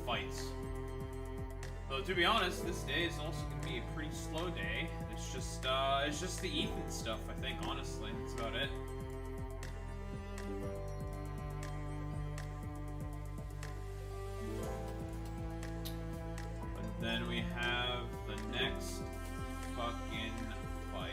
fights. Though to be honest, this day is also gonna be a pretty slow day. It's just the Ethan stuff, I think, honestly. That's about it. But then we have the next fucking fight.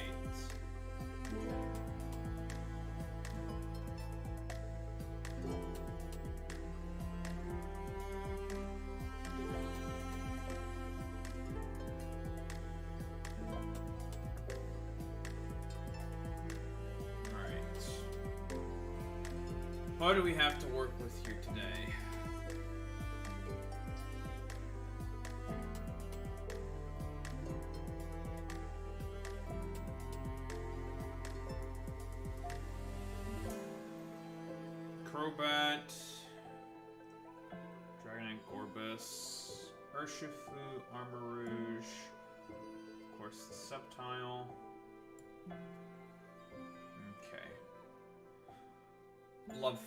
What do we have to work with here today? Crobat, Dragonite Gorbis, Urshifu, Armor Rouge, of course the Sceptile. Okay. Lovely.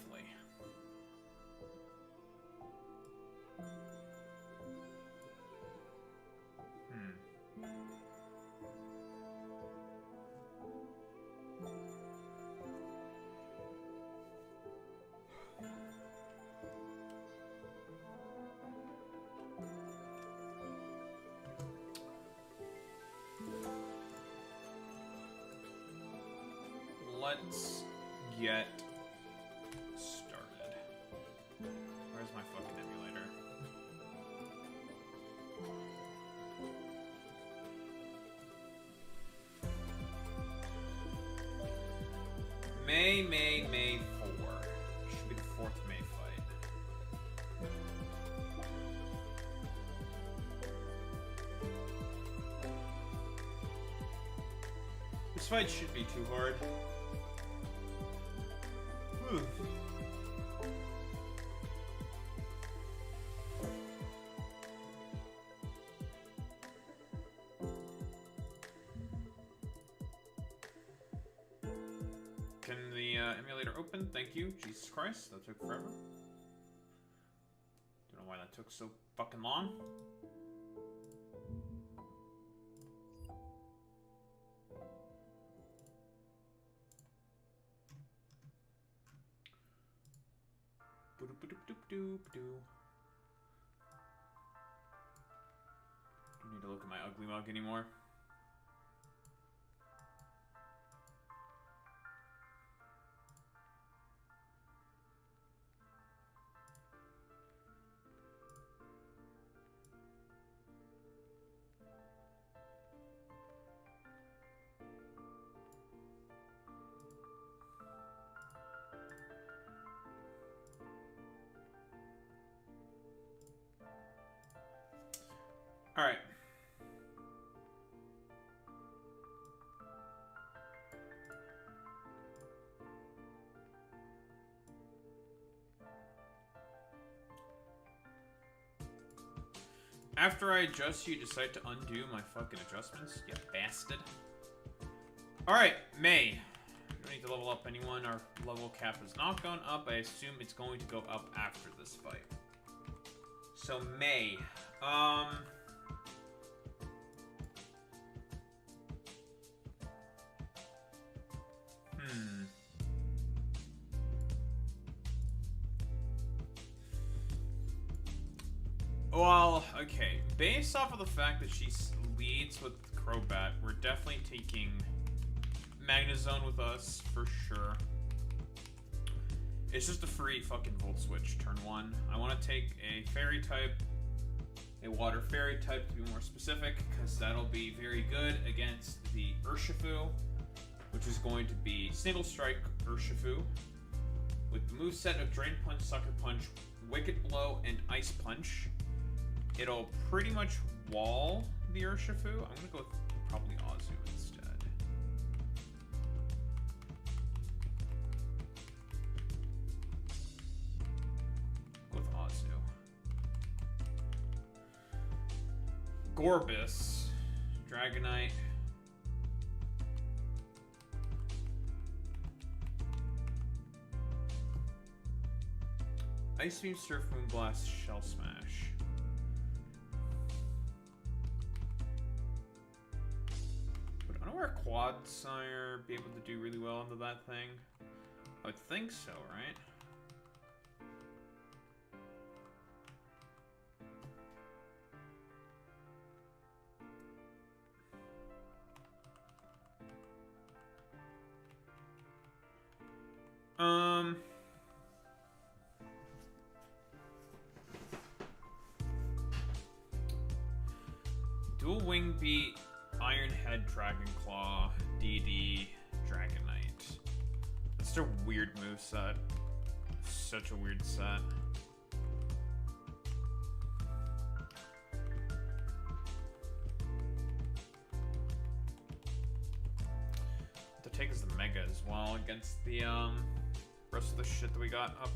Let's get started. Where's my fucking emulator? May 4. Should be the 4th May fight. This fight should be too hard. Can the emulator open? Thank you. Jesus Christ, that took forever. Don't know why that took so fucking long. Don't need to look at my ugly mug anymore. All right. After I adjust, you decide to undo my fucking adjustments? You bastard. Alright, May. We don't need to level up anyone. Our level cap has not gone up. I assume it's going to go up after this fight. So, May. Well, okay. Based off of the fact that she leads with Crobat, we're definitely taking Magnezone with us, for sure. It's just a free fucking Volt Switch, turn 1. I want to take a Fairy type, a Water Fairy type to be more specific, because that'll be very good against the Urshifu, which is going to be Single Strike Urshifu, with the moveset of Drain Punch, Sucker Punch, Wicked Blow, and Ice Punch. It'll pretty much wall the Urshifu. I'm gonna go with probably Azu instead. Go with Azu. Gorbis, Dragonite. Ice Beam, Surf, Moonblast, Shell Smash. Wouldn't our quad sire be able to do really well into that thing? I would think so, right? Dual wing beat, Ironhead, Dragonclaw, DD, Dragonite. That's such a weird moveset. Such a weird set. The take is the Mega as well against the rest of the shit that we got up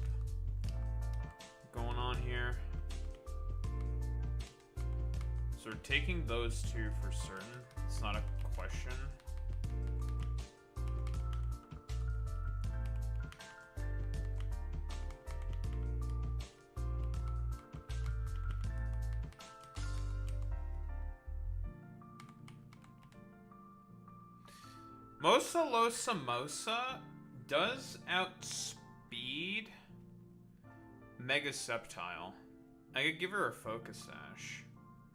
going on here. So we're taking those two for certain. It's not a question. Mosa Lo Samosa does outspeed Mega Sceptile. I could give her a Focus Sash.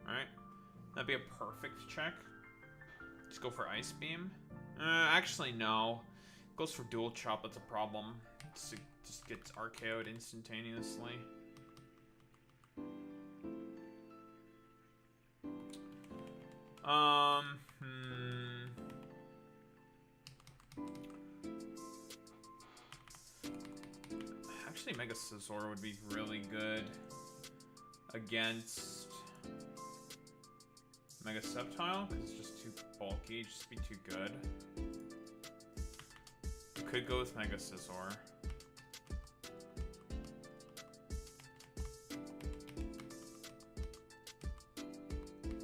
Alright? That'd be a perfect check. Just go for Ice Beam. Actually, no. Goes for Dual Chop, that's a problem. It just gets RKO'd instantaneously. Actually, Mega Scizor would be really good against Mega Sceptile, because it's just too bulky, it'd just be too good. Could go with Mega Scizor.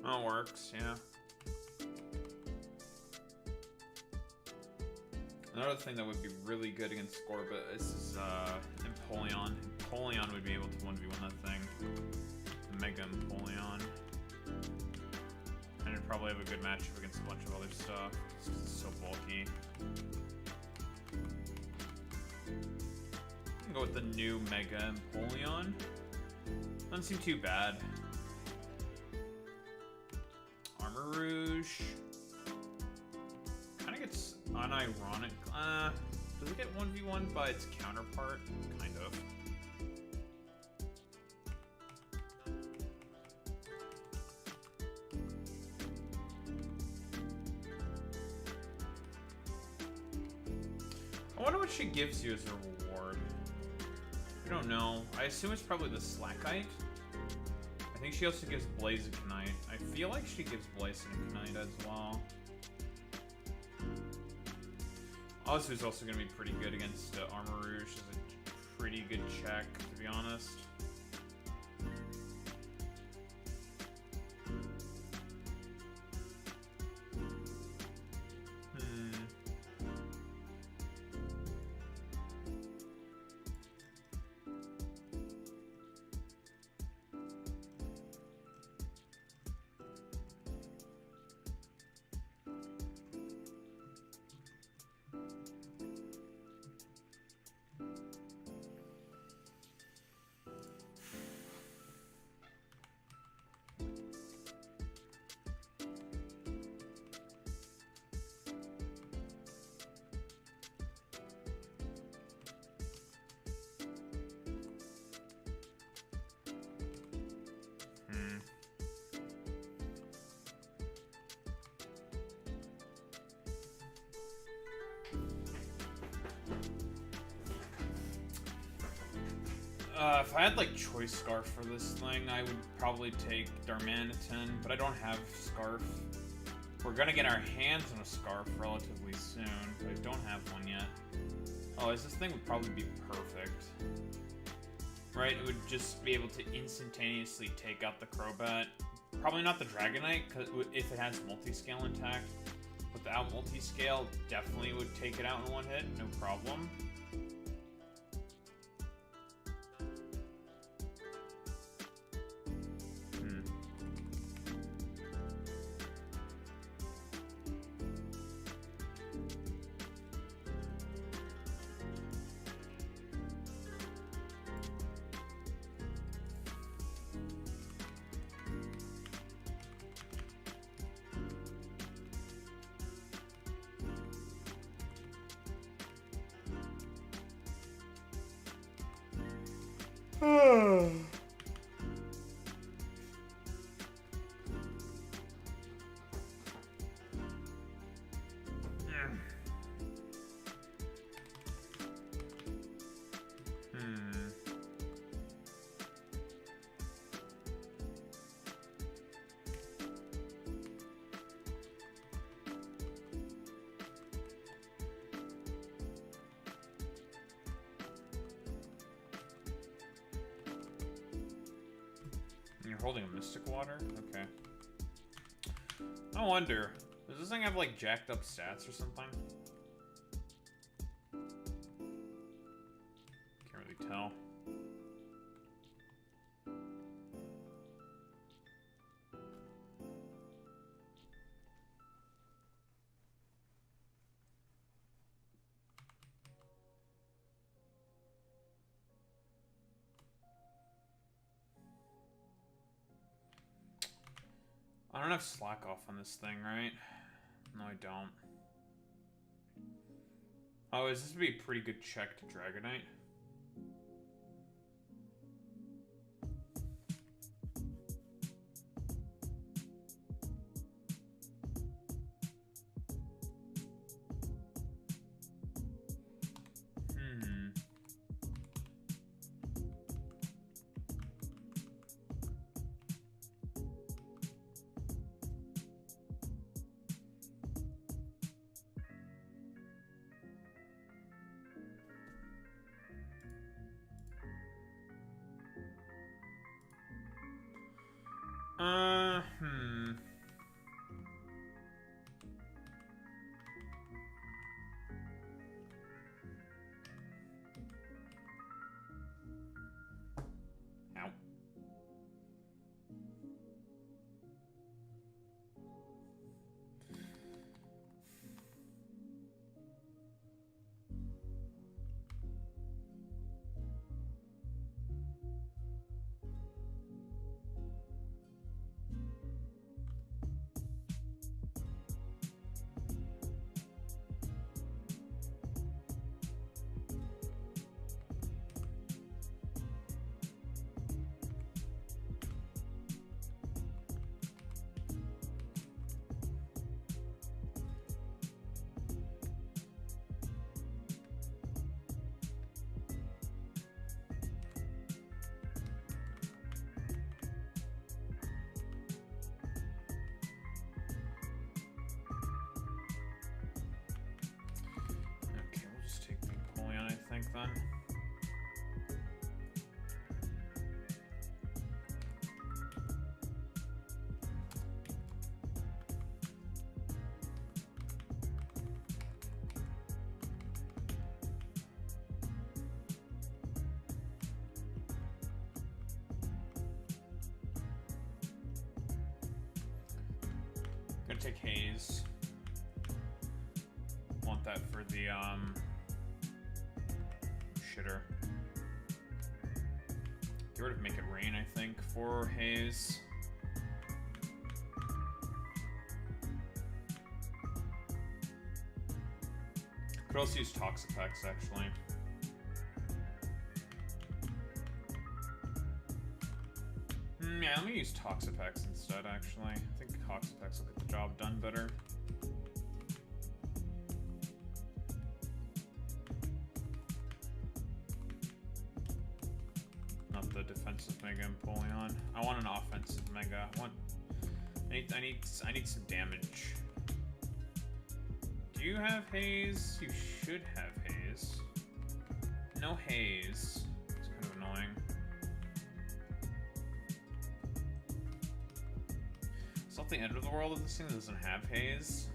Oh, it works, yeah. Another thing that would be really good against Scorbut is Empoleon. Empoleon would be able to 1v1 that thing. Mega Empoleon. And it'd probably have a good matchup against a bunch of other stuff. It's so bulky. I can go with the new Mega Empoleon. Doesn't seem too bad. Armor Rouge. Kinda gets unironic. Does it get 1v1 by its counterpart? Kind of. I wonder what she gives you as a reward. I don't know. I assume it's probably the Slackite. I think she also gives Blazikenite. I feel like she gives Blazikenite as well. Ozu is also going to be pretty good against Armor Rouge. Is a pretty good check, to be honest. If I had like Choice Scarf for this thing, I would probably take Darmanitan, but I don't have Scarf. We're gonna get our hands on a Scarf relatively soon, but I don't have one yet. Oh, this thing would probably be perfect. Right, it would just be able to instantaneously take out the Crobat. Probably not the Dragonite, because if it has multi-scale intact. Without multi-scale, definitely would take it out in one hit, no problem. You're holding a mystic water? Okay. I wonder, does this thing have like jacked up stats or something? Can't really tell. I don't have slack off on this thing, right? No, I don't. Oh, is this would be a pretty good check to Dragonite? Ow. Then. Gonna take Haze. Want that for the shitter. Get rid of Make It Rain, I think, for Haze. Could also use Toxapex, actually. Yeah, let me use Toxapex instead, actually. I think Toxapex will get the job done better. The defensive Mega Empoleon. I want an offensive Mega. I need some damage. Do you have Haze? You should have Haze. No Haze. It's kind of annoying. It's not the end of the world if this thing doesn't have Haze.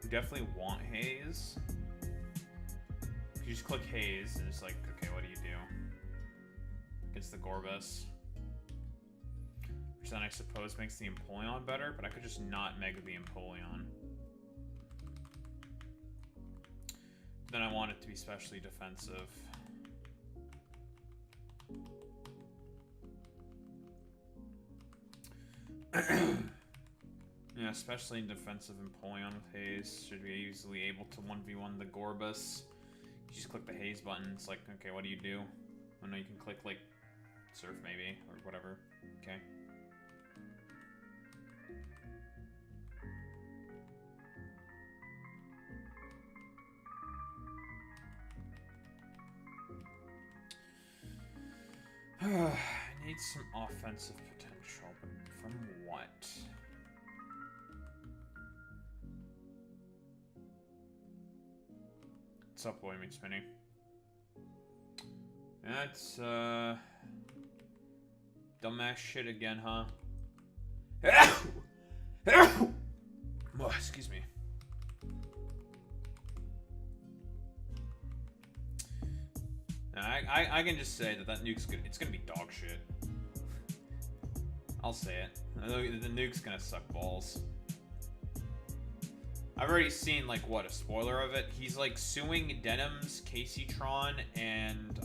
We definitely want Haze. You just click Haze and it's like, okay, what do you do? Gets the Gorbis. Which then I suppose makes the Empoleon better, but I could just not Mega the Empoleon. Then I want it to be specially defensive. Yeah, especially in defensive Empoleon with Haze. Should be easily able to 1v1 the Gorbis. You just click the Haze button, it's like, okay, what do you do? Oh no, you can click, like, surf maybe, or whatever. Okay. I need some offensive potential, but from what? What's up, Boy Meets Spinny? That's, dumbass shit again, huh? Oh, excuse me. I can just say that nuke's good. It's gonna be dog shit. I'll say it. The nuke's gonna suck balls. I've already seen, like, what, a spoiler of it? He's, like, suing Denim's, Caseytron, and,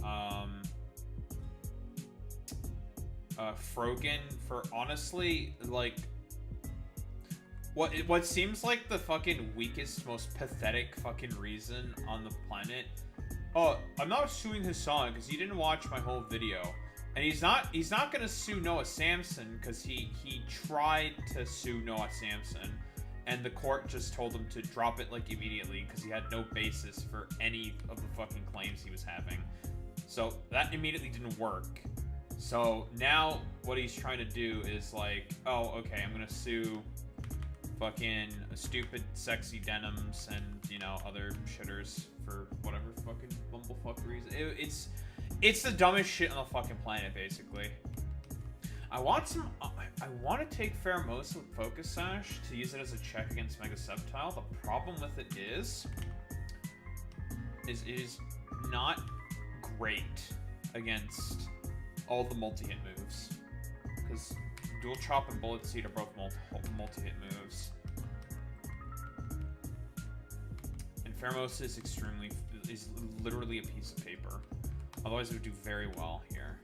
Frogan for, honestly, like, what seems like the fucking weakest, most pathetic fucking reason on the planet. Oh, I'm not suing Hassan because he didn't watch my whole video. And he's not gonna sue Noah Samson because he tried to sue Noah Samson. And the court just told him to drop it, like, immediately because he had no basis for any of the fucking claims he was having. So that immediately didn't work. So now what he's trying to do is, like, oh, okay, I'm gonna sue fucking stupid sexy Denims and, you know, other shitters for whatever fucking bumblefuck reason. It's the dumbest shit on the fucking planet, basically. I want to take Pheromosa with Focus Sash to use it as a check against Mega Sceptile. The problem with it is it is not great against all the multi-hit moves. Because Dual Chop and Bullet Seed are both multi-hit moves. And Pheromosa is literally a piece of paper. Otherwise it would do very well here.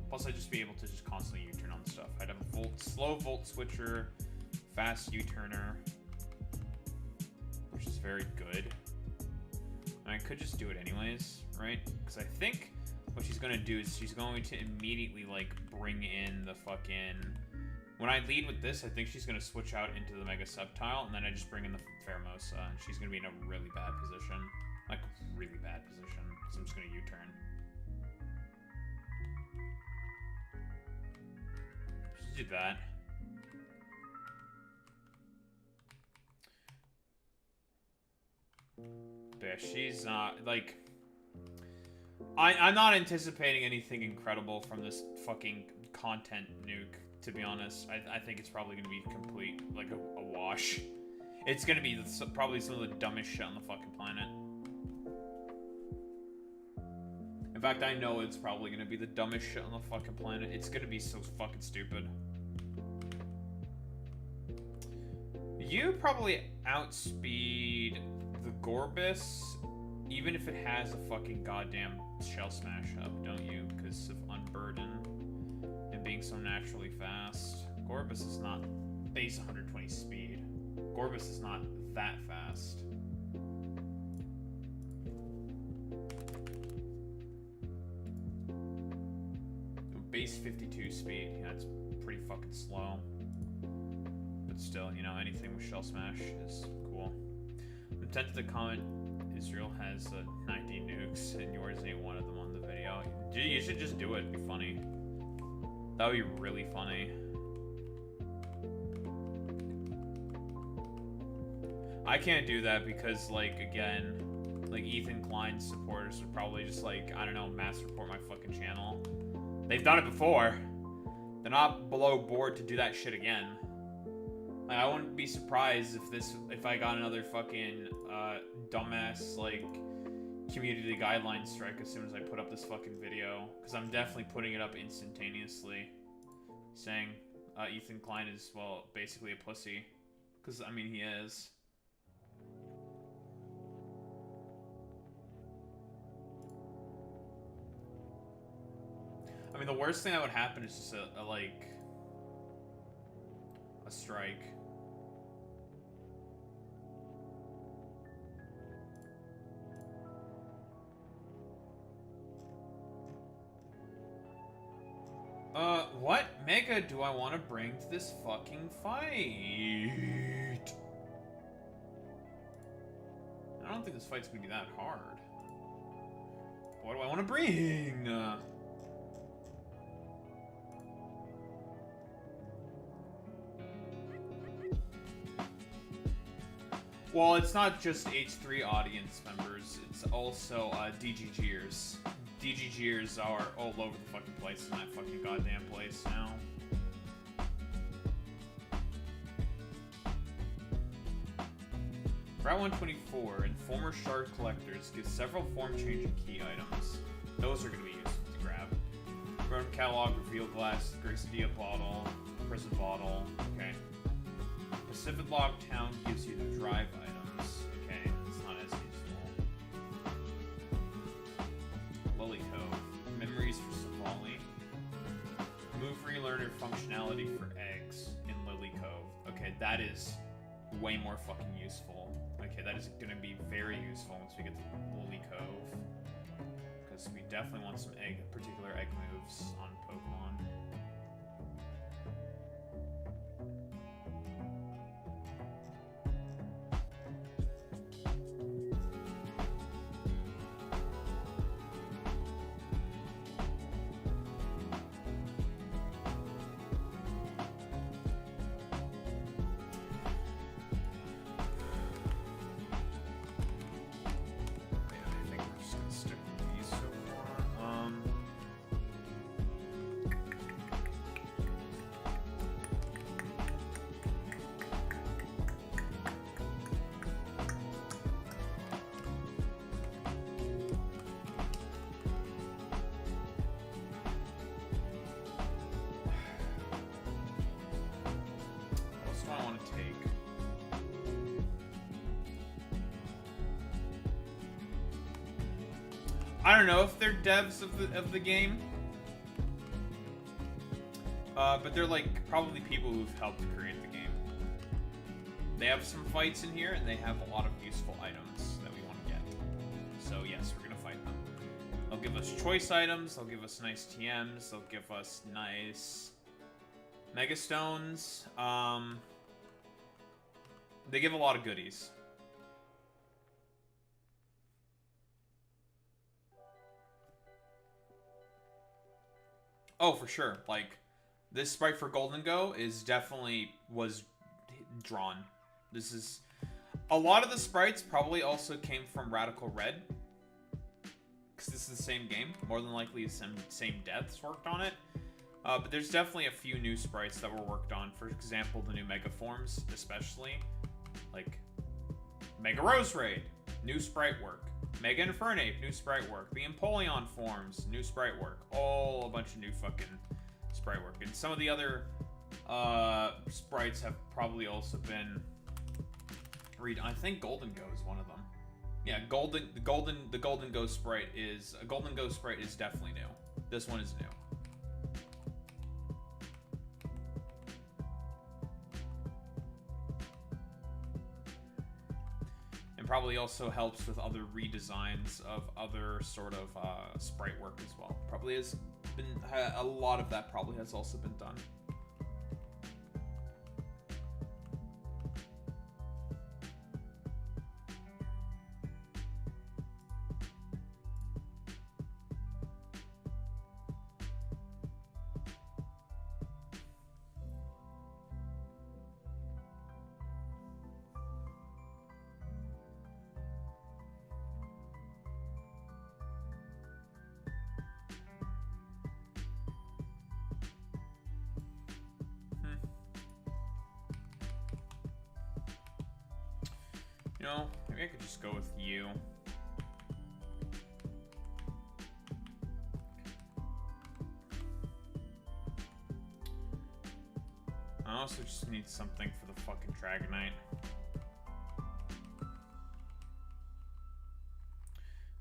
Plus, I'd just be able to just constantly U-turn on stuff. I'd have a slow Volt Switcher, fast U-turner, which is very good. I could just do it anyways, right? Because I think what she's going to do is she's going to immediately, like, bring in the fucking... When I lead with this, I think she's going to switch out into the Mega Sceptile, and then I just bring in the Pheromosa, and she's going to be in a really bad position. Like, really bad position. So I'm just going to U-turn. Do that. But yeah, she's not, like... I'm not anticipating anything incredible from this fucking content nuke, to be honest. I think it's probably going to be complete, like, a wash. It's going to be probably some of the dumbest shit on the fucking planet. In fact, I know it's probably going to be the dumbest shit on the fucking planet. It's going to be so fucking stupid. You probably outspeed the Gorbis, even if it has a fucking goddamn shell smash up, don't you? Because of Unburden and being so naturally fast. Gorbis is not base 120 speed. Gorbis is not that fast. Base 52 speed, yeah, it's pretty fucking slow. But still, you know, anything with Shell Smash is cool. I'm tempted to comment Israel has 19 nukes and yours ain't one of them on the video. You should just do it, it'd be funny. That would be really funny. I can't do that because, like, again, like, Ethan Klein's supporters would probably just, like, I don't know, mass report my fucking channel. They've done it before. They're not below board to do that shit again. Like, I wouldn't be surprised if I got another fucking dumbass, like, community guideline strike as soon as I put up this fucking video. Because I'm definitely putting it up instantaneously. Saying Ethan Klein is, well, basically a pussy. Because, I mean, he is. I mean, the worst thing that would happen is just a strike. What mega do I want to bring to this fucking fight? I don't think this fight's gonna be that hard. What do I want to bring? Well, it's not just H3 audience members, it's also DGGers. DGGers are all over the fucking place in that fucking goddamn place now. Route 124, Informer Shard Collectors gives several form-changing key items. Those are going to be useful to grab. Grown Catalog, Reveal Glass, Gracedia Bottle, Prison Bottle, okay. Pacific Log Town gives you the drive items, okay, it's not as useful. Lily Cove, Memories for Savali. Move Relearner functionality for eggs in Lily Cove. Okay, that is way more fucking useful. Okay, that is going to be very useful once we get to Lily Cove. Because we definitely want some particular egg moves on Pokemon. I don't know if they're devs of the game, but they're like probably people who've helped create the game. They have some fights in here, and they have a lot of useful items that we want to get. So yes, we're gonna fight them. They'll give us choice items. They'll give us nice TMs. They'll give us nice Mega Stones. They give a lot of goodies. Oh, for sure. Like, this sprite for Golden Go is was drawn. This is... A lot of the sprites probably also came from Radical Red. Because this is the same game. More than likely, some same devs worked on it. But there's definitely a few new sprites that were worked on. For example, the new Mega Forms, especially. Like, Mega Rose Raid, new sprite work. Mega Infernape, new sprite work. The Empoleon forms, new sprite work. All a bunch of new fucking sprite work. And some of the other sprites have probably also been redone. I think Golden Go is one of them. Yeah, the Golden Go sprite is definitely new. This one is new. Probably also helps with other redesigns of other sort of sprite work as well. Probably has been a lot of that probably has also been done. You know, maybe I could just go with you. I also just need something for the fucking Dragonite. I'm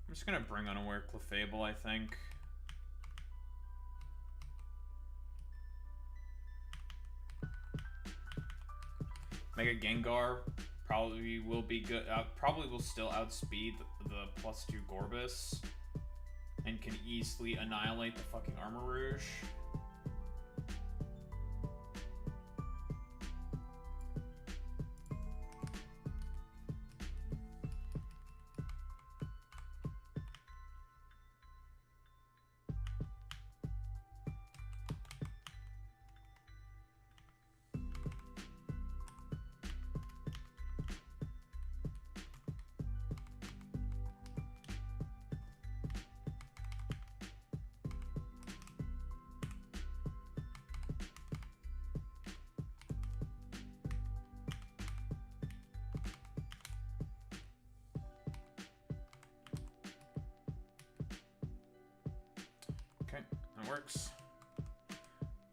just gonna bring Unaware Clefable, I think. Mega Gengar probably will be good. Probably will still outspeed the +2 Gorbis, and can easily annihilate the fucking Armor Rouge. That works.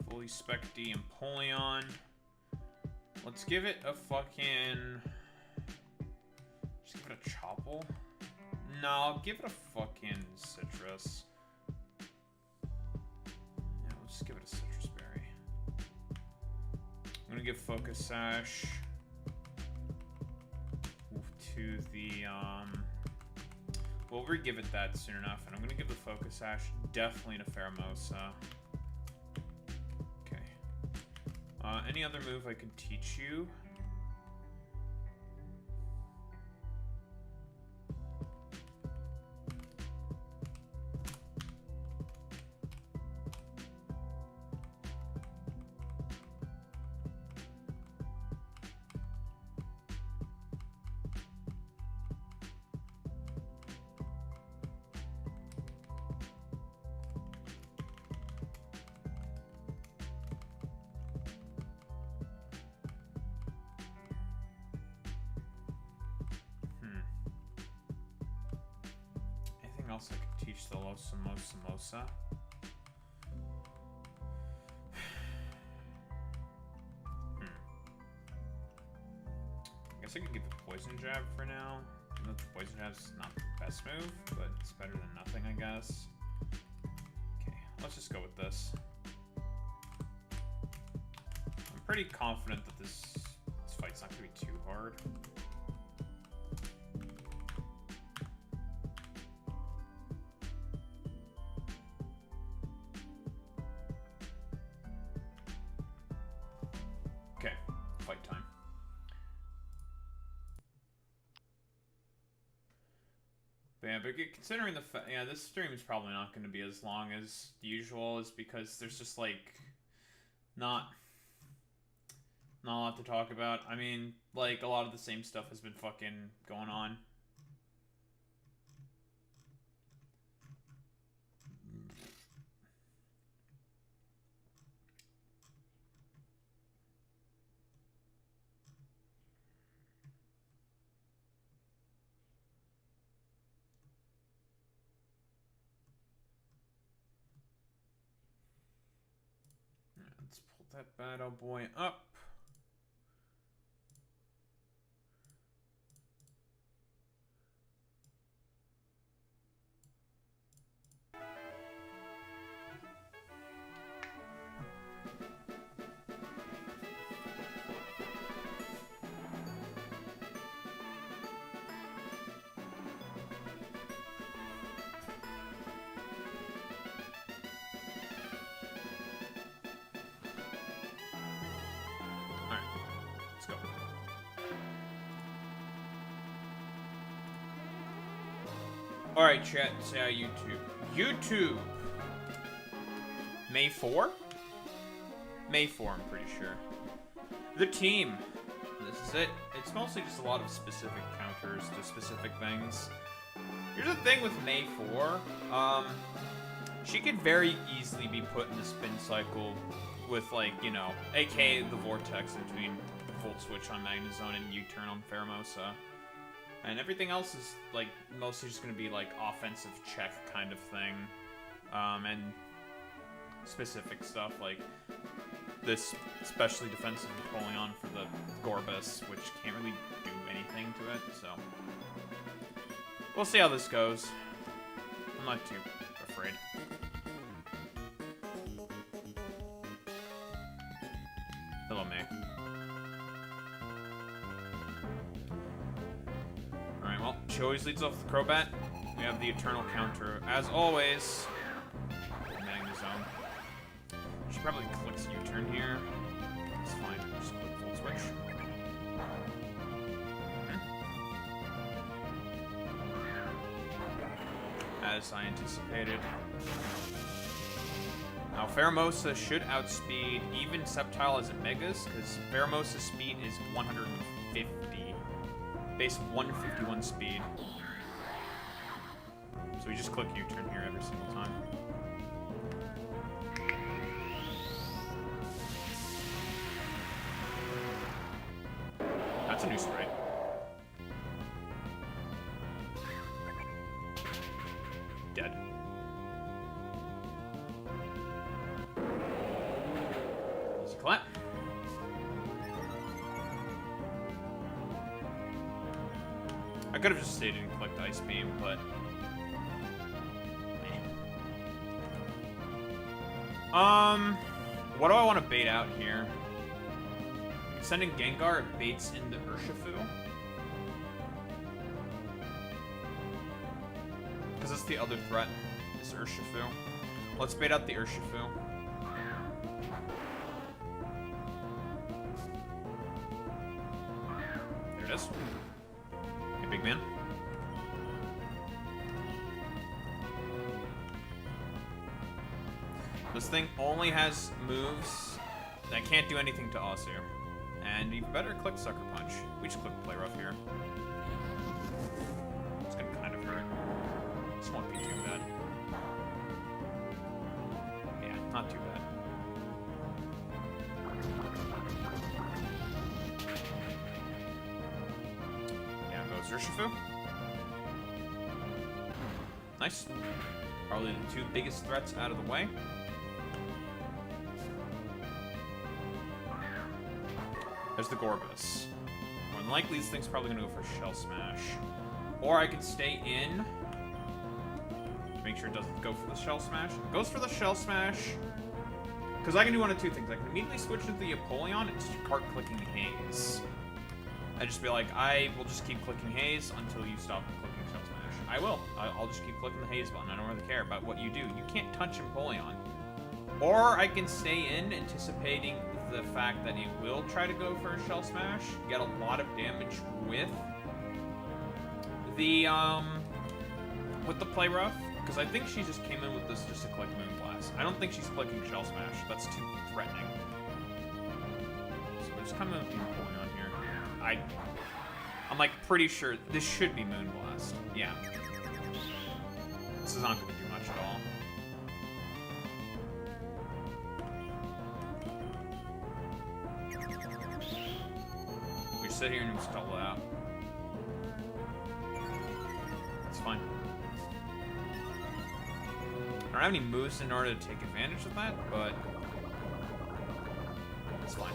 Fully Spec D Empoleon. Let's give it a fucking... Just give it a Chople? No, I'll give it a fucking Citrus. Yeah, we'll just give it a Citrus Berry. I'm gonna give Focus Sash to the, we'll re-give it that soon enough, and I'm gonna give the Focus Sash definitely to Pheromosa. Okay. Any other move I could teach you? Else I could teach the Samosa. I guess I could give the Poison Jab for now. Even though the Poison Jab's not the best move, but it's better than nothing, I guess. Okay, let's just go with this. I'm pretty confident that this fight's not gonna be too hard. Okay, fight time. But yeah, but considering the fact, yeah, this stream is probably not going to be as long as usual, is because there's just like not a lot to talk about. I mean, like a lot of the same stuff has been fucking going on. Let's pull that bad old boy up. Alright, chat, YouTube. YouTube! May 4? May 4, I'm pretty sure. The team. This is it. It's mostly just a lot of specific counters to specific things. Here's the thing with May 4. She could very easily be put in the spin cycle with, like, you know, aka the vortex between Volt Switch on Magnezone and U-turn on Pheromosa. And everything else is, like, mostly just going to be, like, offensive check kind of thing. And specific stuff, like this especially defensive Napoleon for the Gorbis, which can't really do anything to it, so... We'll see how this goes. I'm not too afraid. Hello, May. Alright, well, she always leads off with Crobat. We have the Eternal counter, as always. Magnezone. She probably clicks U-turn here. It's fine. Just click Volt Switch. As I anticipated. Now, Pheromosa should outspeed even Sceptile as it Megas, because Pheromosa's speed is 150. Base of 151 speed. So we just click U-turn here every single time. That's a new spray. Clap. I could have just stayed and clicked Ice Beam, but... What do I want to bait out here? Sending Gengar baits into Urshifu. Because that's the other threat, is Urshifu. Let's bait out the Urshifu. There it is. Hey, big man. This thing only has moves that can't do anything to Asu. And you better click Sucker Punch. We just click Play Rough here. It's gonna kind of hurt. This won't be too bad. Yeah, not too bad. Yeah, goes Urshifu. Nice. Probably the two biggest threats out of the way. There's the Gorbis. More than likely, this thing's probably gonna go for Shell Smash. Or I could stay in. Make sure it doesn't go for the Shell Smash. It goes for the Shell Smash. Because I can do one of two things. I can immediately switch into the Apollyon and start clicking Haze. I just be like, I will just keep clicking Haze until you stop clicking Shell Smash. I will. I'll just keep clicking the Haze button. I don't really care about what you do. You can't touch Apollyon. Or I can stay in, anticipating the fact that it will try to go for a Shell Smash, get a lot of damage with the Play Rough, because I think she just came in with this just to click Moonblast. I don't think she's clicking Shell Smash. That's too threatening. So we're just coming in with the Apollyon here. I'm like pretty sure this should be Moonblast. Yeah. This is not going to do much at all. Sit here and just stall it out. It's fine. I don't have any moves in order to take advantage of that, but it's fine.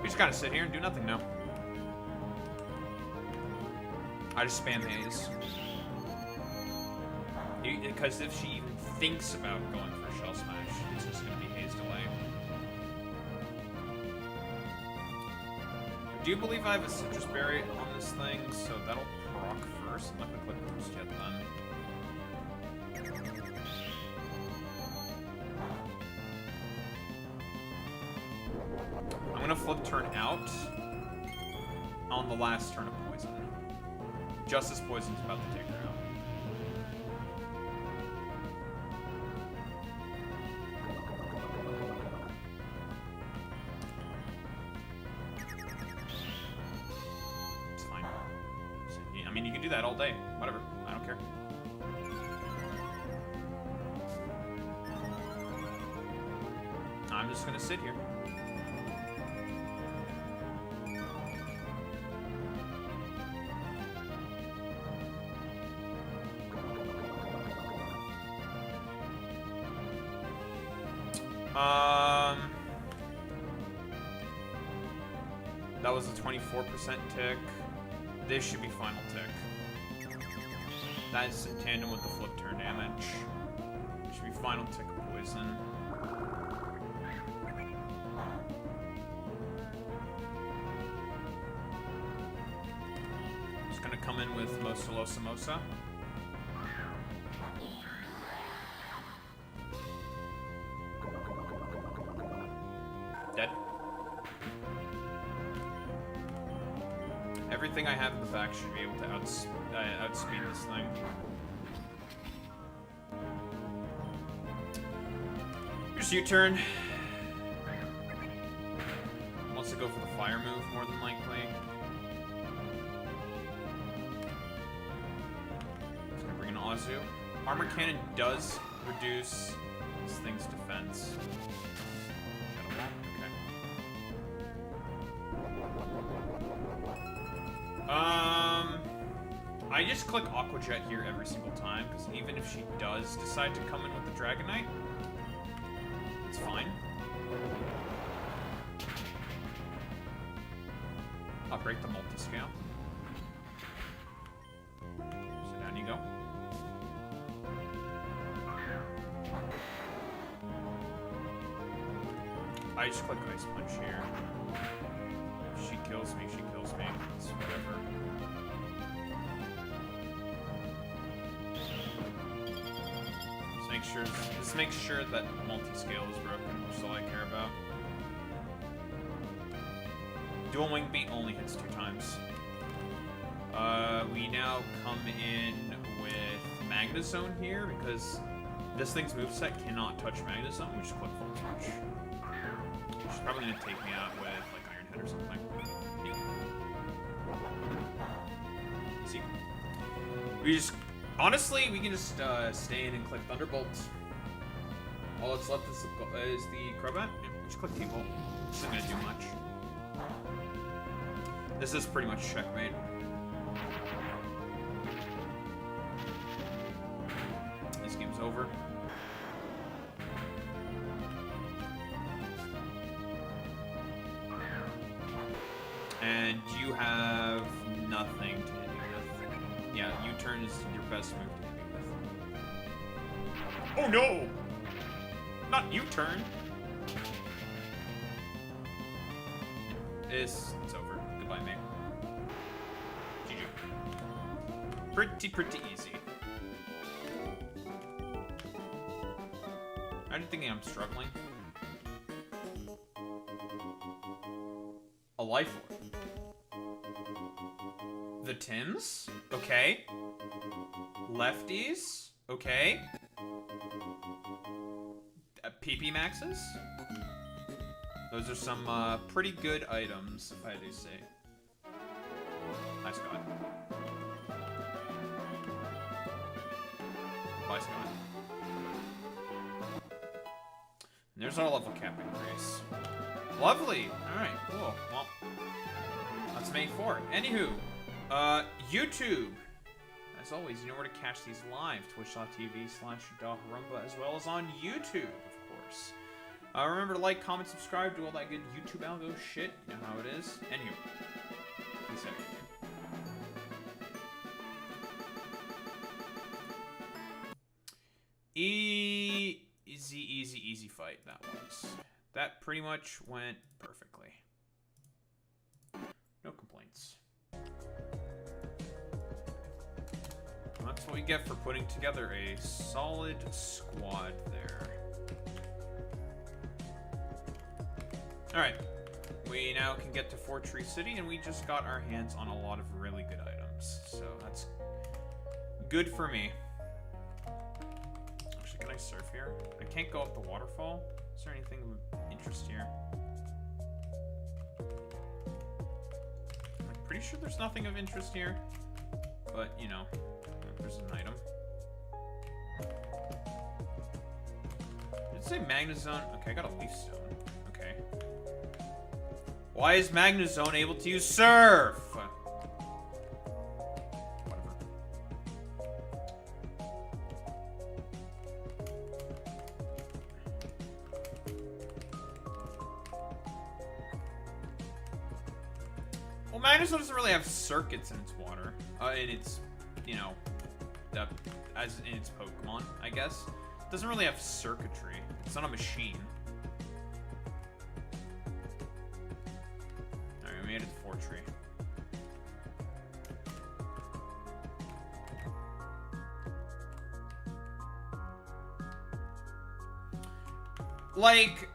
We just gotta sit here and do nothing now. I just spam Haze. Because if she even thinks about going for Shell Smash, it's just gonna be Haze delay. I do believe I have a Citrus Berry on this thing, so that'll proc first. I'm not gonna click Boost yet then. I'm gonna flip turn out on the last turn of Poison. Just as Poison's about to take her out. I mean, you can do that all day. Whatever. I don't care. I'm just gonna sit here. That was a 24% tick. This should be final tick. That's in tandem with the flip turn damage. It should be final tick of poison. Just gonna come in with Mosolo Samosa. Dead. Everything I have in the back should be able to outspeed this thing. Here's U-turn. Wants to go for the fire move more than likely. Just gonna bring in Azu. Armor Cannon does reduce this thing's defense. Shadow Ball? Okay. I just click Aqua Jet here every single time, because even if she does decide to come in with the Dragonite, it's fine. I'll break the multi-scale. So down you go. I just click Ice Punch here. If she kills me, she kills me. It's whatever. Just make sure that multi-scale is broken, which is all I care about. Dual Wing Beat only hits 2 times. We now come in with Magnezone here, because this thing's moveset cannot touch Magnezone. We just click Full Touch. She's probably going to take me out with, like, Iron Head or something. Easy. We just... Honestly, we can just stay in and click Thunderbolt. All that's left is the Crobat. Yeah, we just click T-Bolt. It's not going to do much. This is pretty much checkmate. This game's over. And you have nothing to hit me with. Yeah, U-turn is your best move to hit me with. Oh no! Not U-turn! It's over. Goodbye, mate. GG. Pretty easy. I didn't think I'm struggling. A life orb. The Tims? Okay. Lefties? Okay. PP Maxes? Those are some pretty good items, if I do say. Nice Scott. Bye, Scott. And there's our level cap increase. Lovely! Alright, cool. Well, that's May 4. Anywho, YouTube. As always, you know where to catch these live. Twitch.tv/Daharumba, as well as on YouTube, of course. Remember to like, comment, subscribe, do all that good YouTube algo shit. You know how it is. Anywho, peace out, YouTube. Easy fight that was. That pretty much went perfectly. No complaints. That's what we get for putting together a solid squad there. Alright. We now can get to Fortree City, and we just got our hands on a lot of really good items. So that's good for me. Actually, can I surf here? I can't go up the waterfall. Is there anything of interest here? I'm pretty sure there's nothing of interest here. But, you know, there's an item. Did it say Magnezone? Okay, I got a Leaf Stone. Okay. Why is Magnezone able to use Surf? Whatever. Well, Magnezone doesn't really have circuits in its water. In its, you know, as in its Pokemon, I guess. It doesn't really have circuitry. It's not a machine. Alright, we made it to Fortree. Like,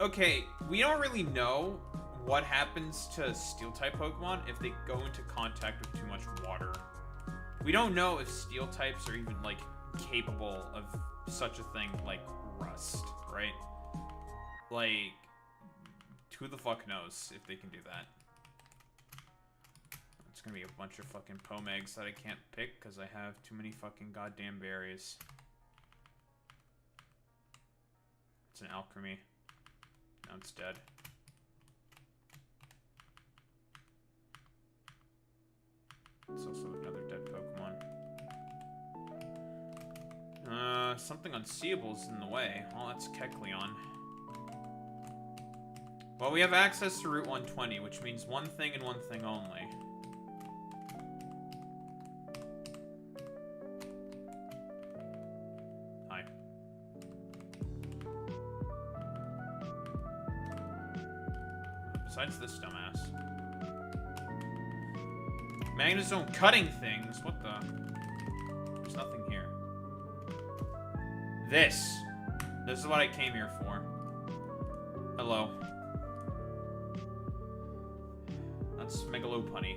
okay, we don't really know what happens to Steel-type Pokemon if they go into contact with too much water. We don't know if Steel types are even, like, capable of such a thing like Rust, right? Like, who the fuck knows if they can do that? It's gonna be a bunch of fucking Pomegs that I can't pick because I have too many fucking goddamn berries. It's an Alchemy. Now it's dead. It's also another dead Pokemon. something unseeable is in the way. Well, that's Kekleon. Well, we have access to Route 120, which means one thing and one thing only. Hi. Besides this dumbass. Magnezone cutting things? What the? There's nothing here. This is what I came here for. Hello. That's Megalopunny.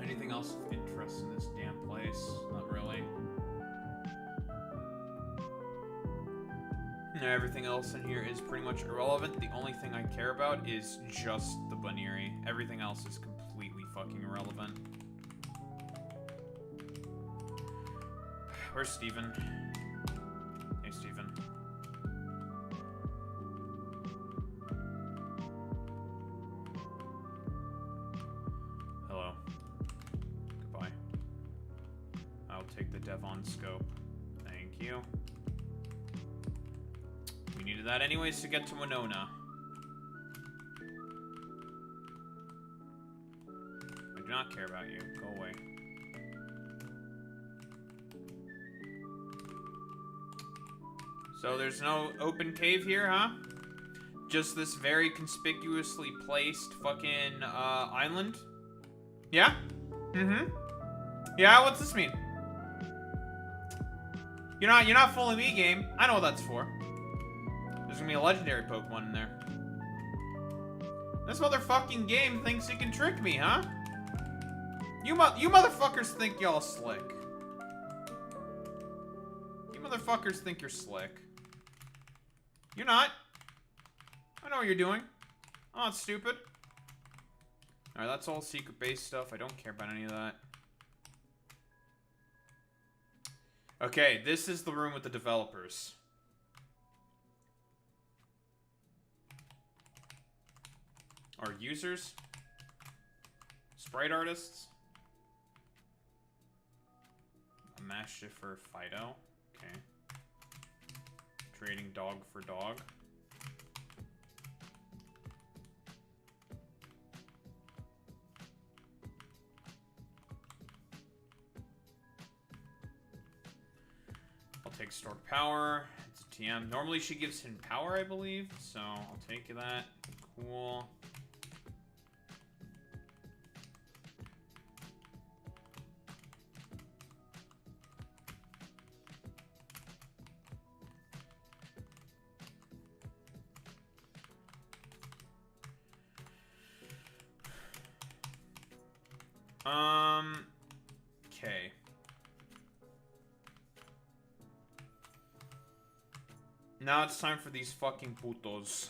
Anything else of interest in this damn place? Not really. Everything else in here is pretty much irrelevant. The only thing I care about is just the Bunnery. Everything else is completely fucking irrelevant. Where's Steven? Hey, Steven. Hello. Goodbye. I'll take the Devon scope. Thank you. We needed that anyways to get to Winona. I do not care about you. Go away. So there's no open cave here, huh? Just this very conspicuously placed fucking island? Yeah? Mm-hmm. Yeah, what's this mean? You're not fooling me, game. I know what that's for. There's gonna be a legendary Pokemon in there. This motherfucking game thinks it can trick me, huh? You motherfuckers think y'all slick. You motherfuckers think you're slick. You're not. I know what you're doing. I'm not stupid. Alright, that's all secret base stuff. I don't care about any of that. Okay, this is the room with the developers. Or users? Sprite artists? A Mastiff for Fido. Okay. Trading dog for dog. I'll take stored power. It's a TM. Normally she gives him power, I believe. So I'll take that. Cool. Okay. Now it's time for these fucking putos.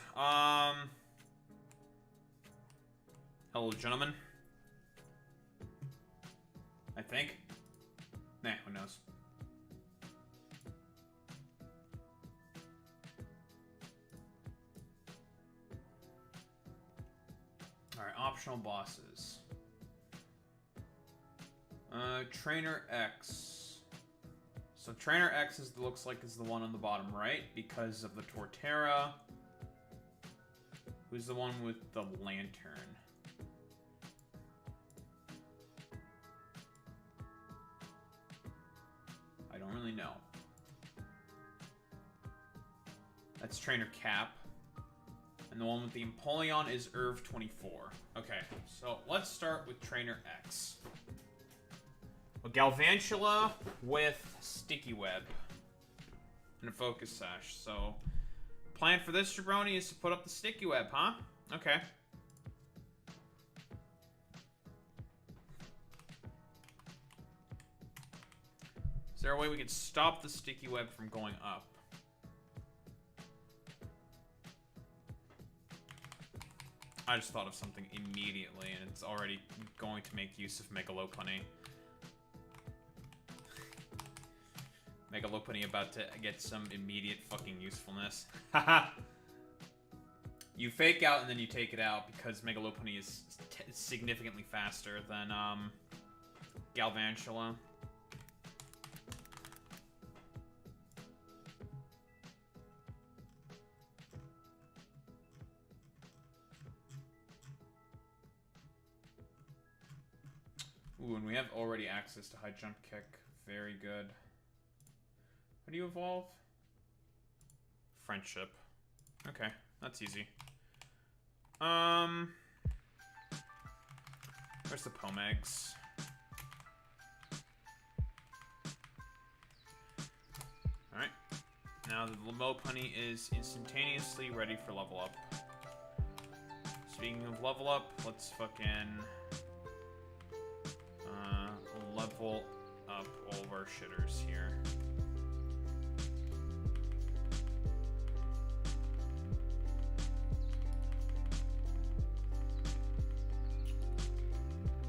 Hello, gentlemen. I think. Nah, who knows? Alright, optional bosses. Trainer X. So Trainer X looks like is the one on the bottom right because of the Torterra. Who's the one with the lantern? I don't really know. That's Trainer Cap. And the one with the Empoleon is Irv24. Okay, so let's start with Trainer X. A Galvantula with Sticky Web. And a Focus Sash. So, plan for this jabroni is to put up the Sticky Web, huh? Okay. Is there a way we could stop the Sticky Web from going up? I just thought of something immediately, and it's already going to make use of Megalopunny. Megalopunny about to get some immediate fucking usefulness. Haha! You fake out and then you take it out because Megalopony is significantly faster than Galvantula. Ooh, and we have already access to high jump kick. Very good. How do you evolve? Friendship. Okay, that's easy. Where's the Pomegs? Alright. Now the Lopunny is instantaneously ready for level up. Speaking of level up, let's fucking level up all of our shitters here.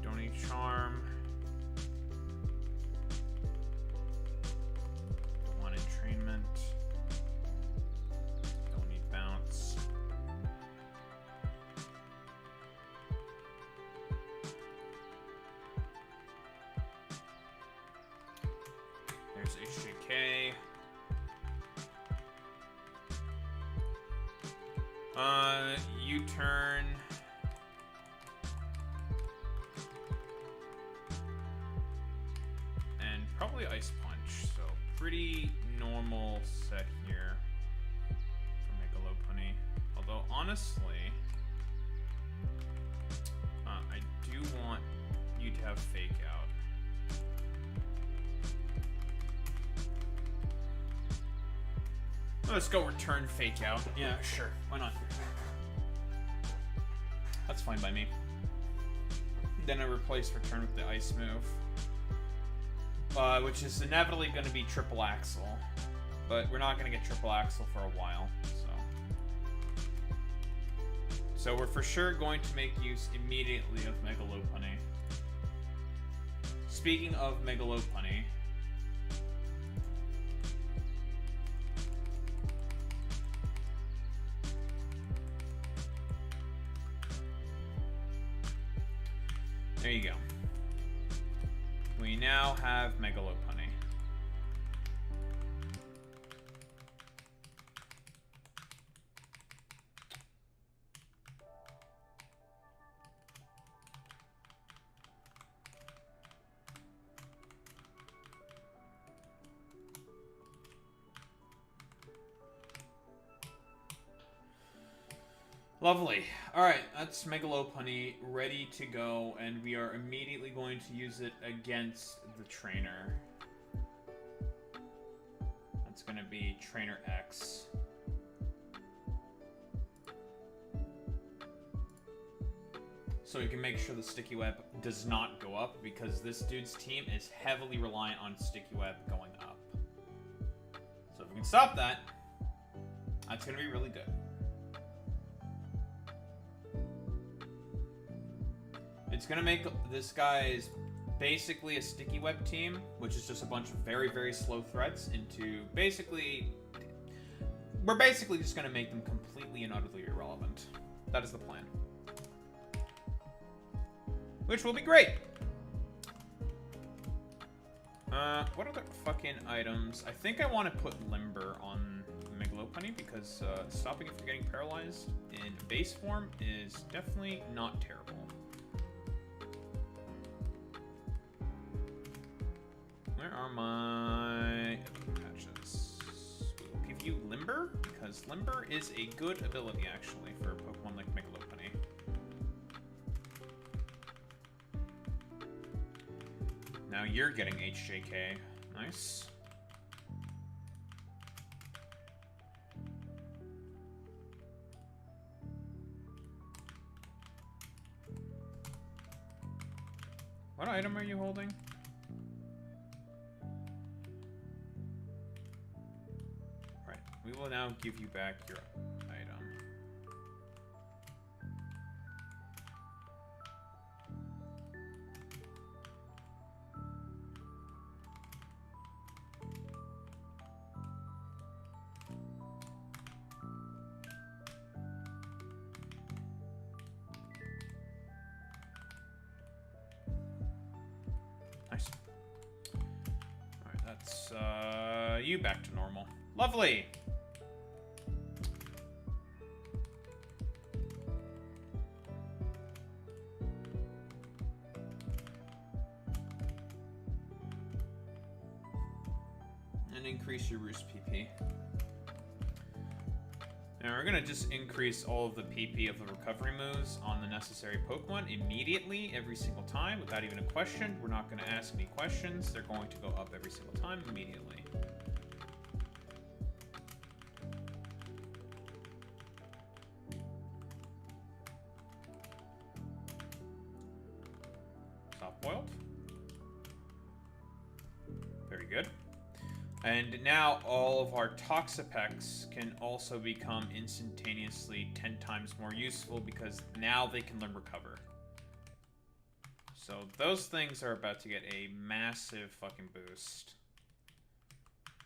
Don't need charm. Don't want entrainment. Don't need bounce. There's HJK. U-turn. And probably Ice Punch. So pretty normal set here for Megalopony. Although honestly, I do want you to have Fake Out. Let's go return Fake Out. Yeah, sure. Why not? That's fine by me. Then I replace return with the ice move. Which is inevitably going to be triple axle. But we're not going to get triple axle for a while. So we're for sure going to make use immediately of Megalopony. Speaking of Megalopony, there you go. We now have Megalopony. Lovely. Alright, that's Megalopony ready to go, and we are immediately going to use it against the trainer. That's going to be Trainer X. So we can make sure the Sticky Web does not go up, because this dude's team is heavily reliant on Sticky Web going up. So if we can stop that, that's going to be really good. It's going to make this guy's basically a Sticky Web team, which is just a bunch of very, very slow threats, into basically... We're basically just going to make them completely and utterly irrelevant. That is the plan. Which will be great! What other fucking items? I think I want to put Limber on Megalopony, because stopping it from getting paralyzed in base form is definitely not terrible. Where are my patches? We'll give you Limber, because Limber is a good ability, actually, for a Pokemon like Megalopony. Now you're getting HJK. Nice. What item are you holding? We will now give you back your item. Let's, you back to normal. Lovely! And increase your roost PP. Now we're gonna just increase all of the PP of the recovery moves on the necessary Pokemon immediately, every single time, without even a question. We're not gonna ask any questions. They're going to go up every single time immediately. Soft-boiled. Very good. And now all of our Toxapex can also become instantaneously 10 times more useful because now they can learn Recover. So those things are about to get a massive fucking boost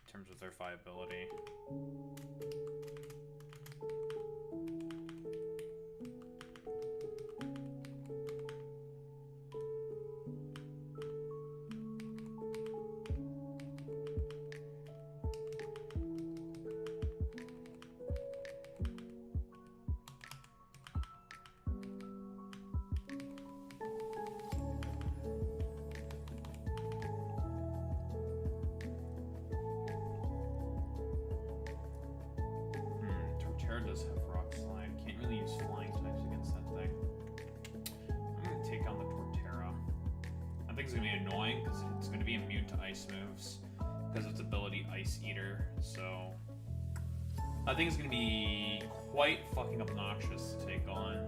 in terms of their viability. Does have Rock Slide. Can't really use flying types against that thing. I'm gonna take on the Torterra. I think it's gonna be annoying because it's gonna be immune to ice moves because of its ability Ice Eater. So I think it's gonna be quite fucking obnoxious to take on.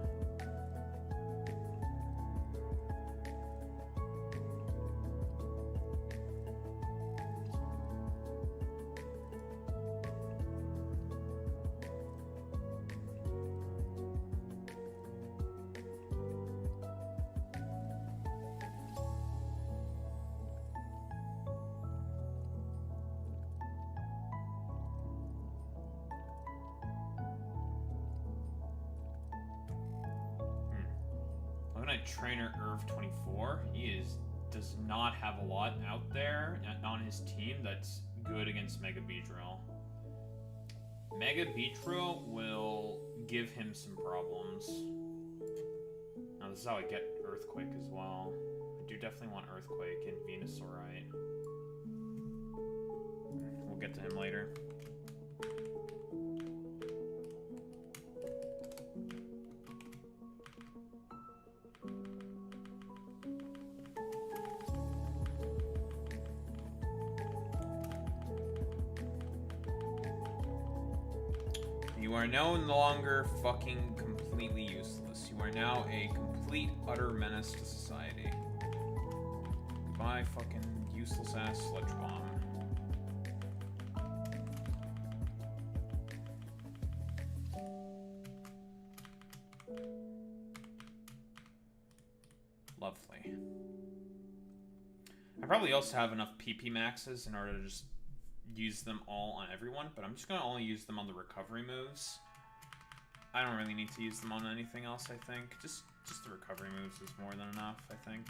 Trainer Irv 24. He does not have a lot out there on his team that's good against Mega Beedrill. Mega Beedrill will give him some problems. Now this is how I get Earthquake as well. I do definitely want Earthquake and Venusaurite. We'll get to him later. You are no longer fucking completely useless. You are now a complete, utter menace to society. Goodbye, fucking useless ass Sludge Bomb. Lovely. I probably also have enough PP maxes in order to just use them all on everyone, but I'm just going to only use them on the recovery moves. I don't really need to use them on anything else, I think. Just the recovery moves is more than enough, I think.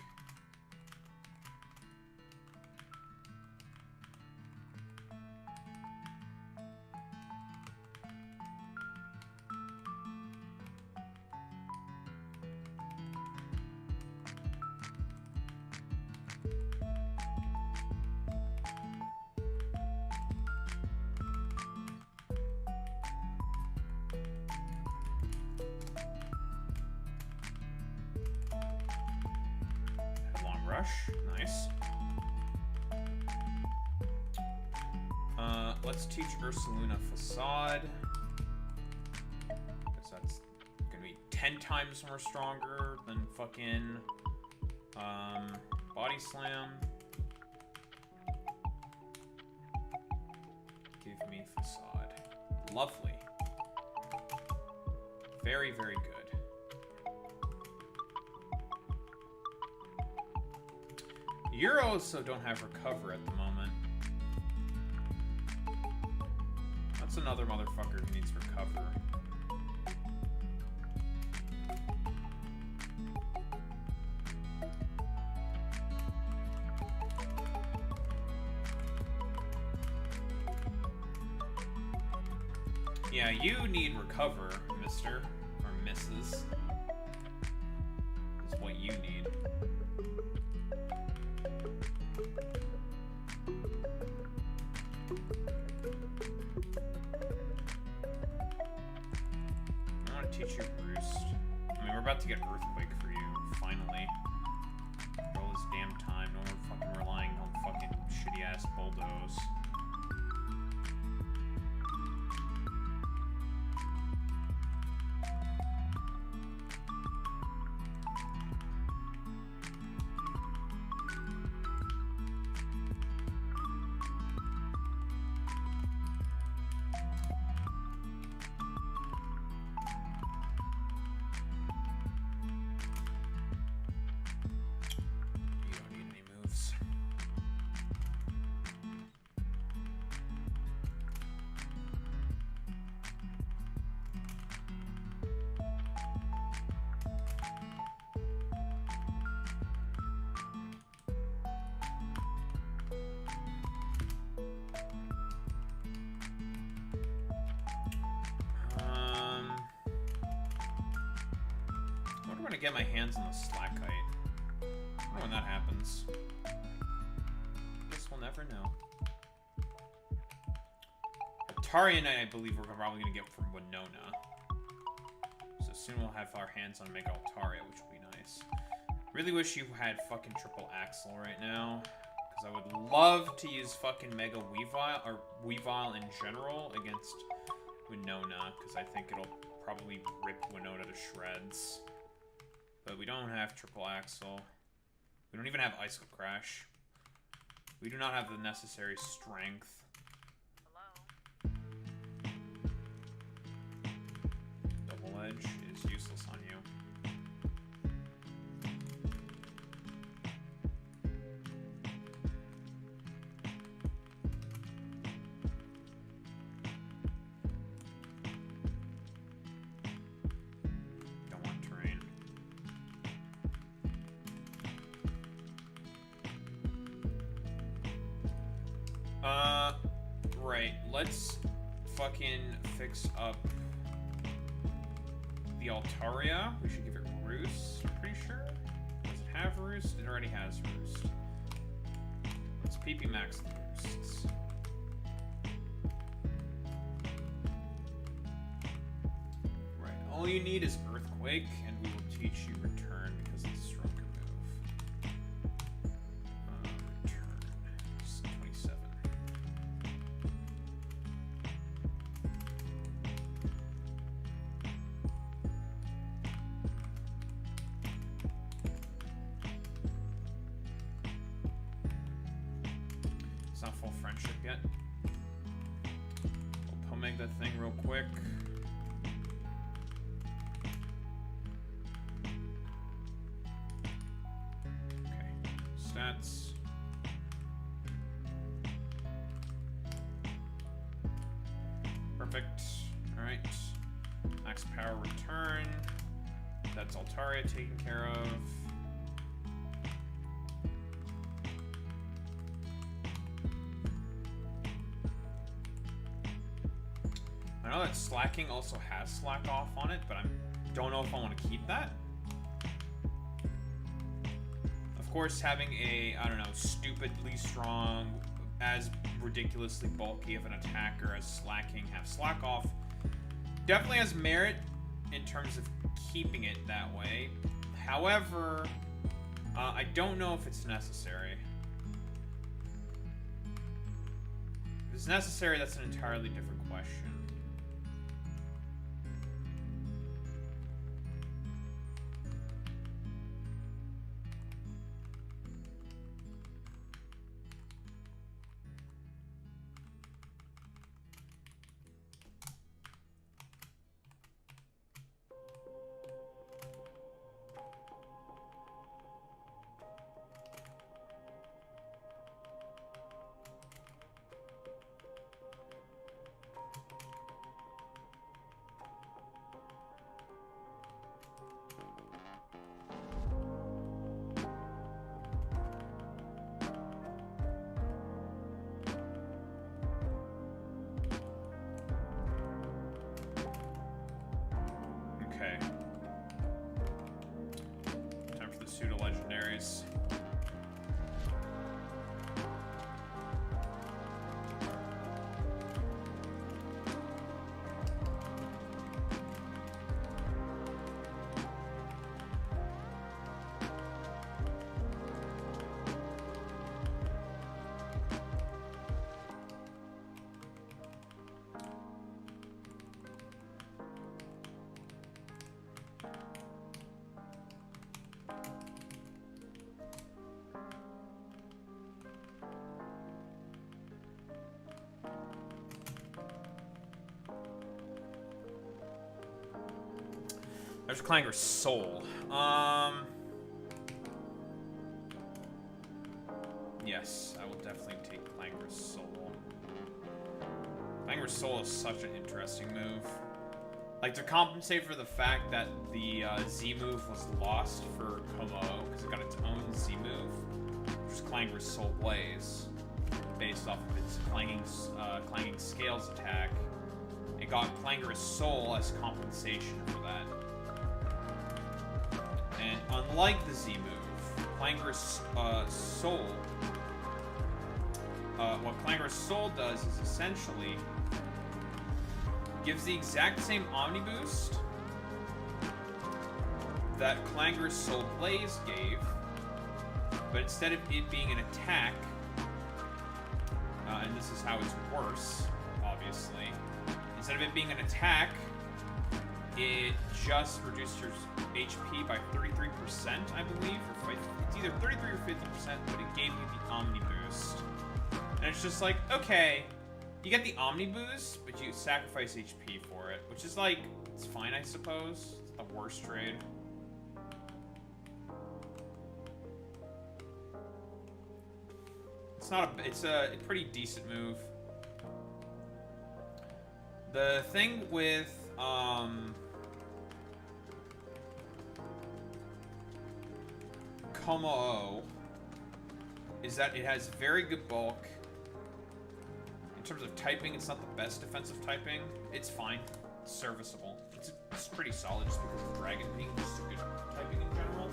Nice. Let's teach Ursaluna Facade. Because that's gonna be 10 times more stronger than fucking Body Slam. Give me Facade. Lovely. Very, very good. You also don't have Recover at the moment. That's another motherfucker who needs Recover. Yeah, you need recover, mister. Or missus. Is what you need. I want to teach you Roost. I mean, we're about to get Earthquake for you, finally. All this damn time, no more fucking relying on fucking shitty-ass bulldoze. Get my hands on the Slackite. I wonder when that happens. Guess we'll never know. Atarianite, I believe we're probably going to get from Winona. So soon we'll have our hands on Mega Altaria, which will be nice. Really wish you had fucking triple Axle right now. Because I would love to use fucking Mega Weavile, or Weavile in general, against Winona. Because I think it'll probably rip Winona to shreds. But we don't have triple axle. We don't even have Icicle Crash. We do not have the necessary strength. Hello? Double Edge is useless on you. Right, let's fucking fix up the Altaria. We should give it Roost, I'm pretty sure. Does it have Roost? It already has Roost. Let's PP max the Roosts. Right, all you need is Earthquake, and we will teach you Return because it's a stronger move. Return. 27. It's not full friendship yet. We'll make that thing real quick. Okay, stats. Perfect. Alright. Max power return. That's Altaria taken care of. I know that slacking also has slack off on it, but I don't know if I want to keep that. Of course, having a, I don't know, stupidly strong, as ridiculously bulky of an attacker as slacking have slack off definitely has merit in terms of keeping it that way. However, I don't know if it's necessary. If it's necessary, that's an entirely different question. pseudo legendaries. There's Clanger's Soul. Yes, I will definitely take Clanger's Soul. Clanger's Soul is such an interesting move. Like, to compensate for the fact that the Z move was lost for Como, because it got its own Z move, which is Clanger's Soul Blaze, based off of its clanging scales attack. It got Clanger's Soul as compensation for that. And unlike the Z move, Clanger's Soul, what Clanger's Soul does is essentially gives the exact same Omni boost that Clanger's Soul Blaze gave, but instead of it being an attack, and this is how it's worse, obviously, instead of it being an attack, it just reduced your HP by 33%, I believe. Or it's either 33 or 50%, but it gave you the Omni boost. And it's just like, okay, you get the Omni boost, but you sacrifice HP for it, which is like, it's fine, I suppose. It's the worst trade. It's a pretty decent move. The thing with, Como is that it has very good bulk. In terms of typing, it's not the best defensive typing. It's fine. It's serviceable. It's pretty solid just because of Dragon being just a good typing in general.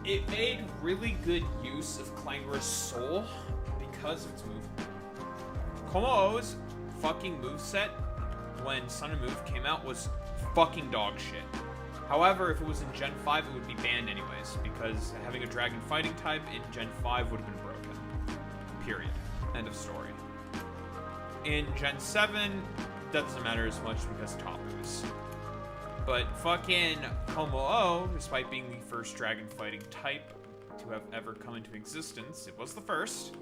It made really good use of Clanger's Soul because of its move. Como-O's fucking moveset when Sun and Move came out was fucking dog shit. However, if it was in Gen 5, it would be banned anyways, because having a dragon fighting type in Gen 5 would have been broken. Period. End of story. In Gen 7, that doesn't matter as much because Tapu's. But fucking Como-O, despite being the first dragon fighting type to have ever come into existence, it was the first.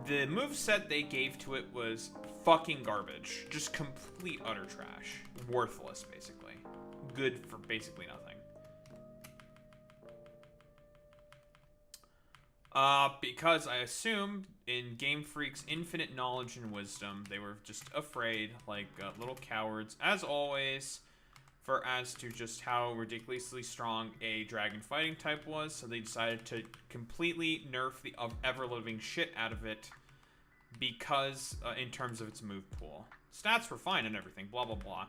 The moveset they gave to it was fucking garbage. Just complete utter trash. Worthless, basically. Good for basically nothing. Because I assumed in Game Freak's infinite knowledge and wisdom, they were just afraid, like little cowards, as always, as to just how ridiculously strong a dragon fighting type was, so they decided to completely nerf the ever-living shit out of it because, in terms of its move pool. Stats were fine and everything, blah, blah, blah.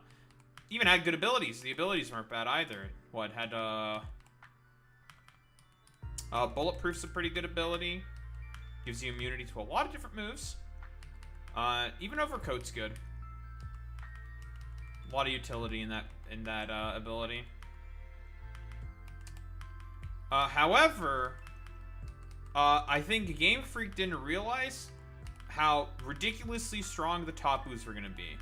Even had good abilities. The abilities weren't bad either. What, had, Bulletproof's a pretty good ability. Gives you immunity to a lot of different moves. Even Overcoat's good. A lot of utility in that ability. However, I think Game Freak didn't realize how ridiculously strong the Tapus were going to be.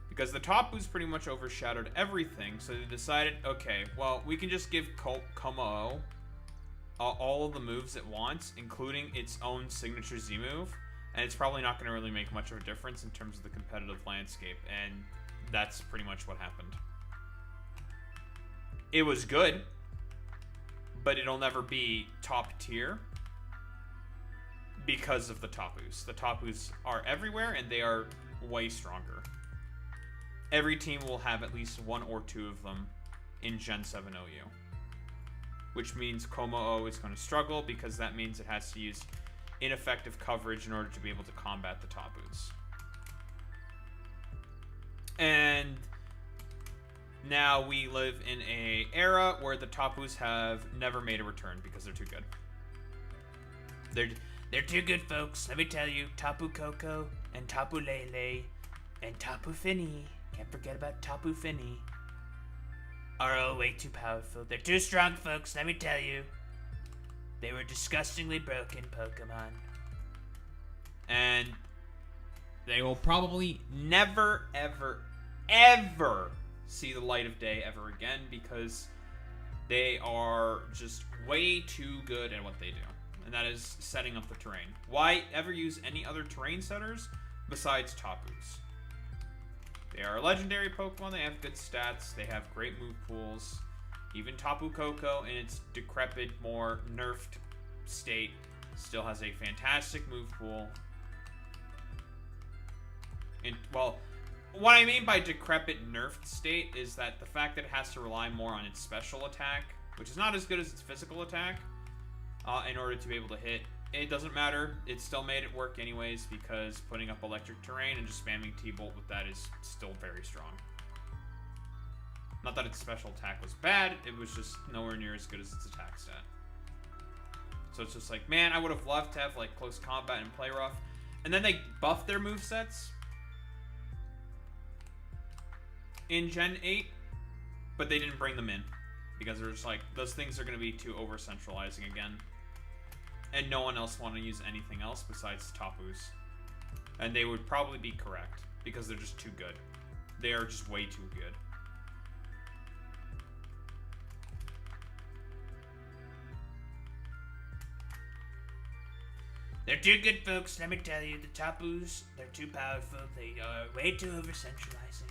Because the Tapus pretty much overshadowed everything, so they decided, okay, well, we can just give Como-O all of the moves it wants, including its own signature Z move, and it's probably not going to really make much of a difference in terms of the competitive landscape, and that's pretty much what happened. It was good, but it'll never be top tier because of the Tapus. The Tapus are everywhere, and they are way stronger. Every team will have at least one or two of them in Gen 7 OU. Which means Como-O is going to struggle because that means it has to use ineffective coverage in order to be able to combat the Tapus. And now we live in a era where the Tapus have never made a return because they're too good. They're too good, folks. Let me tell you, Tapu Koko and Tapu Lele and Tapu Fini, can't forget about Tapu Fini, are all way too powerful. They're too strong, folks, let me tell you. They were disgustingly broken Pokemon. And they will probably never, ever, ever see the light of day ever again because they are just way too good at what they do. And that is setting up the terrain. Why ever use any other terrain setters besides Tapus? They are a legendary Pokemon. They have good stats. They have great move pools. Even Tapu Koko, in its decrepit, more nerfed state, still has a fantastic move pool. And, well, what I mean by decrepit, nerfed state is that the fact that it has to rely more on its special attack, which is not as good as its physical attack, in order to be able to hit. It doesn't matter. It still made it work anyways because putting up electric terrain and just spamming T-Bolt with that is still very strong. Not that its special attack was bad, it was just nowhere near as good as its attack stat. So it's just like, man, I would have loved to have like close combat and play rough. And then they buffed their movesets in Gen 8, but they didn't bring them in because they're just like, those things are going to be too over-centralizing again. And no one else wanted to use anything else besides Tapus. And they would probably be correct, because they're just too good. They are just way too good. They're too good, folks, let me tell you. The Tapus, they're too powerful. They are way too over-centralizing.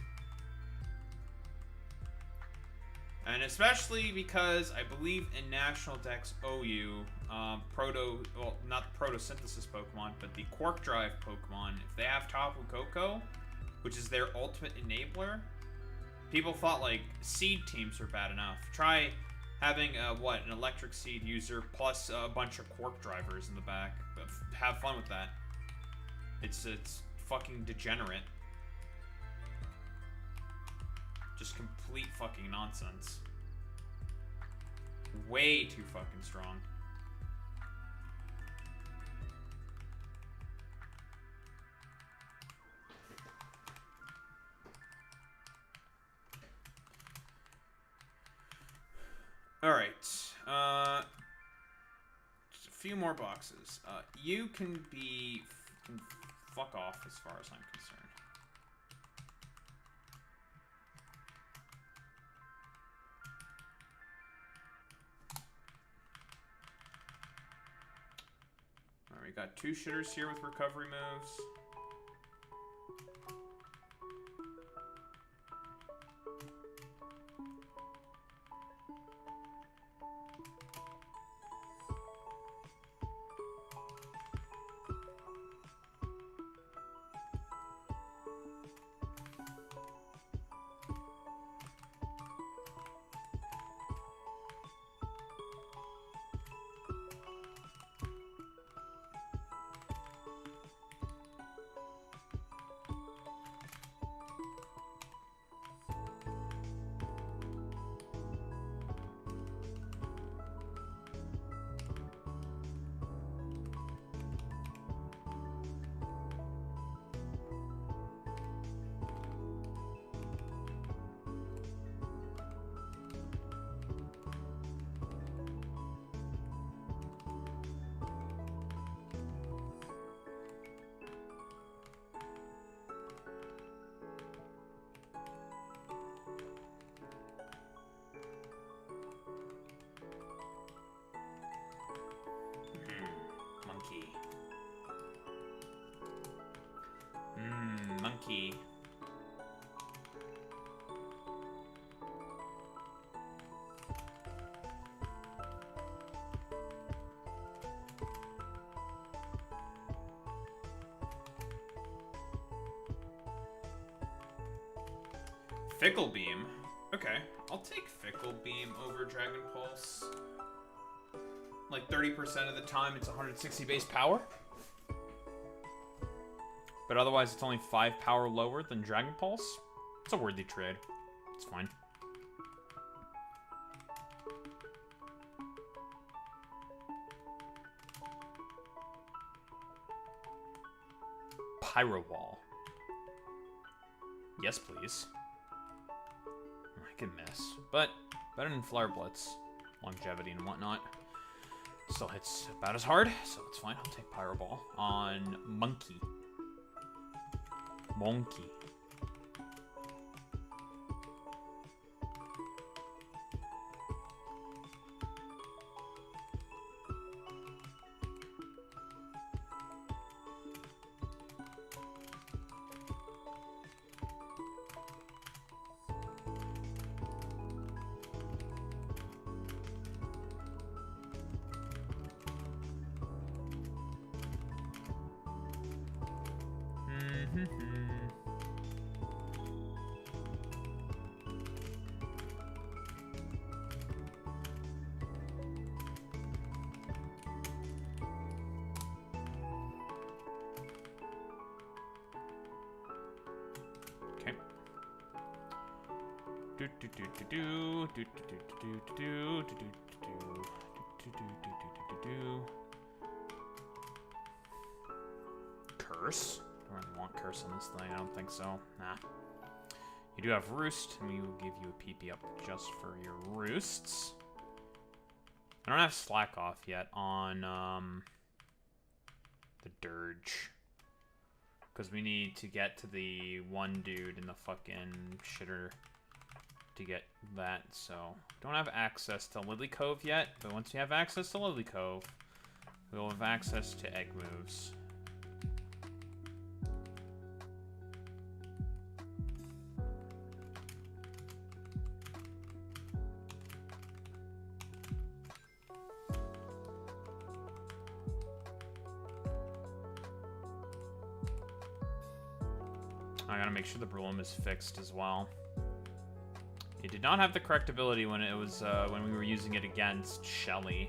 And especially because I believe in National Dex OU, not Proto-Synthesis Pokemon, but the Quark Drive Pokemon, if they have Tapu Koko, which is their ultimate enabler, people thought, like, seed teams were bad enough. Try having, an electric seed user plus a bunch of Quark Drivers in the back. Have fun with that. It's fucking degenerate. Just complete fucking nonsense. Way too fucking strong. Alright. Just a few more boxes. You can fuck off as far as I'm concerned. We got two shitters here with recovery moves. Monkey. Fickle Beam. Okay, I'll take Fickle Beam over Dragon Pulse. Like 30% of the time, it's 160 base power. But otherwise, it's only 5 power lower than Dragon Pulse. It's a worthy trade. It's fine. Pyro wall. Yes, please. I can miss, but better than Flare Blitz. Longevity and whatnot. Still hits about as hard, so it's fine. I'll take Pyro Ball on Monkey. Monkey. Curse? Don't really want curse on this thing, I don't think so. Nah. You do have roost, and we will give you a PP up just for your roosts. I don't have slack off yet on the dirge. Because we need to get to the one dude in the fucking shitter to get that, so don't have access to Lily Cove yet, but once we have access to Lily Cove, we'll have access to egg moves. I gotta make sure the Broom is fixed as well. It did not have the correct ability when it was when we were using it against Shelly.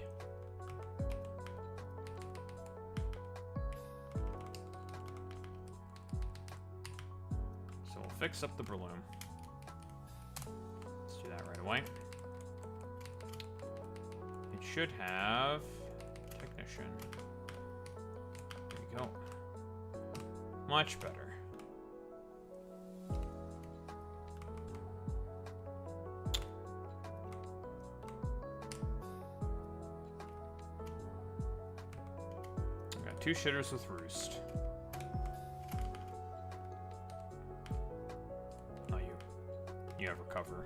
So we'll fix up the Broom. Let's do that right away. It should have Technician. There we go. Much better. Two shitters with roost. Oh, you have recover.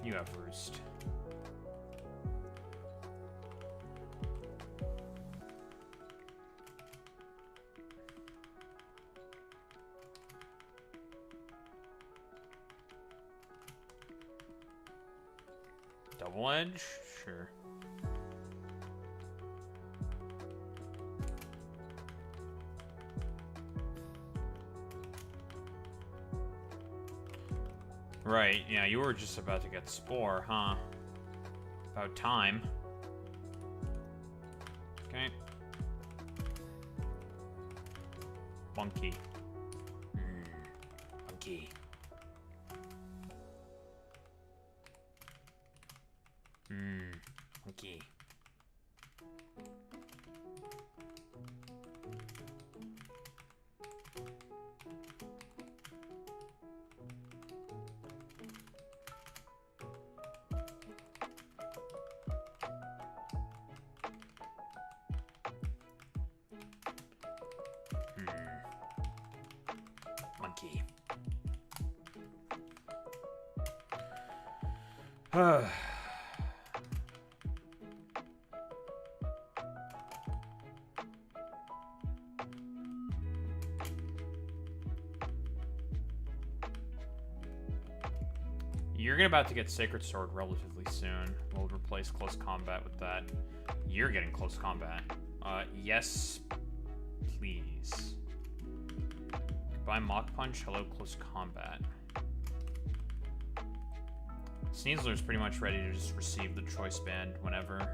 You have roost. Double edge? Sure. Right, yeah, you were just about to get Spore, huh? About time. Okay. Monkey. Monkey. Monkey. Monkey. You're about to get Sacred Sword relatively soon. We'll replace close combat with that. You're getting close combat. Yes, please. Goodbye, Mach Punch. Hello, close combat. Sneasler's pretty much ready to just receive the Choice Band whenever.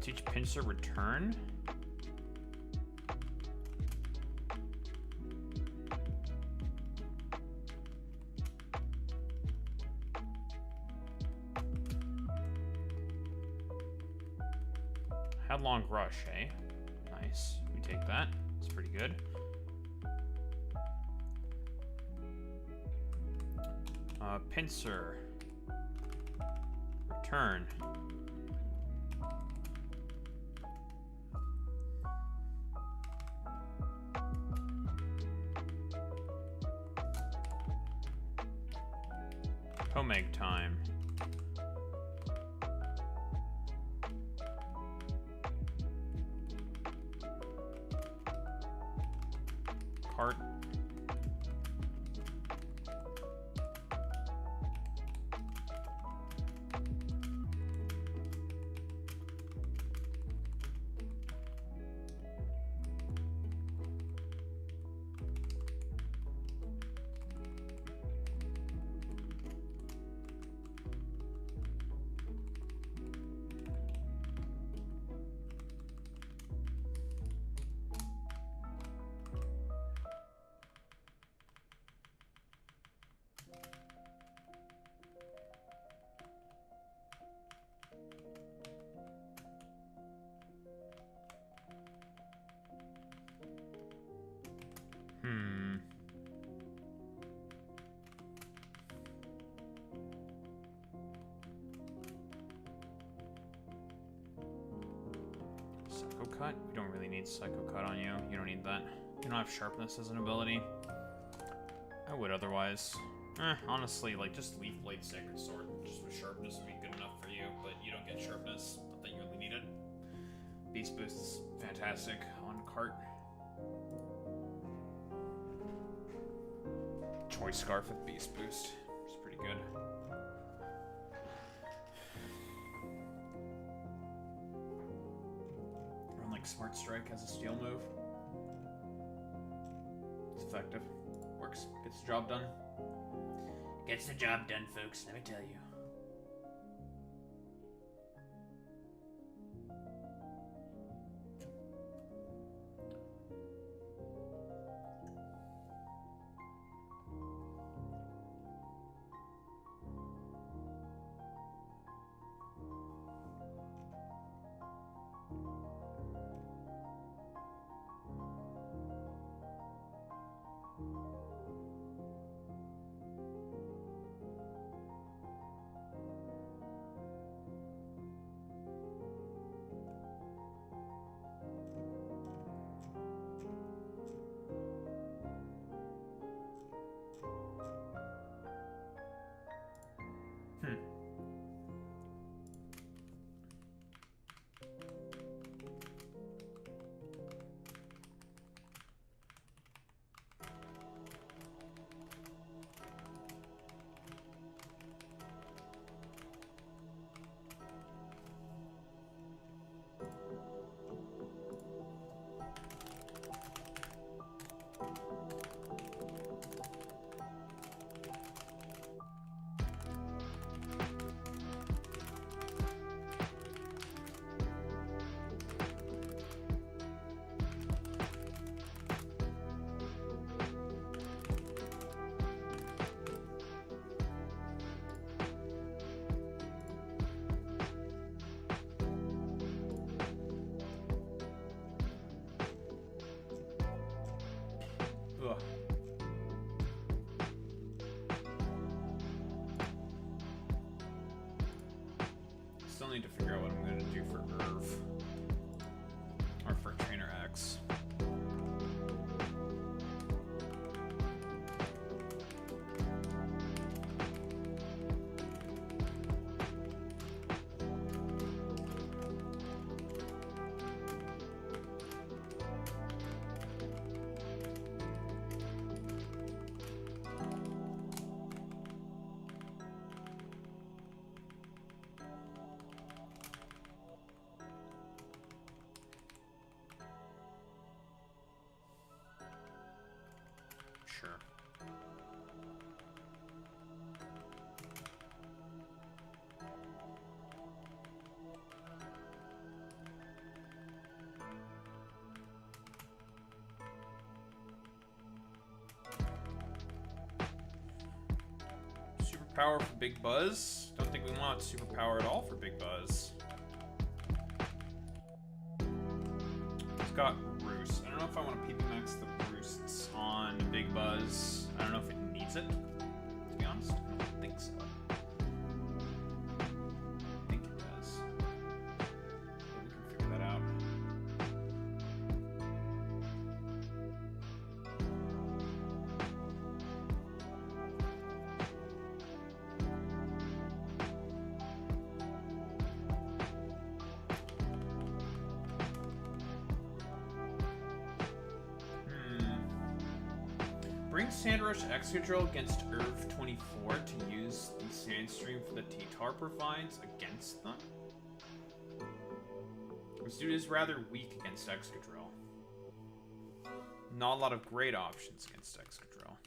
Teach pincer return. Headlong rush, eh? Nice. We take that. It's pretty good. Pincer. Return. Pomeg time. Cart. Psycho cut? We don't really need Psycho cut on you. You don't need that. You don't have sharpness as an ability. I would otherwise. Honestly, like, just leave Blade Sacred Sword just with sharpness would be good enough for you, but you don't get sharpness. Not that you really need it. Beast Boost is fantastic on cart. Choice Scarf with Beast Boost. It's pretty good. Run like Smart Strike as a steal move. It's effective. Works. Gets the job done. Gets the job done, folks, let me tell you. Ugh. Still need to figure out what I'm going to do for Irv. Or for Trainer X. superpower for Big Buzz. Don't think we want superpower at all for Big Buzz. It's got Roost. I don't know if I want to PP max the Roosts on Big Buzz. I don't know if it needs it, to be honest. I don't think so. I think it does. We can figure that out. Bring Sandrush Excadrill against Irv 24 to use the Sandstream for the T-Tar provides against them. This dude is rather weak against Excadrill. Not a lot of great options against Excadrill.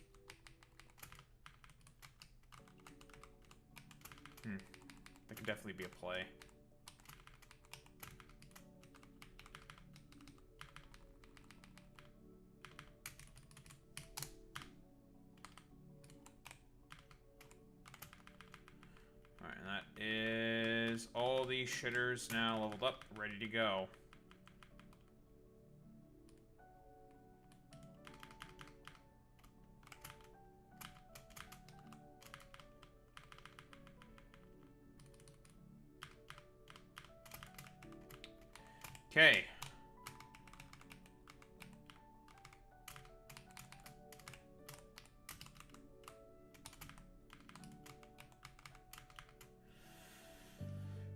That could definitely be a play. Is all these shitters now leveled up, ready to go. Okay.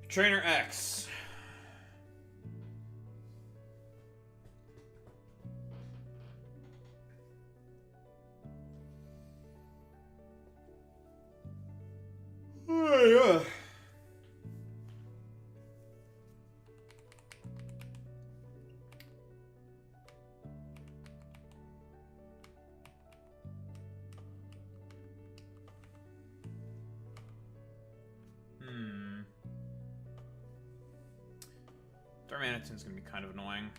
Trainer X. Oh, yeah. Darmaniton's gonna be kind of annoying.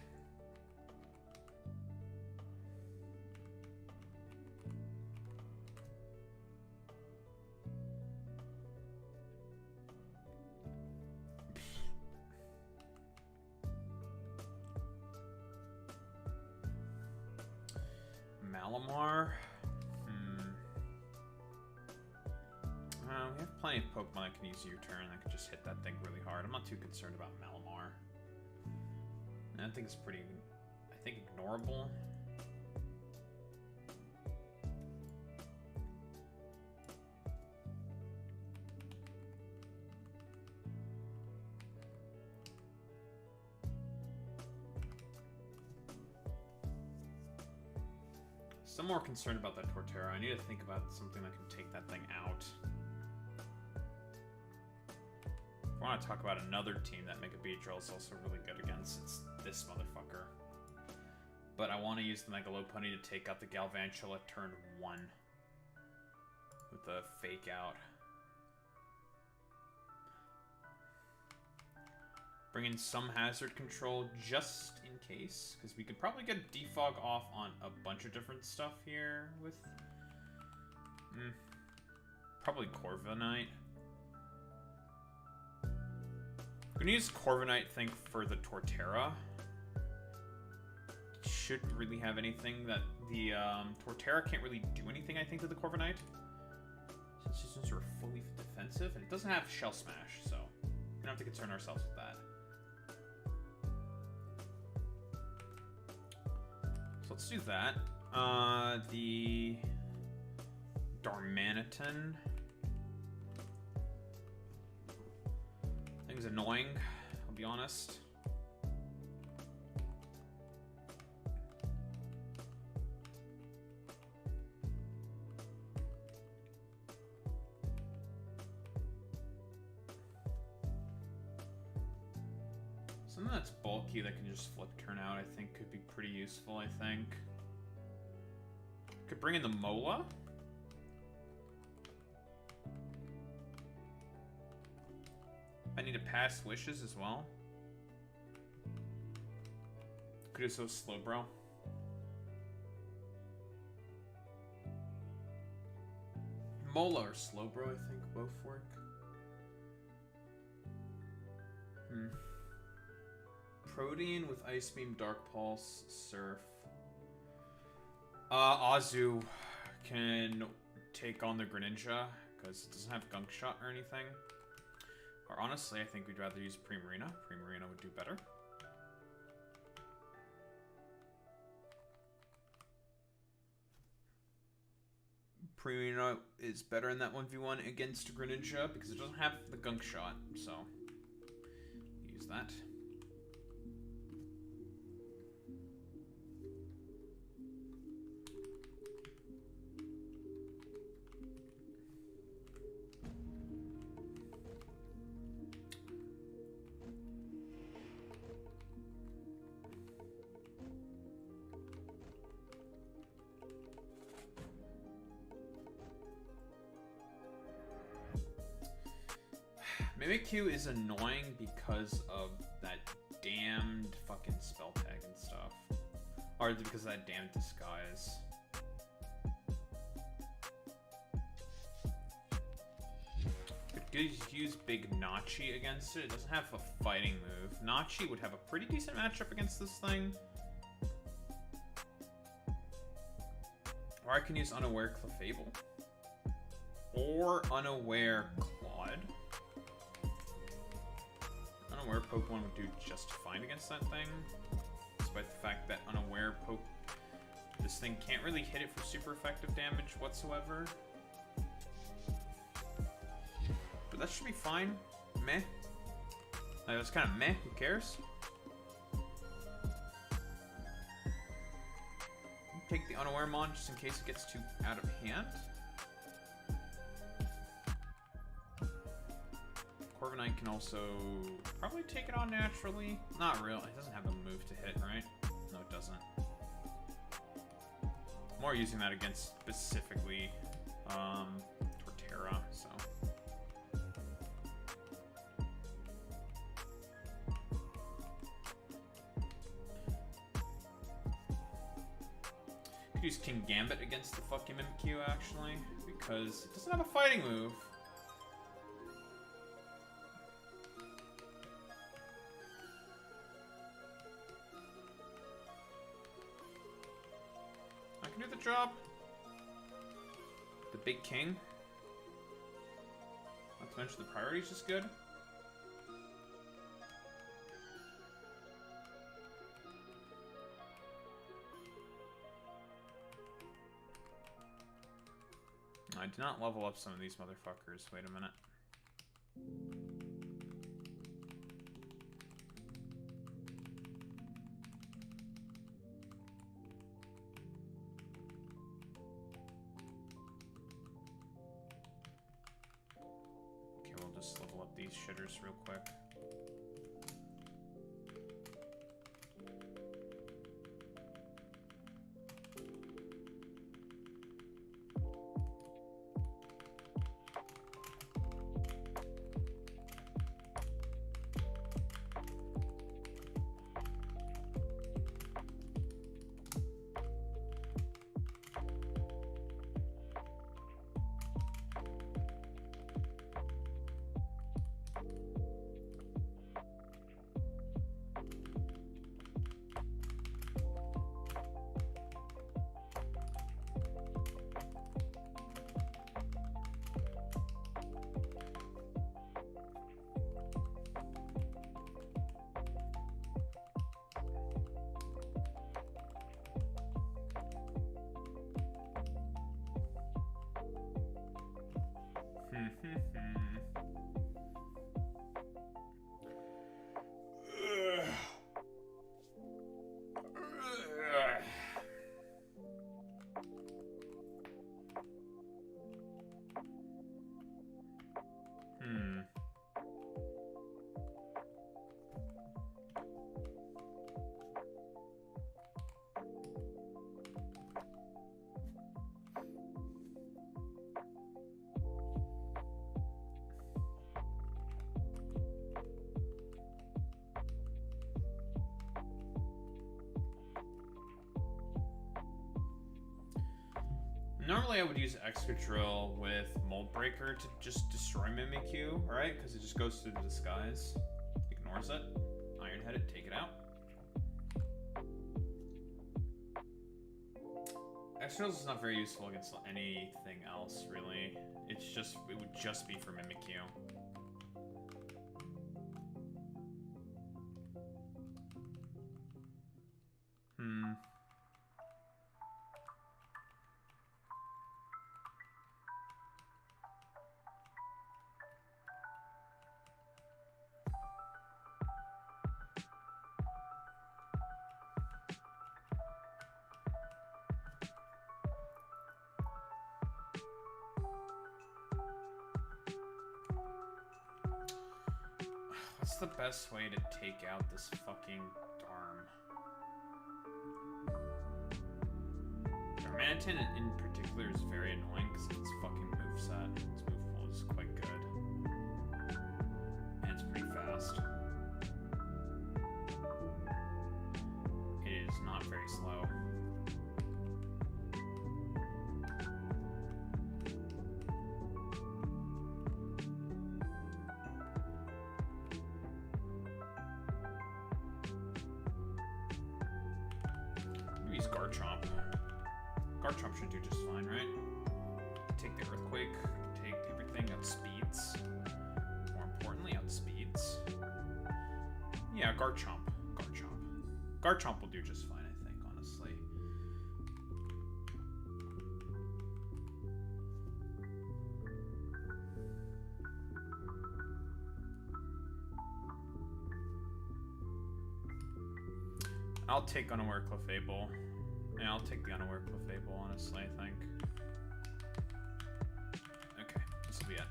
Malamar. We have plenty of Pokemon that can use U-turn that can just hit that thing really hard. I'm not too concerned about Malamar. I think it's pretty, ignorable. Still more concerned about that Torterra. I need to think about something that can take that thing out. I want to talk about another team that Mega Beedrill is also really good against. It's this motherfucker. But I want to use the Mega Lopunny to take out the Galvantula at turn 1 with the fake out. Bring in some hazard control just in case, because we could probably get Defog off on a bunch of different stuff here with probably Corviknight. I'm gonna use Corviknight, think, for the Torterra. Shouldn't really have anything that the Torterra can't really do anything, I think, to the Corviknight. Since it's sort of fully defensive, and it doesn't have Shell Smash, so we don't have to concern ourselves with that. So let's do that. The Darmaniton. Thing's annoying, I'll be honest. Something that's bulky that can just flip turn out, I think, could be pretty useful, I think. Could bring in the Mola. I need to pass wishes as well. Could do so slow, bro. Mola or Slowbro, I think, both work. Protean with Ice Beam, Dark Pulse, Surf. Azu can take on the Greninja, because it doesn't have Gunk Shot or anything. Or honestly, I think we'd rather use Primarina. Primarina would do better. Primarina is better in that 1v1 against Greninja because it doesn't have the Gunk Shot, so use that. Mimikyu is annoying because of that damned fucking spell tag and stuff. Or because of that damned disguise. Could use Big Nachi against it. It doesn't have a fighting move. Nachi would have a pretty decent matchup against this thing. Or I can use Unaware Clefable. Or Unaware Claude. Unaware Pokemon would do just fine against that thing. Despite the fact that this thing can't really hit it for super effective damage whatsoever. But that should be fine. Meh. Like, that's kind of meh. Who cares? Take the Unaware Mon just in case it gets too out of hand. Corviknight can also probably take it on naturally. Not real. It doesn't have a move to hit, right? No, it doesn't. More using that against specifically Torterra, so. Could use King Gambit against the fucking Mimikyu, actually, because it doesn't have a fighting move. I can do the job. The Big King. Not to mention the priority's just good. I did not level up some of these motherfuckers. Wait a minute. Okay, we'll just level up these shitters real quick. Normally I would use Excadrill with Mold Breaker to just destroy Mimikyu, right? Because it just goes through the disguise. Ignores it. Iron-headed, take it out. Excadrill is not very useful against anything else, really. It would just be for Mimikyu. What's the best way to take out this fucking Darm? Darmanitan in particular is very annoying because of its fucking moveset. Its move pool is quite good. And it's pretty fast. It is not very slow. Garchomp. Garchomp should do just fine, right? Take the Earthquake, take everything, outspeeds. More importantly, outspeeds. Yeah, Garchomp. Garchomp will do just fine, I think, honestly. I'll take Unaware Clefable. Yeah, I'll take the Unaware Clefable, honestly, I think. Okay, this will be it.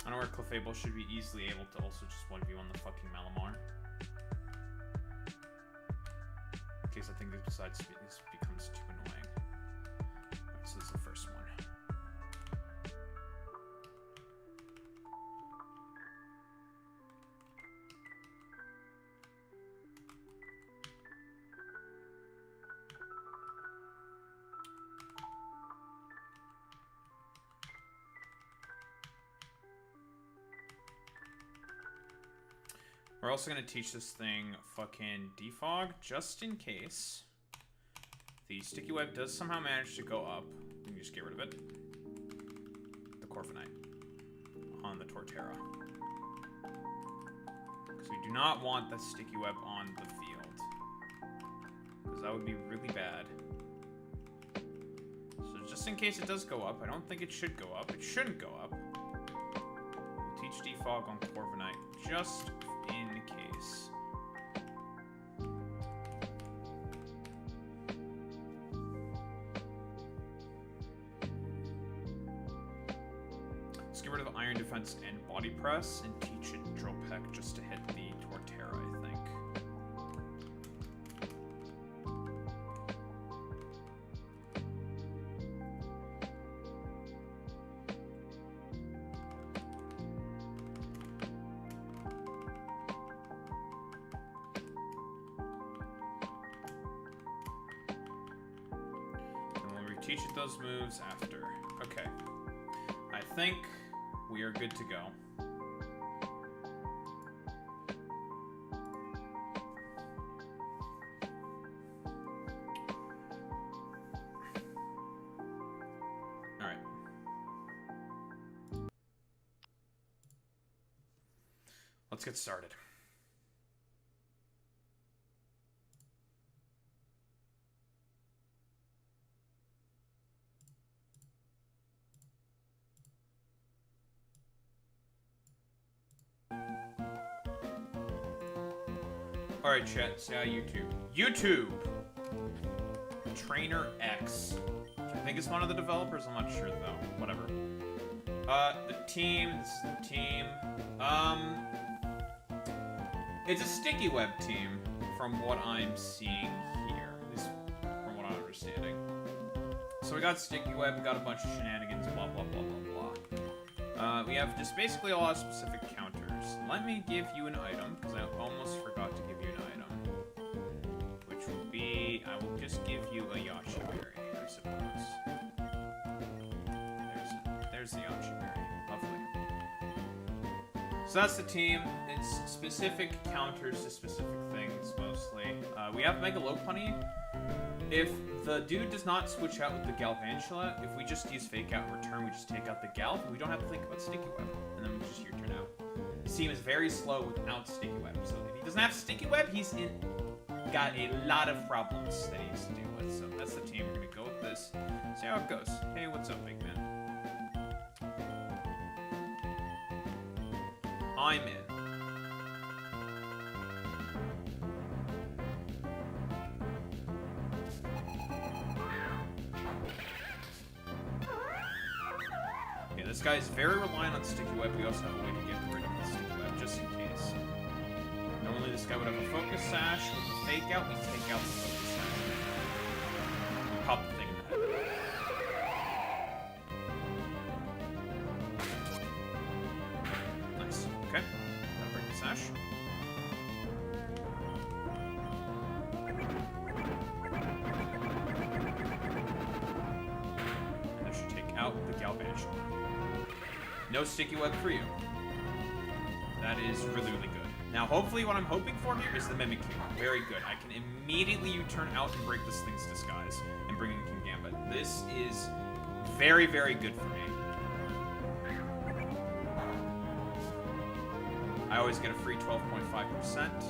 Unaware Clefable should be easily able to also just 1v1 the fucking Malamar. In case I think this becomes too annoying. Alright, so this is the first one. We're also going to teach this thing fucking defog, just in case the sticky web does somehow manage to go up. We can just get rid of it. The Corviknight on the Torterra. Because we do not want the sticky web on the field. Because that would be really bad. So just in case it does go up, I don't think it should go up. It shouldn't go up. We'll teach defog on Corviknight just in case. Let's get rid of Iron Defense and Body Press and teach it Drill Peck just to hit the Torterra, I think. Teach it those moves after. Okay. I think we are good to go. Alright. Let's get started. Alright, chat, say hi, YouTube. YouTube! Trainer X. I think it's one of the developers, I'm not sure though. Whatever. The team, this is the team. It's a sticky web team, from what I'm seeing here. At least from what I'm understanding. So we got sticky web, we got a bunch of shenanigans, blah blah blah blah blah. We have just basically a lot of specific counters. Let me give you an item, because I almost forgot to give you an item. Which would be money, I will just give you a yashi berry, I suppose. There's the yashi berry. Lovely. So that's the team. It's specific counters to specific things, mostly. We have Megalopony. If the dude does not switch out with the Galvantula, if we just use Fake Out in return, we just take out the Gal, we don't have to think about Sticky Web. And then we just your turn out. This team is very slow without Sticky Web. So if he doesn't have Sticky Web, he's got a lot of problems that he needs to deal with. So that's the team. We're going to go with this. See how it goes. Hey, what's up, big man? I'm in. Okay, this guy is very reliant on Sticky Web. We also have a way to get rid of the Sticky Web, just in case. Normally this guy would have a Focus Sash. With the Fake Out, we take out the Focus Sash. We pop the thing in the head. Nice. Okay. Gotta break the Sash. And this should take out the Galvantula. No Sticky Web for you. That is really, really good. Now, hopefully what I'm hoping for here is the Mimikyu. Very good. I can immediately U-turn out and break this thing's disguise and bring in King Gambit. This is very, very good for me. I always get a free 12.5%.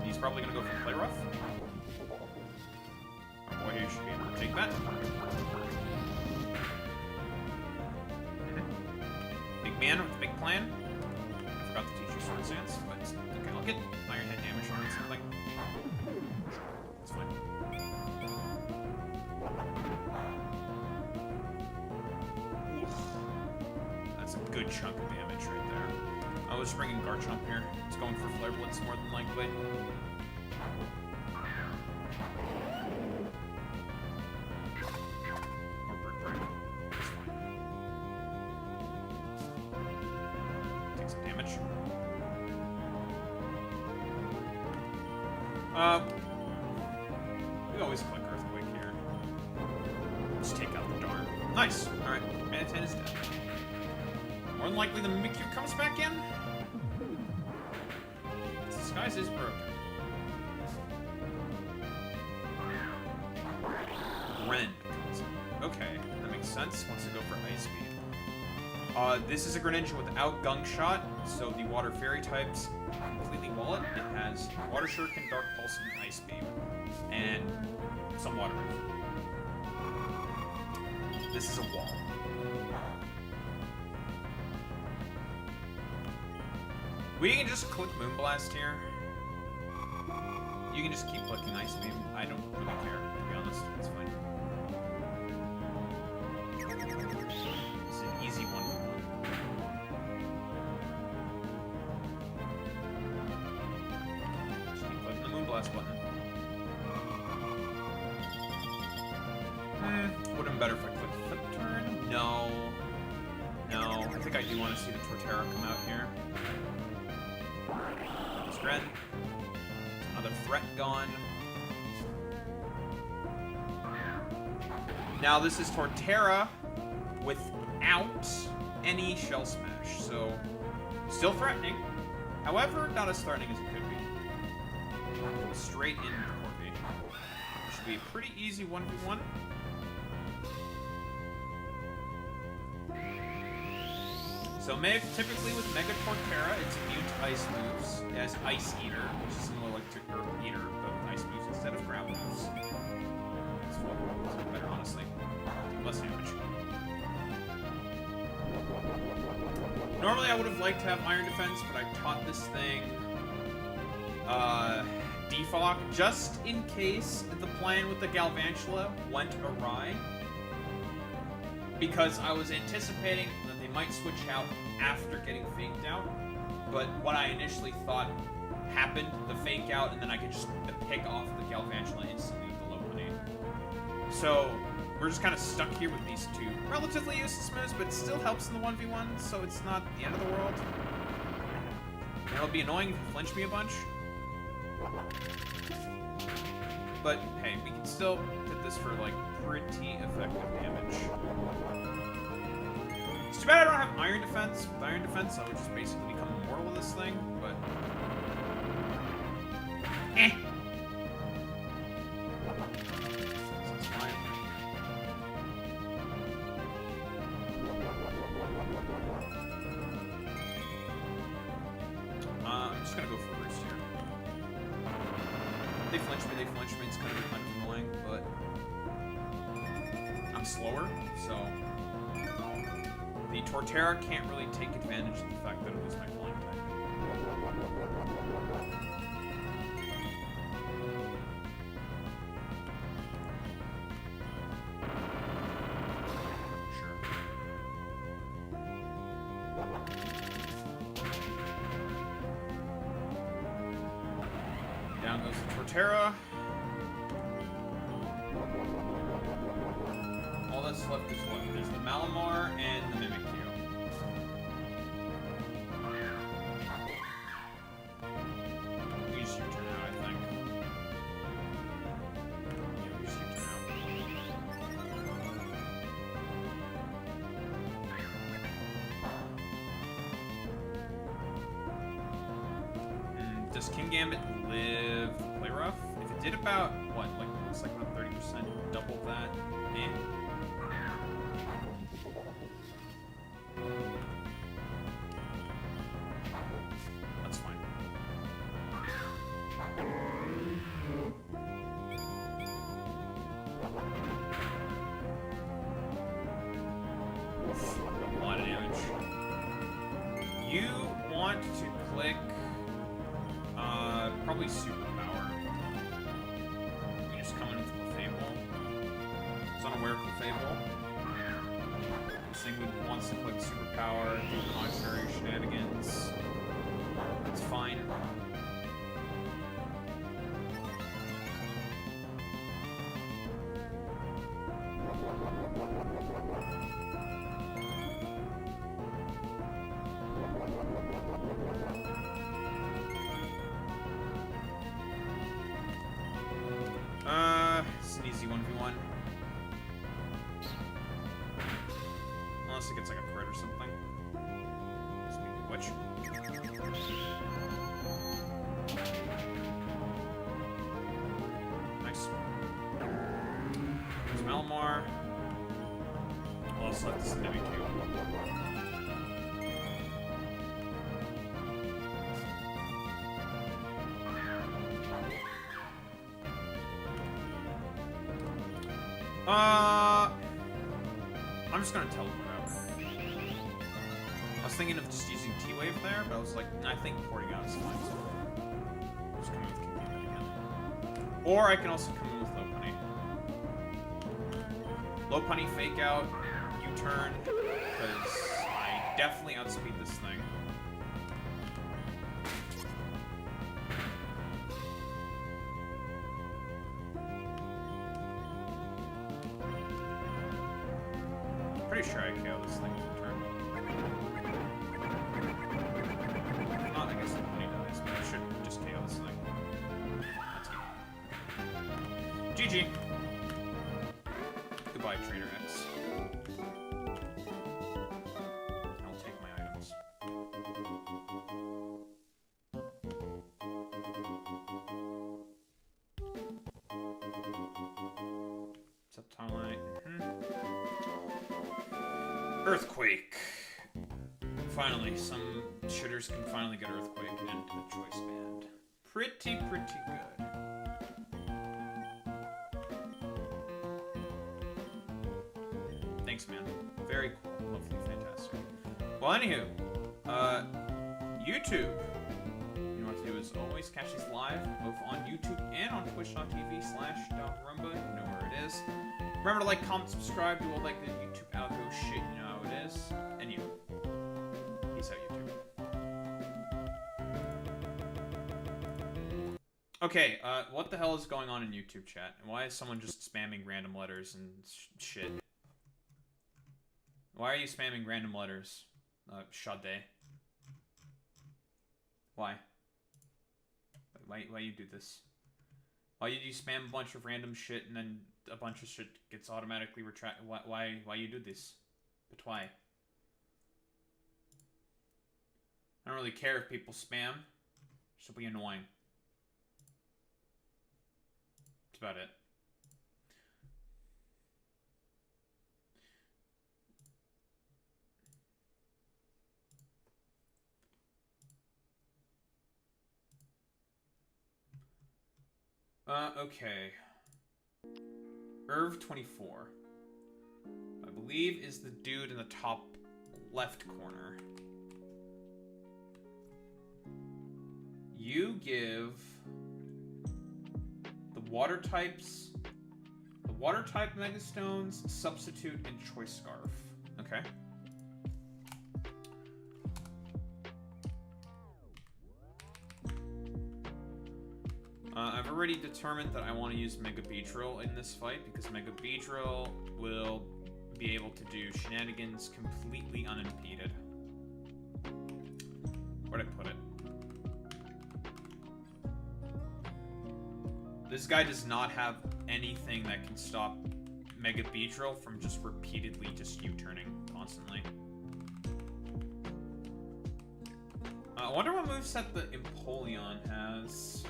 He's probably going to go for Play Rough. Our boy here should be able to take that. Big man with a big plan. I forgot to teach you Sword Stance, but okay, I'll get Iron Head damage on something. It's fine. Oof. That's a good chunk of damage right there. I was bringing Garchomp here. It's going for Flare Blitz more than likely. Or Brick Break. It's fine. Take some damage. We always click Earthquake here. Just take out the darn. Nice! Alright, Manatee is dead. More than likely the Mimikyu comes back in. This disguise is broken. Ren comes in. Okay, that makes sense. Wants to go for Ice Beam. This is a Greninja without Gunk Shot, so the Water Fairy types completely wall it. It has Water Shuriken, Dark Pulse, and Ice Beam. And some Water Move. This is a wall. We can just click Moonblast here. You can just keep clicking Ice Beam. I don't really care, to be honest. It's fine. It's an easy 1v1. Just keep clicking the Moonblast button. Would have been better if I clicked Flip Turn. No. No. I think I do want to see the Torterra come out here. Ren. Another threat gone. Now this is Torterra without any Shell Smash, so still threatening. However, not as threatening as it could be. Straight into Corby. Should be a pretty easy 1v1. So typically with Mega Torterra, it's immune to ice moves. It has Ice Eater, which is similar like to Earth Eater, but with ice moves instead of ground moves. It's better, honestly. Less damage. Normally I would have liked to have Iron Defense, but I taught this thing Defog just in case the plan with the Galvantula went awry. Because I was anticipating that they might switch out after getting faked out, but what I initially thought happened, the fake out, and then I could just pick off the Galvantula instantly with the Lopunny. So we're just kind of stuck here with these two relatively useless moves, but it still helps in the 1v1, so it's not the end of the world. And it'll be annoying if you flinch me a bunch. But hey, we can still hit this for like pretty effective damage. It's too bad I don't have iron defense. With iron defense, I would just basically become immortal with this thing, but eh. So it's fine. I'm just gonna go for roost here. They flinch me, it's gonna be kind of annoying, but I'm slower, so the Torterra can't really take advantage of the fact that it was my flying type. Sure. Down goes the Torterra. All that's left is what? There's the Malamar and the Mimikyu. You just U-turn out, I think. Yeah, we just U-turn out. Does King Gambit live play rough? If it did about, what, like, looks like about 30%, double that. Eh. That's fine. A lot of damage. You want to click probably superpower. You just come in with Clefable. It's unaware of Clefable. This thing wants to click superpower, do contrary shenanigans. It's fine. It's an easy 1v1. Unless it gets like a crit or something. Speaking of which. Nice. There's Malamar. All that's left is the Mimikyu. I'm just gonna teleport out. I was thinking of just using T-Wave there, but I was like, nah, I think porting out is fine, so I'll just come in with King Gambit again. Or I can also come in with Lopunny. Lopunny, fake out, U-turn, because I definitely outspeed this thing. Pretty sure I KO this thing for turn. If not, I guess the money dies, but I should just KO this thing. That's good. GG. Goodbye, Trainer X. I'll take my items. What's up, Twilight? Earthquake. Finally, some shitters can finally get Earthquake and the choice band. Pretty good. Thanks, man. Very cool. Hopefully fantastic. Well, anywho, YouTube. You know what to do as always. Catch these live, both on YouTube and on twitch.tv/Rumba. You know where it is. Remember to like, comment, subscribe, do all like the YouTube algo shit, you know how it is. And you. Peace out, YouTube. Okay, what the hell is going on in YouTube chat? And why is someone just spamming random letters and shit? Why are you spamming random letters? Sade. Why? Why you do this? Why did you spam a bunch of random shit and then a bunch of shit gets automatically retracted? Why you do this? But why? I don't really care if people spam. Just be annoying. That's about it. Okay. Irv 24. I believe is the dude in the top left corner. You give the water type megastones, substitute, and choice scarf. Okay. I've already determined that I want to use Mega Beedrill in this fight because Mega Beedrill will be able to do shenanigans completely unimpeded. Where'd I put it? This guy does not have anything that can stop Mega Beedrill from just repeatedly just U-turning constantly. I wonder what moveset the Imperium has.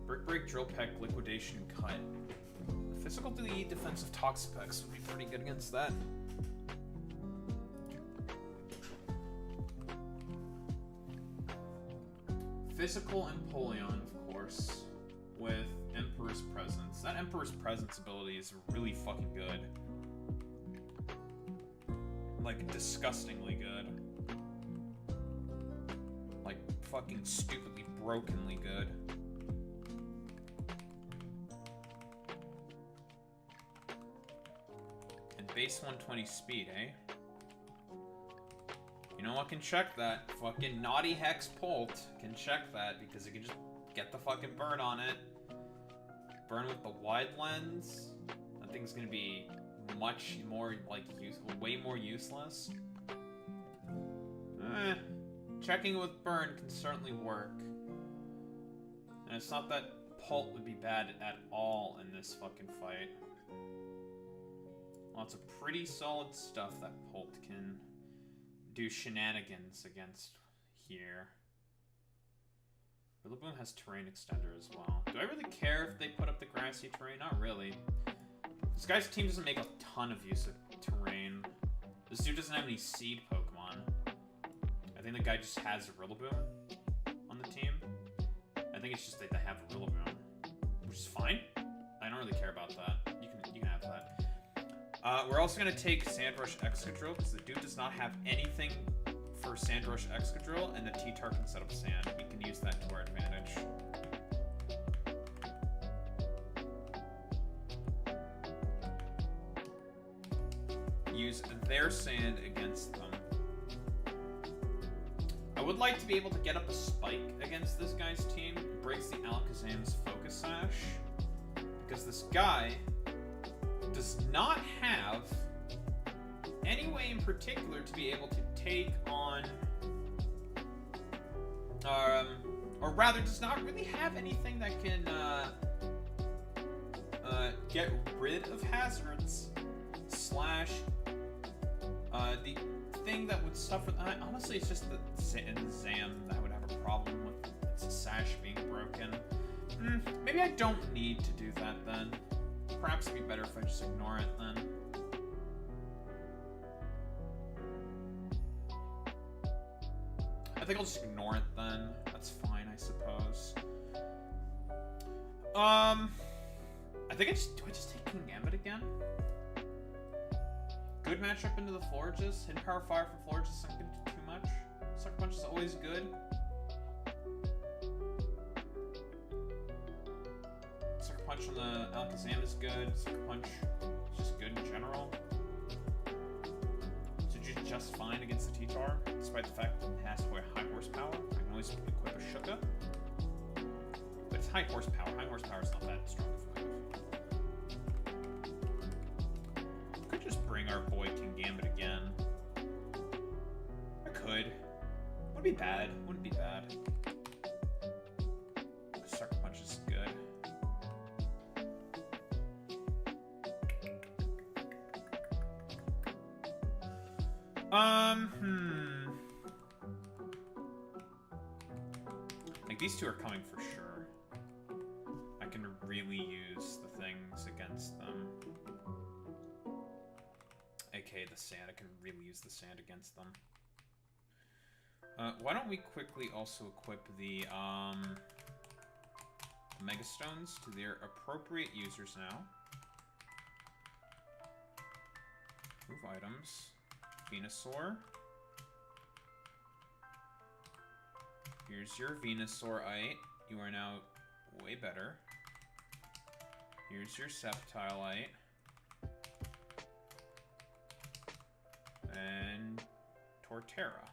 Brick Break, Drill Peck, Liquidation, Cut. Physical delete, defensive Toxapex would be pretty good against that. Physical Empoleon, of course, with Emperor's Presence. That Emperor's Presence ability is really fucking good. Like, disgustingly good. Like, fucking stupidly brokenly good. Base 120 speed, eh? You know what can check that? Fucking Naughty Hex Polt can check that because it can just get the fucking burn on it. Burn with the wide lens. That thing's gonna be much more, like, way more useless. Checking with burn can certainly work. And it's not that Polt would be bad at all in this fucking fight. Lots of pretty solid stuff that Polt can do shenanigans against here. Rillaboom has terrain extender as well. Do I really care if they put up the grassy terrain? Not really. This guy's team doesn't make a ton of use of terrain. This dude doesn't have any seed Pokemon. I think the guy just has a Rillaboom on the team. I think it's just that they have a Rillaboom, which is fine. I don't really care about that. You can have that. We're also going to take Sandrush Excadrill, because the dude does not have anything for Sandrush Excadrill, and the T-Tar can set up sand. We can use that to our advantage. Use their sand against them. I would like to be able to get up a spike against this guy's team. It breaks the Alakazam's Focus Sash, because this guy does not have any way in particular to be able to take on, or rather does not really have anything that can get rid of hazards slash the thing that would suffer. Honestly, it's just the Zam that would have a problem with its sash being broken. Maybe I don't need to do that then. Perhaps it'd be better if I just ignore it then. I think I'll just ignore it then. That's fine, I suppose. I think do I just take King Gambit again? Good matchup into the Florges. Hidden Power Fire for Florges isn't gonna do too much. Sucker Punch is always good. Sucker Punch on the Alakazam is good. Sucker Punch is just good in general. So just fine against the T-Tar, despite the fact that it has high horsepower. I can always equip a Shuka. But it's high horsepower. High horsepower is not that strong of a move. I could just bring our boy King Gambit again. I could. Wouldn't be bad. Wouldn't be bad. Like, these two are coming for sure. I can really use the things against them. AKA the sand. I can really use the sand against them. Why don't we quickly also equip the Megastones to their appropriate users now. Move items. Venusaur. Here's your Venusaurite. You are now way better. Here's your Sceptileite. And Torterra.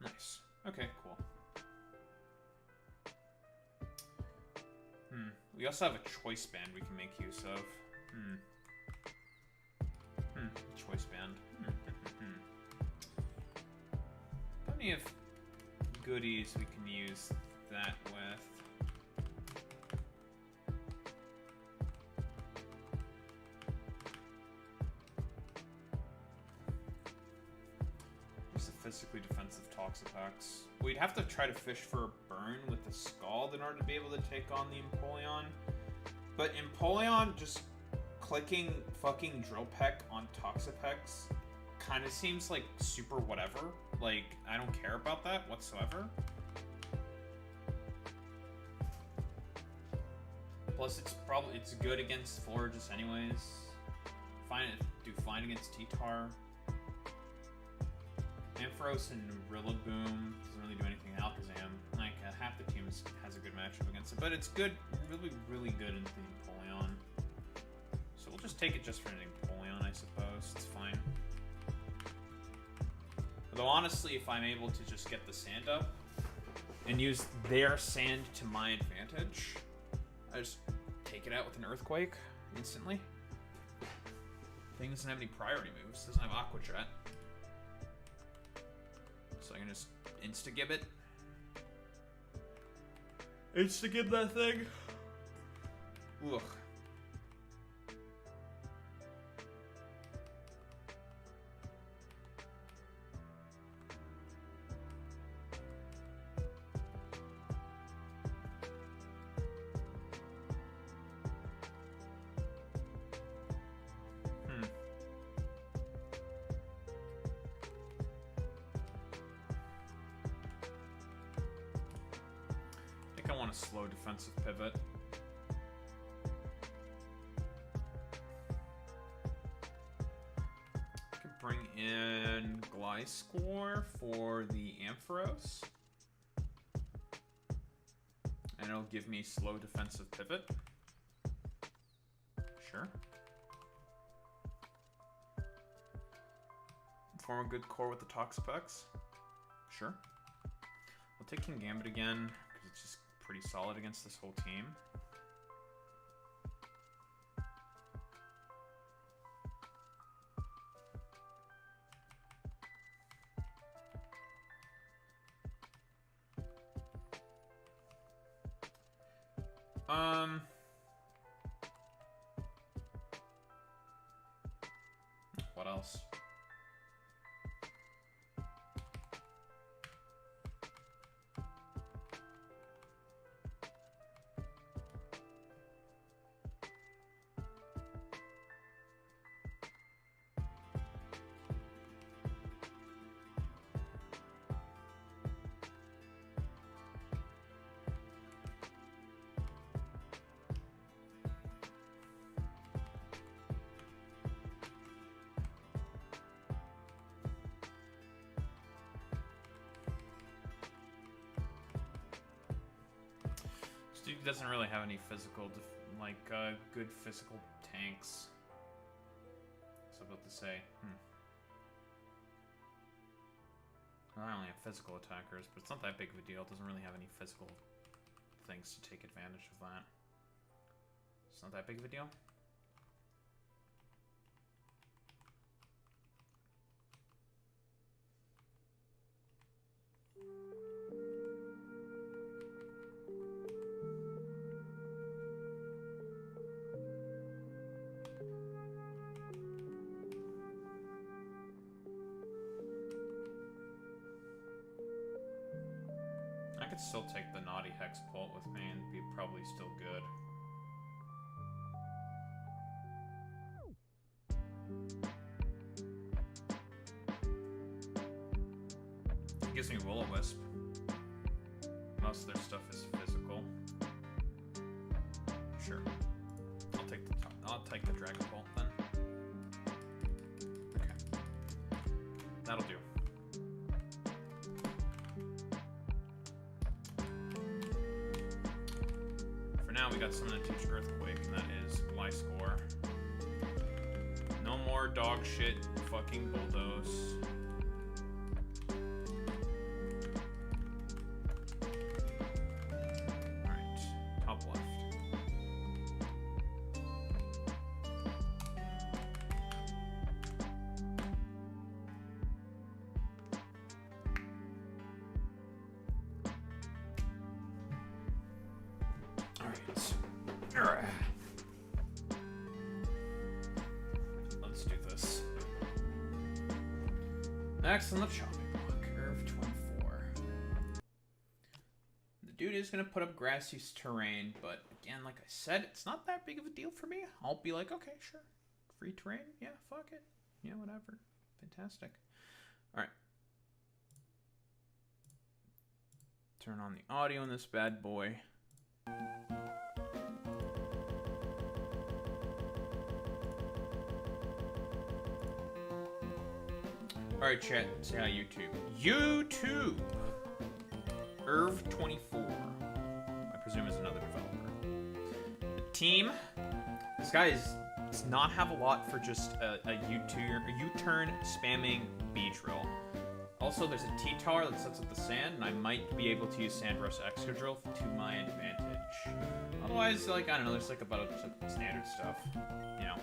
Nice. Okay, cool. We also have a choice band we can make use of. Choice band. Plenty of goodies we can use that with. Just a physically defensive Toxapex. We'd have to try to fish for a burn with the Scald in order to be able to take on the Empoleon. But Empoleon just clicking fucking Drill Peck on Toxapex kind of seems like super whatever. Like, I don't care about that whatsoever. Plus, it's good against Florges anyways. Fine against T-Tar. Ampharos and Rillaboom doesn't really do anything to Alakazam. Like, half the team has a good matchup against it, but it's good, really, really good into the Empoleon. So we'll just take it just for an Empoleon, I suppose. It's fine. Although honestly, if I'm able to just get the sand up and use their sand to my advantage, I just take it out with an Earthquake instantly. Thing doesn't have any priority moves. Doesn't have Aqua Jet. So I can just insta-gib it. Insta-gib that thing. Ugh. I want a slow defensive pivot. I can bring in Gliscor for the Ampharos. And it'll give me slow defensive pivot. Sure. Form a good core with the Toxapex. Sure. We'll take King Gambit again, because it's just pretty solid against this whole team. What else? Dude doesn't really have any physical, good physical tanks. So about to say, Well, I only have physical attackers, but it's not that big of a deal. It doesn't really have any physical things to take advantage of that. It's not that big of a deal. could still take the naughty hex bolt with me and be probably still good. It gives me will-o-wisp. Most of their stuff is physical. Sure. I'll take the dragon bolt then. Okay. That'll do. For now, we got something to teach Earthquake, and that is Lie Score. No more dog shit fucking bulldoze. Alright, top left. Alright. Let's do this. Next on the chopping block, curve 24. The dude is gonna put up grassy terrain, but again, like I said, it's not that big of a deal for me. I'll be like, okay, sure. Free terrain? Yeah, fuck it. Yeah, whatever. Fantastic. Alright. Turn on the audio in this bad boy. Alright, chat. Say hi, YouTube. YouTube! Irv24. I presume is another developer. The team. This guy does not have a lot for just a U-turn spamming B drill. Also, there's a T-Tower that sets up the sand, and I might be able to use Sand Rush Extra Drill to my advantage. Otherwise, like, I don't know, there's like about some standard stuff. You know.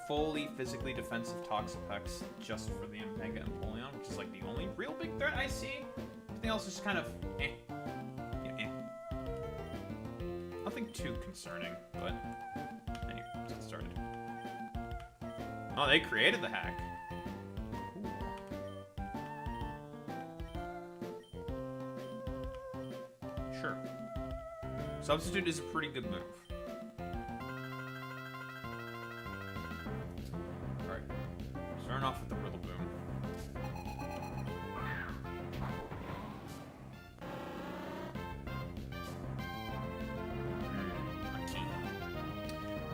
Fully physically defensive Toxapex just for the Mega Empoleon, which is like the only real big threat I see. Everything else is just kind of eh. Yeah, eh. Nothing too concerning, but anyway, let's get started. Oh, they created the hack. Ooh. Sure. Substitute is a pretty good move. Starting off with the Rillaboom.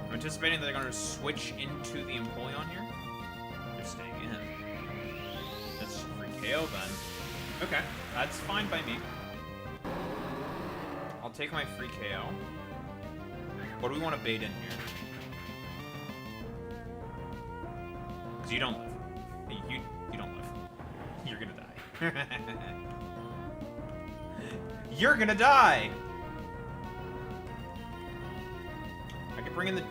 I'm anticipating that they're going to switch into the Empoleon here. They're staying in. That's free KO then. Okay, that's fine by me. I'll take my free KO. What do we want to bait in here? Because you don't live. You don't live. You're gonna die. You're gonna die! I could bring in the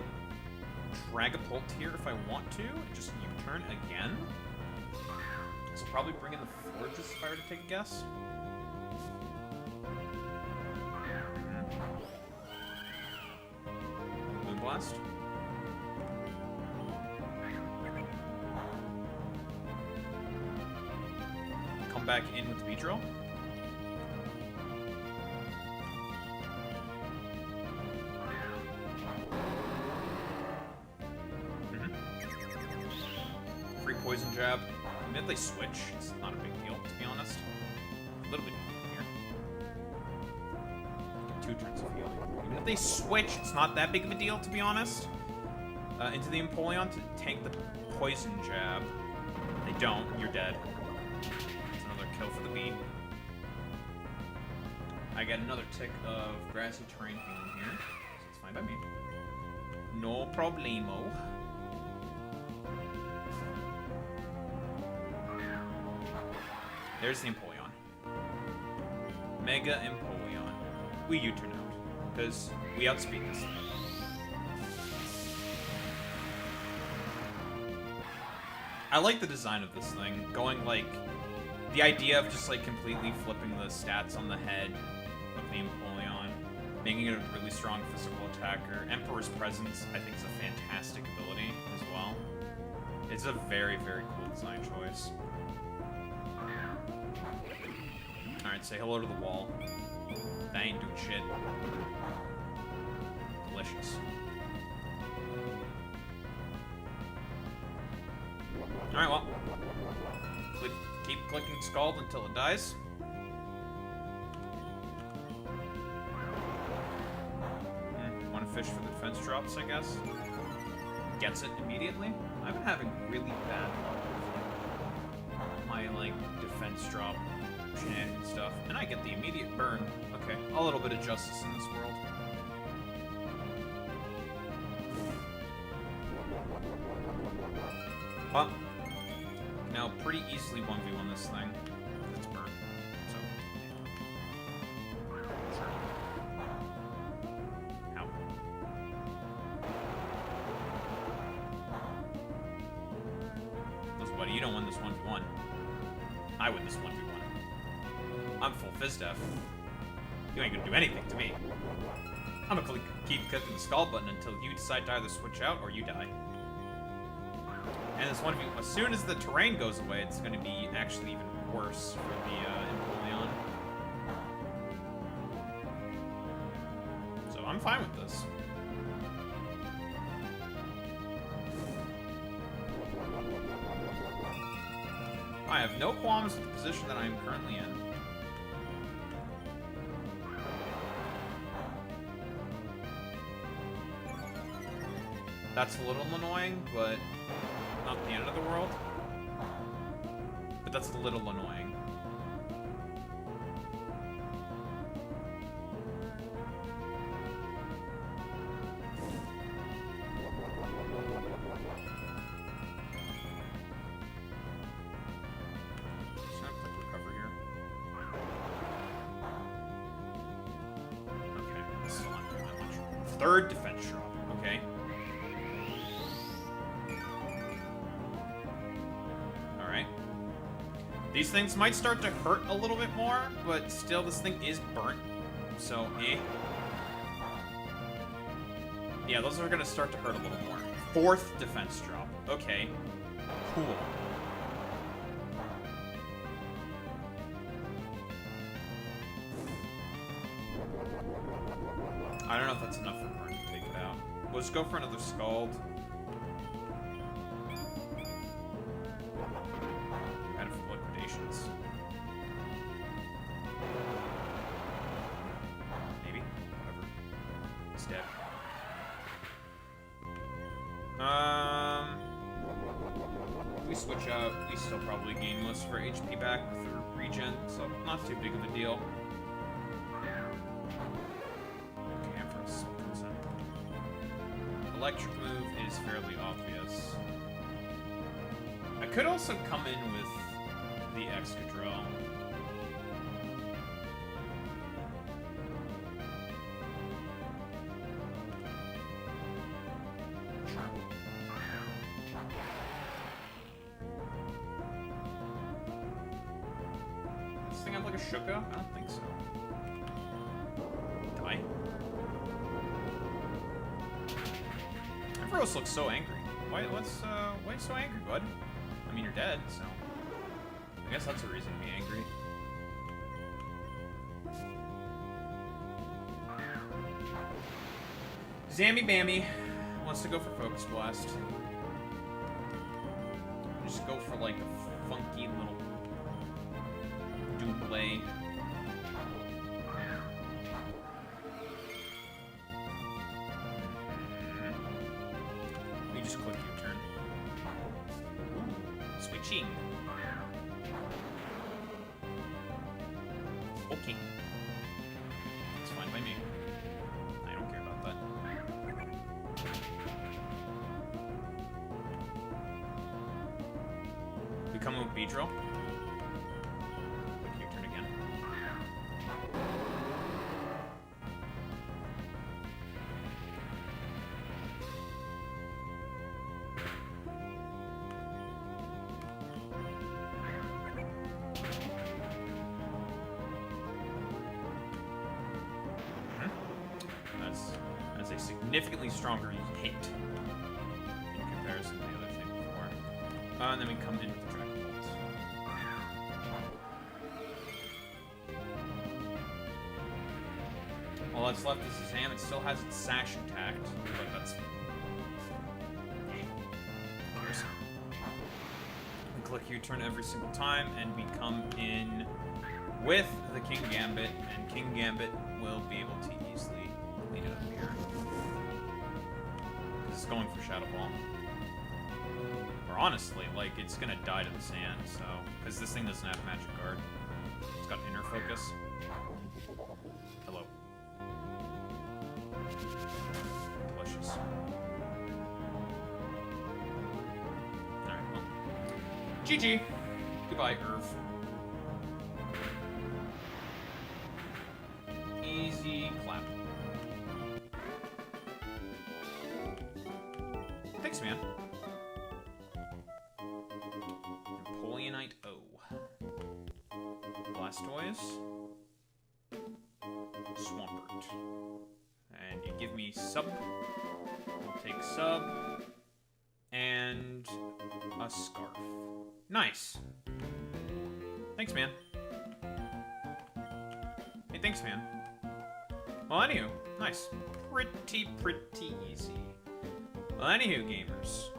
Dragapult here if I want to. Just U-turn again. So probably bring in the Forges if I were to take a guess. Moonblast. Come back in with Beedrill. Free Poison Jab. Even if they switch, it's not a big deal, to be honest. A little bit here. Get 2 turns of healing. Even if they switch, it's not that big of a deal, to be honest. Into the Empoleon to tank the Poison Jab. They don't, you're dead. Kill for the beat. I get another tick of grassy terrain healing here. So it's fine by me. No problemo. There's the Empoleon. Mega Empoleon. We U-turn out. Because we outspeed this thing. I like the design of this thing. Going like... The idea of just like completely flipping the stats on the head of the Empoleon, making it a really strong physical attacker. Emperor's Presence, I think, is a fantastic ability as well. It's a very, very cool design choice. Alright. Alright, say hello to the wall. That ain't doing shit. Delicious. Alright, well. Keep clicking Scald until it dies. Want to fish for the defense drops, I guess? Gets it immediately? I've been having really bad luck with my, like, defense drop shenanigan stuff. And I get the immediate burn. Okay, a little bit of justice in this world. Well, now pretty easily 1v1 this thing. It's burnt. So. Sure. Ow. Listen, buddy, you don't win this 1v1. I win this 1v1. I'm full Fizdef. You ain't gonna do anything to me. I'm gonna keep clicking the skull button until you decide to either switch out or you die. And this 1v1, as soon as the terrain goes away, it's gonna be actually even worse for the Imperium. So I'm fine with this. I have no qualms with the position that I am currently in. That's a little annoying, but not the end of the world. But that's a little annoying. Third defense drop, okay? Alright. These things might start to hurt a little bit more, but still this thing is burnt. So, eh. Yeah, those are gonna start to hurt a little more. Fourth defense drop. Okay. Cool. I don't know if that's enough for Burn to take it out. We'll just go for another Scald. Kind of liquidations. Maybe? Whatever. It's dead. We switch out. We still probably gain most of our HP back through regen, so not too big of a deal. Electric move is fairly obvious. I could also come in with the Excadrill. Does this thing have like a Shuka? I don't think so. Die. Rose looks so angry. Why are you so angry, bud? I mean, you're dead, so I guess that's a reason to be angry. Zammy Bammy wants to go for Focus Blast. Just go for like a funky little double. Just click your turn. Switching. Okay. It's fine by me. I don't care about that. We come with Beedrill. Click your turn again. That's a significantly stronger hit in comparison to the other thing before. And then we come in with the Dragon Bolt. All that's left is his ham. It still has its sash intact, but that's... Cheers. We click U-turn every single time, and we come in with the King Gambit, and King Gambit will be able to easily clean it up here. Because it's going for Shadow Ball. Or honestly, like, it's gonna die to the sand, so... Because this thing doesn't have Magic Guard. It's got Inner Focus. Hello. Delicious. Alright, well. GG! Goodbye, Irv. Easy clap. Thanks, man. Napoleonite O. Blastoise. Swampert. And you give me sub. I'll take sub. And a scarf. Nice. Thanks, man. Hey, thanks, man. Well, anywho, nice. Pretty easy. Well, anywho, gamers.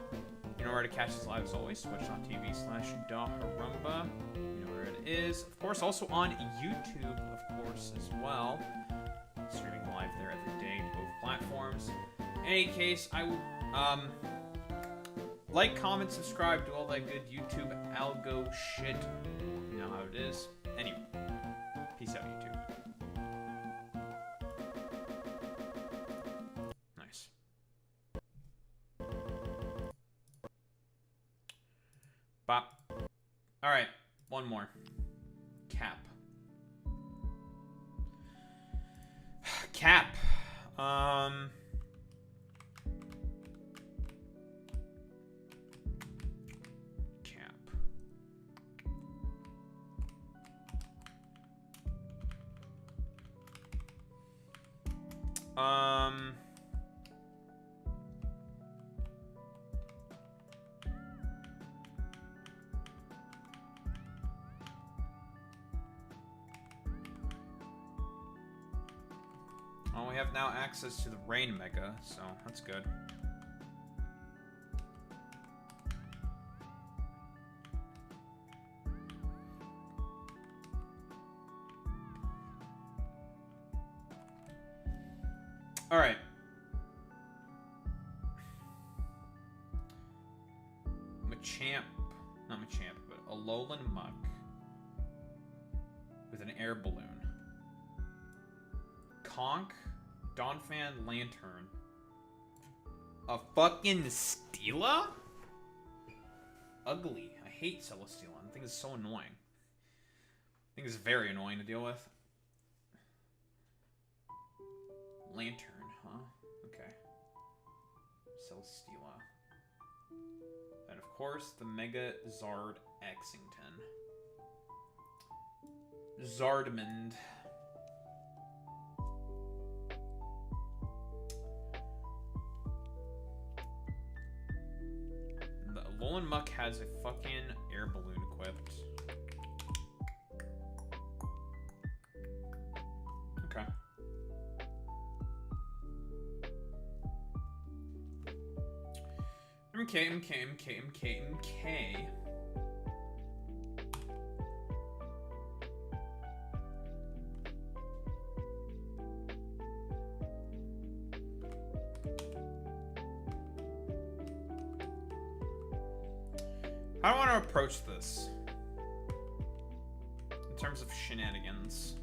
You know where to catch us live as always. Twitch.tv/Daharumba. You know where it is. Of course, also on YouTube, of course, as well. Streaming live there every day, both platforms. In any case, I would, like, comment, subscribe, do all that good YouTube algo shit. You know how it is. Anyway, peace out, YouTube. Nice. Bop. Alright, one more. Cap. Cap. Cap. Well, we have now access to the Rain Mega, so that's good. Alright. Machamp. Not Machamp, but Alolan Muck. With an air balloon. Conk. Donphan Lantern. A fucking Stila? Ugly. I hate Celesteela. I think it's so annoying. I think it's very annoying to deal with. Lantern, huh? Okay. Celesteela. And of course, the Mega Zard Exington. Zardmond. The Alolan Muck has a fucking air balloon equipped. Okay. MK. How do I want to approach this? In terms of shenanigans.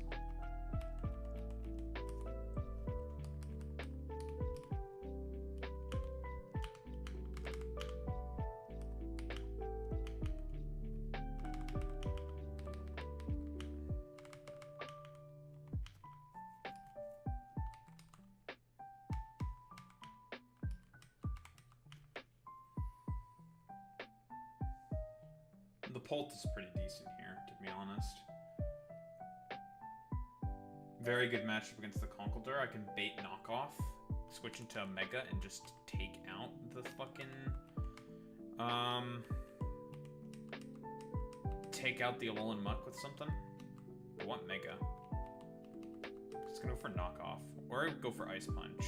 The Pult is pretty decent here, to be honest. Very good matchup against the Conkeldurr. I can bait knockoff, switch into a Mega, and just take out the fucking... take out the Alolan Muck with something. I want Mega. It's gonna go for knockoff. Or go for ice punch.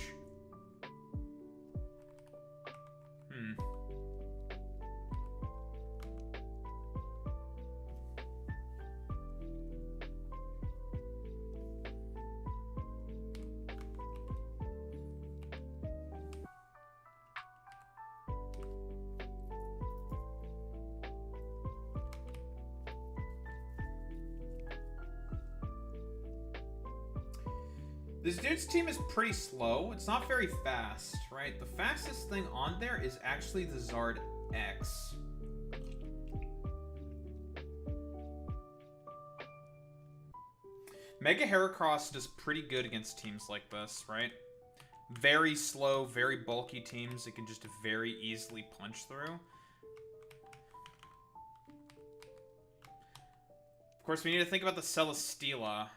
This dude's team is pretty slow. It's not very fast, right? The fastest thing on there is actually the Zard X. Mega Heracross does pretty good against teams like this, right? Very slow, very bulky teams it can just very easily punch through. Of course, we need to think about the Celesteela.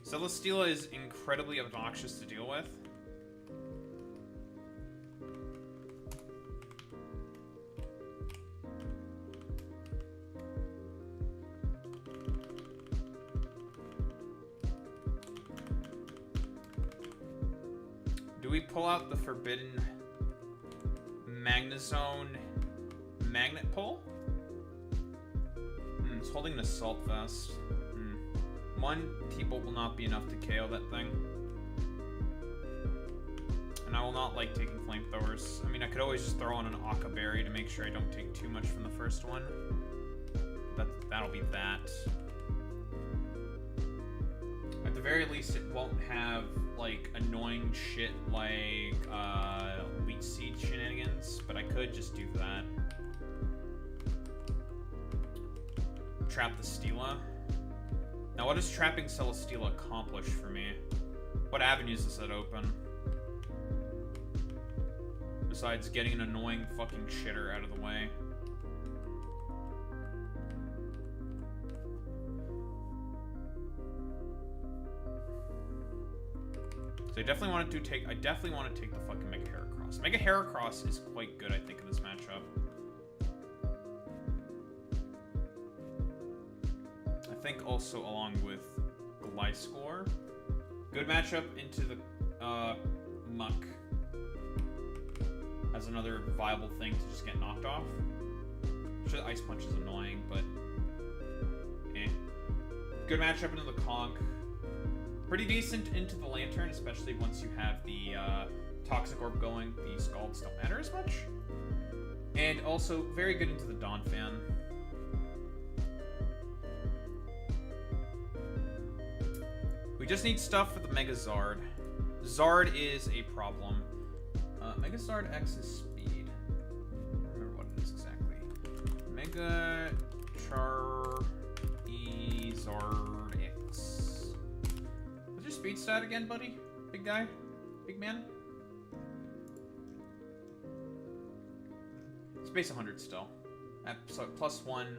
Celesteela is incredibly obnoxious to deal with. Do we pull out the forbidden Magnezone Magnet Pull? It's holding an Assault Vest. One T-Bolt will not be enough to KO that thing. And I will not like taking flamethrowers. I mean, I could always just throw on an Akka Berry to make sure I don't take too much from the first one. That'll be that. At the very least, it won't have, like, annoying shit like, Leech Seed shenanigans, but I could just do that. Trap the Steela. Now, what does trapping Celesteela accomplish for me? What avenues does that open? Besides getting an annoying fucking shitter out of the way. So I definitely want to take the fucking Mega Heracross. Mega Heracross is quite good, I think, in this matchup. I think also along with Gliscor. Good matchup into the Muck. As another viable thing to just get knocked off. Sure, the Ice Punch is annoying, but eh. Good matchup into the Conch. Pretty decent into the Lantern, especially once you have the Toxic Orb going. The Scalds don't matter as much. And also very good into the Donphan. We just need stuff for the Mega Zard. Zard is a problem. Mega Zard X's speed. I don't remember what it is exactly. Mega Char E Zard X. What's your speed stat again, buddy? Big guy? Big man? It's base 100 still. So plus 1,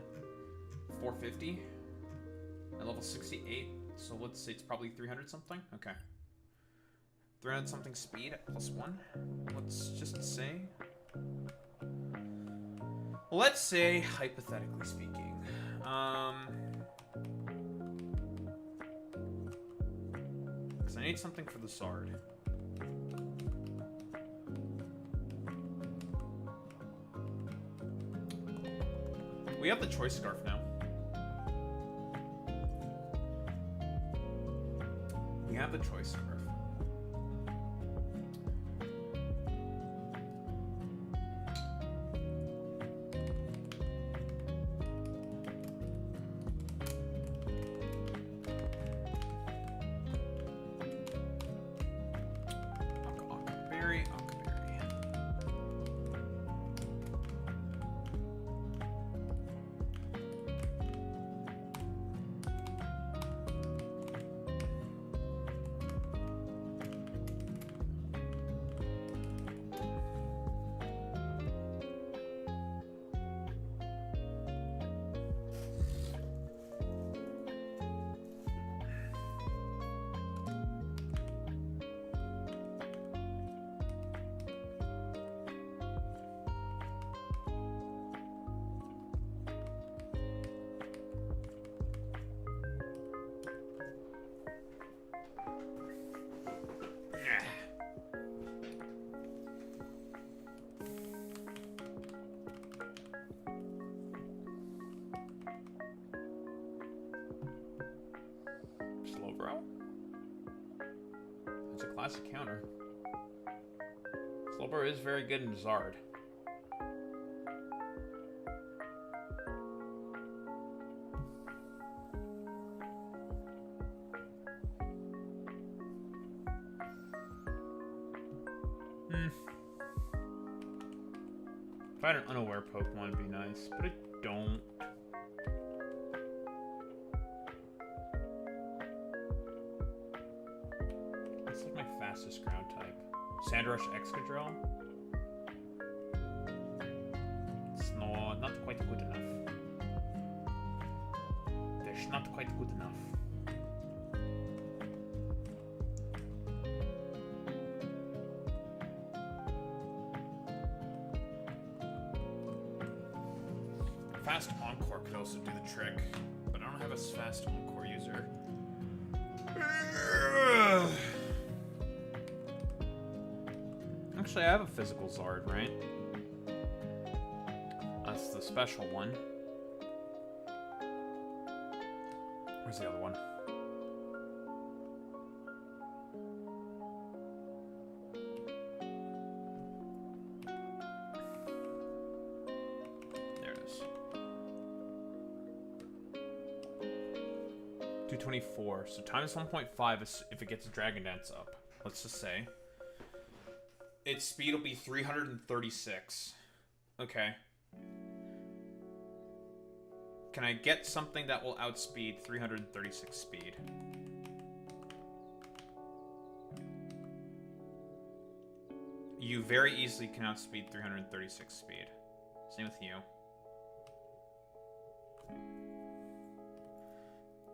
450. At level 68. So let's say it's probably 300 something. Okay. 300 something speed at plus 1. Let's just say. Let's say, hypothetically speaking. Because I need something for the Zard. We have the Choice Scarf now. We have the Choice Scarf. Slowbro? It's a classic counter. Slowbro is very good in Zard. If I had an unaware Pokemon, it'd be nice, but I don't. What's like my fastest ground type? Sandrush Excadrill? It's not quite good enough. That's not quite good enough. Fast Encore could also do the trick, but I don't have a fast Encore user. Actually, I have a physical Zard, right? That's the special one. Where's the other one? There it is. 224. So times 1.5 is if it gets a Dragon Dance up. Let's just say. Its speed will be 336. Okay. Can I get something that will outspeed 336 speed? You very easily can outspeed 336 speed. Same with you.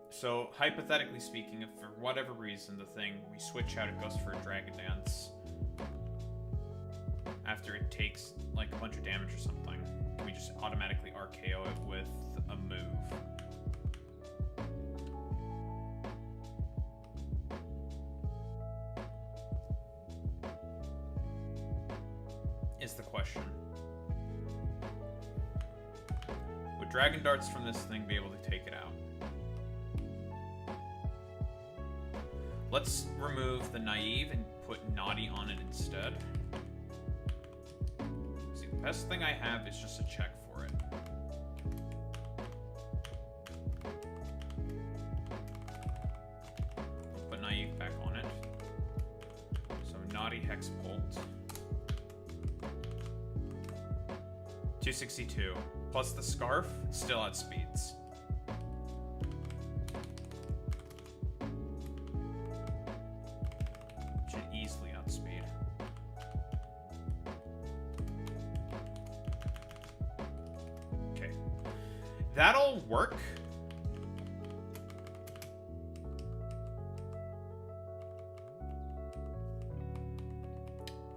So, hypothetically speaking, if for whatever reason we switch out, it goes for a Dragon Dance. After it takes, like, a bunch of damage or something, we just automatically RKO it with a move. Is the question. Would Dragon Darts from this thing be able to take it out? Let's remove the Naive and put Naughty on it instead. See, the best thing I have is just a check for it. Put Naive back on it. So Naughty Hex Bolt. 262. Plus the Scarf still outspeeds. Should easily outspeed. Okay. That'll work.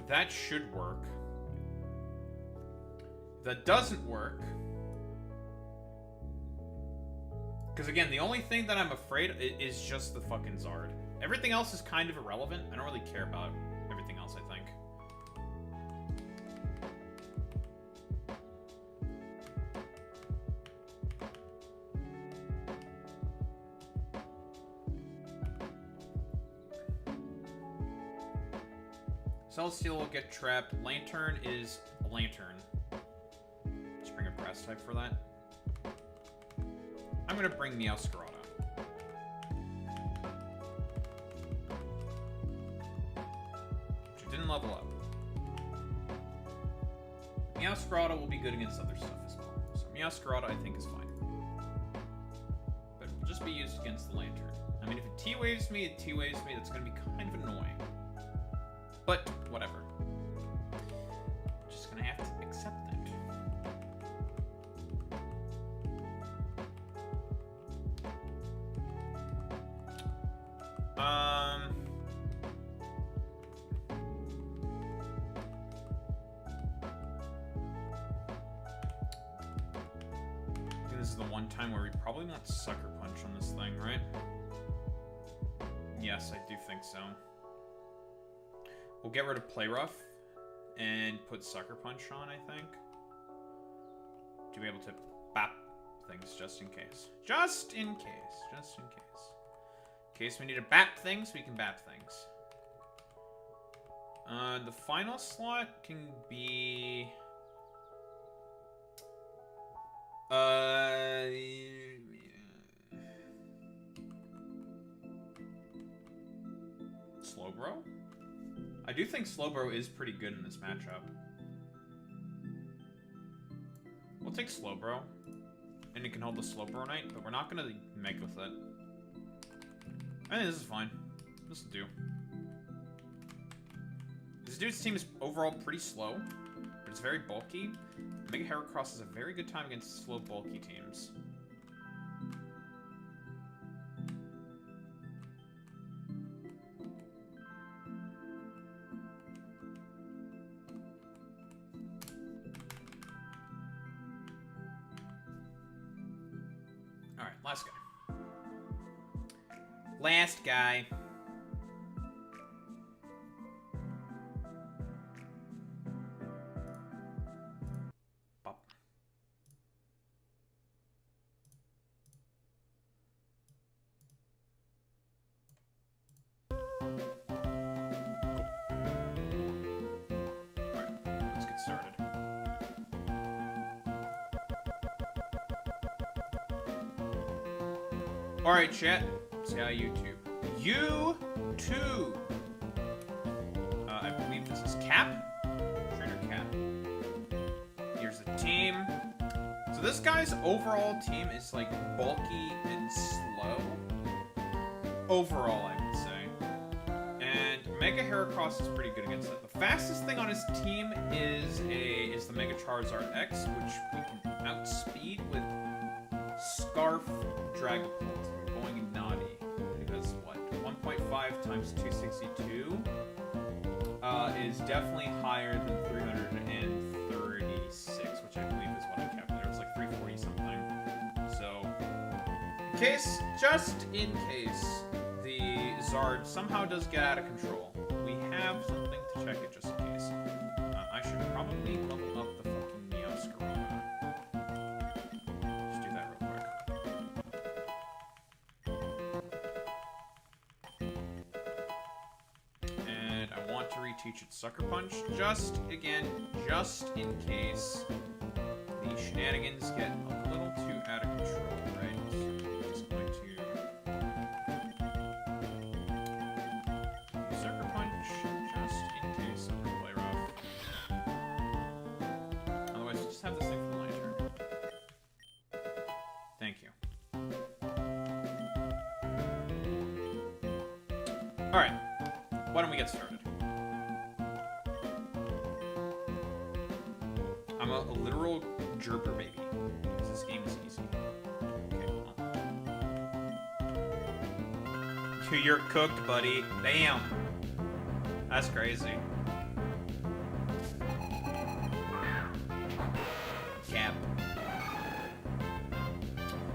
That should work. If that doesn't work, because again, the only thing that I'm afraid is just the fucking Zard. Everything else is kind of irrelevant. I don't really care about everything else, I think. Celestial will get trapped. Lantern is a Lantern. Just bring a Grass type for that. I'm gonna bring Meowscarada. Which didn't level up. Meowscarada will be good against other stuff as well. So Meowscarada I think is fine. But it will just be used against the Lantern. I mean, if it T-Waves me, it T-Waves me. That's gonna be kind of annoying. But, whatever. Just gonna have to accept that. I think this is the one time where we probably want Sucker Punch on this thing, right? Yes, I do think so. We'll get rid of Play Rough and put Sucker Punch on, I think. To be able to bap things just in case. Just in case. Just in case. In case we need to bap things, we can bap things. The final slot can be... Slowbro? I do think Slowbro is pretty good in this matchup. We'll take Slowbro. And it can hold the Slowbro Knight, but we're not gonna make with it. I think this is fine. This will do. This dude's team is overall pretty slow, but it's very bulky. Mega Heracross is a very good time against slow, bulky teams. Alright, last guy. Last guy. Bop. Alright, let's get started. Alright, chat. See how YouTube. YouTube! I believe this is Cap? Trainer Cap. Here's the team. So this guy's overall team is like bulky and slow. Overall, I would say. And Mega Heracross is pretty good against that. The fastest thing on his team is the Mega Charizard X, which we can outspeed with Scarf Dragapult. Going naughty. Because what? 1.5 times 262 is definitely higher than 336, which I believe is what I kept there. It's like 340 something. So, just in case, the Zard somehow does get out of control, we have something to check it just in case. I should probably level up the fucking Meowscarada. Just do that real quick. And I want to reteach its Sucker Punch, just in case the shenanigans get a little too out of control, right? So I'm just going to Sucker Punch, just in case I'm gonna play rough. Otherwise, we'll just have this thing for my turn. Thank you. Alright, why don't we get started? I'm a literal gerber baby, because this game is easy. Okay, well. You're cooked, buddy. Damn. That's crazy. Cap.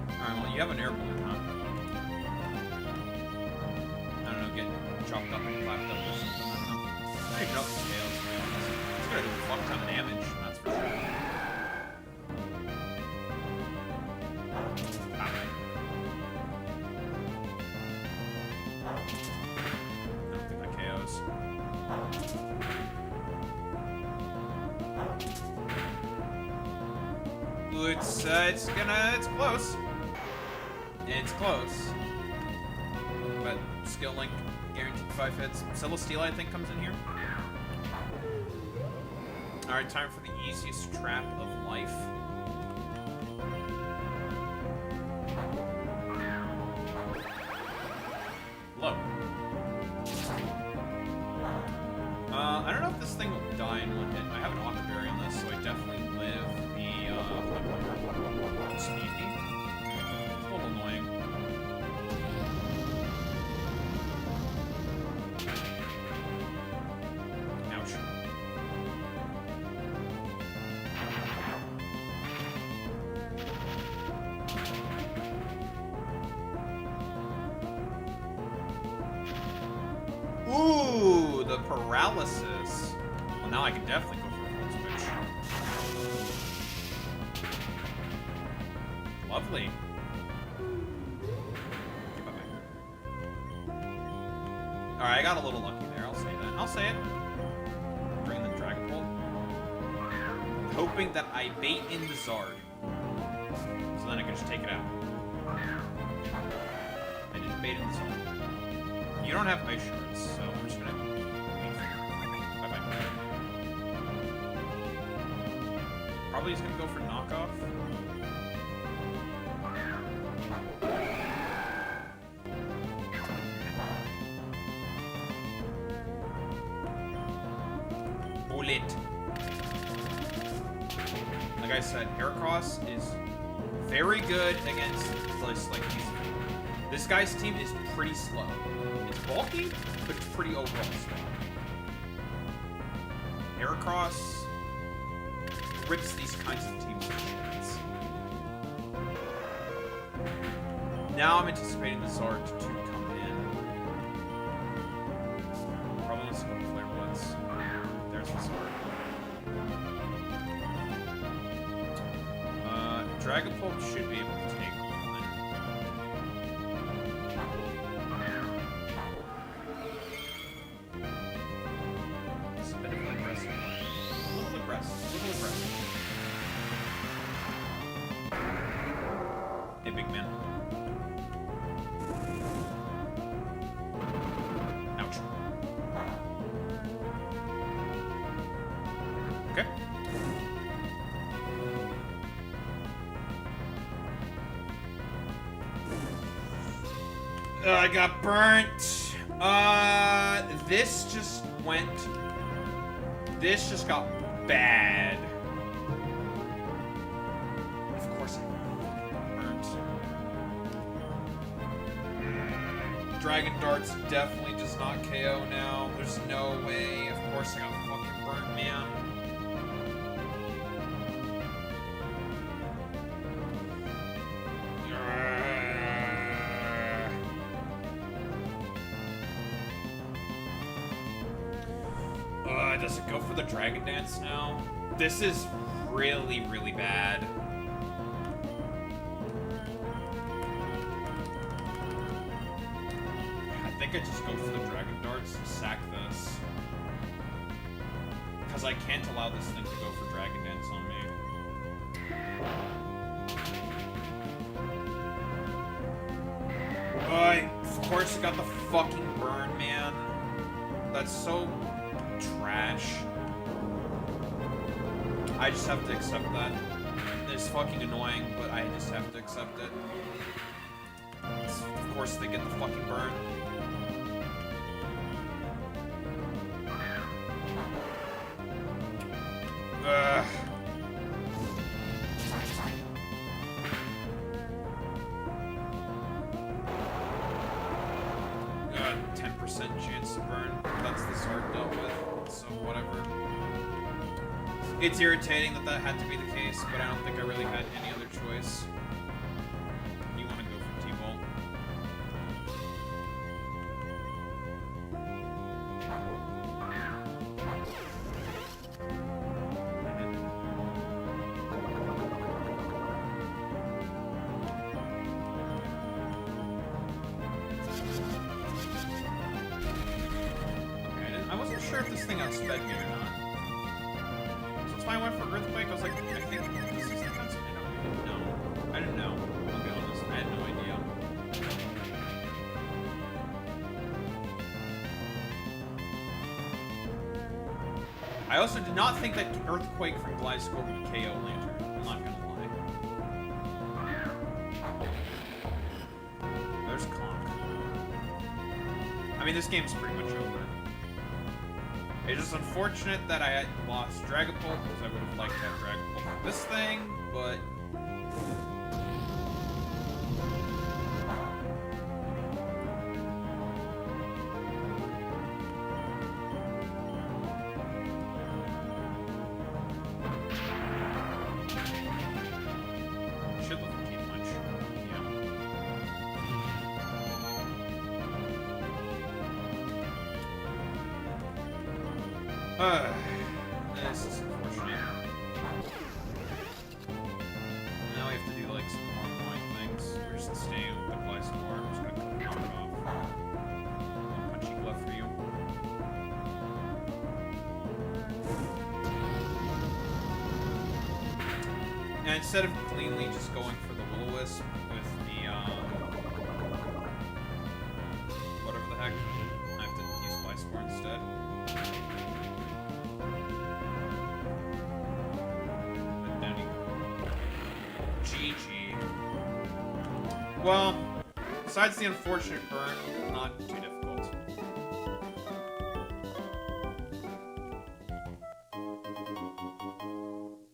Alright, well, you have an air balloon, huh? I don't know, get chopped up and clapped up or something, I don't know. I don't even know if it's tails, to be honest. It's gonna do a fuck ton of damage, that's for sure. I don't think that KOs. Ooh, it's close. It's close. But skill link, guaranteed 5 hits. Celesteela, I think, comes in here. Alright, time for the easiest trap of life. Low. I don't know if this thing will die in one hit. I have an Octoberry on this, so I definitely live the speed. It's a little annoying. Ouch. Ooh, the paralysis. Well, now I can definitely go for a full switch. Lovely. Alright, I got a little lucky there. I'll say that. I'll say it. Bring in the Dragon Bolt. Hoping that I bait in the Zard. So then I can just take it out. I didn't bait in the Zard. You don't have ice shards, so I'm just gonna leave. Bye-bye. Probably he's gonna go for knockoff. Bullet. Like I said, Heracross is very good against this, like these. This guy's team is pretty slow. It's bulky, but it's pretty overall slow. Heracross rips these kinds of teams to shreds. Now I'm anticipating the Zard to come in. Probably wants to go Flare Blitz. There's the Zard. Dragapult should be able to take one. It's a bit of an aggressive one. A little aggressive. Hey, big man. Ouch. Okay. I got burnt. This just got bad. Of course I got burnt. Dragon Darts definitely does not KO now. There's no way. Of course I got fucking burnt, man. Does it go for the Dragon Dance now? This is really, really bad. I think I just go for the Dragon Darts and sack this. Because I can't allow this thing to go for Dragon Dance on me. Of course I got the fucking burn, man. That's so trash. I just have to accept that. It's fucking annoying, but I just have to accept it. Of course they get the fucking burn. Ugh. 10% chance to burn. That's the Zard dealt with, so whatever. It's irritating that had to be the case, but I don't think I really had any other choice. You want to go for T-Bolt. I wasn't sure if this thing outsped me or not. So that's why I went for Earthquake. I was like, I think this is the outsped. I didn't know. I'll be honest. I had no idea. I also did not think that Earthquake from Gliscor would KO Lantern. I'm not gonna lie. There's Conk. I mean, this game's pretty much over. It's just unfortunate that I had lost Dragapult, because I would have liked to have Dragapult for this thing, but... Should let them keep much. This is unfortunate. Now we have to do like some more annoying things. We're just staying with the Gliscor. I'm just gonna cut it off. Punchy glove for you. instead of cleanly just going for the will-o-wisp with the, whatever the heck, I have to use Vice Spore instead. But then GG. Well, besides the unfortunate burn, not too difficult.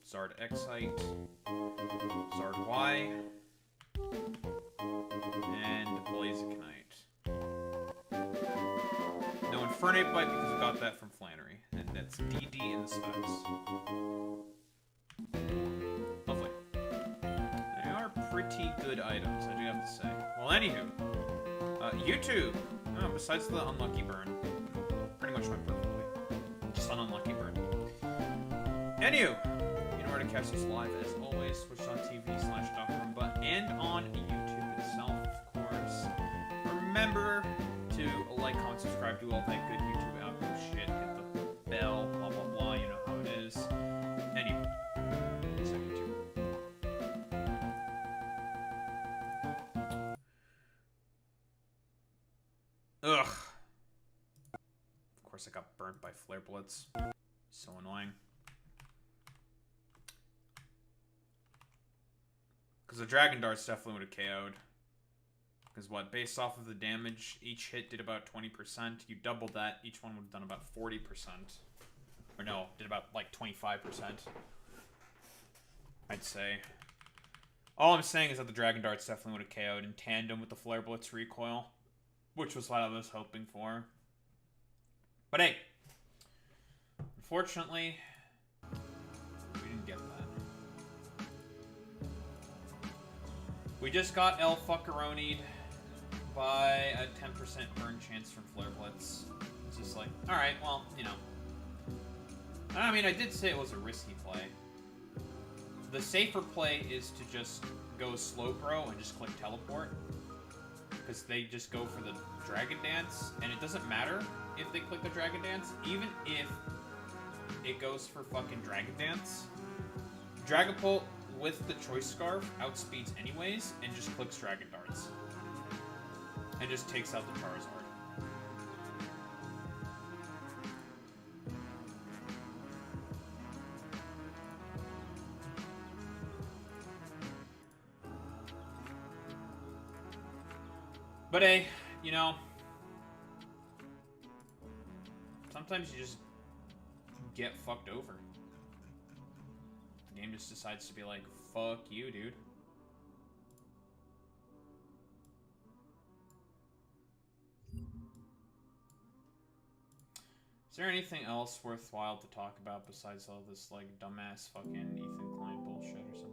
Zard Excite, Zard Y, and Blazikenite. No Infernate Bite because we got that from Flannery, and that's DD in the specs. Lovely. They are pretty good items, I do have to say. Well, anywho, YouTube. Oh, besides the unlucky burn, pretty much went perfectly. Just an unlucky burn. Anywho. To catch us live as always, twitch.tv/DrRumba, and on YouTube itself, of course. Remember to like, comment, subscribe, do all that good YouTube outro shit, hit the bell, blah blah blah, you know how it is. Anyway, peace out, YouTube. Ugh. Of course, I got burnt by flare blitz. So annoying. Because the Dragon Darts definitely would have KO'd. Because what, based off of the damage, each hit did about 20%. You doubled that, each one would have done about 40%. Or no, did about like 25%. I'd say. All I'm saying is that the Dragon Darts definitely would have KO'd in tandem with the Flare Blitz recoil. Which was what I was hoping for. But hey. Unfortunately, we didn't get that. We just got El Fuckeroni'd by a 10% burn chance from Flare Blitz. It's just like, alright, well, you know. I mean, I did say it was a risky play. The safer play is to just go slow pro and just click teleport. Because they just go for the Dragon Dance, and it doesn't matter if they click the Dragon Dance, even if it goes for fucking Dragon Dance. Dragapult with the Choice Scarf outspeeds anyways, and just clicks Dragon Darts. And just takes out the Charizard. But hey, you know, sometimes you just get fucked over. The game just decides to be like, fuck you, dude. Is there anything else worthwhile to talk about besides all this, like, dumbass fucking Ethan Klein bullshit or something?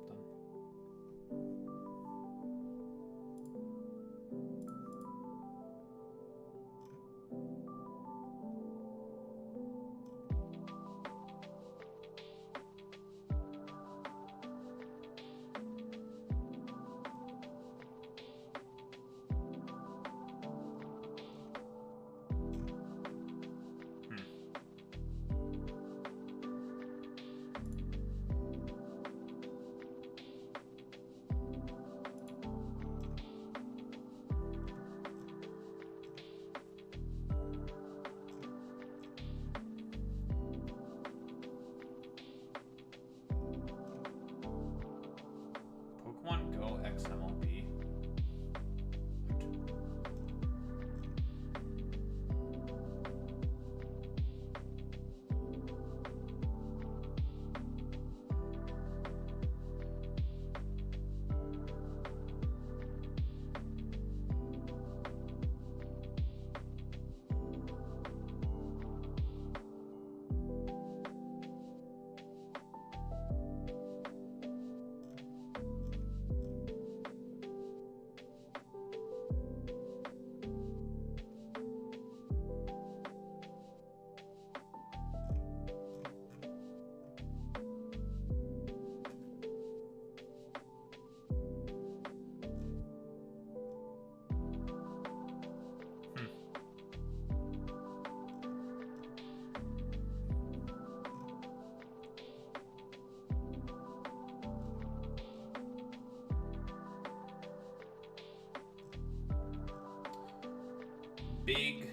big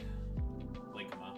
ligma.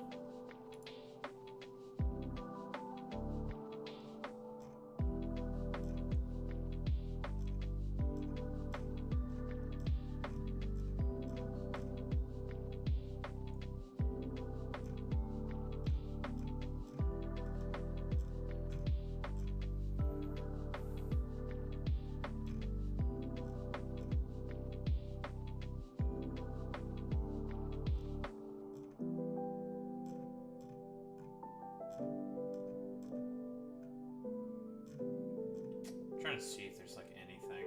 Trying to see if there's like anything.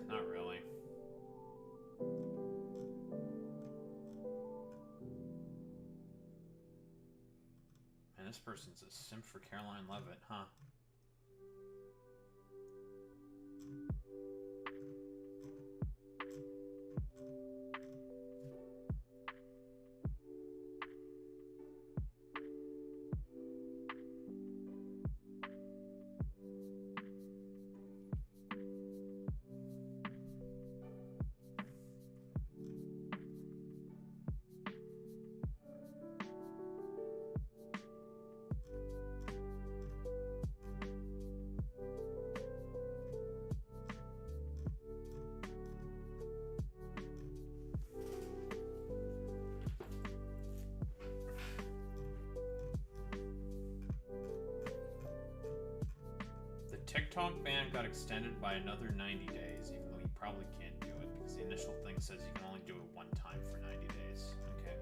Not really. Man, this person's a simp for Caroline Levitt, huh? TikTok ban got extended by another 90 days, even though you probably can't do it because the initial thing says you can only do it one time for 90 days. Okay.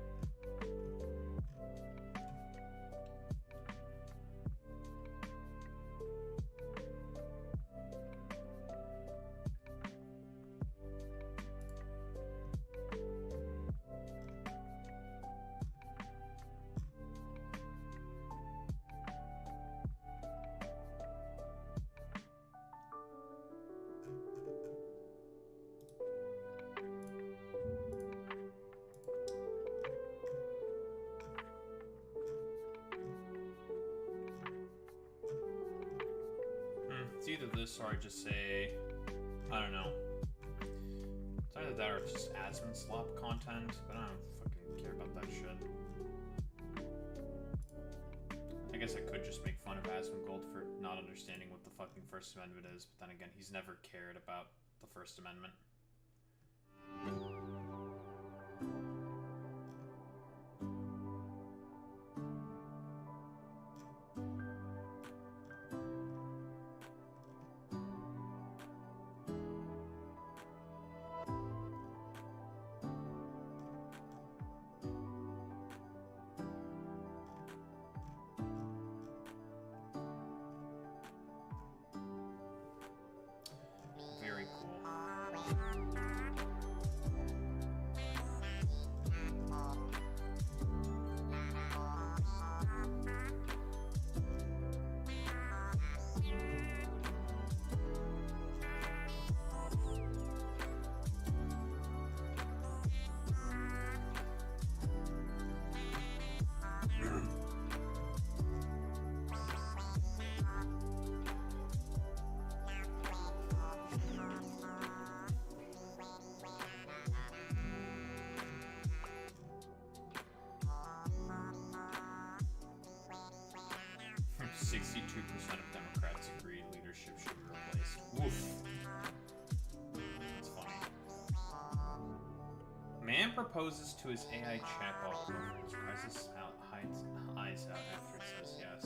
It's either this or I just say, I don't know. It's either that or it's just Asmon slop content, but I don't fucking care about that shit. I guess I could just make fun of Asmongold for not understanding what the fucking First Amendment is, but then again, he's never cared about the First Amendment. Very cool. Of Democrats agree leadership should be replaced. Woof. That's funny. Man proposes to his AI chatbot girlfriend. Surprises hides eyes out after it says yes.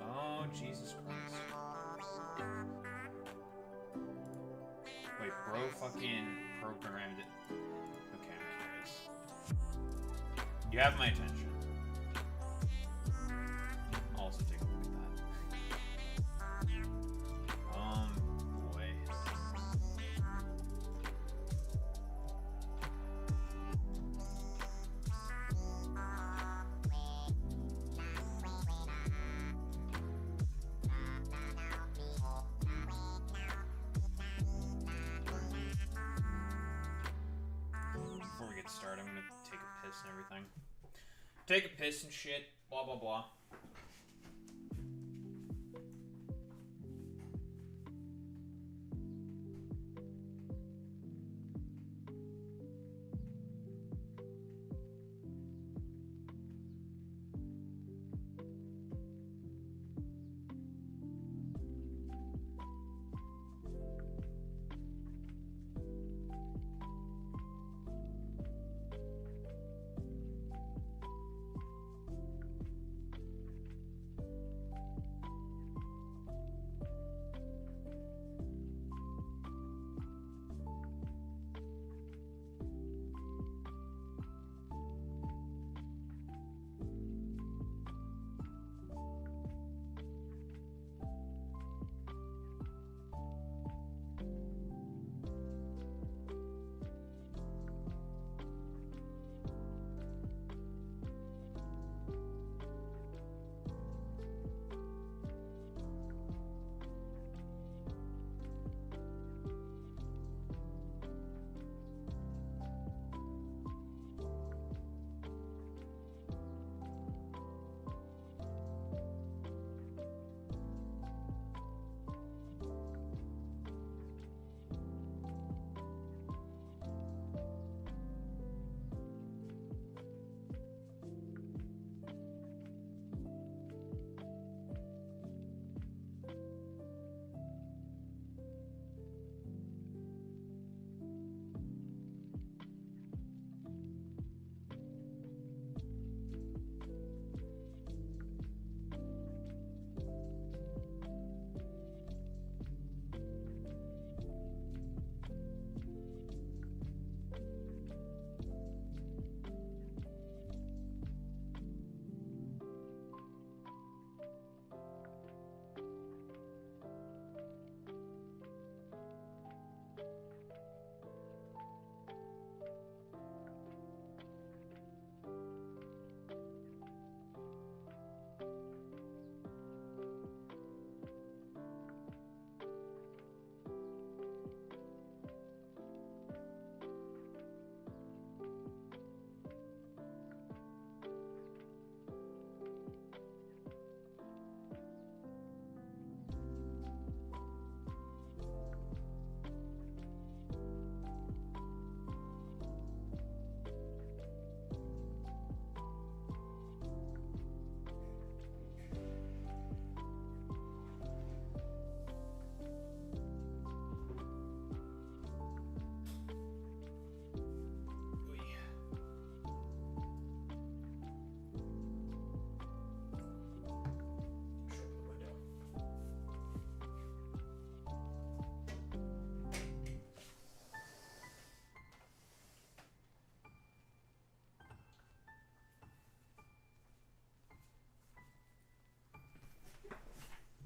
Oh, Jesus Christ. Wait, bro fucking programmed it. Okay, I'm curious. You have my attention. Also take a look at that. Boy. Before we get started, I'm gonna take a piss and everything. Take a piss and shit, blah blah blah.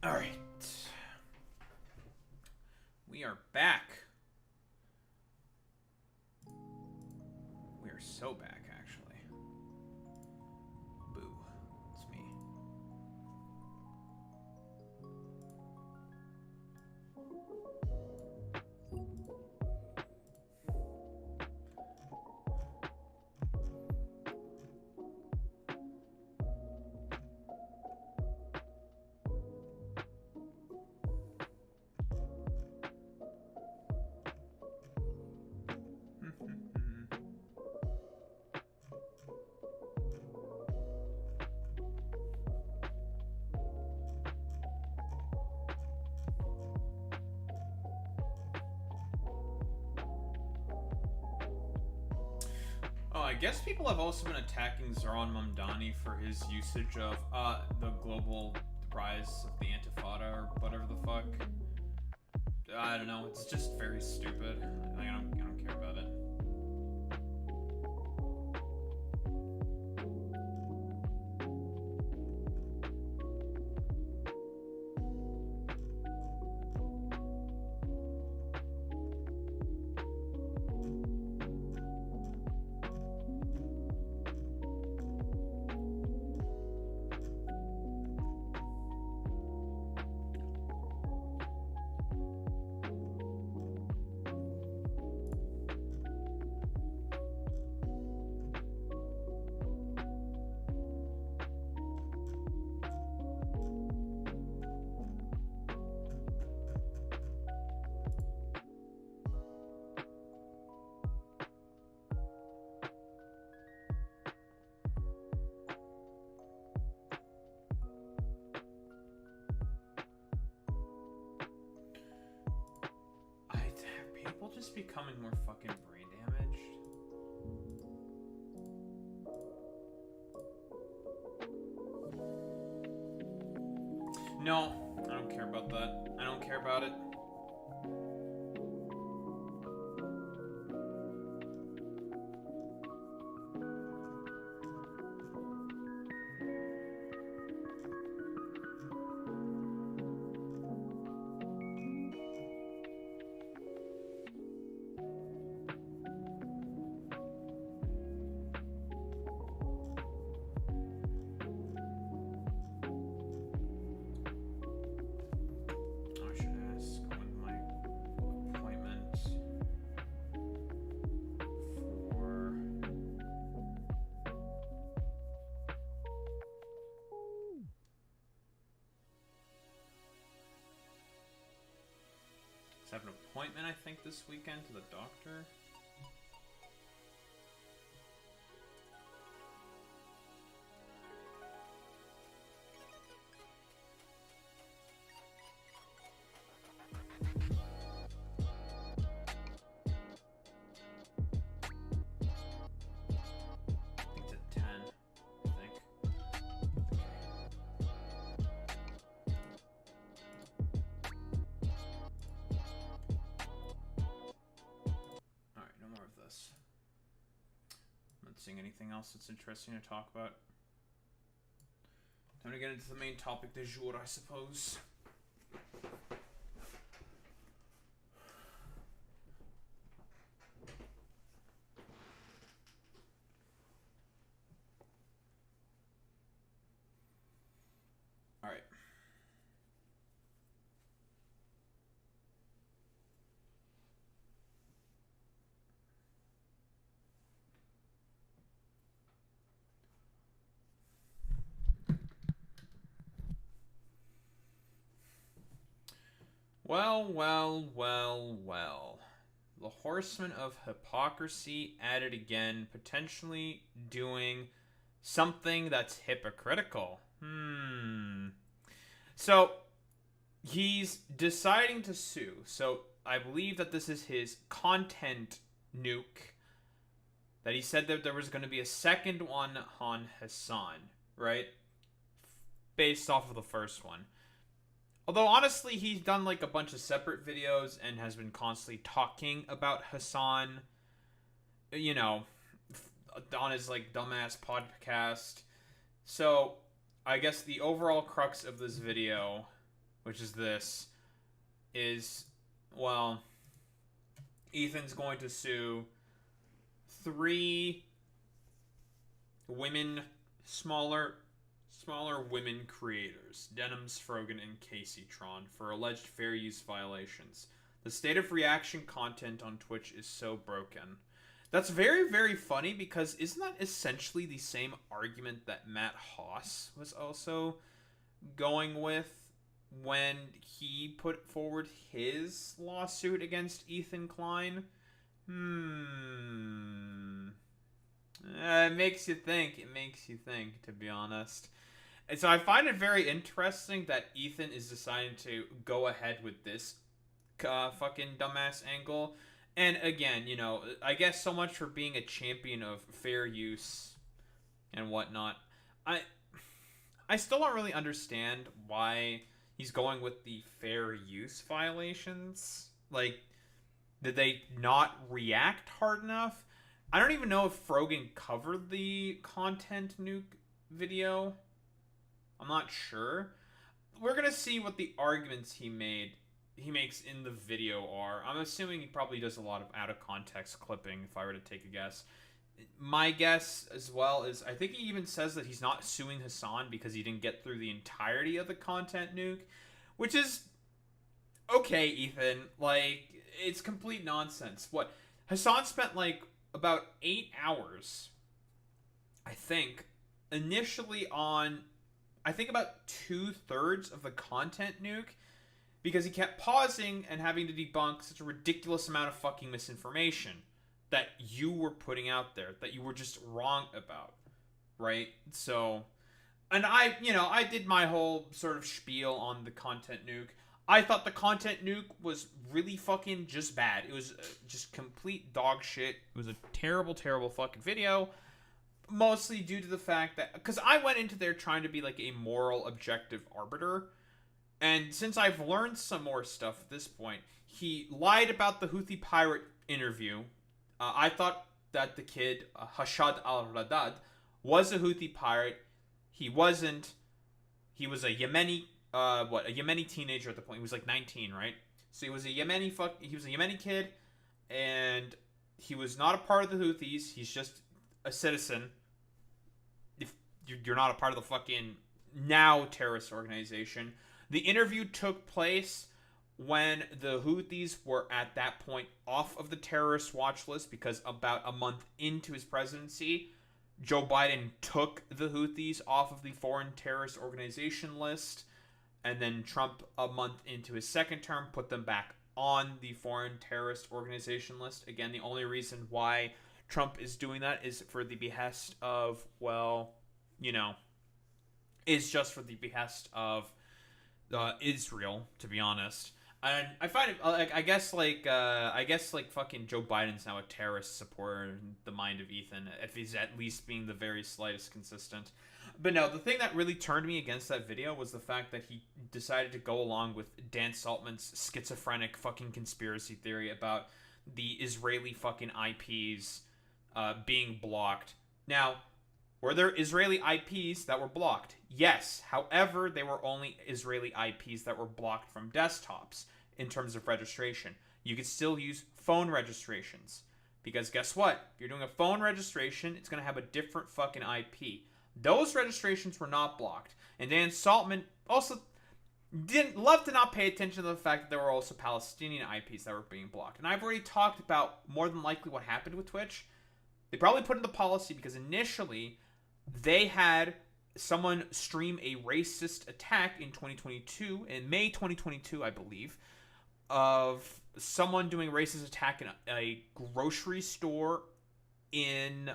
All right. We are back. We are so back, actually. Boo. It's me. Oh, I guess people have also been attacking Zoran Mamdani for his usage of the global rise of the Intifada or whatever the fuck. I don't know. It's just very stupid. I don't care about it. People just becoming more fucking brain damaged. No, I don't care about that. I don't care about it. I have an appointment, I think, this weekend to the doctor. I think it's at 10, I think. I'm not seeing anything else that's interesting to talk about. Time to get into the main topic du jour, I suppose. Alright. Well. The Horsemen of Hypocrisy at it again, potentially doing something that's hypocritical. So, he's deciding to sue. So, I believe that this is his content nuke. That he said that there was going to be a second one on Hassan, right? Based off of the first one. Although, honestly, he's done, like, a bunch of separate videos and has been constantly talking about Hassan, you know, on his, like, dumbass podcast. So, I guess the overall crux of this video, which is this, is, well, Ethan's going to sue 3 women, smaller women creators, Denims, Frogan, and Caseytron, for alleged fair use violations. The state of reaction content on Twitch is so broken. That's very, very funny, because isn't that essentially the same argument that Matt Haas was also going with when he put forward his lawsuit against Ethan Klein? It makes you think. It makes you think, to be honest. And so I find it very interesting that Ethan is deciding to go ahead with this fucking dumbass angle. And again, you know, I guess so much for being a champion of fair use and whatnot. I still don't really understand why he's going with the fair use violations. Like, did they not react hard enough? I don't even know if Frogan covered the content nuke video. I'm not sure. We're gonna see what the arguments he makes in the video are. I'm assuming he probably does a lot of out of context clipping, if I were to take a guess. My guess as well is, I think he even says that he's not suing Hassan because he didn't get through the entirety of the content nuke, which is okay, Ethan. Like, it's complete nonsense. What, Hassan spent like about 8 hours, I think, initially on, I think, about 2/3 of the content nuke, because he kept pausing and having to debunk such a ridiculous amount of fucking misinformation that you were putting out there, that you were just wrong about, right? So, and I did my whole sort of spiel on the content nuke. I thought the content nuke was really fucking just bad. It was just complete dog shit. It was a terrible, terrible fucking video. Mostly due to the fact that, because I went into there trying to be like a moral, objective arbiter. And since I've learned some more stuff at this point, he lied about the Houthi pirate interview. I thought that the kid, Hashad al-Radad, was a Houthi pirate. He wasn't. He was a Yemeni, a Yemeni teenager at the point. He was like 19, right? So he was a Yemeni kid, and he was not a part of the Houthis. He's just a citizen. If you're not a part of the fucking now terrorist organization. The interview took place when the Houthis were at that point off of the terrorist watch list, because about a month into his presidency, Joe Biden took the Houthis off of the foreign terrorist organization list, and then Trump, a month into his second term, put them back on the foreign terrorist organization list. Again, the only reason why Trump is doing that is for the behest of, well, is just for the behest of Israel, to be honest. And I find it, like, I guess fucking Joe Biden's now a terrorist supporter in the mind of Ethan, if he's at least being the very slightest consistent. But no, the thing that really turned me against that video was the fact that he decided to go along with Dan Saltman's schizophrenic fucking conspiracy theory about the Israeli fucking IPs being blocked. Now, were there Israeli IPs that were blocked? Yes. However, they were only Israeli IPs that were blocked from desktops in terms of registration. You could still use phone registrations. Because guess what? If you're doing a phone registration, it's going to have a different fucking IP. Those registrations were not blocked. And Dan Saltman also didn't love to not pay attention to the fact that there were also Palestinian IPs that were being blocked. And I've already talked about more than likely what happened with Twitch. They probably put in the policy because initially they had someone stream a racist attack in 2022, in May 2022, I believe, of someone doing a racist attack in a grocery store in,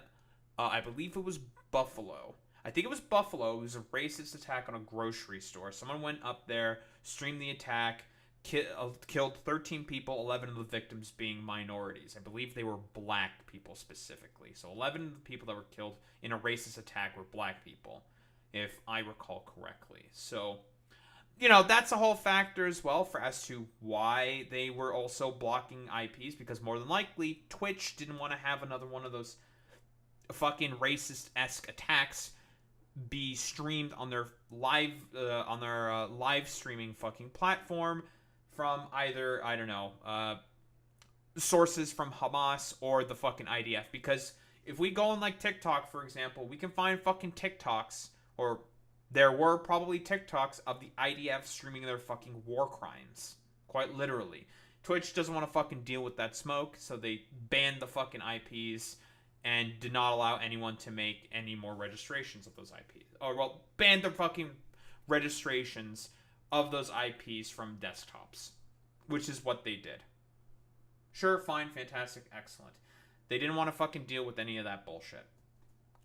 I believe it was Buffalo. I think it was Buffalo. It was a racist attack on a grocery store. Someone went up there, streamed the attack, killed 13 people, 11 of the victims being minorities. I believe they were black people specifically. So 11 of the people that were killed in a racist attack were black people, if I recall correctly. So, that's a whole factor as well as to why they were also blocking IPs, because more than likely Twitch didn't want to have another one of those fucking racist-esque attacks be streamed on their live streaming fucking platform from either, I don't know, sources from Hamas or the fucking IDF. Because if we go on like TikTok, for example, we can find fucking TikToks, or there were probably TikToks of the IDF streaming their fucking war crimes. Quite literally. Twitch doesn't want to fucking deal with that smoke, so they banned the fucking IPs and did not allow anyone to make any more registrations of those IPs. Or, well, banned the fucking registrations of those IPs from desktops, which is what they did. Sure, fine, fantastic, excellent. They didn't want to fucking deal with any of that bullshit.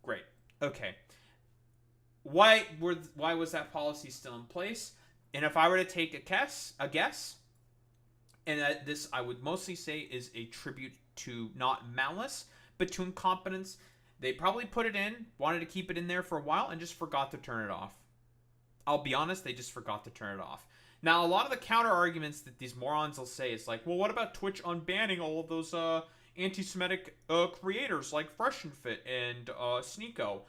Great. Okay. Why was that policy still in place? And if I were to take a guess, and this I would mostly say is a tribute to not malice, but to incompetence. They probably put it in, wanted to keep it in there for a while, and just forgot to turn it off. I'll be honest, they just forgot to turn it off. Now, a lot of the counter arguments that these morons will say is like, well, what about Twitch unbanning all of those anti-Semitic creators like Fresh and Fit and Sneeko?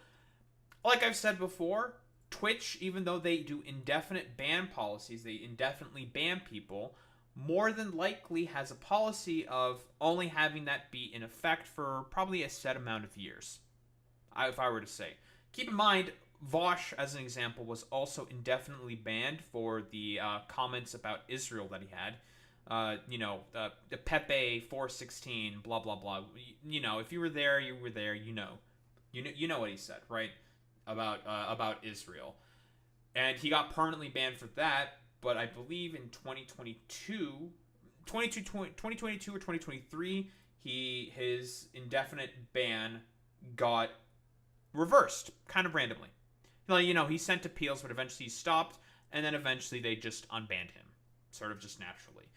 Like I've said before, Twitch, even though they do indefinite ban policies, they indefinitely ban people, more than likely has a policy of only having that be in effect for probably a set amount of years. If I were to say. Keep in mind, Vosh, as an example, was also indefinitely banned for the comments about Israel that he had. The Pepe 416, blah, blah, blah. You know, if you were there, you were there, you know. You know what he said, right? About Israel. And he got permanently banned for that. But I believe in 2022 or 2023, his indefinite ban got reversed, kind of randomly. You know, he sent appeals, but eventually he stopped, and then eventually they just unbanned him, sort of just naturally.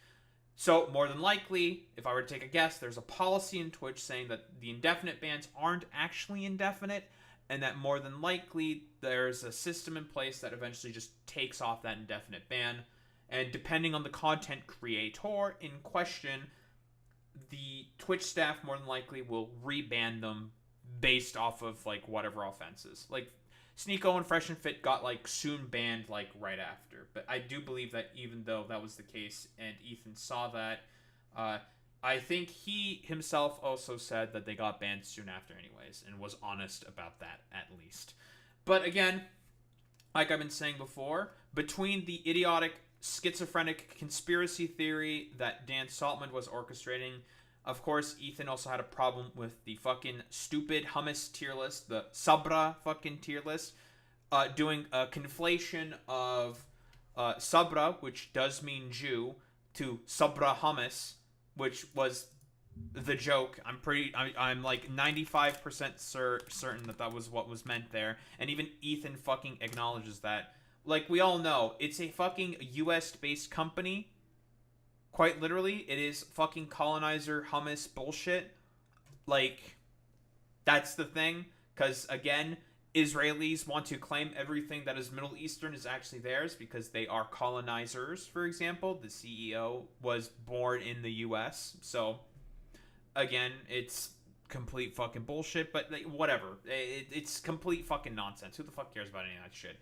So, more than likely, if I were to take a guess, there's a policy in Twitch saying that the indefinite bans aren't actually indefinite, and that more than likely there's a system in place that eventually just takes off that indefinite ban. And depending on the content creator in question, the Twitch staff more than likely will reban them based off of like whatever offenses. Like Sneeko and Fresh and Fit got like soon banned like right after. But I do believe that even though that was the case and Ethan saw that, I think he himself also said that they got banned soon after anyways, and was honest about that at least. But again, like I've been saying before, between the idiotic, schizophrenic conspiracy theory that Dan Saltman was orchestrating, of course, Ethan also had a problem with the fucking stupid hummus tier list, the Sabra fucking tier list, doing a conflation of Sabra, which does mean Jew, to Sabra hummus, which was the joke. I'm like 95% certain that was what was meant there. And even Ethan fucking acknowledges that. Like, we all know, it's a fucking US-based company. Quite literally, it is fucking colonizer hummus bullshit. Like, that's the thing. Because, again, Israelis want to claim everything that is Middle Eastern is actually theirs because they are colonizers, for example. The CEO was born in the US. So, again, it's complete fucking bullshit, but like, whatever. It's complete fucking nonsense. Who the fuck cares about any of that shit?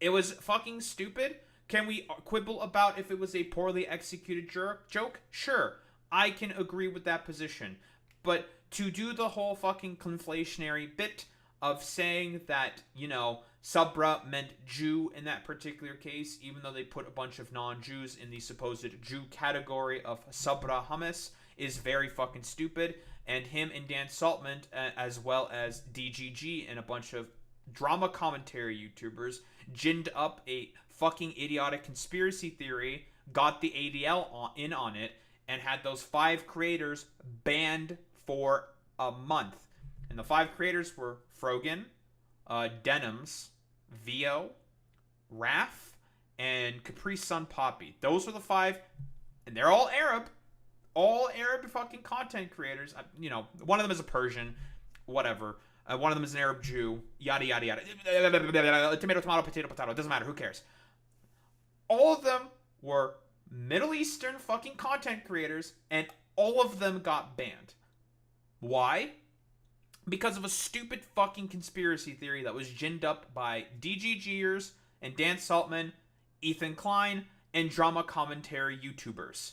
It was fucking stupid. Can we quibble about if it was a poorly executed joke? Sure. I can agree with that position. But to do the whole fucking conflationary bit of saying that, you know, Sabra meant Jew in that particular case, even though they put a bunch of non-Jews in the supposed Jew category of Sabra hummus, is very fucking stupid. And him and Dan Saltman, as well as DGG and a bunch of drama commentary YouTubers, ginned up a fucking idiotic conspiracy theory, got the ADL in on it, and had those 5 creators banned for a month. And the 5 creators were Frogan, Denims, Vio, Raf, and Capri Sun Poppy. Those were the 5, and they're all Arab. All Arab fucking content creators. You know, one of them is a Persian, whatever. One of them is an Arab Jew, yada, yada, yada. Tomato, tomato, potato, potato. It doesn't matter. Who cares? All of them were Middle Eastern fucking content creators, and all of them got banned. Why? because of a stupid fucking conspiracy theory that was ginned up by DGGers and Dan Saltman, Ethan Klein, and drama commentary YouTubers.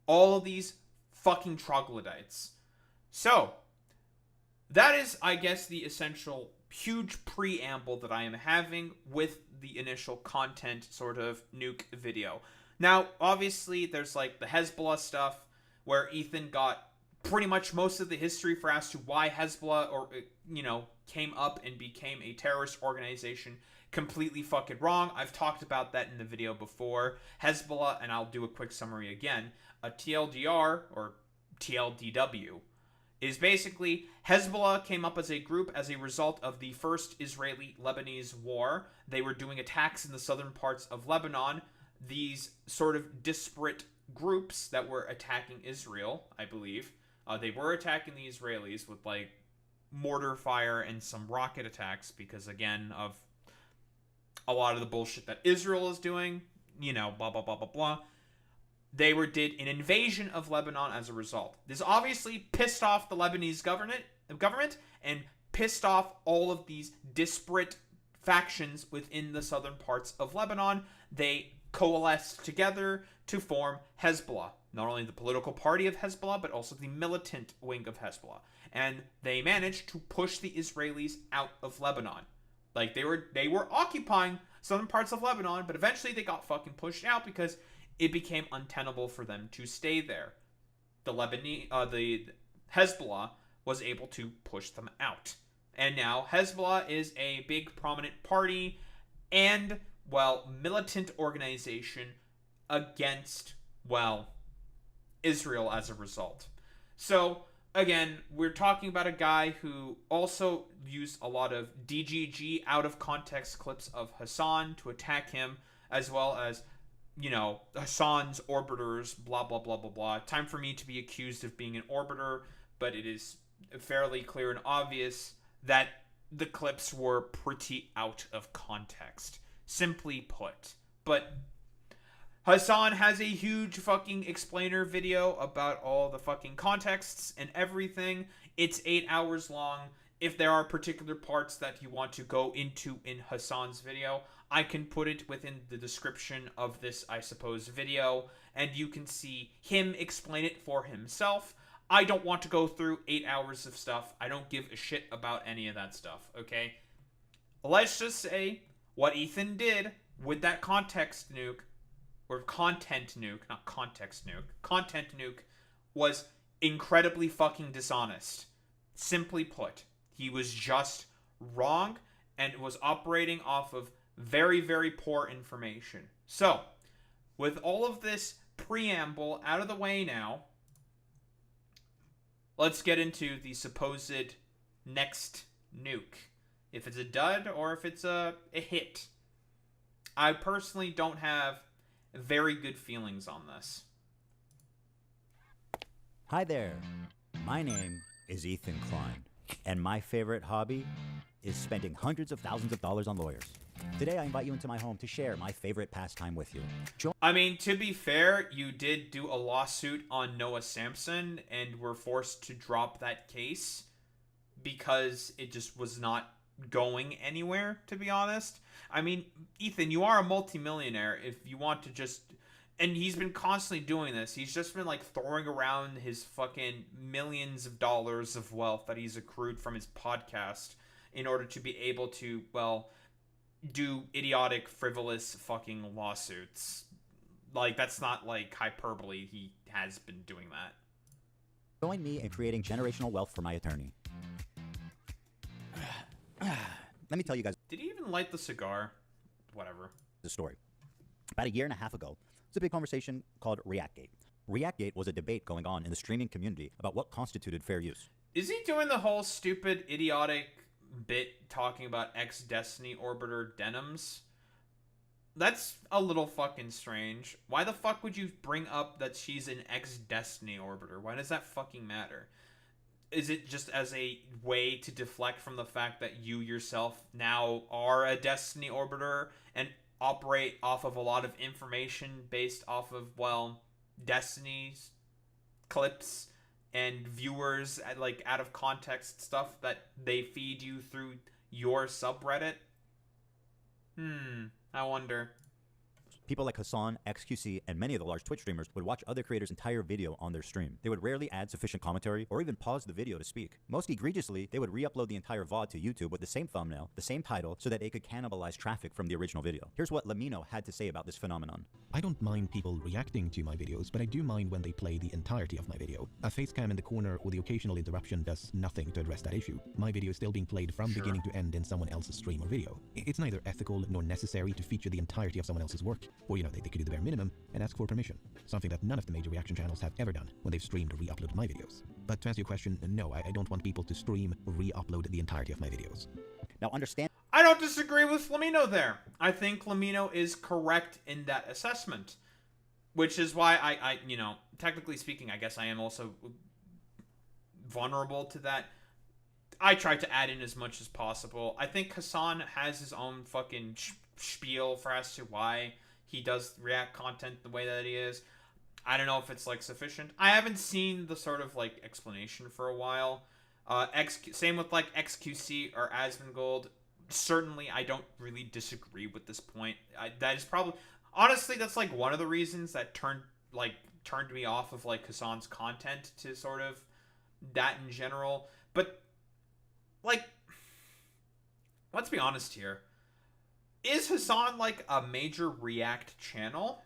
All of these fucking troglodytes. So, that is, I guess, the essential huge preamble that I am having with the initial content sort of nuke video. Now, obviously, there's like the Hezbollah stuff where Ethan got pretty much most of the history for as to why Hezbollah came up and became a terrorist organization completely fucking wrong. I've talked about that in the video before. Hezbollah, and I'll do a quick summary again, a TLDR or TLDW is basically Hezbollah came up as a group as a result of the first Israeli-Lebanese war. They were doing attacks in the southern parts of Lebanon. These sort of disparate groups that were attacking Israel, I believe. They were attacking the Israelis with like mortar fire and some rocket attacks because, again, of a lot of the bullshit that Israel is doing, blah, blah, blah, blah, blah. They did an invasion of Lebanon as a result. This obviously pissed off the Lebanese government and pissed off all of these disparate factions within the southern parts of Lebanon. They coalesced together to form Hezbollah. Not only the political party of Hezbollah, but also the militant wing of Hezbollah. And they managed to push the Israelis out of Lebanon. Like, they were occupying southern parts of Lebanon, but eventually they got fucking pushed out because it became untenable for them to stay there. The Hezbollah was able to push them out. And now Hezbollah is a big prominent party and, militant organization against, Israel as a result. So, again, we're talking about a guy who also used a lot of DGG out of context clips of Hassan to attack him, as well as, Hassan's orbiters, blah, blah, blah, blah, blah. Time for me to be accused of being an orbiter, but it is fairly clear and obvious that the clips were pretty out of context, simply put. But Hassan has a huge fucking explainer video about all the fucking contexts and everything. It's 8 hours long. If there are particular parts that you want to go into in Hassan's video, I can put it within the description of this, I suppose, video, and you can see him explain it for himself. I don't want to go through 8 hours of stuff. I don't give a shit about any of that stuff, okay? Let's just say what Ethan did with that context nuke, or content nuke, not context nuke, content nuke, was incredibly fucking dishonest. Simply put, he was just wrong and was operating off of very, very poor information. So, with all of this preamble out of the way now, let's get into the supposed next nuke. If it's a dud or if it's a hit. I personally don't have very good feelings on this. Hi there. My name is Ethan Klein, and my favorite hobby is spending hundreds of thousands of dollars on lawyers. Today, I invite you into my home to share my favorite pastime with you. I mean, to be fair, you did do a lawsuit on Noah Samson and were forced to drop that case because it just was not going anywhere, to be honest. I mean, Ethan, you are a multimillionaire if you want to just... And he's been constantly doing this. He's just been, throwing around his fucking millions of dollars of wealth that he's accrued from his podcast in order to be able to, do idiotic, frivolous fucking lawsuits. That's not, hyperbole. He has been doing that. Join me in creating generational wealth for my attorney. Let me tell you guys... Did he even light the cigar? Whatever. The story. About a year and a half ago, there's a big conversation called ReactGate. ReactGate was a debate going on in the streaming community about what constituted fair use. Is he doing the whole stupid, idiotic bit talking about ex-Destiny orbiter denims? That's a little fucking strange. Why the fuck would you bring up that she's an ex-Destiny orbiter? Why does that fucking matter? Is it just as a way to deflect from the fact that you yourself now are a Destiny orbiter and operate off of a lot of information based off of, Destiny's clips and viewers like out of context stuff that they feed you through your subreddit? I wonder. People like Hassan, XQC, and many of the large Twitch streamers would watch other creators' entire video on their stream. They would rarely add sufficient commentary or even pause the video to speak. Most egregiously, they would re-upload the entire VOD to YouTube with the same thumbnail, the same title, so that they could cannibalize traffic from the original video. Here's what Lamino had to say about this phenomenon. I don't mind people reacting to my videos, but I do mind when they play the entirety of my video. A facecam in the corner or the occasional interruption does nothing to address that issue. My video is still being played from beginning to end in someone else's stream or video. It's neither ethical nor necessary to feature the entirety of someone else's work. Or, they could do the bare minimum and ask for permission. Something that none of the major reaction channels have ever done when they've streamed or re-uploaded my videos. But to answer your question, no, I don't want people to stream or re-upload the entirety of my videos. Now understand... I don't disagree with Lamino there. I think Lamino is correct in that assessment. Which is why I technically speaking, I guess I am also vulnerable to that. I try to add in as much as possible. I think Hassan has his own fucking spiel for as to why he does react content the way that he is. I don't know if it's like sufficient. I haven't seen the sort of like explanation for a while. Same with like XQC or Asmongold. Certainly, I don't really disagree with this point. That is probably honestly that's like one of the reasons that turned me off of like Hassan's content to sort of that in general. But like, let's be honest here. Is Hassan like a major React channel?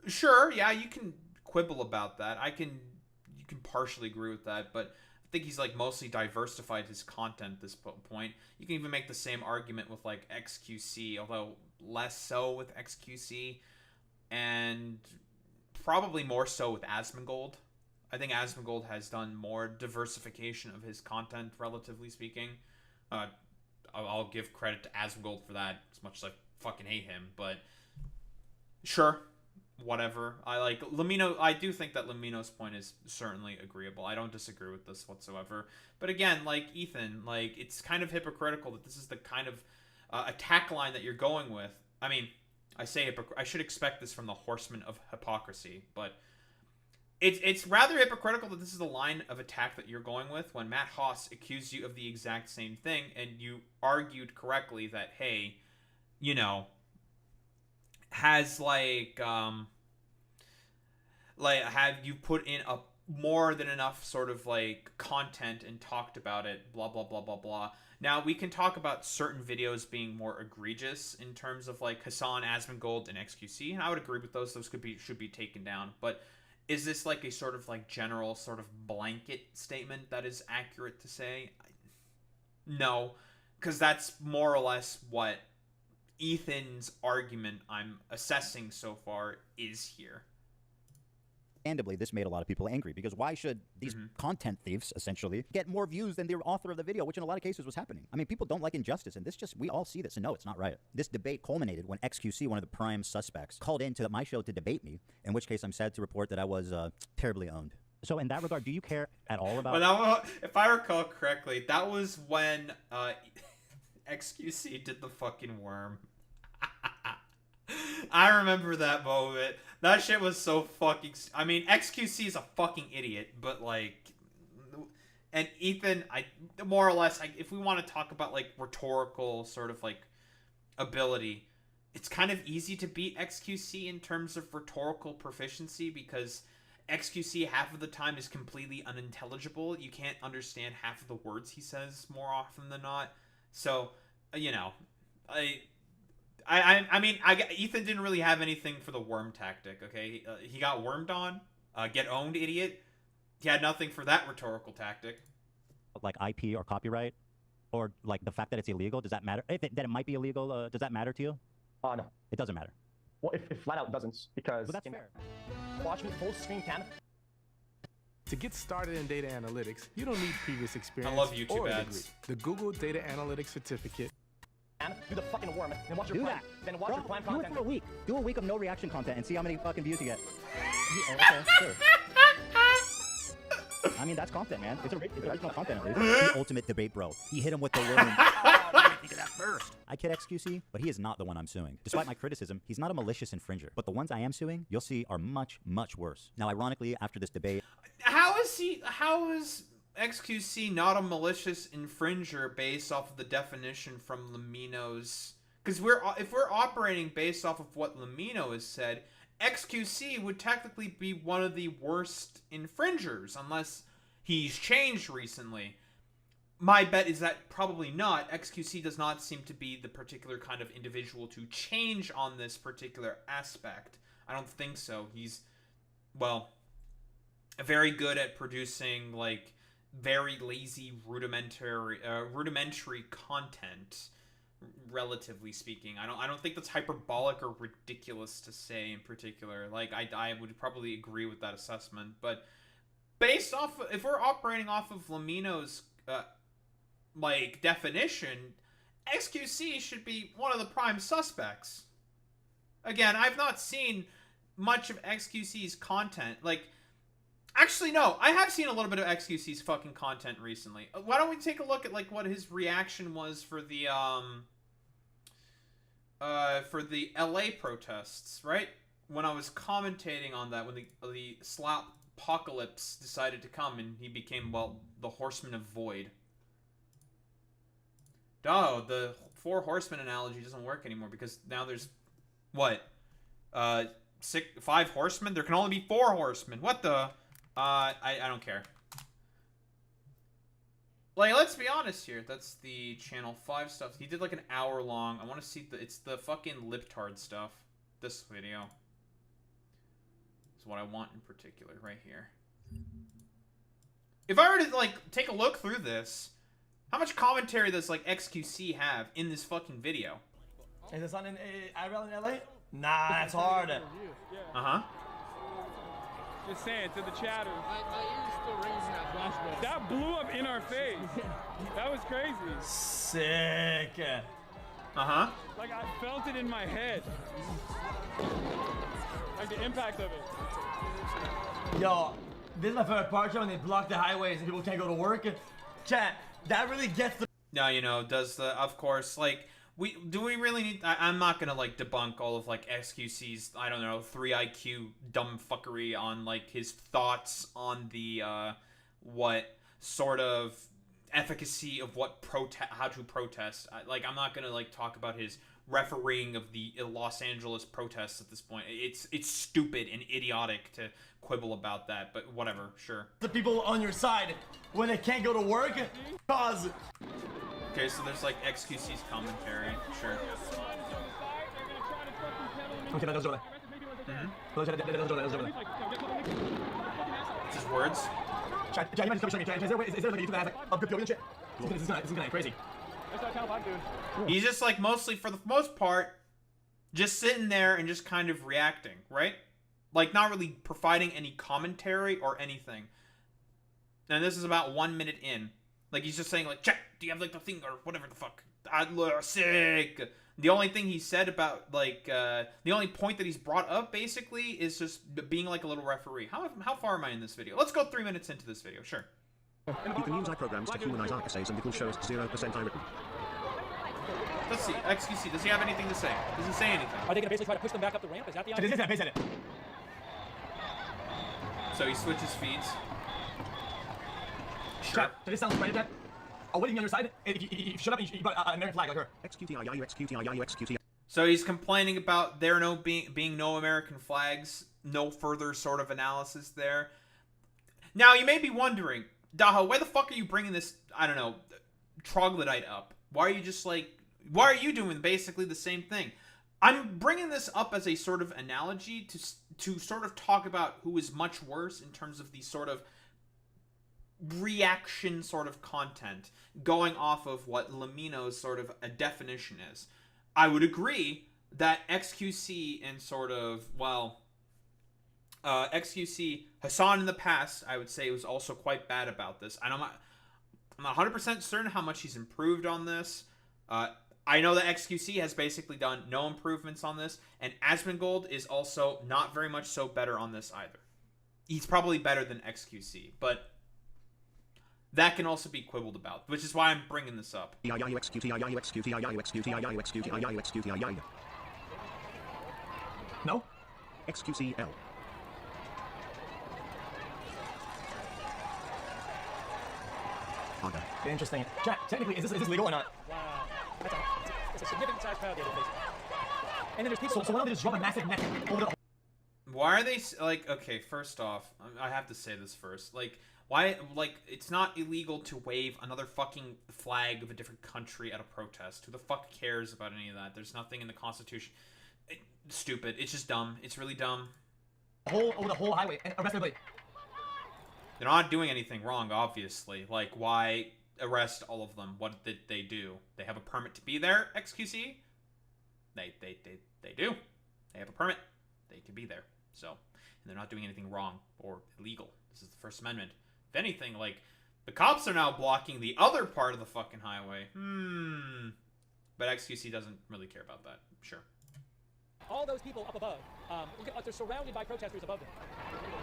Sure, yeah, you can quibble about that. You can partially agree with that, but I think he's like mostly diversified his content at this point. You can even make the same argument with like XQC, although less so with XQC, and probably more so with Asmongold. I think Asmongold has done more diversification of his content, relatively speaking. I'll give credit to Asmongold for that, as much as I fucking hate him, but sure, whatever. I like Lamino. I do think that Lamino's point is certainly agreeable. I don't disagree with this whatsoever. But again, like Ethan, like it's kind of hypocritical that this is the kind of attack line that you're going with. I mean, I should expect this from the horsemen of hypocrisy, but it's rather hypocritical that this is the line of attack that you're going with when Matt Haas accused you of the exact same thing, and you argued correctly that, hey, has have you put in a more than enough sort of like content and talked about it, blah blah blah blah blah. Now we can talk about certain videos being more egregious in terms of like Hassan, Asmongold, and XQC, and I would agree with those. Those should be taken down, but is this like a sort of like general sort of blanket statement that is accurate to say? No, because that's more or less what Ethan's argument I'm assessing so far is here. Understandably, this made a lot of people angry, because why should these content thieves, essentially, get more views than the author of the video, which in a lot of cases was happening? I mean, people don't like injustice, and we all see this, and no, it's not right. This debate culminated when XQC, one of the prime suspects, called into my show to debate me, in which case I'm sad to report that I was terribly owned. So in that regard, do you care at all about... Well, if I recall correctly, that was when XQC did the fucking worm. I remember that moment. That shit was so fucking... I mean, XQC is a fucking idiot, but, like... And Ethan, more or less, if we want to talk about, like, rhetorical sort of, like, ability, it's kind of easy to beat XQC in terms of rhetorical proficiency, because XQC half of the time is completely unintelligible. You can't understand half of the words he says more often than not. So, Ethan didn't really have anything for the worm tactic, okay? He got wormed on. Get owned, idiot. He had nothing for that rhetorical tactic. Like IP or copyright? Or, like, the fact that it's illegal, does that matter? That it might be illegal, does that matter to you? No. It doesn't matter. Well, if flat out doesn't, because... But that's fair. Watch me full screen cam. To get started in data analytics, you don't need previous experience. I love YouTube or a ads. degree. The Google Data Analytics Certificate. Do the fucking worm, then watch your Do prime. that. Then watch Bro, your prime do it content. for a week. Do a week of no reaction content and see how many fucking views you get. Okay, sure. I mean, that's content, man. It's original content, at least. The ultimate debate, bro. He hit him with the worm. think of that first. I kid XQC, but he is not the one I'm suing. Despite my criticism, he's not a malicious infringer. But the ones I am suing, you'll see, are much, much worse. Now, ironically, after this debate... How is XQC not a malicious infringer based off of the definition from Lamino's... Because if we're operating based off of what Lamino has said, XQC would technically be one of the worst infringers, unless he's changed recently. My bet is that probably not. XQC does not seem to be the particular kind of individual to change on this particular aspect. I don't think so. He's, well, very good at producing, like, very lazy, rudimentary content, relatively speaking. I don't think that's hyperbolic or ridiculous to say in particular. Like, I would probably agree with that assessment. But based off, if we're operating off of Lamino's like definition, XQC should be one of the prime suspects. Again, I've not seen much of XQC's content. Like, actually, no, I have seen a little bit of XQC's fucking content recently. Why don't we take a look at like what his reaction was for the LA protests, right? When I was commentating on that, when the slap apocalypse decided to come and he became, well, the Horseman of Void. Oh, the 4 horsemen analogy doesn't work anymore because now there's, what, 5 horsemen? There can only be 4 horsemen. What the? I don't care. Like, let's be honest here. That's the Channel 5 stuff. He did like an hour long. I want to see it's the fucking libtard stuff. This video is what I want in particular right here. If I were to like take a look through this, how much commentary does like XQC have in this fucking video? Is this on in IRL in LA? Nah, that's hard. Uh-huh. Just saying to the chatters. My ears still raising that flashback. That blew up in our face. That was crazy. Sick. Uh-huh. Like I felt it in my head. Like the impact of it. Yo, this is my favorite part, when they block the highways and people can't go to work. Chat, that really gets the... Now, you know, does the, of course, like, we really need, I'm not gonna, like, debunk all of, like, XQC's, I don't know, 3 IQ dumb fuckery on, like, his thoughts on the, what sort of efficacy of what how to protest. Like, I'm not gonna, like, talk about his refereeing of the Los Angeles protests at this point. It's stupid and idiotic to quibble about that, but whatever, sure. The people on your side when they can't go to work, cause... Okay, so there's like XQC's commentary, sure. Okay, that was over there. It's just words. Chat, you might just come show me. Is there like a YouTube that has like a good and shit? This is gonna be crazy. He's just like mostly, for the most part, just sitting there and just kind of reacting, right? Like not really providing any commentary or anything. And this is about 1 minute in. Like he's just saying like, check, do you have like the thing or whatever the fuck? Sick. The only thing he said about like, the only point that he's brought up basically is just being like a little referee. How far am I in this video? Let's go 3 minutes into this video, sure. You can use our programs to humanize our essays and it will show us 0% I written. Let's see, XQC, does he have anything to say? Does he say anything? Are they going to basically try to push them back up the ramp? Is that the idea? So he switches feeds. Sure. Chat, does this sound right, Dad? I'm waiting on your side. If you shut up and you got an American flag like her. XQTIU. So he's complaining about there being no American flags, no further sort of analysis there. Now, you may be wondering, Daha, why the fuck are you bringing this, I don't know, troglodyte up? Why are you doing basically the same thing? I'm bringing this up as a sort of analogy to sort of talk about who is much worse in terms of the sort of reaction sort of content, going off of what Lamino's sort of a definition is. I would agree that XQC and sort of, well, XQC, Hassan in the past, I would say was also quite bad about this. I'm not 100% certain how much he's improved on this. I know that XQC has basically done no improvements on this, and Asmongold is also not very much so better on this either. He's probably better than XQC, but that can also be quibbled about, which is why I'm bringing this up. No? XQCL. Okay. Interesting. Chat, technically, is this legal or not? Wow. That's a significant size crowd there, basically. And then there's people. So why don't they just drop a massive net over the... Why are they, like, okay, first off, I have to say this first. Like, why, like, it's not illegal to wave another fucking flag of a different country at a protest. Who the fuck cares about any of that? There's nothing in the Constitution. Stupid. It's just dumb. It's really dumb. Over the whole highway and arrest everybody. They're not doing anything wrong, obviously. Like, why arrest all of them? What did they do? They have a permit to be there, XQC? They do. They have a permit. They can be there. So, and they're not doing anything wrong or illegal. This is the First Amendment. If anything, like, the cops are now blocking the other part of the fucking highway. But XQC doesn't really care about that. Sure. All those people up above, look at, they're surrounded by protesters above them.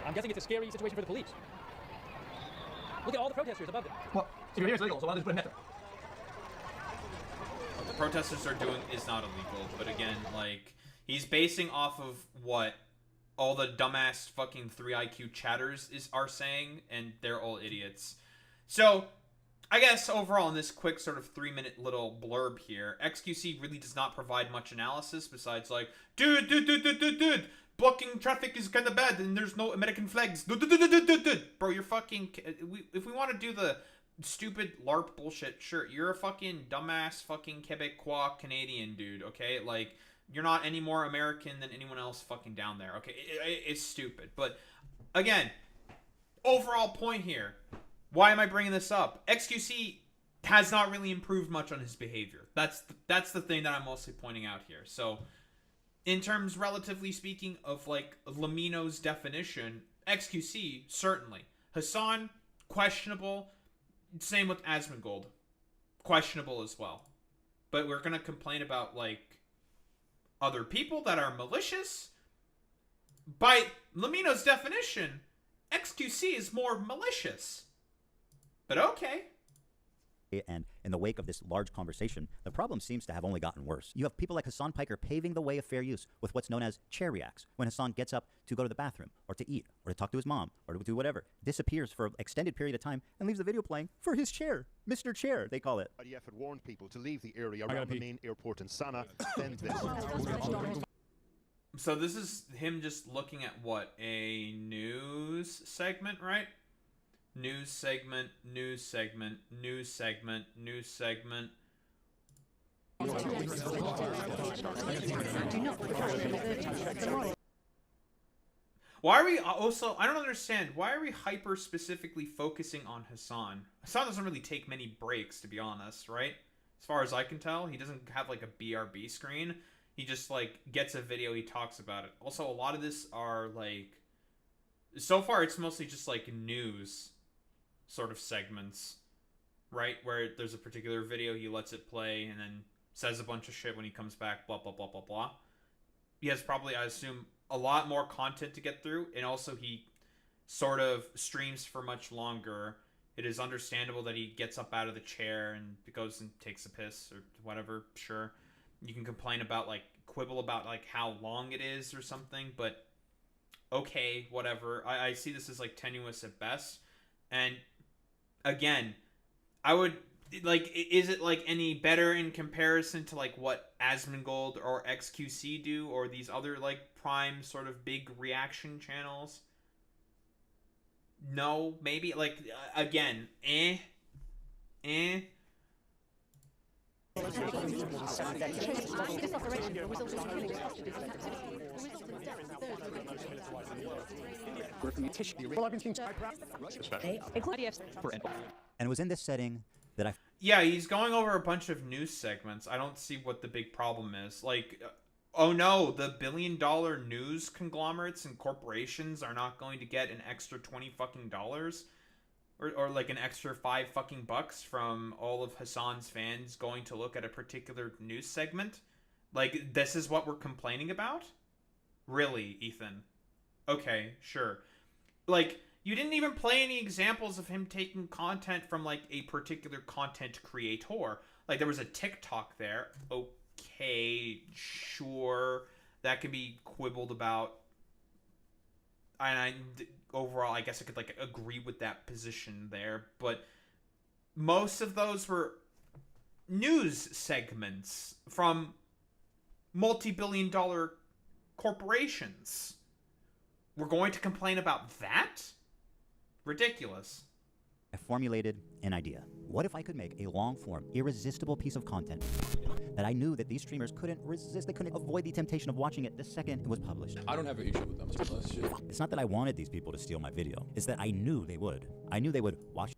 I'm guessing it's a scary situation for the police. Look at all the protesters above them. Well, so you're here, it's illegal, so why don't they just put a net there? What the protesters are doing is not illegal, but again, like, he's basing off of what all the dumbass fucking 3 IQ chatters are saying, and they're all idiots. So, I guess overall in this quick sort of 3-minute little blurb here, XQC really does not provide much analysis besides like, dude, blocking traffic is kind of bad and there's no American flags. Bro, you're fucking, if we want to do the stupid LARP bullshit, sure, you're a fucking dumbass fucking Quebecois Canadian dude, okay? Like, you're not any more American than anyone else fucking down there, okay? It's stupid. But, again, overall point here, why am I bringing this up? XQC has not really improved much on his behavior. That's the thing that I'm mostly pointing out here. So, in terms, relatively speaking, of, like, Lamino's definition, XQC, certainly. Hassan, questionable. Same with Asmongold. Questionable as well. But we're going to complain about, like, other people that are malicious? By Lamino's definition, XQC is more malicious. But okay. And in the wake of this large conversation, the problem seems to have only gotten worse. You have people like Hassan Piker paving the way of fair use with what's known as chair reacts. When Hassan gets up to go to the bathroom, or to eat, or to talk to his mom, or to do whatever, disappears for an extended period of time and leaves the video playing for his chair. Mr. Chair, they call it. IDF had warned people to leave the area around the main airport in Sana. Then this. So this is him just looking at what? A news segment, right? News segment, news segment, news segment, news segment. Why are we also, I don't understand, why are we hyper specifically focusing on Hassan? Hassan doesn't really take many breaks, to be honest, right? As far as I can tell, he doesn't have like a BRB screen. He just like gets a video, he talks about it. Also, a lot of this are like, so far it's mostly just like news sort of segments, right? Where there's a particular video, he lets it play and then says a bunch of shit when he comes back, blah, blah, blah, blah, blah. He has probably, I assume, a lot more content to get through, and also he sort of streams for much longer. It is understandable that he gets up out of the chair and goes and takes a piss or whatever, sure. You can complain about, like, quibble about, like, how long it is or something, but okay, whatever. I see this as, like, tenuous at best. And again, I would, like, is it, like, any better in comparison to, like, what Asmongold or XQC do, or these other, like, prime sort of big reaction channels? No, maybe, like, again, And it was in this setting that I... Yeah, he's going over a bunch of news segments. I don't see what the big problem is. Like, oh no, the billion-dollar news conglomerates and corporations are not going to get an extra $20 fucking dollars, or like an extra $5 fucking bucks from all of Hassan's fans going to look at a particular news segment. Like, this is what we're complaining about? Really, Ethan? Okay, sure. Like, You didn't even play any examples of him taking content from, like, a particular content creator. Like, there was a TikTok there. Okay, sure. That can be quibbled about. And overall, I guess I could, like, agree with that position there. But most of those were news segments from multi-billion-dollar corporations. We're going to complain about that? Ridiculous. I formulated an idea. What if I could make a long-form, irresistible piece of content that I knew that these streamers couldn't resist, they couldn't avoid the temptation of watching it the second it was published? I don't have an issue with them. That's shit. It's not that I wanted these people to steal my video. It's that I knew they would. I knew they would watch.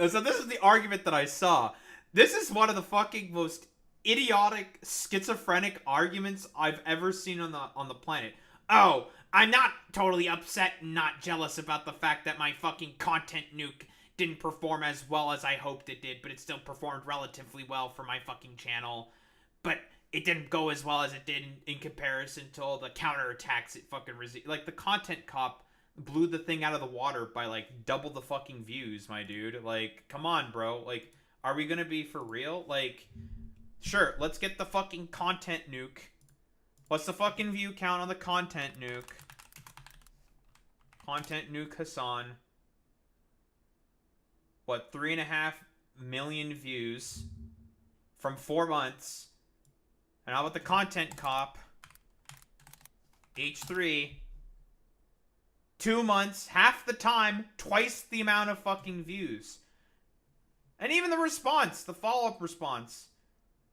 So this is the argument that I saw. This is one of the fucking most idiotic, schizophrenic arguments I've ever seen on the planet. Oh, I'm not totally upset and not jealous about the fact that my fucking content nuke didn't perform as well as I hoped it did, but it still performed relatively well for my fucking channel. But it didn't go as well as it did in comparison to all the counterattacks it fucking received. Like, the content cop blew the thing out of the water by, like, double the fucking views, my dude. Like, come on, bro. Like, are we gonna be for real? Like, sure, let's get the fucking content nuke. What's the fucking view count on the content nuke? Content nuke Hassan. What, 3.5 million views from 4 months. And how about the content cop? H3. 2 months, half the time, twice the amount of fucking views. And even the response, the follow-up response,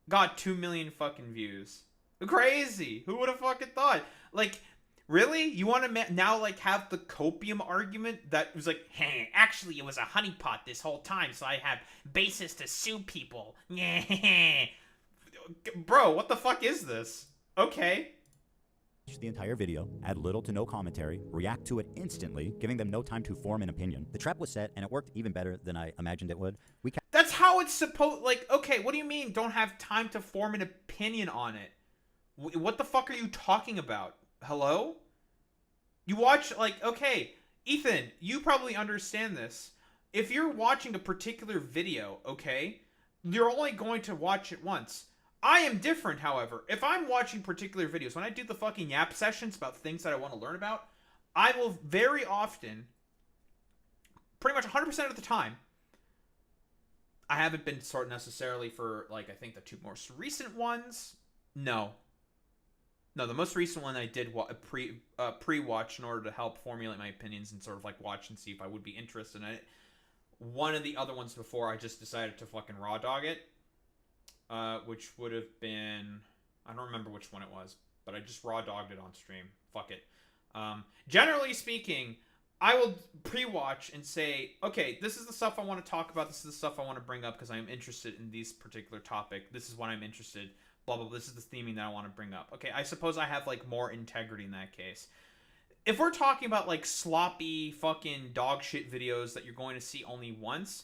got 2 million fucking views. Crazy. Who would have fucking thought? Like, really? You want to now, like, have the copium argument that was like, hey, actually, it was a honeypot this whole time, so I have basis to sue people. Bro, what the fuck is this? Okay. The entire video, add little to no commentary, react to it instantly, giving them no time to form an opinion. The trap was set, and it worked even better than I imagined it would. That's how it's supposed... Like, okay, what do you mean don't have time to form an opinion on it? What the fuck are you talking about? Hello? You watch, like, okay, Ethan, you probably understand this. If you're watching a particular video, okay, you're only going to watch it once. I am different, however. If I'm watching particular videos, when I do the fucking yap sessions about things that I want to learn about, I will very often, pretty much 100% of the time, I haven't been sort of necessarily for, like, I think the 2 most recent ones. No, the most recent one I did pre-watch in order to help formulate my opinions and sort of, like, watch and see if I would be interested in it. One of the other ones before, I just decided to fucking raw dog it. Which would have been... I don't remember which one it was, but I just raw dogged it on stream. Fuck it. Generally speaking, I will pre-watch and say, okay, this is the stuff I want to talk about. This is the stuff I want to bring up because I'm interested in this particular topic. This is what I'm interested, blah, blah, blah. This is the theming that I want to bring up. Okay, I suppose I have, like, more integrity in that case. If we're talking about, like, sloppy fucking dog shit videos that you're going to see only once...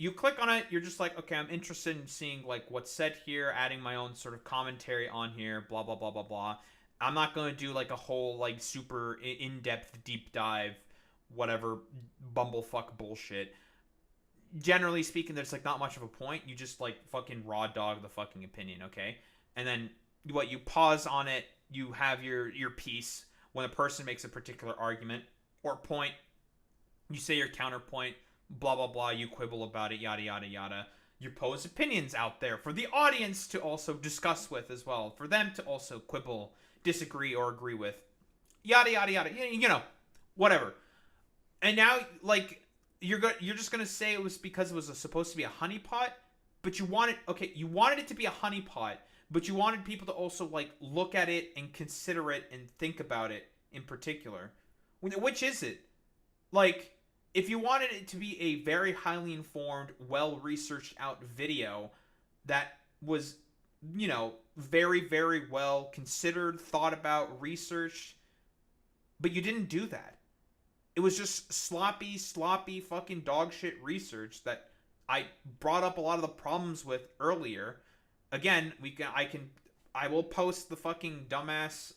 You click on it, you're just like, okay, I'm interested in seeing, like, what's said here, adding my own sort of commentary on here, blah, blah, blah, blah, blah. I'm not going to do, like, a whole, like, super in-depth, deep dive, whatever, bumblefuck bullshit. Generally speaking, there's, like, not much of a point. You just, like, fucking raw dog the fucking opinion, okay? And then, you pause on it, you have your piece. When a person makes a particular argument or point, you say your counterpoint, blah, blah, blah, you quibble about it, yada, yada, yada. You pose opinions out there for the audience to also discuss with as well, for them to also quibble, disagree, or agree with. Yada, yada, yada. You know, whatever. And now, like, you're just going to say it was because it was supposed to be a honeypot, but you wanted it to be a honeypot, but you wanted people to also, like, look at it and consider it and think about it in particular. Which is it? Like... If you wanted it to be a very highly informed, well-researched out video that was, you know, very, very well considered, thought about, researched, but you didn't do that. It was just sloppy fucking dog shit research that I brought up a lot of the problems with earlier. Again, I will post the fucking dumbass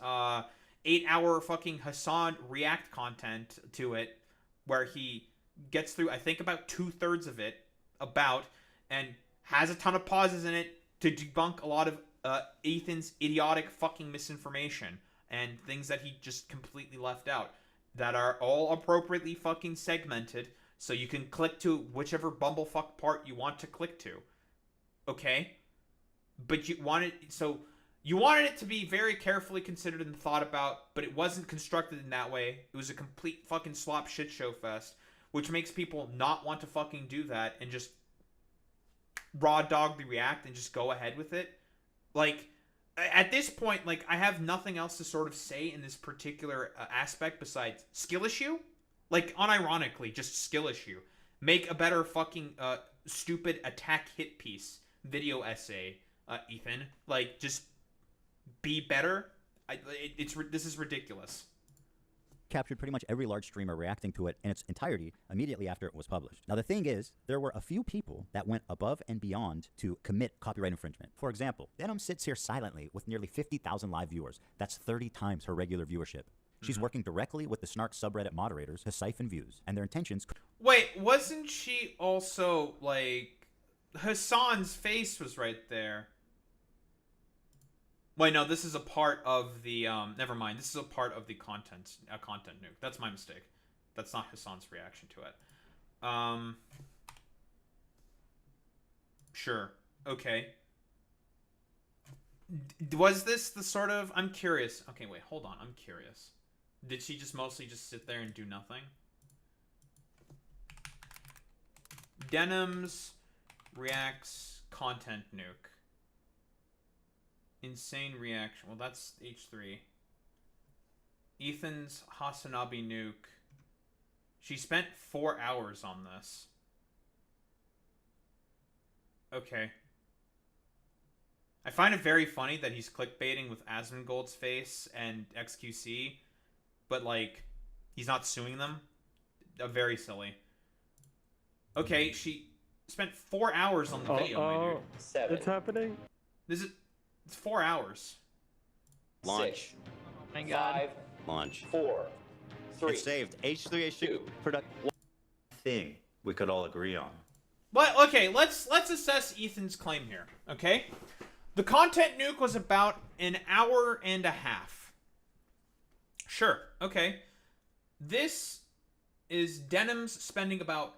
8-hour fucking Hassan React content to it, where he gets through, I think, about 2/3 of it, and has a ton of pauses in it to debunk a lot of Ethan's idiotic fucking misinformation and things that he just completely left out that are all appropriately fucking segmented, so you can click to whichever bumblefuck part you want to click to. Okay? But you wanted it to be very carefully considered and thought about, but it wasn't constructed in that way. It was a complete fucking slop shit show fest, which makes people not want to fucking do that and just raw dog the React and just go ahead with it. Like, at this point, like, I have nothing else to sort of say in this particular aspect besides skill issue. Like, unironically, just skill issue. Make a better fucking stupid attack hit piece video essay, Ethan. Like, just be better. This is ridiculous. Captured pretty much every large streamer reacting to it in its entirety immediately after it was published. Now, the thing is, there were a few people that went above and beyond to commit copyright infringement. For example, Venom sits here silently with nearly 50,000 live viewers. That's 30 times her regular viewership. She's working directly with the Snark subreddit moderators to siphon views, and their intentions... Wait, wasn't she also, like... Hassan's face was right there. Wait, no, this is a part of the, never mind. This is a part of the content nuke. That's my mistake. That's not Hassan's reaction to it. Sure. Okay. Was this the sort of... I'm curious. Okay, wait, hold on. I'm curious. Did she just mostly just sit there and do nothing? Denims reacts content nuke. Insane reaction. Well, that's H3. Ethan's Hasanabi nuke. She spent 4 hours on this. Okay. I find it very funny that he's clickbaiting with Asmongold's face and XQC, but, like, he's not suing them. Very silly. Okay, she spent 4 hours on the video, my dude. 7. It's happening. It's 4 hours. Launch. Thank God. 5. Launch. 4. 3. It's saved. H3H2. 2. Product. Thing we could all agree on. But okay, let's assess Ethan's claim here. Okay, the content nuke was about an hour and a half. Sure. Okay, this is Denim's spending about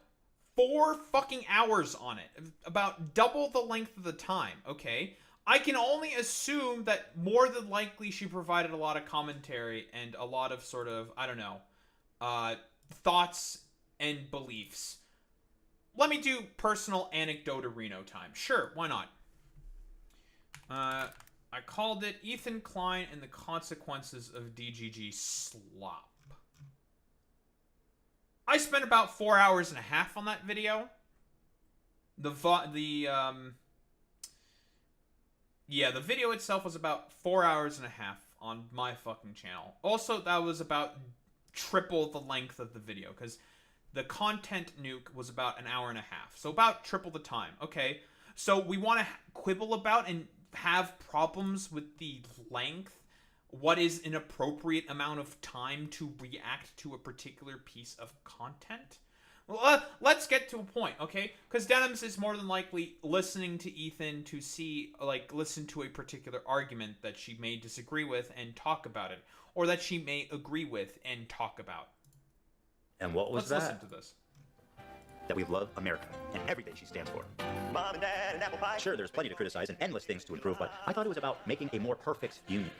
4 fucking hours on it, about double the length of the time. Okay. I can only assume that more than likely she provided a lot of commentary and a lot of sort of, I don't know, thoughts and beliefs. Let me do personal anecdote Reno time. Sure, why not? I called it Ethan Klein and the Consequences of DGG Slop. I spent about 4 hours and a half on that video. The video itself was about 4 hours and a half on my fucking channel. Also, that was about triple the length of the video, because the content nuke was about an hour and a half. So about triple the time. Okay, so we want to quibble about and have problems with the length. What is an appropriate amount of time to react to a particular piece of content? Well, let's get to a point, okay? Because Denims is more than likely listening to Ethan to see, like, listen to a particular argument that she may disagree with and talk about it, or that she may agree with and talk about. And what was Let's listen to this. That we love America and everything she stands for. Mom and Dad and apple pie. Sure, there's plenty to criticize and endless things to improve, but I thought it was about making a more perfect union,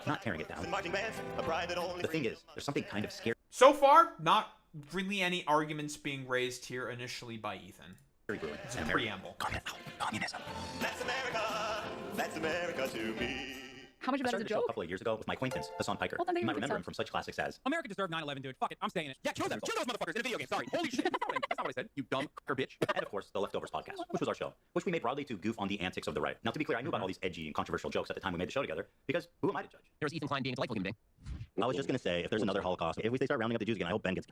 not tearing it down. Marching bands, a pride that only The thing is, there's something kind of scary. So far, not really any arguments being raised here initially by Ethan. It's a preamble. Communism. That's America to me. How much of I that is a started the show a joke? couple of years ago with my acquaintance, Hassan Piker. Well, then they You might can remember fix him from such classics as America deserved 9/11, dude. Fuck it, I'm staying in it. Yeah, kill them. Kill those motherfuckers in a video game. Sorry. Holy shit. That's not what I said. You dumb bitch. And of course, the Leftovers podcast, which was our show, which we made broadly to goof on the antics of the right. Now, to be clear, I knew about all these edgy and controversial jokes at the time we made the show together, because who am I to judge? There's Ethan Klein being a delightful human being. I was just going to say, if there's another Holocaust, if they start rounding up the Jews again, I hope Ben gets...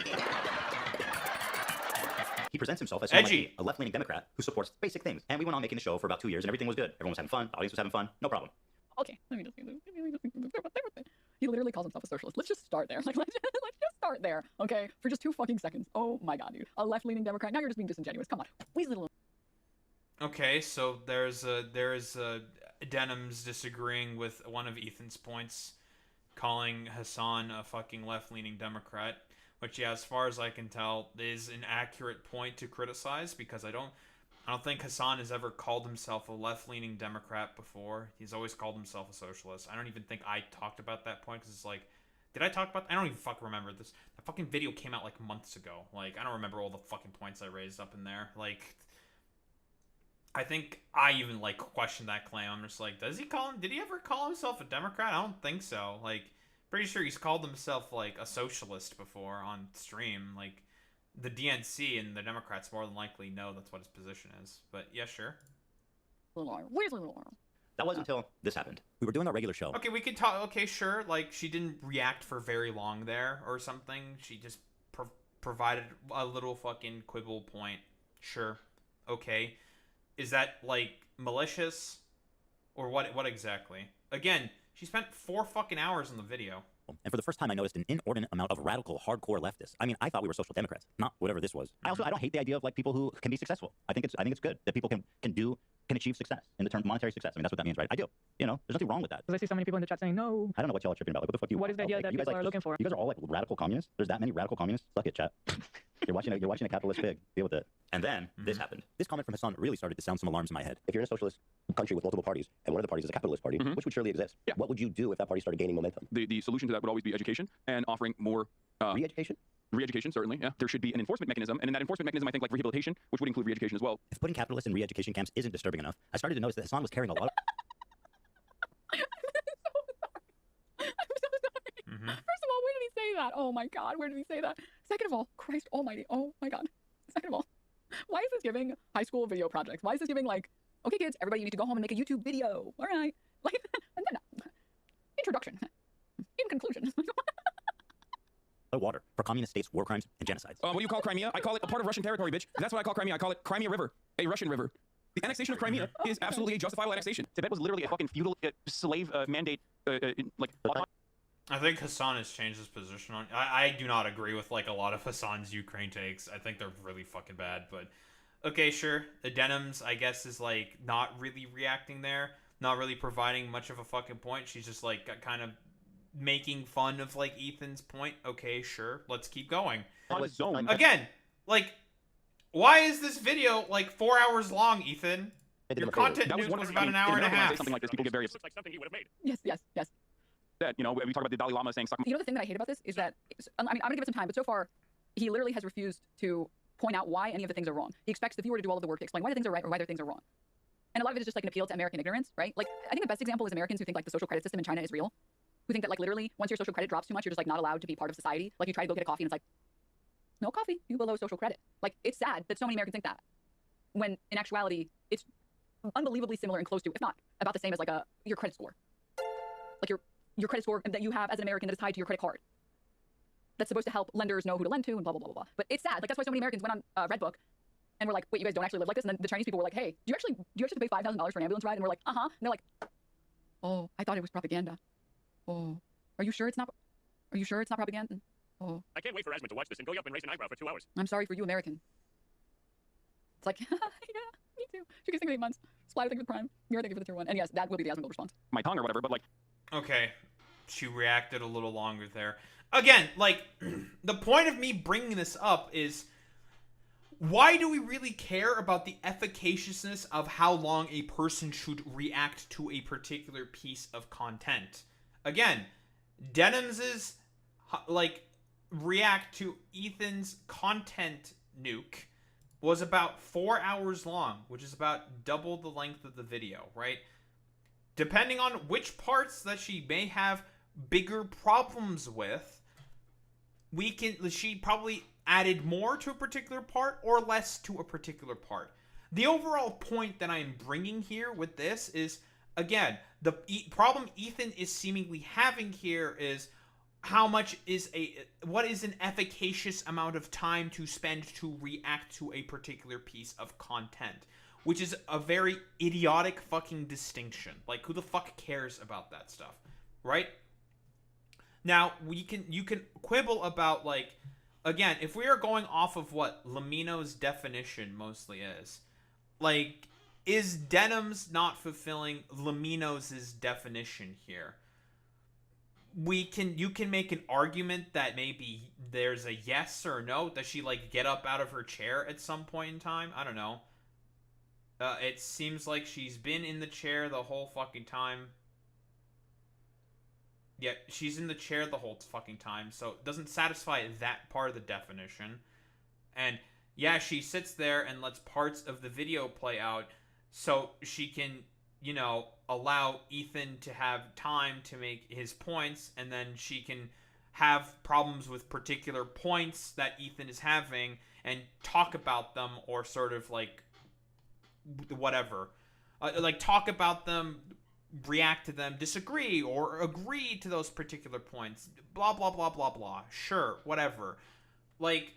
He presents himself as someone like a left-leaning Democrat who supports basic things. And we went on making the show for about 2 years, and everything was good. Everyone was having fun, the audience was having fun, no problem. Okay, let me just. He literally calls himself a socialist. Let's just start there. Like, let's just start there, okay? For just 2 fucking seconds. Oh my god, dude. A left-leaning Democrat. Now you're just being disingenuous. Come on. Please, little. Okay, so there's Denim's disagreeing with one of Ethan's points, calling Hassan a fucking left-leaning Democrat, which, yeah, as far as I can tell, is an accurate point to criticize, because I don't think Hassan has ever called himself a left-leaning Democrat before. He's always called himself a socialist. I don't even think I talked about that point, because it's like, did I talk about... I don't even fucking remember this. The fucking video came out, like, months ago. Like, I don't remember all the fucking points I raised up in there. Like, I think I even, like, questioned that claim. I'm just like, did he ever call himself a Democrat? I don't think so. Like, pretty sure he's called himself, like, a socialist before on stream. Like, the DNC and the Democrats more than likely know that's what his position is. But, yeah, sure. That wasn't until this happened. We were doing our regular show. Okay, we could talk... Okay, sure. Like, she didn't react for very long there or something. She just provided a little fucking quibble point. Sure. Okay. Is that, like, malicious? Or what exactly? Again, she spent 4 fucking hours in the video. And for the first time, I noticed an inordinate amount of radical, hardcore leftists. I mean, I thought we were social democrats, not whatever this was. I don't hate the idea of, like, people who can be successful. I think it's good that people can achieve success in the term monetary success. I mean, that's what that means, right? I do. You know, there's nothing wrong with that. Because I see so many people in the chat saying no. I don't know what y'all are tripping about. Like, what the fuck do you What is the idea that you guys, people are looking for? You guys are all, like, radical communists? There's that many radical communists? Suck it, chat. You're watching a capitalist pig. Deal with it. And then this happened. This comment from Hassan really started to sound some alarms in my head. If you're in a socialist country with multiple parties, and one of the parties is a capitalist party, which would surely exist, what would you do if that party started gaining momentum? The solution to that would always be education and offering more... re-education? Re-education, certainly, yeah. There should be an enforcement mechanism, and in that enforcement mechanism, I think, like, rehabilitation, which would include re-education as well. If putting capitalists in re-education camps isn't disturbing enough, I started to notice that Hassan was carrying a lot of... First of all, where did he say that? Oh my god, where did he say that? Second of all, Christ almighty, oh my god. Second of all, why is this giving high school video projects? Why is this giving, like, okay kids, everybody, you need to go home and make a YouTube video. All right. Like, and then, introduction. In conclusion. water for communist states, war crimes, and genocides. What do you call Crimea? I call it a part of Russian territory, bitch. That's what I call Crimea. I call it Crimea River, a Russian river. The annexation of Crimea is absolutely a justifiable annexation. Tibet was literally a fucking feudal slave mandate, like... I think Hassan has changed his position on... I do not agree with, like, a lot of Hassan's Ukraine takes. I think they're really fucking bad, but... Okay, sure. The Denims, I guess, is, like, not really reacting there. Not really providing much of a fucking point. She's just, like, kind of making fun of, like, Ethan's point. Okay, sure. Let's keep going. Again, like, why is this video, like, 4 hours long, Ethan? Your content news was about an hour and a half. Something like this, people get very... Looks like something he would have made. Yes. That, you know, we talk about the Dalai Lama saying... You know the thing that I hate about this is that, I mean, I'm gonna give it some time, but so far, he literally has refused to point out why any of the things are wrong. He expects the viewer to do all of the work to explain why the things are right or why the things are wrong. And a lot of it is just like an appeal to American ignorance, right? Like, I think the best example is Americans who think like the social credit system in China is real. Who think that like literally once your social credit drops too much, you're just like not allowed to be part of society. Like you try to go get a coffee and it's like, no coffee, you below social credit. Like it's sad that so many Americans think that. When in actuality, it's unbelievably similar and close to, if not about the same as like your credit score. Like your credit score that you have as an American that is tied to your credit card. That's supposed to help lenders know who to lend to and blah, blah, blah, blah, blah. But it's sad. Like that's why so many Americans went on Redbook and were like, wait, you guys don't actually live like this? And then the Chinese people were like, hey, do you actually have to pay $5,000 for an ambulance ride? And we're like, uh-huh. And they're like, oh, I thought it was propaganda. Oh, are you sure it's not propaganda? Oh. I can't wait for Asmund to watch this and go up and raise an eyebrow for 2 hours. I'm sorry for you, American. It's like, yeah, me too. She gets 8 months. Splatter, thank you for the prime. Mira, thank you for the tier 1. And yes, that will be the Asmund response. My tongue or whatever, but like... Okay. She reacted a little longer there. Again, like, the point of me bringing this up is, why do we really care about the efficaciousness of how long a person should react to a particular piece of content? Again, Denims's, like, react to Ethan's content nuke was about 4 hours long, which is about double the length of the video, right? Depending on which parts that she may have bigger problems with, she probably added more to a particular part or less to a particular part. The overall point that I'm bringing here with this is, again, the problem Ethan is seemingly having here is what is an efficacious amount of time to spend to react to a particular piece of content, which is a very idiotic fucking distinction. Like, who the fuck cares about that stuff, right? Now, you can quibble about, like, again, if we are going off of what Lamino's definition mostly is, like, is Denim's not fulfilling Lamino's definition here? You can make an argument that maybe there's a yes or no. Does she, like, get up out of her chair at some point in time? I don't know. It seems like she's been in the chair the whole fucking time. Yeah, she's in the chair the whole fucking time, so it doesn't satisfy that part of the definition. And yeah, she sits there and lets parts of the video play out so she can, you know, allow Ethan to have time to make his points, and then she can have problems with particular points that Ethan is having and talk about them, or sort of like whatever. Like talk about them, react to them, disagree, or agree to those particular points. Blah, blah, blah, blah, blah. Sure, whatever. Like,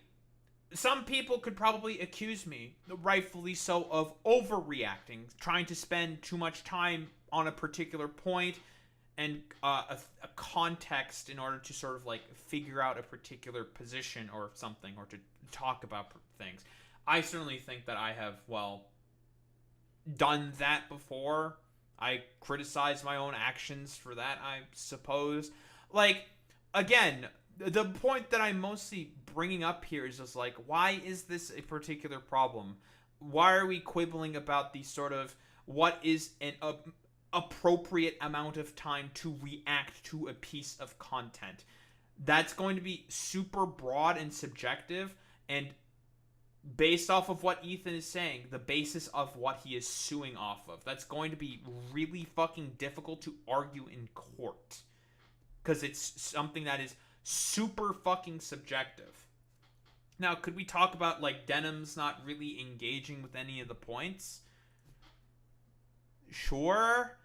some people could probably accuse me, rightfully so, of overreacting, trying to spend too much time on a particular point and a context in order to sort of, like, figure out a particular position or something, or to talk about things. I certainly think that I have, well, done that before. I criticize my own actions for that, I suppose. Like, again, the point that I'm mostly bringing up here is just like, why is this a particular problem? Why are we quibbling about the sort of what is an appropriate amount of time to react to a piece of content? That's going to be super broad and subjective, and based off of what Ethan is saying, the basis of what he is suing off of, that's going to be really fucking difficult to argue in court, because it's something that is super fucking subjective. Now, could we talk about, like, Denim's not really engaging with any of the points? Sure.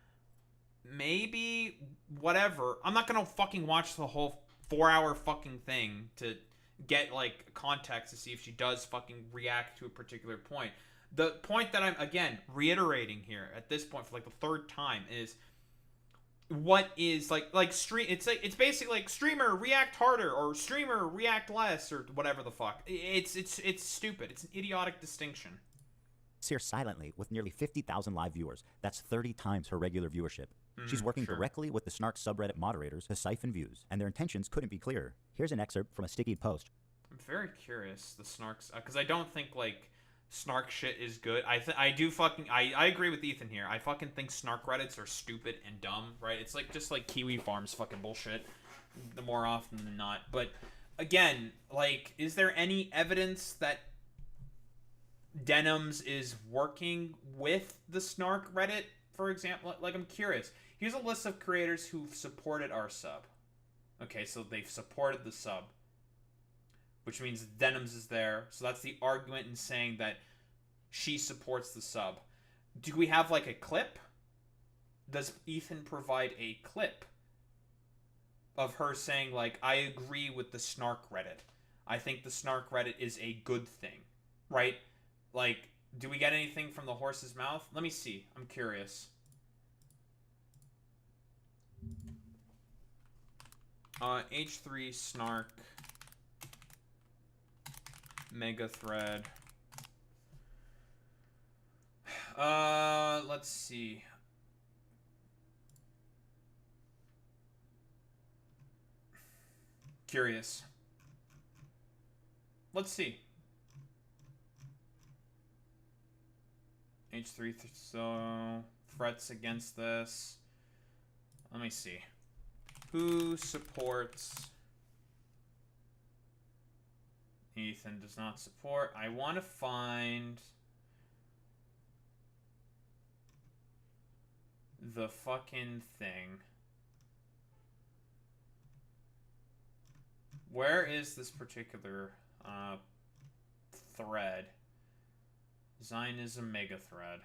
Maybe. Whatever. I'm not gonna fucking watch the whole 4-hour fucking thing to get, like, context to see if she does fucking react to a particular point. The point that I'm, again, reiterating here at this point for, like, the third time is, what is, stream, it's basically like streamer react harder or streamer react less or whatever the fuck. It's stupid. It's an idiotic distinction. Here silently with nearly 50,000 live viewers. That's 30 times her regular viewership. She's working directly with the Snark subreddit moderators to siphon views, and their intentions couldn't be clearer. Here's an excerpt from a sticky post. I'm very curious, the Snarks, because I don't think, like, Snark shit is good. I agree with Ethan here. I fucking think Snark Reddits are stupid and dumb, right? It's like just like Kiwi Farms fucking bullshit, the more often than not. But again, like, is there any evidence that Denim's is working with the Snark Reddit, for example? Like, I'm curious. Here's a list of creators who've supported our sub. Okay, so they've supported the sub, which means Denim's is there. So that's the argument in saying that she supports the sub. Do we have, like, a clip? Does Ethan provide a clip of her saying, like, I agree with the Snark Reddit. I think the Snark Reddit is a good thing, right? Like, do we get anything from the horse's mouth? Let me see. I'm curious. H3 Snark Mega Thread. Let's see. Curious. Let's see. H3 so threats against this. Let me see. Who supports? Ethan does not support. I want to find the fucking thing. Where is this particular thread? Zionism mega thread.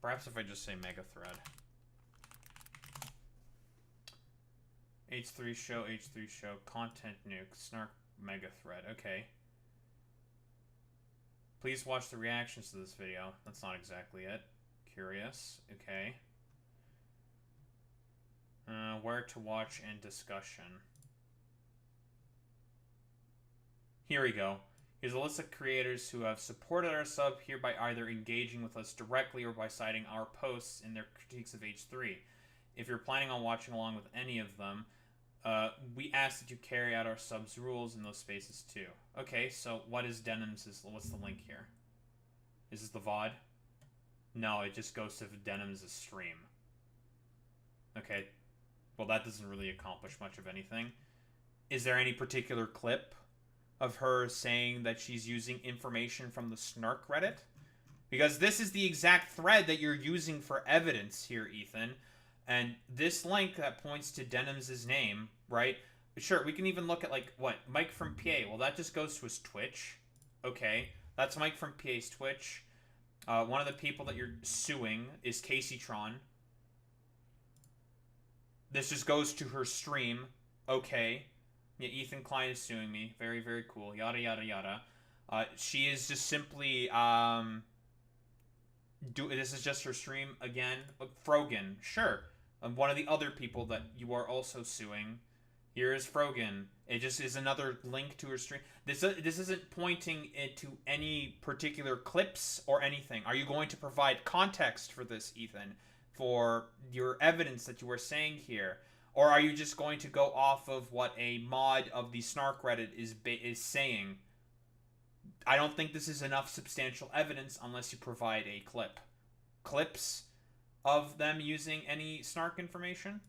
Perhaps if I just say mega thread. H3 show, content nuke, Snark mega thread. Okay. Please watch the reactions to this video. That's not exactly it. Curious. Okay. Where to watch and discussion. Here we go. Here's a list of creators who have supported our sub here by either engaging with us directly or by citing our posts in their critiques of H3. If you're planning on watching along with any of them, we ask that you carry out our sub's rules in those spaces too. Okay, so what is Denim's? What's the link here? Is this the VOD? No, it just goes to Denim's stream. Okay, well that doesn't really accomplish much of anything. Is there any particular clip of her saying that she's using information from the Snark Reddit? Because this is the exact thread that you're using for evidence here, Ethan. And this link that points to Denim's name, right? Sure, we can even look at, like, what? Mike from PA. Well, that just goes to his Twitch. Okay, that's Mike from PA's Twitch. One of the people that you're suing is CaseyTron. This just goes to her stream. Okay. Yeah, Ethan Klein is suing me. Very, very cool. Yada, yada, yada. She is just simply, this is just her stream again. Frogan, sure. One of the other people that you are also suing. Here is Frogan. It just is another link to her stream. This isn't pointing it to any particular clips or anything. Are you going to provide context for this, Ethan? For your evidence that you are saying here? Or are you just going to go off of what a mod of the Snark Reddit is saying? I don't think this is enough substantial evidence unless you provide a clip. Clips of them using any Snark information?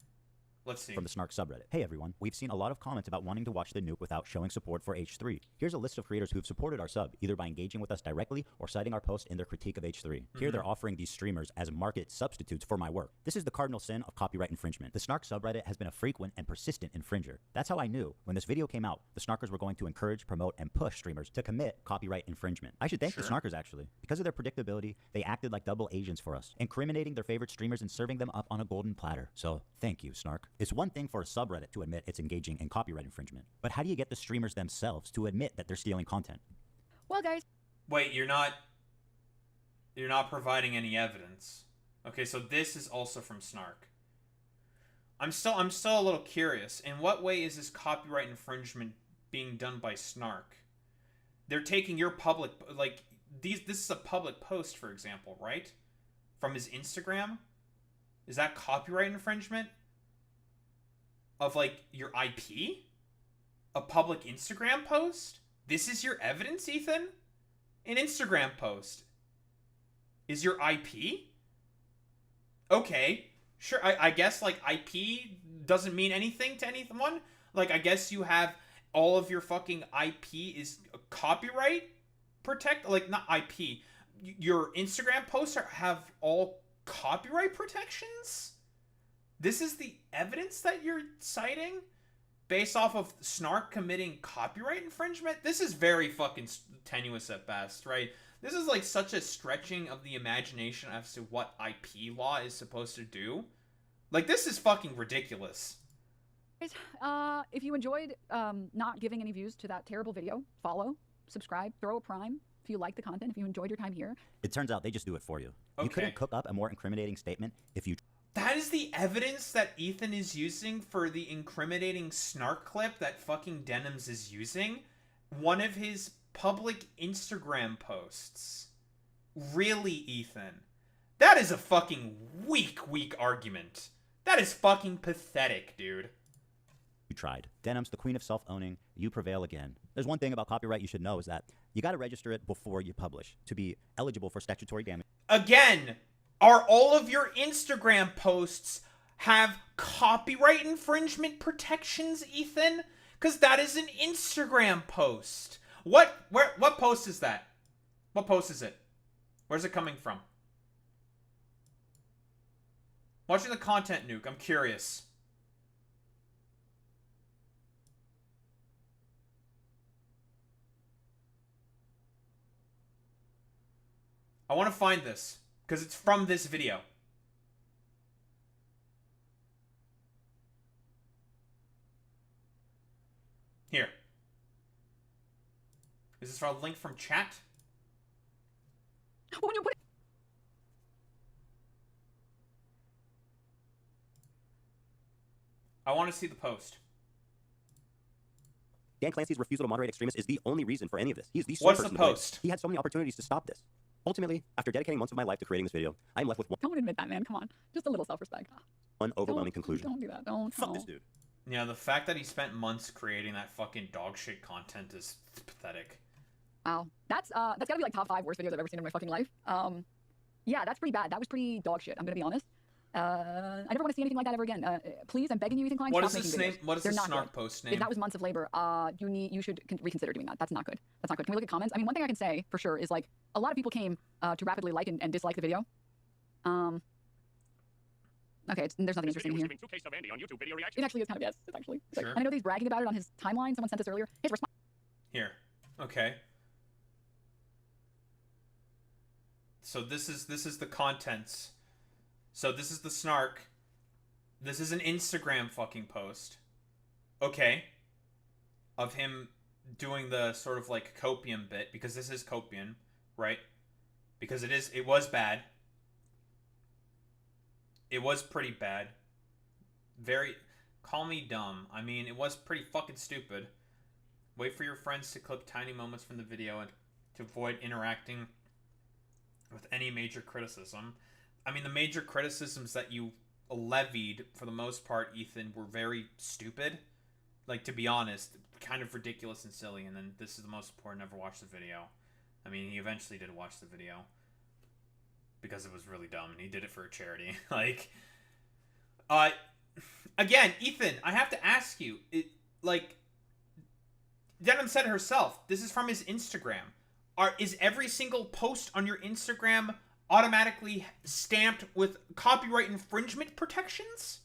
Let's see. From the Snark subreddit. Hey everyone, we've seen a lot of comments about wanting to watch the nuke without showing support for H3. Here's a list of creators who've supported our sub, either by engaging with us directly or citing our post in their critique of H3. Here they're offering these streamers as market substitutes for my work. This is the cardinal sin of copyright infringement. The Snark subreddit has been a frequent and persistent infringer. That's how I knew, when this video came out, the Snarkers were going to encourage, promote, and push streamers to commit copyright infringement. I should thank the Snarkers actually. Because of their predictability, they acted like double agents for us, incriminating their favorite streamers and serving them up on a golden platter. So, thank you, Snark. It's one thing for a subreddit to admit it's engaging in copyright infringement. But how do you get the streamers themselves to admit that they're stealing content? Well, guys. Wait, you're not providing any evidence. Okay, so this is also from Snark. I'm still a little curious. In what way is this copyright infringement being done by Snark? They're taking your public, like, this is a public post, for example, right? From his Instagram? Is that copyright infringement? Of, like, your IP? A public Instagram post? This is your evidence, Ethan? An Instagram post is your IP? Okay, sure, I guess, like, IP doesn't mean anything to anyone? Like, I guess you have all of your fucking IP is copyright protect? Like, not IP. Your Instagram posts have all copyright protections? This is the evidence that you're citing? Based off of Snark committing copyright infringement? This is very fucking tenuous at best, right? This is like such a stretching of the imagination as to what IP law is supposed to do. Like, this is fucking ridiculous. If you enjoyed not giving any views to that terrible video, follow, subscribe, throw a prime. If you like the content, if you enjoyed your time here. It turns out they just do it for you. Okay. You couldn't cook up a more incriminating statement if you... That is the evidence that Ethan is using for the incriminating Snark clip that fucking Denim's is using? One of his public Instagram posts. Really, Ethan? That is a fucking weak argument. That is fucking pathetic, dude. You tried. Denim's the queen of self-owning. You prevail again. There's one thing about copyright you should know is that you got to register it before you publish to be eligible for statutory damage. Again, are all of your Instagram posts have copyright infringement protections, Ethan? Because that is an Instagram post. What post is that? What post is it? Where's it coming from? Watching the content nuke, I'm curious. I want to find this, because it's from this video. Here. Is this a link from chat? When you put I want to see the post. Dan Clancy's refusal to moderate extremists is the only reason for any of this. He is the sole What's person the to blame. post? He had so many opportunities to stop this. Ultimately, after dedicating months of my life to creating this video, I'm left with Don't admit that, man. Come on. Just a little self-respect. one overwhelming conclusion. Don't do that. Don't. Fuck this dude. Yeah, the fact that he spent months creating that fucking dog shit content is pathetic. Wow. That's gotta be like top 5 worst videos I've ever seen in my fucking life. Yeah, that's pretty bad. That was pretty dog shit. I'm gonna be honest. I never want to see anything like that ever again. Please, I'm begging you, Ethan Klein. What stop is this making name? videos. What is They're this not snark good. post If name? that was months of labor, you should reconsider doing that. That's not good. That's not good. Can we look at comments? I mean, one thing I can say for sure is like a lot of people came to rapidly like and dislike the video. Okay, there's nothing interesting here. It actually is kind of, yes. It's actually. It's like, Sure. I know that he's bragging about it on his timeline. Someone sent this earlier. His response. Here. Okay. So this is the contents. So this is the snark. This is an Instagram fucking post. Okay. Of him doing the sort of like copium bit, because this is copium, right? Because it was bad. It was pretty bad. Call me dumb. I mean, it was pretty fucking stupid. Wait for your friends to clip tiny moments from the video and to avoid interacting with any major criticism. I mean, the major criticisms that you levied, for the most part, Ethan, were very stupid. Like, to be honest, kind of ridiculous and silly. And then this is the most important, never watched the video. I mean, he eventually did watch the video. Because it was really dumb, and he did it for a charity. Like, again, Ethan, I have to ask you, Denim said it herself, this is from his Instagram. Is every single post on your Instagram automatically stamped with copyright infringement protections?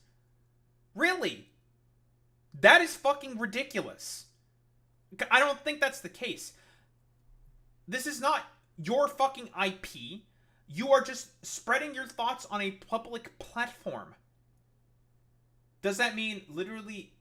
Really? That is fucking ridiculous. I don't think that's the case. This is not your fucking IP. You are just spreading your thoughts on a public platform. Does that mean literally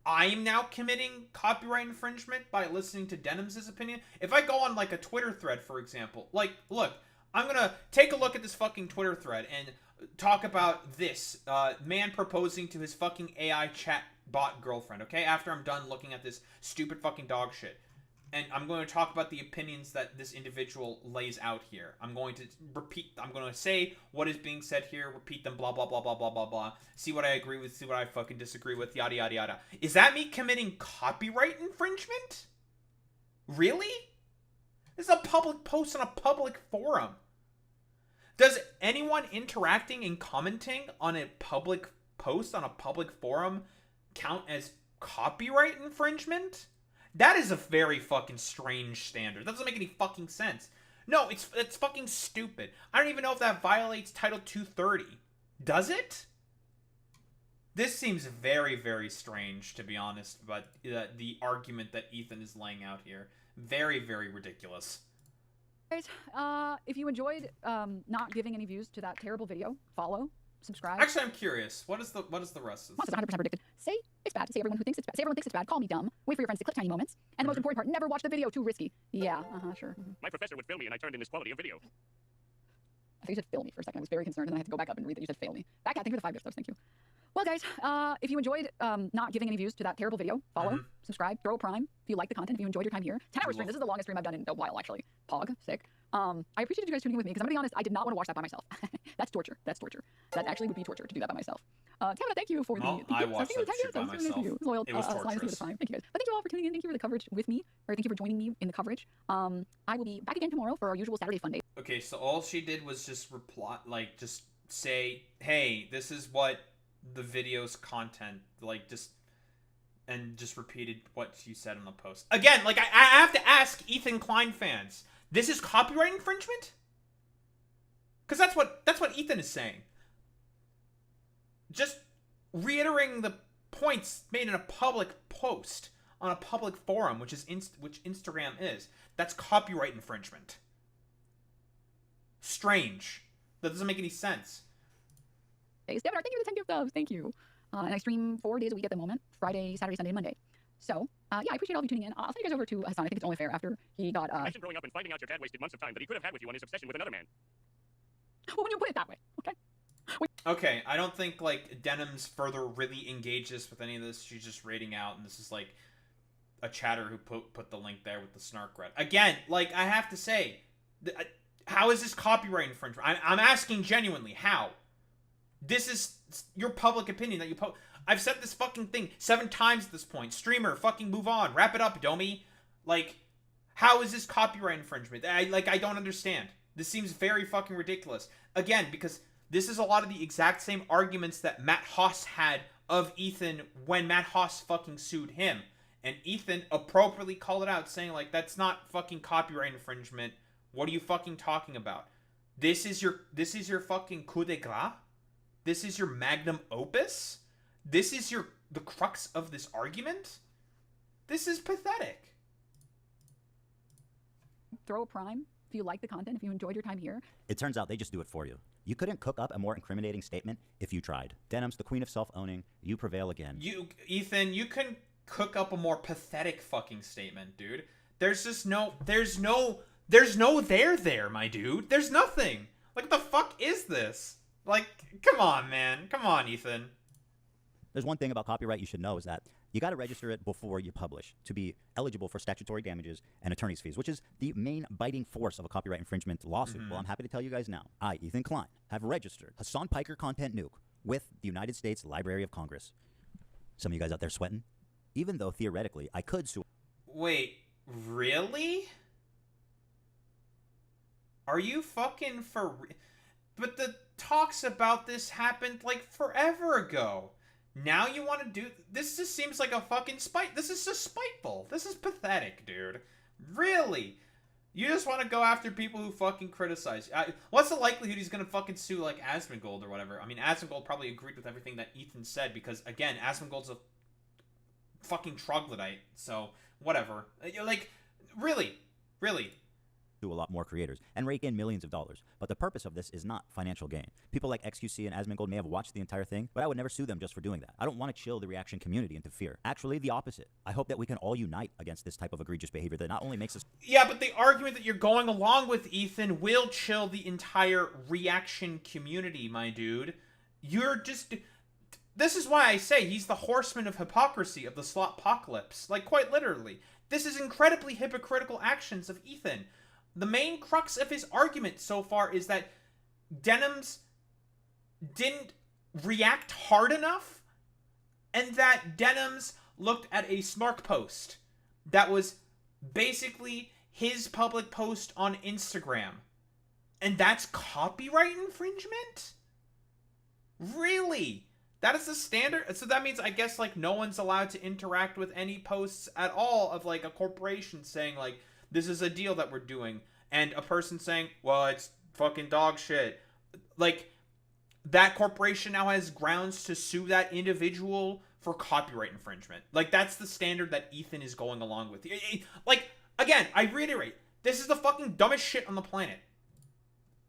I am now committing copyright infringement by listening to Denim's opinion? If I go on like a Twitter thread, for example, like, look, I'm gonna take a look at this fucking Twitter thread and talk about this man proposing to his fucking AI chat bot girlfriend, okay? After I'm done looking at this stupid fucking dog shit. And I'm going to talk about the opinions that this individual lays out here. I'm going to say what is being said here, repeat them, blah, blah, blah, blah, blah, blah, blah. See what I agree with, see what I fucking disagree with, yada, yada, yada. Is that me committing copyright infringement? Really? This is a public post on a public forum. Does anyone interacting and commenting on a public post on a public forum count as copyright infringement? That is a very fucking strange standard. That doesn't make any fucking sense. No, it's fucking stupid. I don't even know if that violates Title 230. Does it? This seems very, very strange, to be honest, but the argument that Ethan is laying out here. Very, very ridiculous. Guys, if you enjoyed not giving any views to that terrible video, follow, subscribe. Actually, I'm curious. What is the rest of this? 100% predicted. Say it's bad. Say everyone who thinks it's bad. Say everyone thinks it's bad. Call me dumb. Wait for your friends to clip tiny moments. And the most important part, never watch the video. Too risky. Yeah. Sure. My professor would fail me, and I turned in this quality of video. I think you said fail me for a second. I was very concerned, and then I had to go back up and read that you said fail me. Back at. Thank you for the 5 gifts. Thank you. Well, guys, if you enjoyed not giving any views to that terrible video, follow, subscribe, throw a prime if you like the content, if you enjoyed your time here. 10-hour stream. This is the longest stream I've done in a while, actually. Pog, sick. I appreciate you guys tuning in with me, because I'm gonna be honest, I did not want to watch that by myself. That's torture. That's torture. That actually would be torture to do that by myself. Tamara, thank you for the. I watched that shit by myself. Loyal, it was torturous. Thank you guys. But thank you all for tuning in. Thank you for the coverage with me, or thank you for joining me in the coverage. I will be back again tomorrow for our usual Saturday fun day. Okay, so all she did was just reply, like, just say, hey, this is what the video's content, like, just repeated what you said on the post. Again, like, I have to ask Ethan Klein fans, this is copyright infringement? Because that's what Ethan is saying. Just reiterating the points made in a public post on a public forum, which Instagram is. That's copyright infringement. Strange. That doesn't make any sense. Hey, Stephen, thank you for the 10 gift subs. Thank you. And I stream 4 days a week at the moment. Friday, Saturday, Sunday, and Monday. So, yeah, I appreciate all of you tuning in. I'll send you guys over to Hassan. I think it's only fair after he got, Imagine growing up and finding out your dad wasted months of time that he could have had with you on his obsession with another man. Well, when you put it that way, okay? Okay, I don't think, like, Denim's further really engages with any of this. She's just raiding out, and this is, like, a chatter who put the link there with the snark red. Again, like, I have to say, how is this copyright infringement? I'm asking genuinely, how? This is your public opinion that you post. I've said this fucking thing 7 times at this point. Streamer, fucking move on. Wrap it up, Domi. Like, how is this copyright infringement? I don't understand. This seems very fucking ridiculous. Again, because this is a lot of the exact same arguments that Matt Haas had of Ethan when Matt Haas fucking sued him. And Ethan appropriately called it out, saying, like, that's not fucking copyright infringement. What are you fucking talking about? This is your fucking coup de grace? This is your magnum opus? This is the crux of this argument? This is pathetic. Throw a prime if you like the content, if you enjoyed your time here. It turns out they just do it for you. You couldn't cook up a more incriminating statement if you tried. Denim's the queen of self-owning. You prevail again. Ethan, you can cook up a more pathetic fucking statement, dude. There's no there, my dude. There's nothing. Like, what the fuck is this? Like, come on, man. Come on, Ethan. There's one thing about copyright you should know is that you got to register it before you publish to be eligible for statutory damages and attorney's fees, which is the main biting force of a copyright infringement lawsuit. Well, I'm happy to tell you guys now. I, Ethan Klein, have registered Hassan Piker Content Nuke with the United States Library of Congress. Some of you guys out there sweating? Even though theoretically I could sue. Wait, really? Are you fucking for... But the talks about this happened like forever ago. Now you want to do... This just seems like a fucking spite. This is just spiteful. This is pathetic, dude. Really? You just want to go after people who fucking criticize you. What's the likelihood he's going to fucking sue, like, Asmongold or whatever? I mean, Asmongold probably agreed with everything that Ethan said because, again, Asmongold's a fucking troglodyte. So, whatever. Like, really? Really? A lot more creators and rake in millions of dollars. But the purpose of this is not financial gain. People like XQC and Asmongold may have watched the entire thing, but I would never sue them just for doing that. I don't want to chill the reaction community into fear. Actually, the opposite. I hope that we can all unite against this type of egregious behavior that not only makes us... Yeah, but the argument that you're going along with, Ethan, will chill the entire reaction community, my dude. You're just... This is why I say he's the horseman of hypocrisy of the slotpocalypse. Like, quite literally. This is incredibly hypocritical actions of Ethan. The main crux of his argument so far is that Denims didn't react hard enough, and that Denims looked at a snark post that was basically his public post on Instagram. And that's copyright infringement? Really? That is the standard? So that means, I guess, like, no one's allowed to interact with any posts at all of, like, a corporation saying, like, this is a deal that we're doing, and a person saying, well, it's fucking dog shit. Like, that corporation now has grounds to sue that individual for copyright infringement. Like, that's the standard that Ethan is going along with. Like, again, I reiterate, this is the fucking dumbest shit on the planet.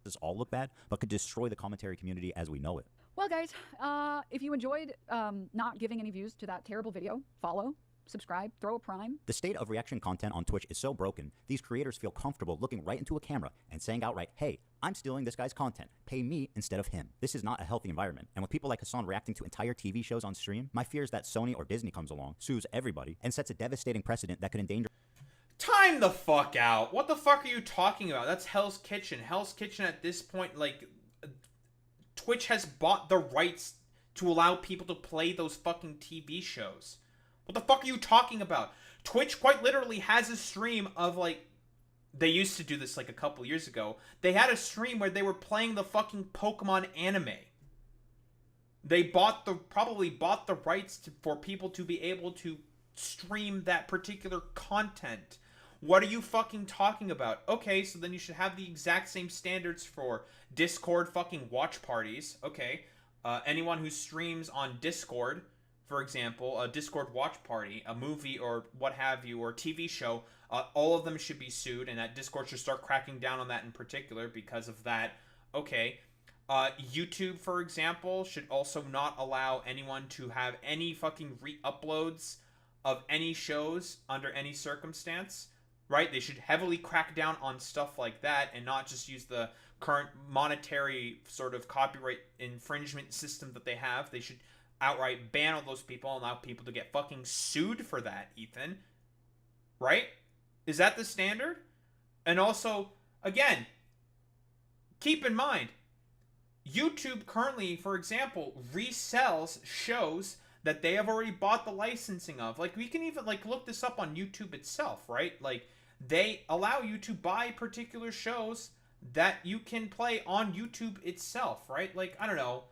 This all look bad, but could destroy the commentary community as we know it. Well, guys, if you enjoyed not giving any views to that terrible video, follow, subscribe, throw a prime. The state of reaction content on Twitch is so broken, these creators feel comfortable looking right into a camera and saying outright, hey, I'm stealing this guy's content. Pay me instead of him. This is not a healthy environment. And with people like Hassan reacting to entire TV shows on stream, my fear is that Sony or Disney comes along, sues everybody, and sets a devastating precedent that could endanger... Time the fuck out. What the fuck are you talking about? That's Hell's Kitchen. Hell's Kitchen at this point, like, Twitch has bought the rights to allow people to play those fucking TV shows. What the fuck are you talking about? Twitch quite literally has a stream of, like, they used to do this like a couple years ago. They had a stream where they were playing the fucking Pokemon anime. They probably bought the rights for people to be able to stream that particular content. What are you fucking talking about? Okay, so then you should have the exact same standards for Discord fucking watch parties. Okay, anyone who streams on Discord, for example, a Discord watch party, a movie or what have you, or TV show, all of them should be sued, and that Discord should start cracking down on that in particular because of that. Okay, YouTube, for example, should also not allow anyone to have any fucking re-uploads of any shows under any circumstance, right? They should heavily crack down on stuff like that and not just use the current monetary sort of copyright infringement system that they have. They should outright ban all those people and allow people to get fucking sued for that, Ethan. right? Is that the standard? And also, again, keep in mind, YouTube currently, for example, resells shows that they have already bought the licensing of. Like, we can even, like, look this up on YouTube itself, right? Like, they allow you to buy particular shows that you can play on YouTube itself, right? Like, I don't know.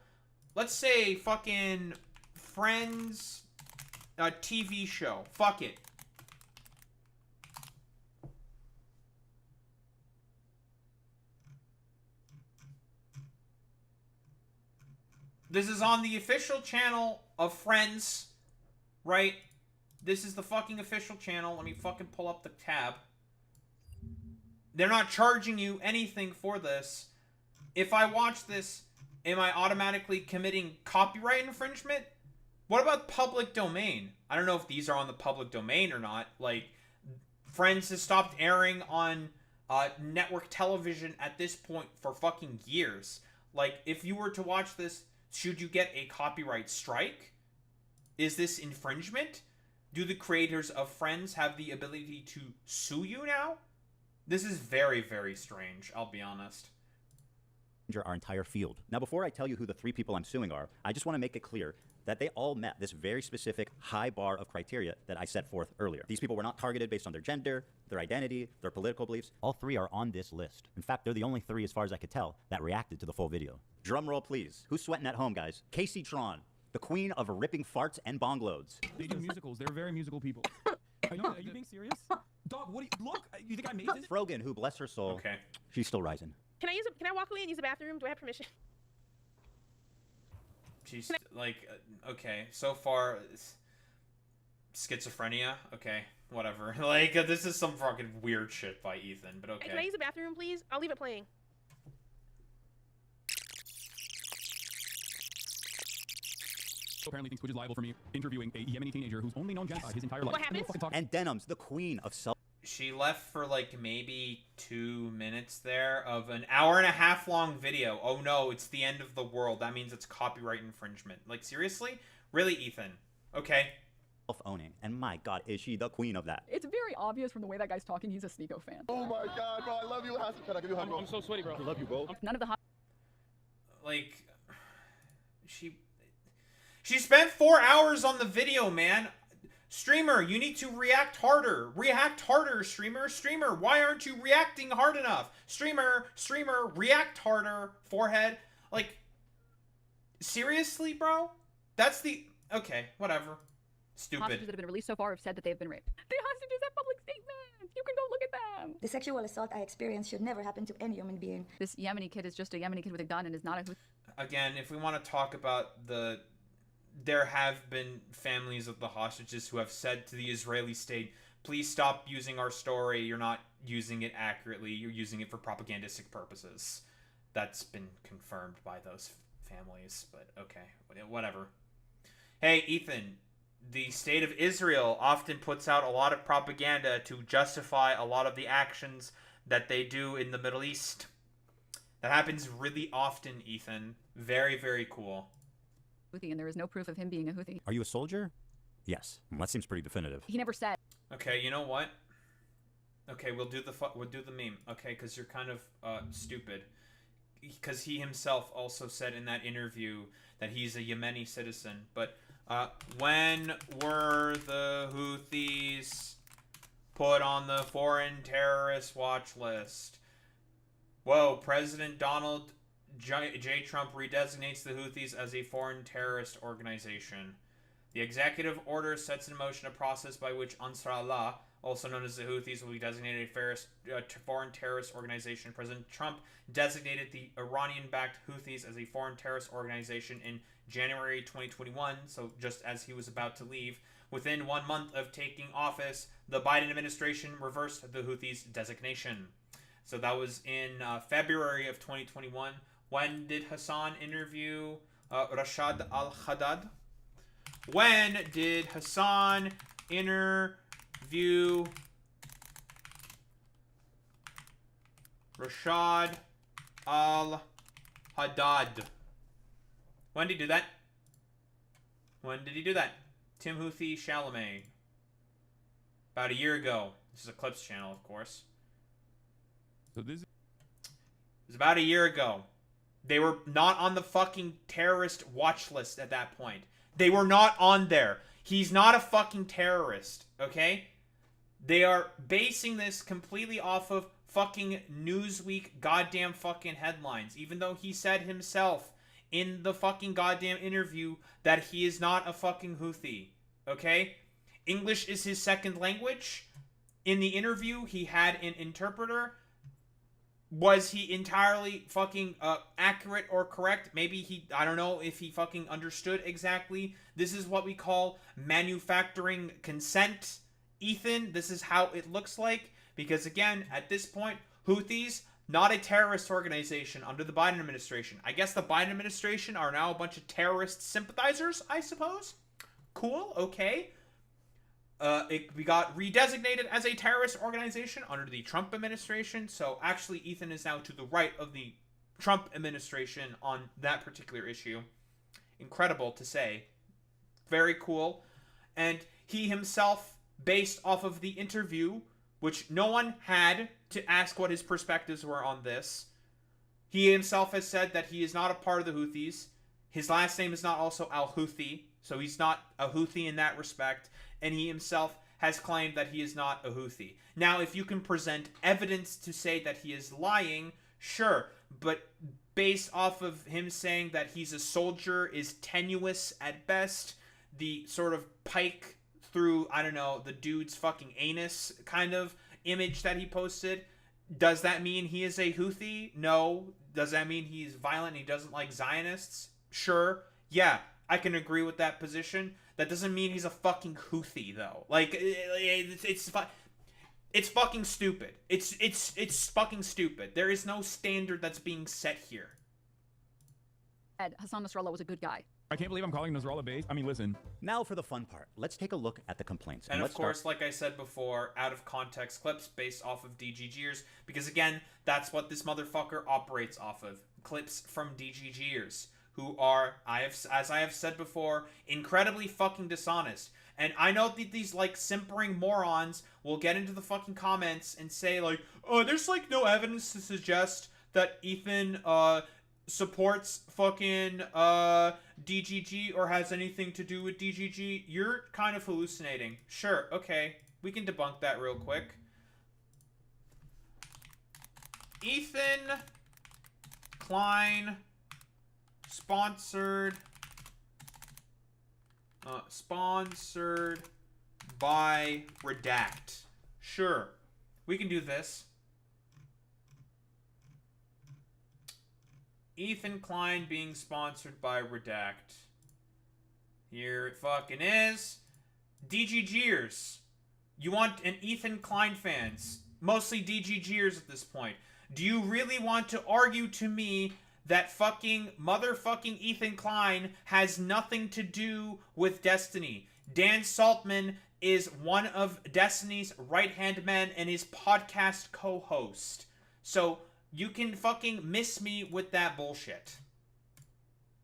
Let's say fucking Friends TV show. Fuck it. This is on the official channel of Friends, right? This is the fucking official channel. Let me fucking pull up the tab. They're not charging you anything for this. If I watch this, am I automatically committing copyright infringement? What about public domain? I don't know if these are on the public domain or not. Like, Friends has stopped airing on network television at this point for fucking years. Like, if you were to watch this, should you get a copyright strike? Is this infringement? Do the creators of Friends have the ability to sue you now? This is very, very strange, I'll be honest. Our entire field. Now, before I tell you who the 3 people I'm suing are, I just want to make it clear that they all met this very specific high bar of criteria that I set forth earlier. These people were not targeted based on their gender, their identity, their political beliefs. All 3 are on this list. In fact, they're the only 3, as far as I could tell, that reacted to the full video. Drum roll, please. Who's sweating at home, guys? Casey Tron, the queen of ripping farts and bong loads. They do musicals. They're very musical people. Are you being serious? Dog, what do you... Look, you think I made this? Frogan, who, bless her soul, okay, she's still rising. Can I walk away and use the bathroom? Do I have permission? She's like, okay, so far, schizophrenia, okay, whatever. Like, this is some fucking weird shit by Ethan, but okay. Can I use the bathroom, please? I'll leave it playing. Apparently thinks Twitch is liable for me interviewing a Yemeni teenager who's only known genocide his entire life. What happened? And Denim's the queen of self. She left for like maybe 2 minutes there of an hour-and-a-half long video. Oh no, it's the end of the world. That means it's copyright infringement. Like, seriously? Really, Ethan? Okay. Self-owning. And my god, is she the queen of that? It's very obvious from the way that guy's talking, he's a Sneeko fan. Oh my god, bro, I love you. Can I give you a hug, bro? I'm so sweaty, bro. I love you, bro. None of the Like, she spent 4 hours on the video, man. Streamer, you need to react harder. React harder, streamer. Streamer, why aren't you reacting hard enough? Streamer, react harder. Forehead. Like, seriously, bro? That's the... Okay, whatever. Stupid. hostages that have been released so far have said that they've been raped. The hostages have public statements. You can go look at them. The sexual assault I experienced should never happen to any human being. This Yemeni kid is just a Yemeni kid with a gun and is not a Houthi. Again, if we want to talk about the... There have been families of the hostages who have said to the Israeli state, please stop using our story. You're not using it accurately. You're using it for propagandistic purposes. That's been confirmed by those families, but okay, whatever. Hey, Ethan, the state of Israel often puts out a lot of propaganda to justify a lot of the actions that they do in the Middle East. That happens really often, Ethan. Very, very cool. Houthi, and there is no proof of him being a Houthi. Are you a soldier? Yes. Well, that seems pretty definitive. He never said. Okay, you know what? Okay, we'll do the meme. Okay, because you're kind of stupid. Because he himself also said in that interview that he's a Yemeni citizen. But when were the Houthis put on the foreign terrorist watch list? Whoa, President Donald J. Trump redesignates the Houthis as a foreign terrorist organization. The executive order sets in motion a process by which Ansar Allah, also known as the Houthis, will be designated a foreign terrorist organization. President Trump designated the Iranian-backed Houthis as a foreign terrorist organization in January 2021, so just as he was about to leave. Within 1 month of taking office, the Biden administration reversed the Houthis' designation. So that was in February of 2021. When did Hassan interview Rashad al-Haddad? When did Hassan interview Rashad al-Haddad? When did he do that? When did he do that? Timothy Chalamet. About a year ago. This is a Clips channel, of course. So this It was about a year ago. They were not on the fucking terrorist watch list at that point. They were not on there. He's not a fucking terrorist, okay? They are basing this completely off of fucking Newsweek goddamn fucking headlines, even though he said himself in the fucking goddamn interview that he is not a fucking Houthi, okay? English is his second language. In the interview, he had an interpreter. Was he entirely fucking accurate or correct? Maybe I don't know if he fucking understood exactly. This is what we call manufacturing consent, Ethan. This is how it looks like. Because again, at this point, Houthis, not a terrorist organization under the Biden administration. I guess the Biden administration are now a bunch of terrorist sympathizers, I suppose. Cool, okay. We got redesignated as a terrorist organization under the Trump administration. So actually, Ethan is now to the right of the Trump administration on that particular issue. Incredible to say. Very cool. And he himself, based off of the interview, which no one had to ask what his perspectives were on this, he himself has said that he is not a part of the Houthis. His last name is not also al-Houthi, so he's not a Houthi in that respect. And he himself has claimed that he is not a Houthi. Now, if you can present evidence to say that he is lying, sure. But based off of him saying that he's a soldier is tenuous at best. The sort of pike through, I don't know, the dude's fucking anus kind of image that he posted. Does that mean he is a Houthi? No. Does that mean he's violent and he doesn't like Zionists? Sure. Yeah, I can agree with that position. That doesn't mean he's a fucking Houthi, though. Like, it's fucking stupid. It's fucking stupid. There is no standard that's being set here. Hassan Nasrallah was a good guy. I can't believe I'm calling Nasrallah base. I mean, listen. Now for the fun part. Let's take a look at the complaints. And of let's course, start... like I said before, out of context clips based off of DGGers. Because again, that's what this motherfucker operates off of. Clips from DGGers. Who are, as I have said before, incredibly fucking dishonest. And I know that these, like, simpering morons will get into the fucking comments and say, like, oh, there's, like, no evidence to suggest that Ethan, supports fucking, DGG or has anything to do with DGG. You're kind of hallucinating. Sure, okay. We can debunk that real quick. Ethan Klein... Sponsored by Redact. Sure, we can do this. Ethan Klein being sponsored by Redact. Here it fucking is. DGGers. You want an Ethan Klein fans. Mostly DGGers at this point. Do you really want to argue to me that fucking motherfucking Ethan Klein has nothing to do with Destiny? Dan Saltman is one of Destiny's right-hand men and his podcast co-host. So you can fucking miss me with that bullshit.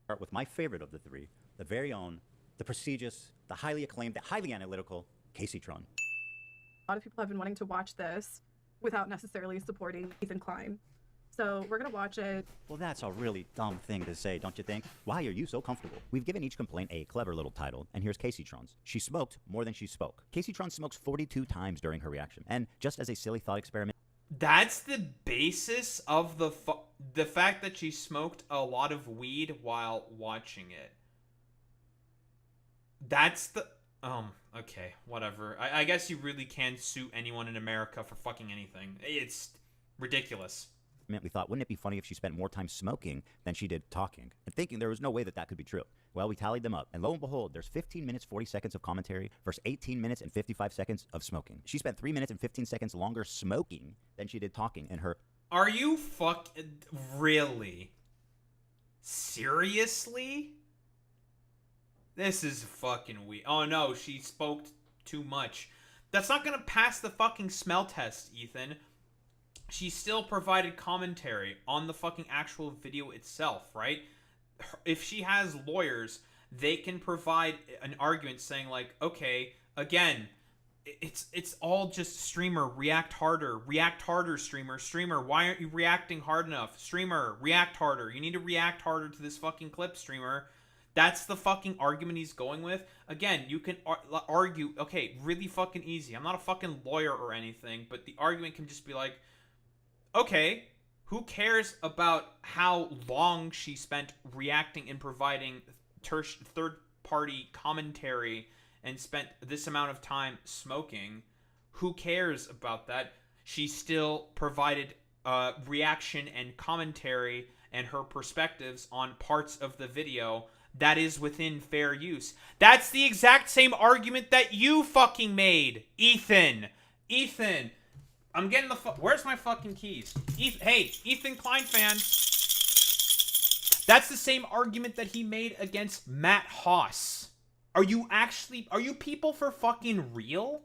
Start with my favorite of the three, the very own, the prestigious, the highly acclaimed, the highly analytical Casey Tron. A lot of people have been wanting to watch this without necessarily supporting Ethan Klein. So we're going to watch it. Well, that's a really dumb thing to say, don't you think? Why are you so comfortable? We've given each complaint a clever little title, and here's Casey Tron's. She smoked more than she spoke. Casey Tron smokes 42 times during her reaction. And just as a silly thought experiment... That's the basis of the fact that she smoked a lot of weed while watching it. That's the... okay, whatever. I guess you really can sue anyone in America for fucking anything. It's ridiculous. We thought, wouldn't it be funny if she spent more time smoking than she did talking? And thinking there was no way that that could be true. Well, we tallied them up, and lo and behold, there's 15 minutes, 40 seconds of commentary versus 18 minutes and 55 seconds of smoking. She spent 3 minutes and 15 seconds longer smoking than she did talking in her... Are you really? Seriously? This is fucking weird. Oh no, she spoke too much. That's not gonna pass the fucking smell test, Ethan. She still provided commentary on the fucking actual video itself, right? If she has lawyers, they can provide an argument saying like, okay, again, it's all just streamer, react harder, streamer, why aren't you reacting hard enough? Streamer, react harder. You need to react harder to this fucking clip, streamer. That's the fucking argument he's going with. Again, you can argue, okay, really fucking easy. I'm not a fucking lawyer or anything, but the argument can just be like, okay, who cares about how long she spent reacting and providing third-party commentary and spent this amount of time smoking? Who cares about that? She still provided reaction and commentary and her perspectives on parts of the video that is within fair use. That's the exact same argument that you fucking made, Ethan. Ethan, I'm getting the where's my fucking keys? Hey, Ethan Klein fan. That's the same argument that he made against Matt Haas. Are you people for fucking real?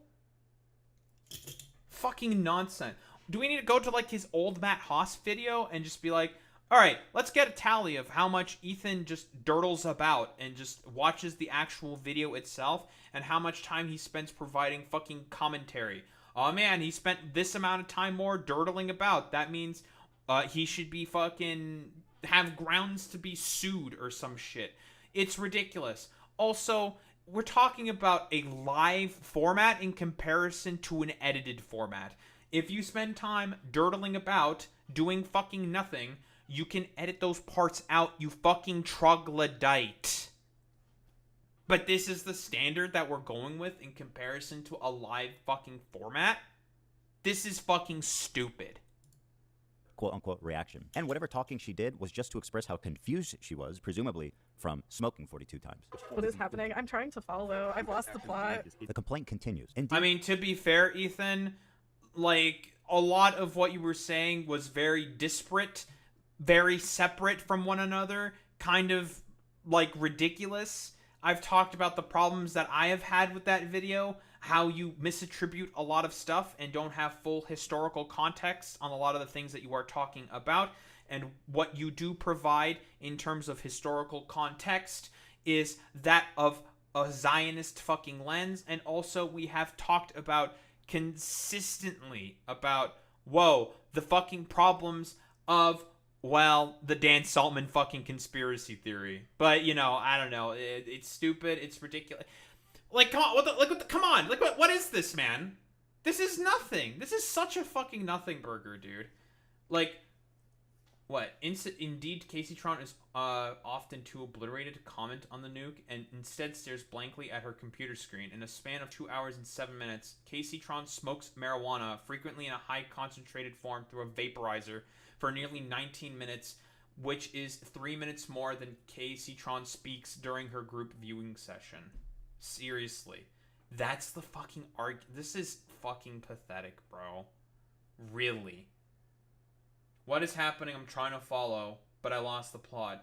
Fucking nonsense. Do we need to go to like his old Matt Haas video and just be like, all right, let's get a tally of how much Ethan just dirtles about and just watches the actual video itself and how much time he spends providing fucking commentary. Oh man, he spent this amount of time more dirtling about. That means he should be fucking have grounds to be sued or some shit. It's ridiculous. Also, we're talking about a live format in comparison to an edited format. If you spend time dirtling about, doing fucking nothing, you can edit those parts out, you fucking troglodyte. But this is the standard that we're going with in comparison to a live fucking format? This is fucking stupid. Quote-unquote reaction. And whatever talking she did was just to express how confused she was, presumably from smoking 42 times. What is happening? I'm trying to follow. I've lost the plot. The complaint continues. I mean, to be fair, Ethan, like, a lot of what you were saying was very disparate, very separate from one another, kind of, like, ridiculous. I've talked about the problems that I have had with that video, how you misattribute a lot of stuff and don't have full historical context on a lot of the things that you are talking about. And what you do provide in terms of historical context is that of a Zionist fucking lens. And also we have talked about consistently about, whoa, the fucking problems of, well, the Dan Saltman fucking conspiracy theory. But, you know, I don't know. It's stupid. It's ridiculous. Like, come on. Come on. Like, what is this, man? This is nothing. This is such a fucking nothing burger, dude. Like, what? Indeed, Casey Tron is often too obliterated to comment on the nuke and instead stares blankly at her computer screen. In a span of 2 hours and 7 minutes, Casey Tron smokes marijuana, frequently in a high concentrated form through a vaporizer, for nearly 19 minutes, which is 3 minutes more than Casey Tron speaks during her group viewing session. Seriously. That's the fucking argument. This is fucking pathetic, bro. Really. What is happening? I'm trying to follow, but I lost the plot.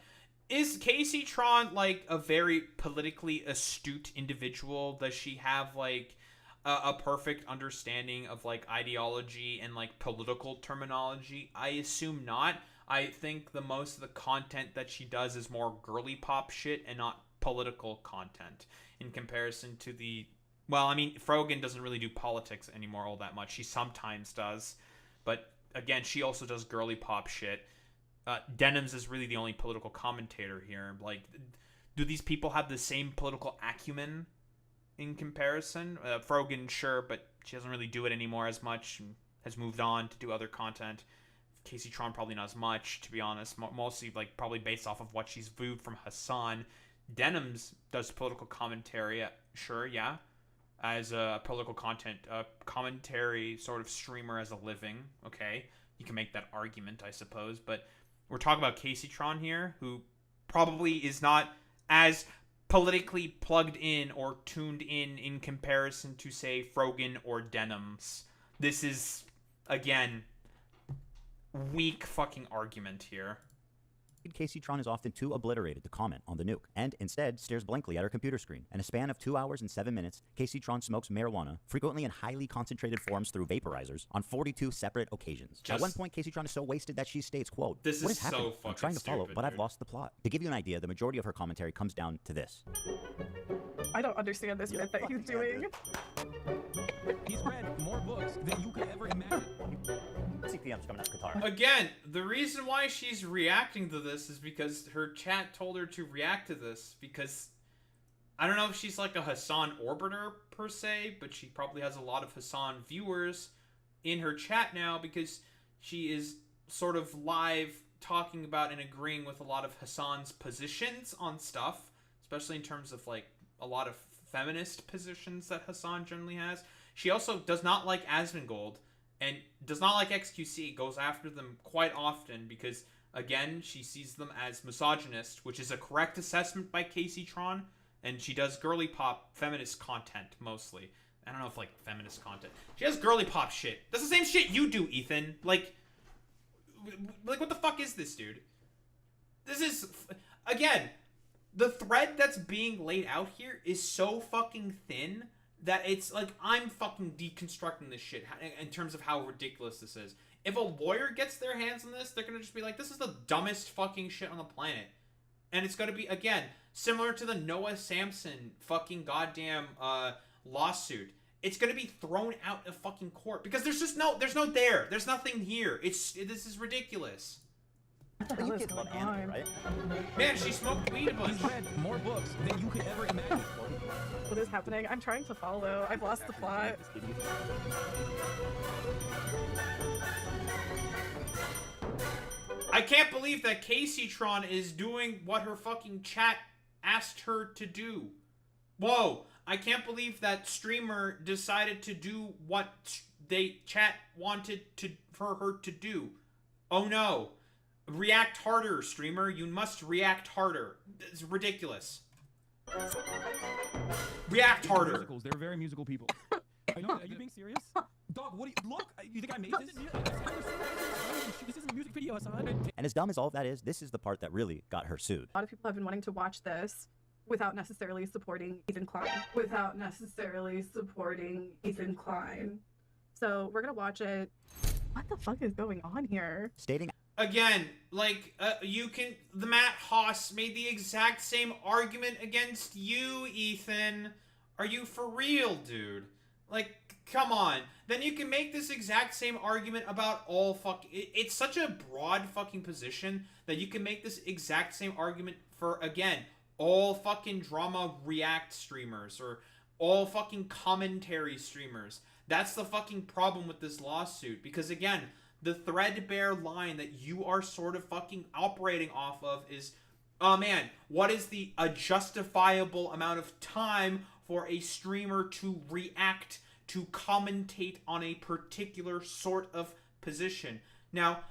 Is Casey Tron, like, a very politically astute individual? Does she have, like, a perfect understanding of, like, ideology and, like, political terminology? I assume not. I think the most of the content that she does is more girly pop shit and not political content in comparison to the... Well, I mean, Frogan doesn't really do politics anymore all that much. She sometimes does, but again, she also does girly pop shit. Denims is really the only political commentator here. Like, do these people have the same political acumen in comparison? Frogan, sure, but she doesn't really do it anymore as much and has moved on to do other content. Casey Tron probably not as much, to be honest. Mostly, like, probably based off of what she's viewed from Hassan. Denims does political commentary, sure, yeah, as a political commentary sort of streamer as a living. Okay, you can make that argument, I suppose, but we're talking about Casey Tron here, who probably is not as politically plugged in or tuned in comparison to, say, Frogan or Denims. This is, again, weak fucking argument here. Casey Tron is often too obliterated to comment on the nuke, and instead stares blankly at her computer screen. In a span of 2 hours and 7 minutes, Casey Tron smokes marijuana, frequently in highly concentrated forms through vaporizers, on 42 separate occasions. At one point, Casey Tron is so wasted that she states, quote, "This what is is happening? so fucking I'm trying to follow, stupid, but I've dude. lost the plot." To give you an idea, the majority of her commentary comes down to this. I don't understand this bit that he's doing. more books than you could ever imagine. CPM's coming out of Qatar. Again, the reason why she's reacting to this is because her chat told her to react to this, because I don't know if she's like a Hassan orbiter per se, but she probably has a lot of Hassan viewers in her chat now because she is sort of live talking about and agreeing with a lot of Hassan's positions on stuff, especially in terms of like a lot of feminist positions that Hassan generally has. She also does not like Asmongold and does not like XQC, goes after them quite often because, again, she sees them as misogynist, which is a correct assessment by Casey Tron, and she does girly pop feminist content mostly. I don't know if like feminist content. She has girly pop shit. That's the same shit you do, Ethan. Like what the fuck is this, dude? This is, again, the thread that's being laid out here is so fucking thin that it's like I'm fucking deconstructing this shit in terms of how ridiculous this is. If a lawyer gets their hands on this, they're gonna just be like, this is the dumbest fucking shit on the planet. And it's gonna be, again, similar to the Noah Samson fucking goddamn lawsuit. It's gonna be thrown out of fucking court because there's nothing here. This is ridiculous. But you kids love anime, right? Man, she smoked weed a bunch. He's read more books than you could ever imagine. What is happening? I'm trying to follow. I've lost the plot. I can't believe that Casey Tron is doing what her fucking chat asked her to do. Whoa. I can't believe that streamer decided to do what chat wanted for her to do. Oh no. React harder, streamer. You must react harder. It's ridiculous. React harder. Musicals. They're very musical people. Are you being serious? Dog, what do you look? You think I made this? This isn't a music video, Hassan. And as dumb as all of that is, this is the part that really got her sued. A lot of people have been wanting to watch this without necessarily supporting Ethan Klein. So we're gonna watch it. What the fuck is going on here? Stating again, like, the Matt Haas made the exact same argument against you, Ethan. Are you for real, dude? Like, come on. Then you can make this exact same argument about all it's such a broad fucking position that you can make this exact same argument for, again, all fucking drama react streamers or all fucking commentary streamers. That's the fucking problem with this lawsuit. Because, again, the threadbare line that you are sort of fucking operating off of is, oh man, what is a justifiable amount of time for a streamer to react, to commentate on a particular sort of position? Now,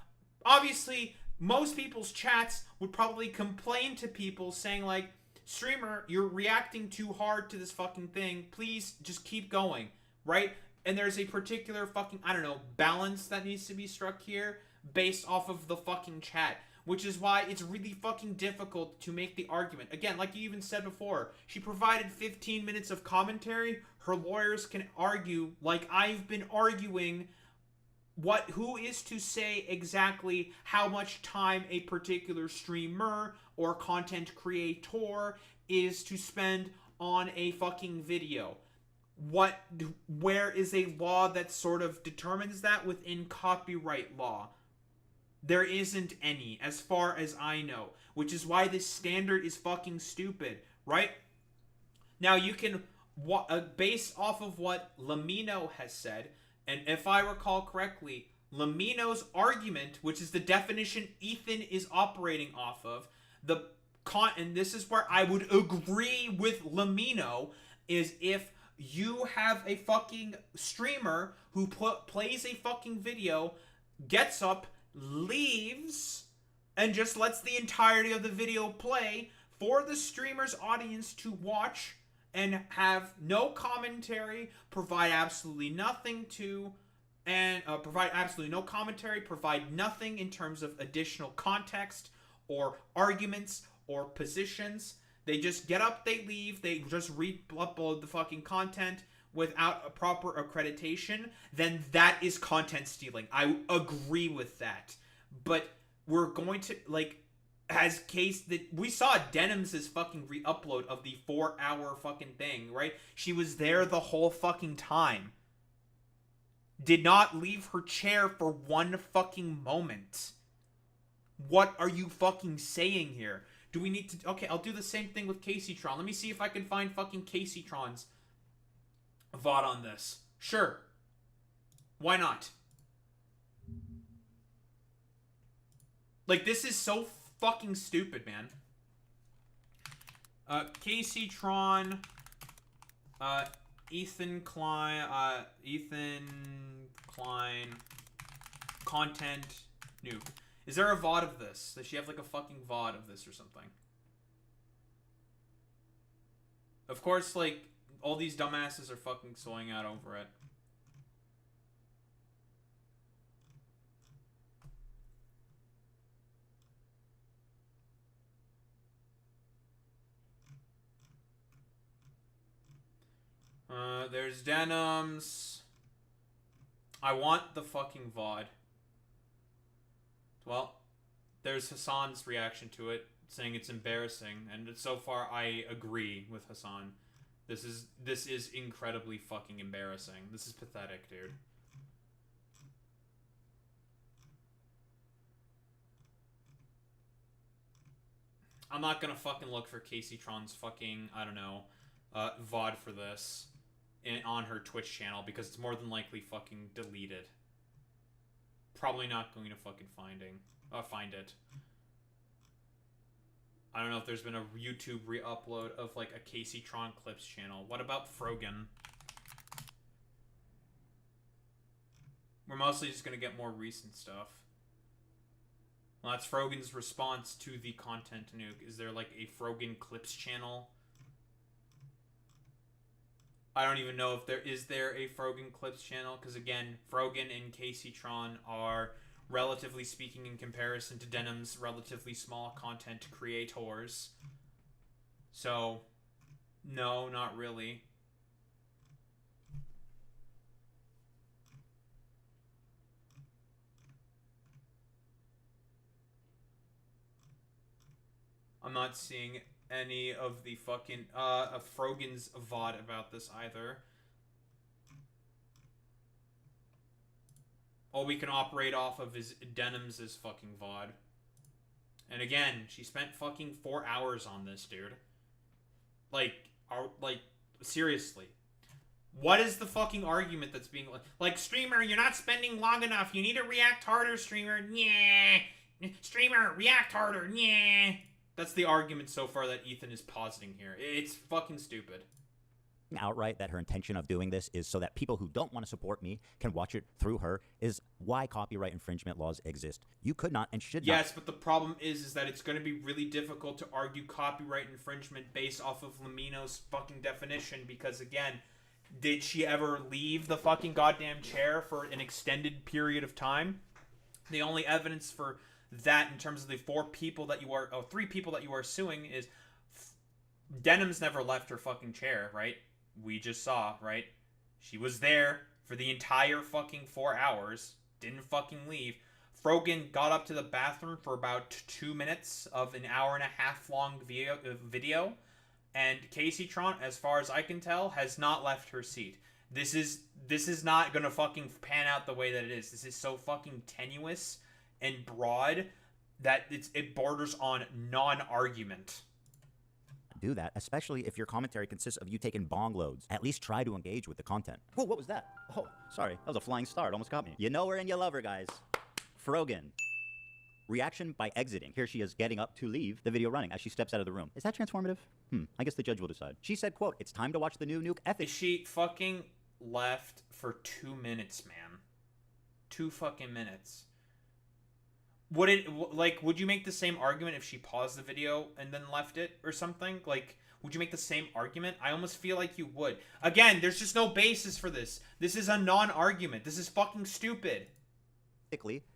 obviously, most people's chats would probably complain to people saying like, streamer, you're reacting too hard to this fucking thing. Please just keep going, right? And there's a particular fucking, I don't know, balance that needs to be struck here based off of the fucking chat. Which is why it's really fucking difficult to make the argument. Again, like you even said before, she provided 15 minutes of commentary. Her lawyers can argue, like I've been arguing, who is to say exactly how much time a particular streamer or content creator is to spend on a fucking video. Where is a law that sort of determines that within copyright law? There isn't any, as far as I know, which is why this standard is fucking stupid, right? Now, you can, based off of what Lamino has said, and if I recall correctly, Lamino's argument, which is the definition Ethan is operating off of, and this is where I would agree with Lamino, is if you have a fucking streamer who plays a fucking video, gets up, leaves, and just lets the entirety of the video play for the streamer's audience to watch and have no commentary, provide absolutely nothing provide nothing in terms of additional context or arguments or positions. They just get up, they leave, they just re-upload the fucking content without a proper accreditation, then that is content stealing. I agree with that. But we're going to, like, as case that we saw Denims' fucking re-upload of the 4-hour fucking thing, right? She was there the whole fucking time. did not leave her chair for one fucking moment. What are you fucking saying here? Do we need to... Okay, I'll do the same thing with Casey-tron. Let me see if I can find fucking Casey-tron's VOD on this. Sure. Why not? Like, this is so fucking stupid, man. Casey-tron... Ethan Klein... Content... Nuke. Is there a VOD of this? Does she have, like, a fucking VOD of this or something? Of course, like, all these dumbasses are fucking soying out over it. There's Denims. I want the fucking VOD. Well, there's Hassan's reaction to it, saying it's embarrassing, and so far I agree with Hassan. This is incredibly fucking embarrassing. This is pathetic, dude. I'm not gonna fucking look for Casey-tron's fucking, I don't know, VOD for this on her Twitch channel, because it's more than likely fucking deleted. Probably not going to fucking find it. I don't know if there's been a YouTube re-upload of, like, a Casey-tron Clips channel. What about Frogan? We're mostly just gonna get more recent stuff. Well, that's Frogan's response to the content nuke. Is there, like, a Frogan Clips channel? I don't even know if there is a Frogan Clips channel, because again, Frogan and Casey-tron are, relatively speaking, in comparison to Denim's relatively small content creators. So, no, not really. I'm not seeing any of the fucking, Frogan's VOD about this either. All we can operate off of is Denim's fucking VOD. And again, she spent fucking 4 hours on this, dude. Like, seriously. What is the fucking argument that's being... Like, streamer, you're not spending long enough. You need to react harder, streamer. Yeah. Streamer, react harder. Yeah. That's the argument so far that Ethan is positing here. It's fucking stupid. Outright that her intention of doing this is so that people who don't want to support me can watch it through her is why copyright infringement laws exist. You could not and should not. Yes, but the problem is that it's going to be really difficult to argue copyright infringement based off of Lamino's fucking definition, because again, did she ever leave the fucking goddamn chair for an extended period of time? The only evidence for that in terms of the 3 people that you are suing is Denim's never left her fucking chair, right? We just saw, right? She was there for the entire fucking 4 hours, didn't fucking leave. Frogan got up to the bathroom for about 2 minutes of an hour-and-a-half long video, and Casey-tron, as far as I can tell, has not left her seat. This is not gonna fucking pan out the way that it is. This is so fucking tenuous and broad that it borders on non-argument. Do that, especially if your commentary consists of you taking bong loads. At least try to engage with the content. Whoa, what was that? Oh, sorry. That was a flying star. It almost got me. You know her and you love her, guys. Frogan. Reaction by exiting. Here she is getting up to leave the video running as she steps out of the room. Is that transformative? I guess the judge will decide. She said, quote, "It's time to watch the new nuke ethics." She fucking left for 2 minutes, man. 2 fucking minutes. Would you make the same argument if she paused the video and then left it or something? Like, would you make the same argument? I almost feel like you would. Again, there's just no basis for this. This is a non-argument. This is fucking stupid.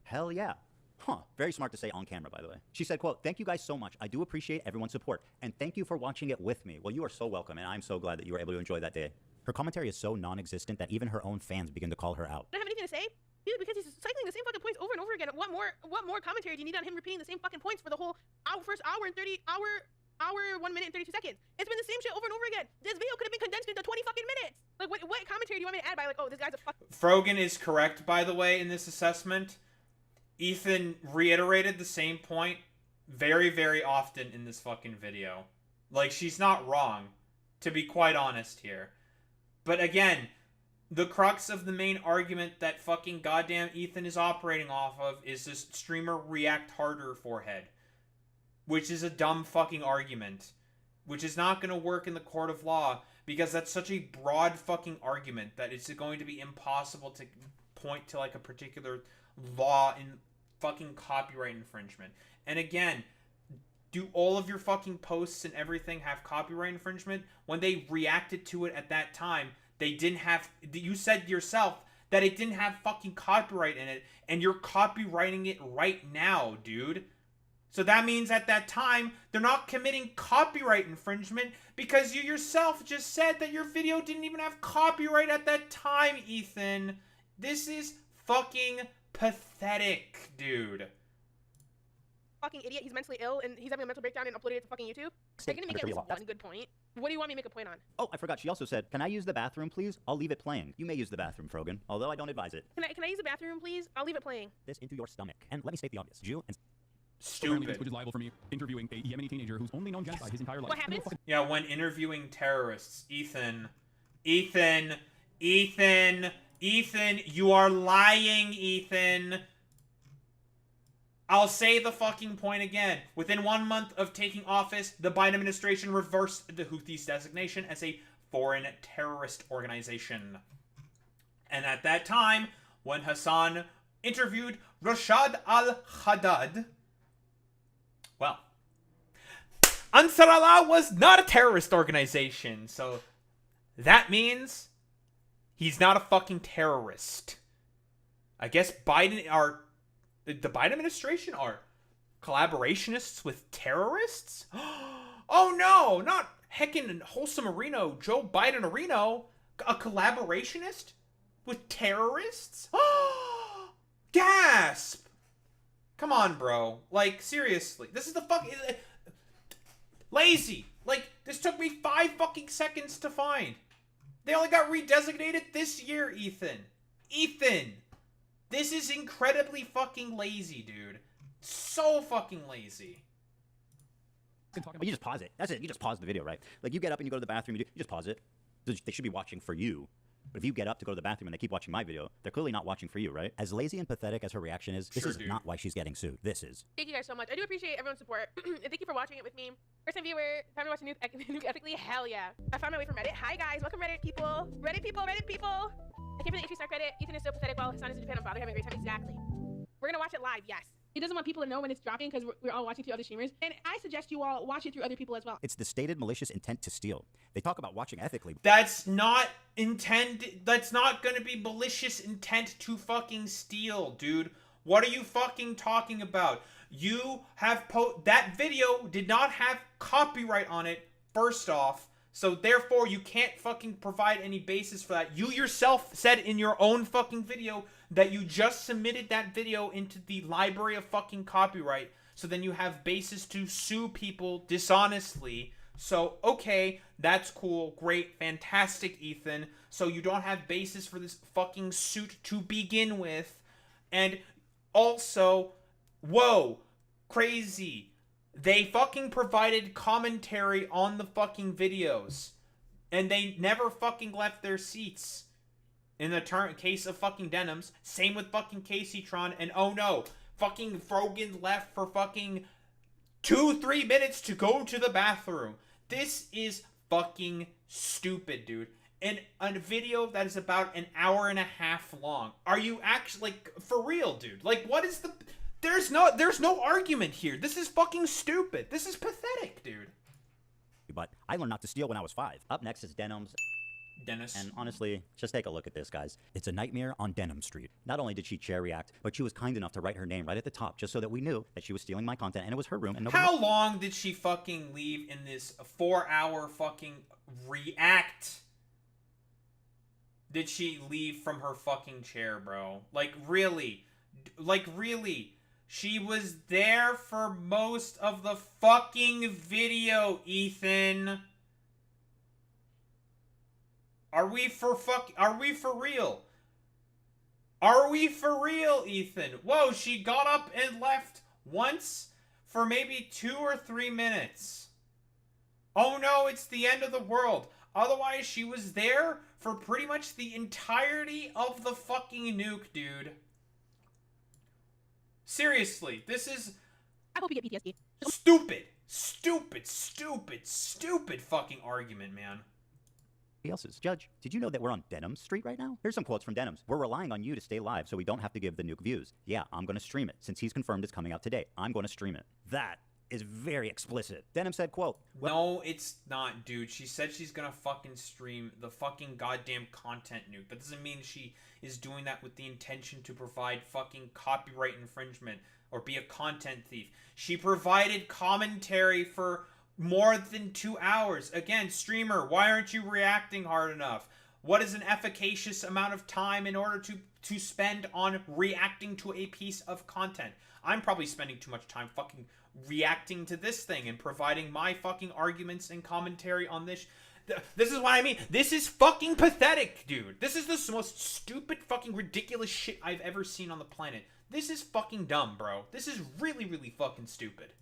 Hell yeah. Huh. Very smart to say on camera, by the way. She said, quote, "Thank you guys so much. I do appreciate everyone's support. And thank you for watching it with me." Well, you are so welcome, and I'm so glad that you were able to enjoy that day. Her commentary is so non-existent that even her own fans begin to call her out. I don't have anything to say? Dude, because he's cycling the same fucking points over and over again. What more commentary do you need on him repeating the same fucking points for the whole first hour and 30 hour, 1 minute, and 32 seconds. It's been the same shit over and over again. This video could have been condensed into 20 fucking minutes. Like, what commentary do you want me to add by, like, oh, this guy's a fuck. Frogan is correct, by the way, in this assessment. Ethan reiterated the same point very, very often in this fucking video. Like, she's not wrong, to be quite honest here. But again, the crux of the main argument that fucking goddamn Ethan is operating off of is this streamer react harder forehead. Which is a dumb fucking argument. Which is not going to work in the court of law, because that's such a broad fucking argument that it's going to be impossible to point to, like, a particular law in fucking copyright infringement. And again, do all of your fucking posts and everything have copyright infringement? When they reacted to it at that time, they didn't have... You said yourself that it didn't have fucking copyright in it, and you're copywriting it right now, dude. So that means at that time, they're not committing copyright infringement because you yourself just said that your video didn't even have copyright at that time, Ethan. This is fucking pathetic, dude. Fucking idiot. He's mentally ill and he's having a mental breakdown and uploaded it to fucking YouTube. You're gonna make at least one good point. What do you want me to make a point on? Oh, I forgot. She also said, "Can I use the bathroom, please? I'll leave it playing." You may use the bathroom, Frogan, although I don't advise it. Can I use the bathroom, please? I'll leave it playing. This into your stomach. And let me state the obvious. Jew and... Stupid. Which is liable for me interviewing a Yemeni teenager who's only known genocide his entire life. What happens? Yeah, when interviewing terrorists, Ethan, you are lying, Ethan. I'll say the fucking point again. Within 1 month of taking office, the Biden administration reversed the Houthis' designation as a foreign terrorist organization. And at that time, when Hassan interviewed Rashad al-Haddad, well, Ansar Allah was not a terrorist organization, so that means he's not a fucking terrorist. I guess the Biden administration are collaborationists with terrorists? Oh no, not heckin' Wholesome Areno, Joe Biden Areno, a collaborationist with terrorists? Gasp! Come on, bro. Like, seriously. This is the fucking... Lazy. Like, this took me 5 fucking seconds to find. They only got redesignated this year, Ethan. Ethan! This is incredibly fucking lazy, dude. So fucking lazy. But you just pause it. That's it. You just pause the video, right? Like, you get up and you go to the bathroom, you just pause it. They should be watching for you. But if you get up to go to the bathroom and they keep watching my video, they're clearly not watching for you, right? As lazy and pathetic as her reaction is, this is not why she's getting sued. This is. Thank you guys so much. I do appreciate everyone's support. And thank you for watching it with me. First time viewer, time to watch nuke ethically. Hell yeah. I found my way from Reddit. Hi guys, welcome Reddit people. Reddit people. I came from the entry star credit. Ethan is so pathetic while Hassan is in Japan. I'm probably having a great time. Exactly. We're gonna watch it live, yes. He doesn't want people to know when it's dropping because we're all watching through other streamers. And I suggest you all watch it through other people as well. It's the stated malicious intent to steal. They talk about watching ethically. That's not gonna be malicious intent to fucking steal, dude. What are you fucking talking about? You have that video did not have copyright on it, first off. So therefore, you can't fucking provide any basis for that. You yourself said in your own fucking video that you just submitted that video into the library of fucking copyright. So then you have basis to sue people dishonestly. So, okay, that's cool, great, fantastic, Ethan. So you don't have basis for this fucking suit to begin with. And also, whoa, crazy. They fucking provided commentary on the fucking videos. And they never fucking left their seats. In the case of fucking Denims. Same with fucking Caseytron. And oh no, fucking Frogan left for fucking 2-3 minutes to go to the bathroom. This is fucking stupid, dude. And a video that is about an hour and a half long. Are you actually, like, for real, dude? Like, what is the... There's no argument here. This is fucking stupid. This is pathetic, dude. But I learned not to steal when I was 5. Up next is Denim's. Dennis. And honestly, just take a look at this, guys. It's a nightmare on Denim Street. Not only did she chair react, but she was kind enough to write her name right at the top just so that we knew that she was stealing my content and it was her room and nobody... How long did she fucking leave in this 4-hour fucking react? Did she leave from her fucking chair, bro? Like, really? Like, really? She was there for most of the fucking video, Ethan. Are we for real? Are we for real, Ethan? Whoa, she got up and left once for maybe 2 or 3 minutes. Oh no, it's the end of the world. Otherwise, she was there for pretty much the entirety of the fucking nuke, dude. Seriously, this is... I hope you get PTSD. Stupid fucking argument, man. Else's. Judge, did you know that we're on Denim Street right now? Here's some quotes from Denims. We're relying on you to stay live so we don't have to give the nuke views. Yeah, I'm going to stream it. Since he's confirmed it's coming out today, I'm going to stream it. That is very explicit. Denim said, quote, No, it's not, dude. She said she's gonna fucking stream the fucking goddamn content nuke. That doesn't mean she is doing that with the intention to provide fucking copyright infringement or be a content thief. She provided commentary for more than 2 hours. Again, streamer, why aren't you reacting hard enough? What is an efficacious amount of time in order to spend on reacting to a piece of content? I'm probably spending too much time fucking reacting to this thing and providing my fucking arguments and commentary on this. This is what I mean. This is fucking pathetic, dude. This is the most stupid fucking ridiculous shit I've ever seen on the planet. This is fucking dumb, bro. This is really, really fucking stupid.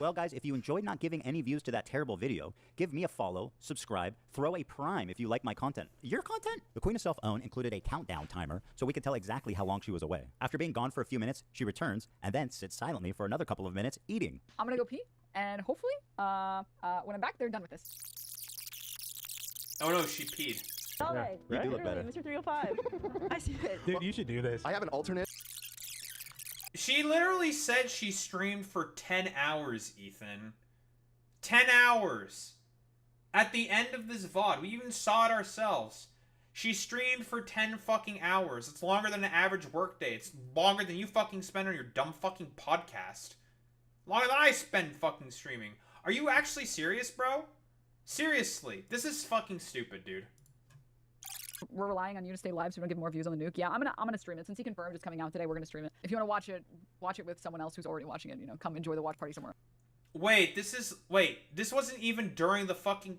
Well, guys, if you enjoyed not giving any views to that terrible video, give me a follow, subscribe, throw a prime if you like my content. Your content? The Queen of Self-Own included a countdown timer so we could tell exactly how long she was away. After being gone for a few minutes, she returns and then sits silently for another couple of minutes eating. I'm gonna go pee, and hopefully, when I'm back, they're done with this. Oh no, she peed. Okay. You do look better. Mr. 305. I see it. Dude, you should do this. I have an alternate. She literally said she streamed for 10 hours, Ethan. 10 hours. At the end of this VOD. We even saw it ourselves. She streamed for 10 fucking hours. It's longer than an average workday. It's longer than you fucking spend on your dumb fucking podcast. Longer than I spend fucking streaming. Are you actually serious, bro? Seriously. This is fucking stupid, dude. We're relying on you to stay live so we don't get more views on the nuke. Yeah, I'm gonna stream it. Since he confirmed it's coming out today, we're gonna stream it. If you want to watch it with someone else who's already watching it, you know, come enjoy the watch party somewhere. Wait, this wasn't even during the fucking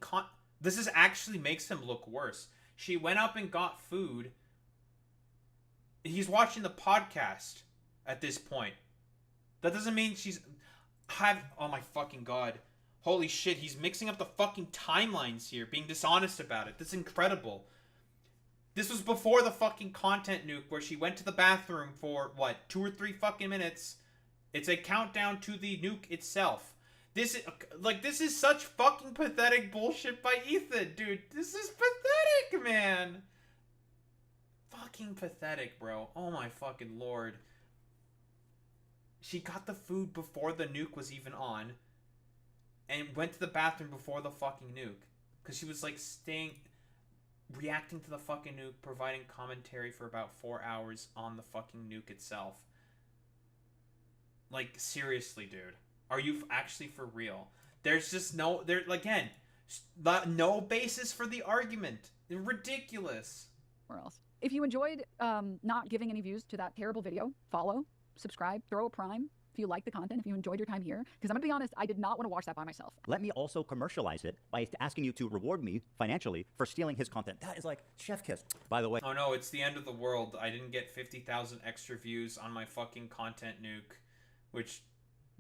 this is actually makes him look worse. She went up and got food. He's watching the podcast at this point. That doesn't mean oh my fucking god. Holy shit, he's mixing up the fucking timelines here, being dishonest about it. That's incredible. This was before the fucking content nuke where she went to the bathroom for, what, 2 or 3 fucking minutes. It's a countdown to the nuke itself. This is such fucking pathetic bullshit by Ethan, dude. This is pathetic, man. Fucking pathetic, bro. Oh my fucking lord. She got the food before the nuke was even on. And went to the bathroom before the fucking nuke. Because she was, like, reacting to the fucking nuke, providing commentary for about 4 hours on the fucking nuke itself. Like, seriously, dude. Are you actually for real? There's just no basis for the argument. They're ridiculous. Where else? If you enjoyed not giving any views to that terrible video, follow, subscribe, throw a prime. If you like the content, if you enjoyed your time here, because I'm gonna be honest, I did not want to watch that by myself. Let me also commercialize it by asking you to reward me financially for stealing his content. That is like chef kiss. By the way. Oh no, it's the end of the world. I didn't get 50,000 extra views on my fucking content nuke, which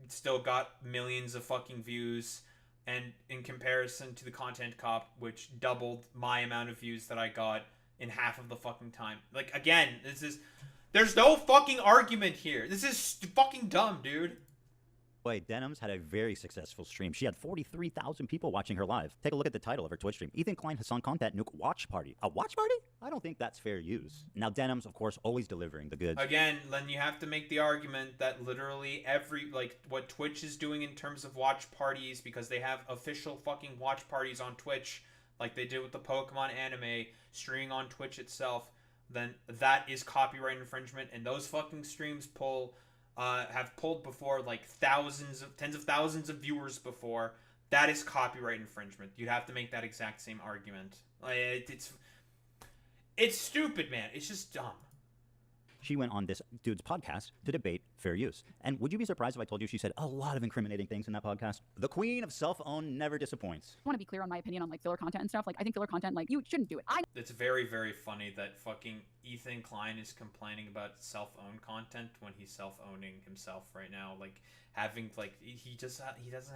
still got millions of fucking views, and in comparison to the content cop, which doubled my amount of views that I got in half of the fucking time. Like, again, there's no fucking argument here. This is fucking dumb, dude. Wait, Denims had a very successful stream. She had 43,000 people watching her live. Take a look at the title of her Twitch stream. Ethan Klein Hassan Content Nuke Watch Party. A watch party? I don't think that's fair use. Now, Denims, of course, always delivering the goods. Again, then you have to make the argument that literally what Twitch is doing in terms of watch parties, because they have official fucking watch parties on Twitch, like they did with the Pokemon anime, streaming on Twitch itself, then that is copyright infringement, and those fucking streams have pulled before, like tens of thousands of viewers before. That is copyright infringement. You'd have to make that exact same argument. Like, it's stupid, man. It's just dumb. She went on this dude's podcast to debate fair use. And would you be surprised if I told you she said a lot of incriminating things in that podcast? The queen of self-own never disappoints. I want to be clear on my opinion on like filler content and stuff. Like I think filler content, like you shouldn't do it. It's very, very funny that fucking Ethan Klein is complaining about self-owned content when he's self-owning himself right now. Like having like he doesn't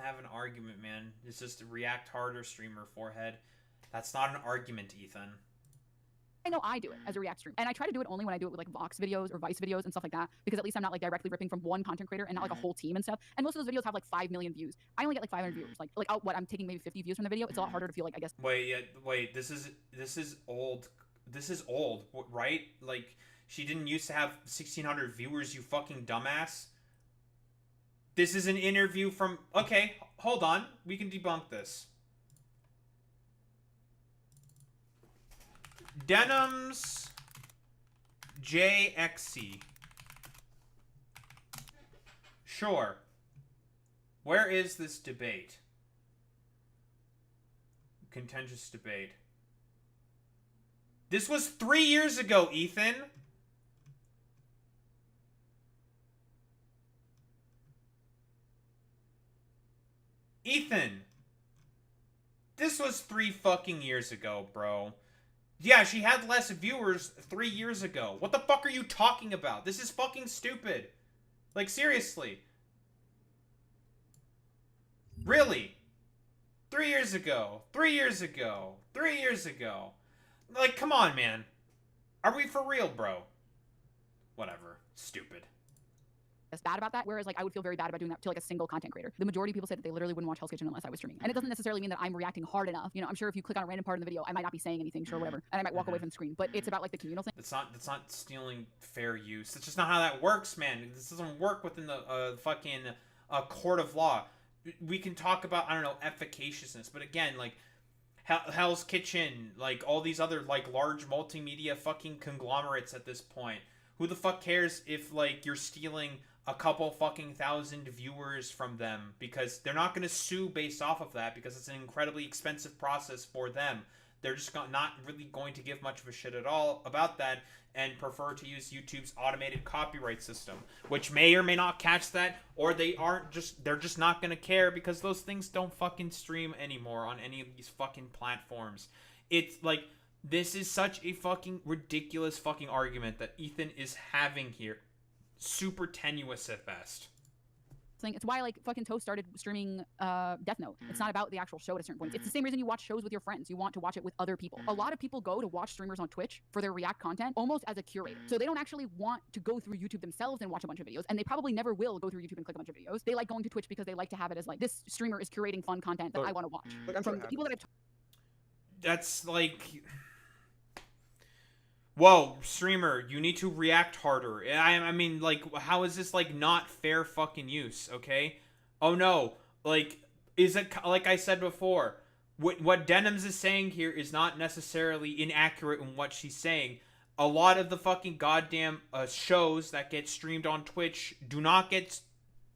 have an argument, man. It's just a React Harder streamer forehead. That's not an argument, Ethan. I know I do it as a React stream, and I try to do it only when I do it with like Vox videos or Vice videos and stuff like that, because at least I'm not like directly ripping from one content creator and not like a whole team and stuff. And most of those videos have like 5 million views. I only get like 500 viewers. Like I'm taking maybe 50 views from the video. It's a lot harder to feel like, I guess. Wait. This is old. This is old, right? Like she didn't used to have 1,600 viewers. You fucking dumbass. This is an interview from. Okay, hold on. We can debunk this. Denims JXC. Sure. Where is this debate? Contentious debate. This was 3 years ago, Ethan. Ethan. This was 3 fucking years ago, bro. Yeah, she had less viewers 3 years ago. What the fuck are you talking about? This is fucking stupid. Like, seriously. Really? 3 years ago. 3 years ago. 3 years ago. Like, come on, man. Are we for real, bro? Whatever. Stupid. That's bad about that, whereas like I would feel very bad about doing that to like a single content creator. The majority of people say that they literally wouldn't watch Hell's Kitchen unless I was streaming. And it doesn't necessarily mean that I'm reacting hard enough. You know, I'm sure if you click on a random part of the video, I might not be saying anything, sure, whatever. And I might walk away from the screen. But it's about like the communal thing. That's not stealing fair use. That's just not how that works, man. This doesn't work within the fucking court of law. We can talk about, I don't know, efficaciousness, but again, like Hell's Kitchen, like all these other like large multimedia fucking conglomerates at this point. Who the fuck cares if like you're stealing a couple fucking thousand viewers from them, because they're not going to sue based off of that, because it's an incredibly expensive process for them. They're just not really going to give much of a shit at all about that and prefer to use YouTube's automated copyright system, which may or may not catch that, or they're just not going to care, because those things don't fucking stream anymore on any of these fucking platforms. It's like, this is such a fucking ridiculous fucking argument that Ethan is having here. Super tenuous at best. It's why like fucking Toast started streaming Death Note. It's not about the actual show at a certain point. It's the same reason you watch shows with your friends. You want to watch it with other people. A lot of people go to watch streamers on Twitch for their React content almost as a curator. So they don't actually want to go through YouTube themselves and watch a bunch of videos, and they probably never will go through YouTube and click a bunch of videos. They like going to Twitch because they like to have it as like, this streamer is curating fun content that I want to watch. From the people that I've That's like, whoa, streamer, you need to react harder. I mean, like, how is this, like, not fair fucking use, okay? Oh, no. Like, is it, like I said before, what Denims is saying here is not necessarily inaccurate in what she's saying. A lot of the fucking goddamn shows that get streamed on Twitch do not get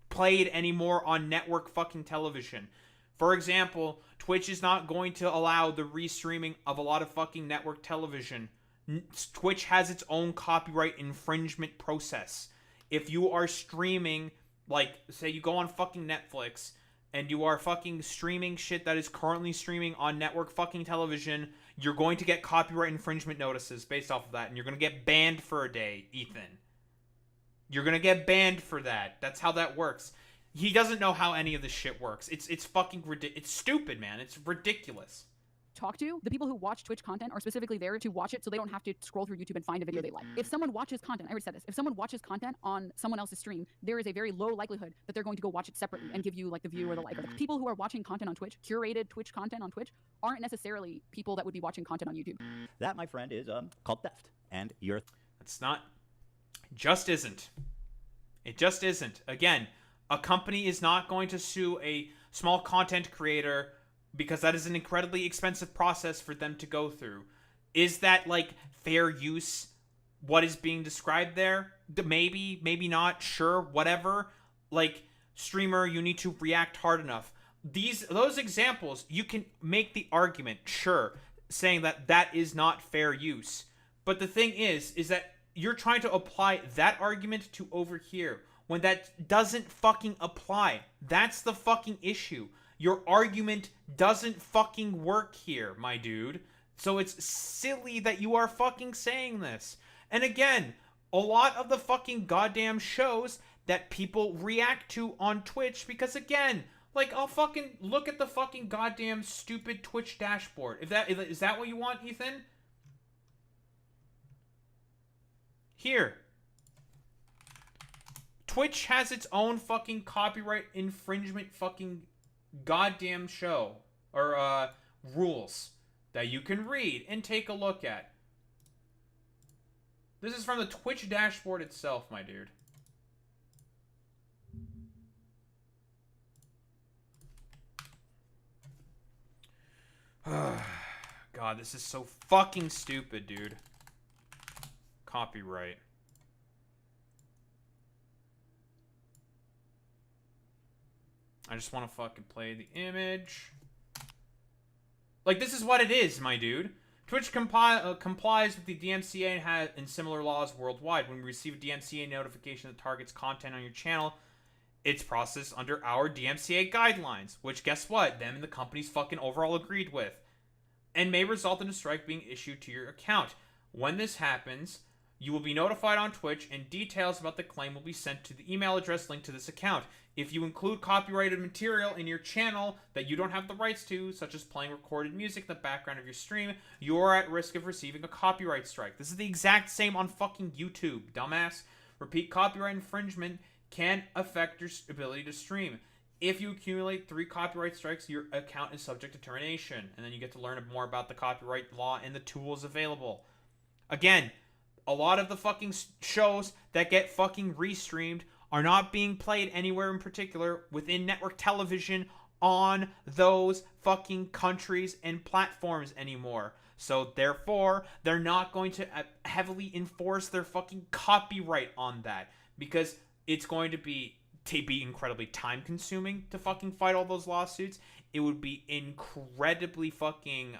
played anymore on network fucking television. For example, Twitch is not going to allow the restreaming of a lot of fucking network television. Twitch has its own copyright infringement process. If you are streaming, like, say you go on fucking Netflix and you are fucking streaming shit that is currently streaming on network fucking television, you're going to get copyright infringement notices based off of that, and you're going to get banned for a day, Ethan. You're going to get banned for that. That's how that works. He doesn't know how any of this shit works. It's fucking ridiculous. It's stupid, man. It's ridiculous. Talk to, the people who watch Twitch content are specifically there to watch it so they don't have to scroll through YouTube and find a video they like. If someone watches content, I already said this, if someone watches content on someone else's stream, there is a very low likelihood that they're going to go watch it separately and give you like the view or the like. Or the people who are watching content on Twitch, curated Twitch content on Twitch, aren't necessarily people that would be watching content on YouTube. That, my friend, is called theft. And you're... It's not... Just isn't. It just isn't. Again, a company is not going to sue a small content creator because that is an incredibly expensive process for them to go through. Is that, like, fair use, what is being described there? Maybe, maybe not, sure, whatever. Like, streamer, you need to react hard enough. Those examples, you can make the argument, sure, saying that that is not fair use. But the thing is that you're trying to apply that argument to over here when that doesn't fucking apply. That's the fucking issue. Your argument doesn't fucking work here, my dude. So it's silly that you are fucking saying this. And again, a lot of the fucking goddamn shows that people react to on Twitch, because again, like, I'll fucking look at the fucking goddamn stupid Twitch dashboard. Is that what you want, Ethan? Here. Twitch has its own fucking copyright infringement fucking goddamn show or rules that you can read and take a look at. This is from the Twitch dashboard itself, my dude. God, this is so fucking stupid, dude. Copyright. I just want to fucking play the image. Like, this is what it is, my dude. Twitch complies with the DMCA and similar laws worldwide. When we receive a DMCA notification that targets content on your channel, it's processed under our DMCA guidelines, which, guess what? Them and the companies fucking overall agreed with, and may result in a strike being issued to your account. When this happens, you will be notified on Twitch, and details about the claim will be sent to the email address linked to this account. If you include copyrighted material in your channel that you don't have the rights to, such as playing recorded music in the background of your stream, you are at risk of receiving a copyright strike. This is the exact same on fucking YouTube, dumbass. Repeat copyright infringement can affect your ability to stream. If you accumulate 3 copyright strikes, your account is subject to termination. And then you get to learn more about the copyright law and the tools available. Again, a lot of the fucking shows that get fucking restreamed are not being played anywhere in particular within network television on those fucking countries and platforms anymore. So therefore, they're not going to heavily enforce their fucking copyright on that, because it's going to be incredibly time consuming to fucking fight all those lawsuits. It would be incredibly fucking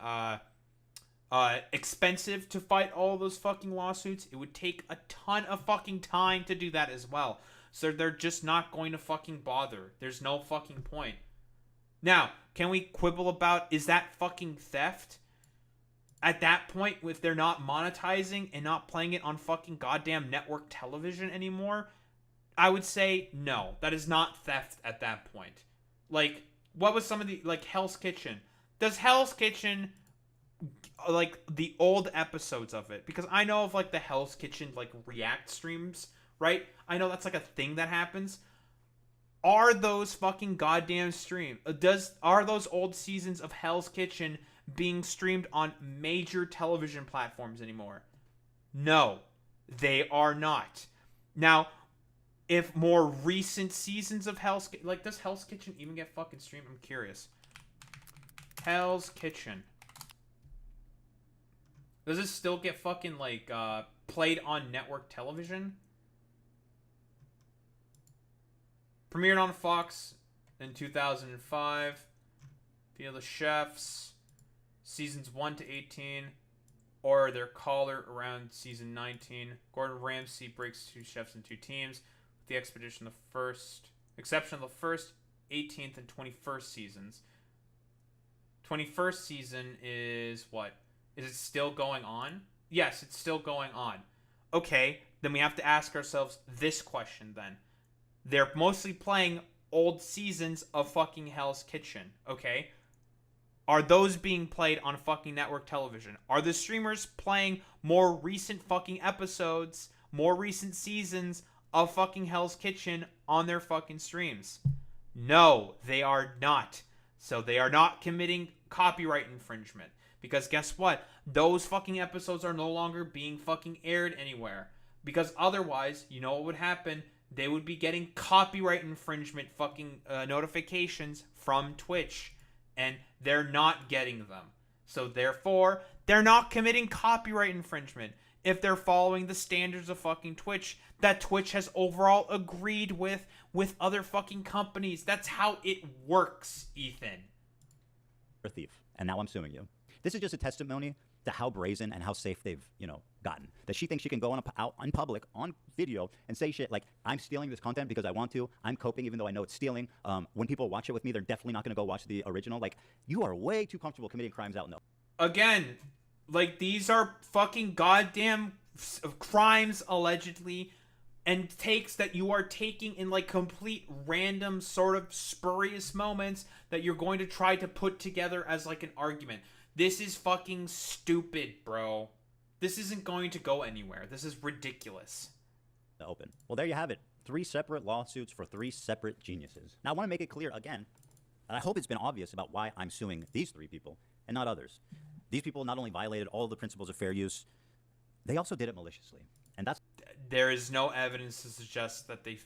expensive to fight all those fucking lawsuits. It would take a ton of fucking time to do that as well. So they're just not going to fucking bother. There's no fucking point. Now, can we quibble about, is that fucking theft? At that point, if they're not monetizing and not playing it on fucking goddamn network television anymore, I would say no. That is not theft at that point. Like, what was some of the, like, Hell's Kitchen? Does Hell's Kitchen, like, the old episodes of it, because I know of, like, the Hell's Kitchen, like, react streams, right? I know that's like a thing that happens. Are those fucking goddamn stream? Are those old seasons of Hell's Kitchen being streamed on major television platforms anymore? No, they are not. Now, if more recent seasons of Hell's Kitchen, like, does Hell's Kitchen even get fucking streamed? I'm curious. Hell's Kitchen. Does it still get fucking, like, played on network television? Premiered on Fox in 2005 via the Chefs, seasons 1 to 18, or their caller around season 19. Gordon Ramsay breaks 2 chefs in 2 teams, with the exception of the first, 18th, and 21st seasons. 21st season is what? Is it still going on? Yes, it's still going on. Okay, then we have to ask ourselves this question then. They're mostly playing old seasons of fucking Hell's Kitchen, okay? Are those being played on fucking network television? Are the streamers playing more recent fucking episodes, more recent seasons of fucking Hell's Kitchen on their fucking streams? No, they are not. So they are not committing copyright infringement. Because guess what? Those fucking episodes are no longer being fucking aired anywhere. Because otherwise, you know what would happen? They would be getting copyright infringement fucking notifications from Twitch. And they're not getting them. So therefore, they're not committing copyright infringement if they're following the standards of fucking Twitch that Twitch has overall agreed with other fucking companies. That's how it works, Ethan. A thief, and now I'm suing you. This is just a testimony to how brazen and how safe they've, gotten. That she thinks she can go out in public on video and say shit like, I'm stealing this content because I want to. I'm coping even though I know it's stealing. When people watch it with me, they're definitely not going to go watch the original. Like, you are way too comfortable committing crimes out in the... Again, like, these are fucking goddamn crimes, allegedly, and takes that you are taking in, like, complete random sort of spurious moments that you're going to try to put together as, like, an argument. This is fucking stupid, bro. This isn't going to go anywhere. This is ridiculous. Open. Well, there you have it. 3 separate lawsuits for 3 separate geniuses. Now, I want to make it clear again, and I hope it's been obvious about why I'm suing these 3 people and not others. These people not only violated all the principles of fair use, they also did it maliciously. And that's... There is no evidence to suggest that they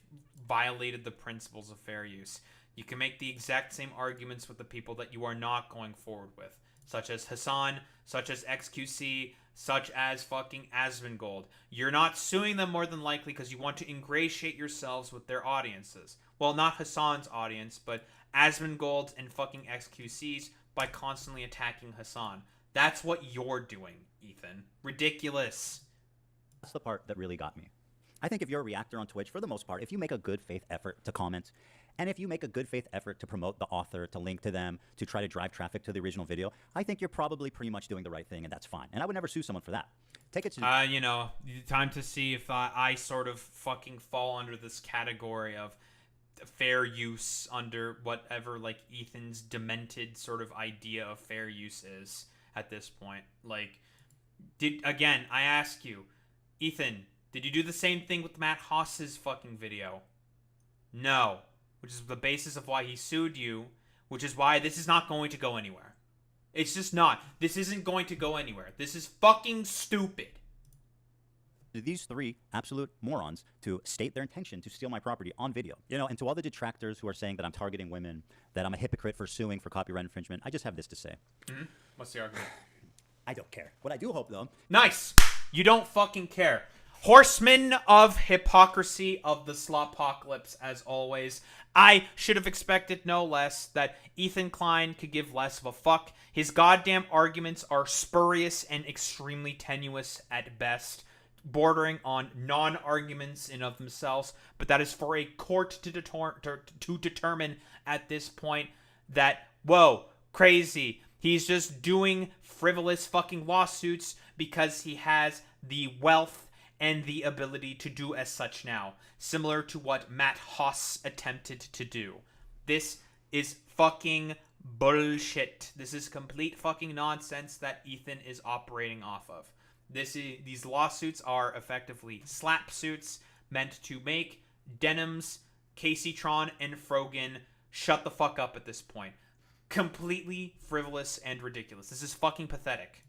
violated the principles of fair use. You can make the exact same arguments with the people that you are not going forward with, such as Hassan, such as XQC, such as fucking Asmongold. You're not suing them more than likely because you want to ingratiate yourselves with their audiences. Well, not Hassan's audience, but Asmongold's and fucking XQC's by constantly attacking Hassan. That's what you're doing, Ethan. Ridiculous. That's the part that really got me. I think if you're a reactor on Twitch, for the most part, if you make a good faith effort to comment, and if you make a good faith effort to promote the author, to link to them, to try to drive traffic to the original video, I think you're probably pretty much doing the right thing, and that's fine. And I would never sue someone for that. Take it to... you know, time to see if I sort of fucking fall under this category of fair use under whatever, like, Ethan's demented sort of idea of fair use is at this point. Like, again, I ask you, Ethan, did you do the same thing with Matt Haas's fucking video? No. Which is the basis of why he sued you, which is why this is not going to go anywhere. It's just not. This isn't going to go anywhere. This is fucking stupid. These 3 absolute morons to state their intention to steal my property on video. You know, and to all the detractors who are saying that I'm targeting women, that I'm a hypocrite for suing for copyright infringement, I just have this to say. Mm-hmm. What's the argument? I don't care. What I do hope, though... Nice! You don't fucking care. Horsemen of hypocrisy of the Slawpocalypse, as always. I should have expected no less that Ethan Klein could give less of a fuck. His goddamn arguments are spurious and extremely tenuous at best, bordering on non-arguments in of themselves, but that is for a court to determine at this point that, whoa, crazy. He's just doing frivolous fucking lawsuits because he has the wealth and the ability to do as such now, similar to what Matt Haas attempted to do. This is fucking bullshit. This is complete fucking nonsense that Ethan is operating off of. These lawsuits are effectively slap suits meant to make Denims, Caseytron, and Frogan shut the fuck up at this point. Completely frivolous and ridiculous. This is fucking pathetic.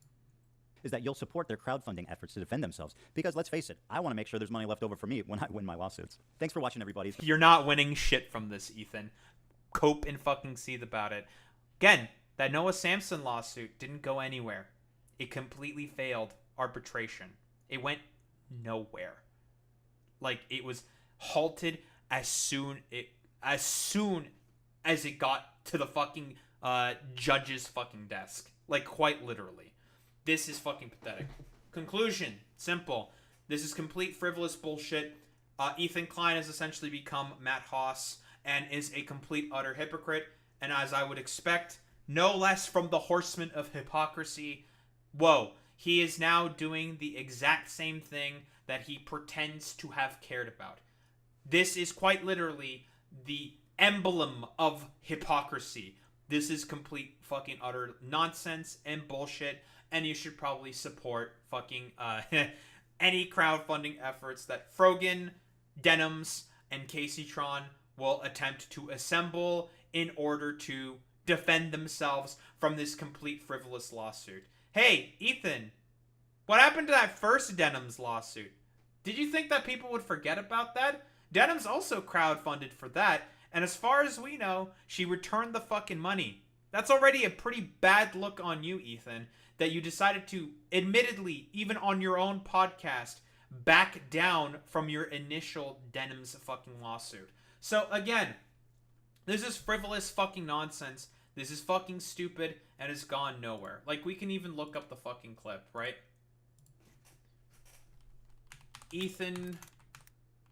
Is that you'll support their crowdfunding efforts to defend themselves. Because let's face it, I want to make sure there's money left over for me when I win my lawsuits. Thanks for watching, everybody. You're not winning shit from this, Ethan. Cope and fucking seethe about it. Again, that Noah Samson lawsuit didn't go anywhere. It completely failed arbitration. It went nowhere. Like, it was halted as soon as it got to the fucking judge's fucking desk. Like, quite literally. This is fucking pathetic. Conclusion. Simple. This is complete frivolous bullshit. Ethan Klein has essentially become Matt Haas and is a complete utter hypocrite. And as I would expect, no less from the horsemen of hypocrisy. Whoa. He is now doing the exact same thing that he pretends to have cared about. This is quite literally the emblem of hypocrisy. This is complete fucking utter nonsense and bullshit. And you should probably support fucking any crowdfunding efforts that Frogan, Denims, and Caseytron will attempt to assemble in order to defend themselves from this complete frivolous lawsuit. Hey, Ethan, what happened to that first Denims lawsuit? Did you think that people would forget about that? Denims also crowdfunded for that, and as far as we know, she returned the fucking money. That's already a pretty bad look on you, Ethan, that you decided to, admittedly, even on your own podcast, back down from your initial Denims fucking lawsuit. So, again, this is frivolous fucking nonsense. This is fucking stupid, and it's gone nowhere. Like, we can even look up the fucking clip, right? Ethan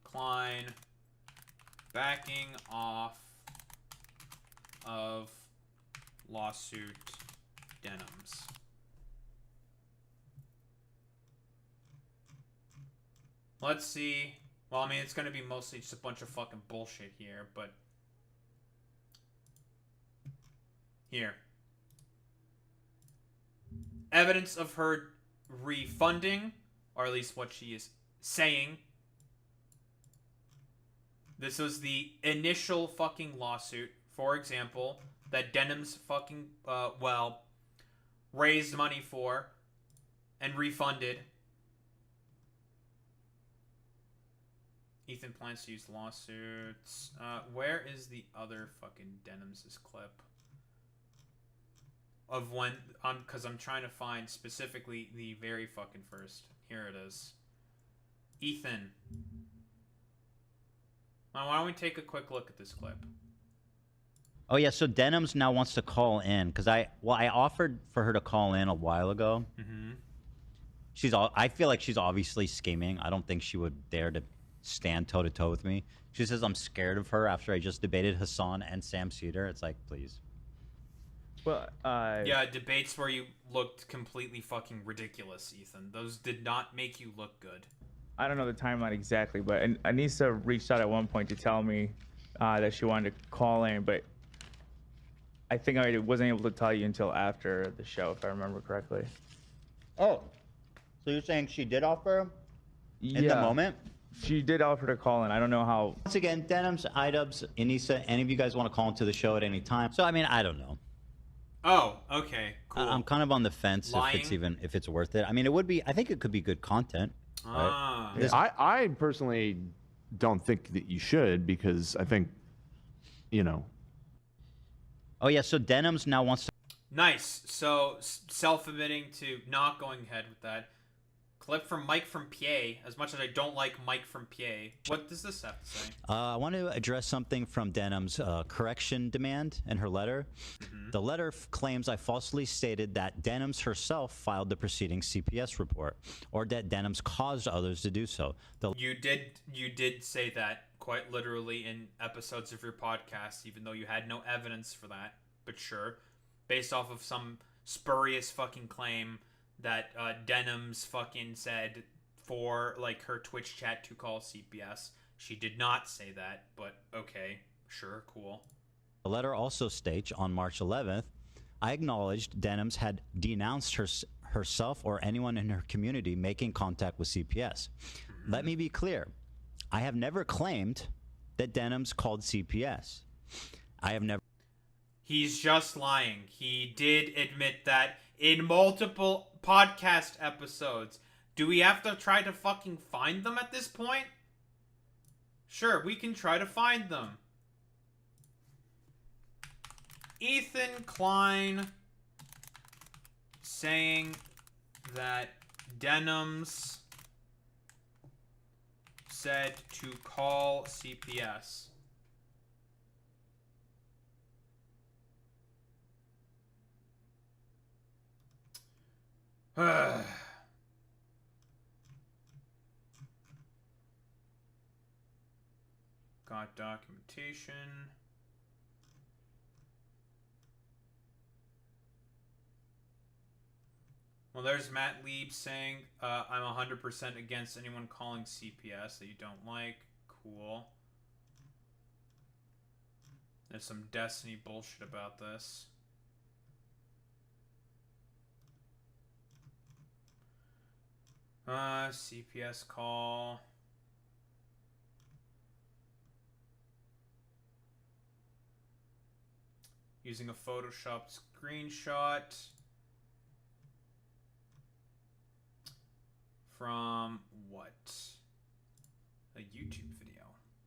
Klein backing off of lawsuit Denims. Let's see. Well, I mean, it's going to be mostly just a bunch of fucking bullshit here, but... Here. Evidence of her refunding, or at least what she is saying. This was the initial fucking lawsuit, for example, that Denims fucking, well, raised money for and refunded. Ethan plans to use lawsuits. Where is the other fucking Denims' clip? Of when, because I'm trying to find specifically the very fucking first. Here it is. Ethan. Now, why don't we take a quick look at this clip? Oh yeah, so Denims now wants to call in because I offered for her to call in a while ago. Mm-hmm. I feel like she's obviously scheming. I don't think she would dare to stand toe to toe with me. She says I'm scared of her after I just debated Hassan and Sam Cedar. It's like, please. Well, yeah, debates where you looked completely fucking ridiculous, Ethan. Those did not make you look good. I don't know the timeline exactly, but Anissa reached out at one point to tell me that she wanted to call in, but I think I wasn't able to tell you until after the show, if I remember correctly. Oh, so you're saying she did offer in the moment? She did offer to call in. I don't know how. Once again, Denims, Idubs, Anissa, any of you guys want to call into the show at any time? So I mean, I don't know. Oh, okay, cool. I'm kind of on the fence if it's worth it. I mean, it would be. I think it could be good content. Ah. Right? I personally don't think that you should, because I think, you know. Oh yeah, so Denims now wants to. Nice. So self-admitting to not going ahead with that. Clip from Mike from PA. As much as I don't like Mike from PA, what does this have to say? I want to address something from Denim's correction demand in her letter. The letter claims I falsely stated that Denims herself filed the preceding CPS report, or that Denims caused others to do so. You did say that quite literally in episodes of your podcast, even though you had no evidence for that. But sure, based off of some spurious fucking claim that Denims fucking said for like her Twitch chat to call CPS. She did not say that, but okay, sure, cool. The letter also states on March 11th, I acknowledged Denims had denounced herself or anyone in her community making contact with CPS. Let me be clear. I have never claimed that Denims called CPS. I have never. He's just lying. He did admit that in multiple podcast episodes. Do we have to try to fucking find them at this point? Sure, we can try to find them. Ethan Klein saying that Denims said to call CPS. Got documentation. Well, there's Matt Lieb saying, I'm 100% against anyone calling CPS that you don't like. Cool. There's some Destiny bullshit about this. CPS call. Using a Photoshop screenshot from what? A YouTube video.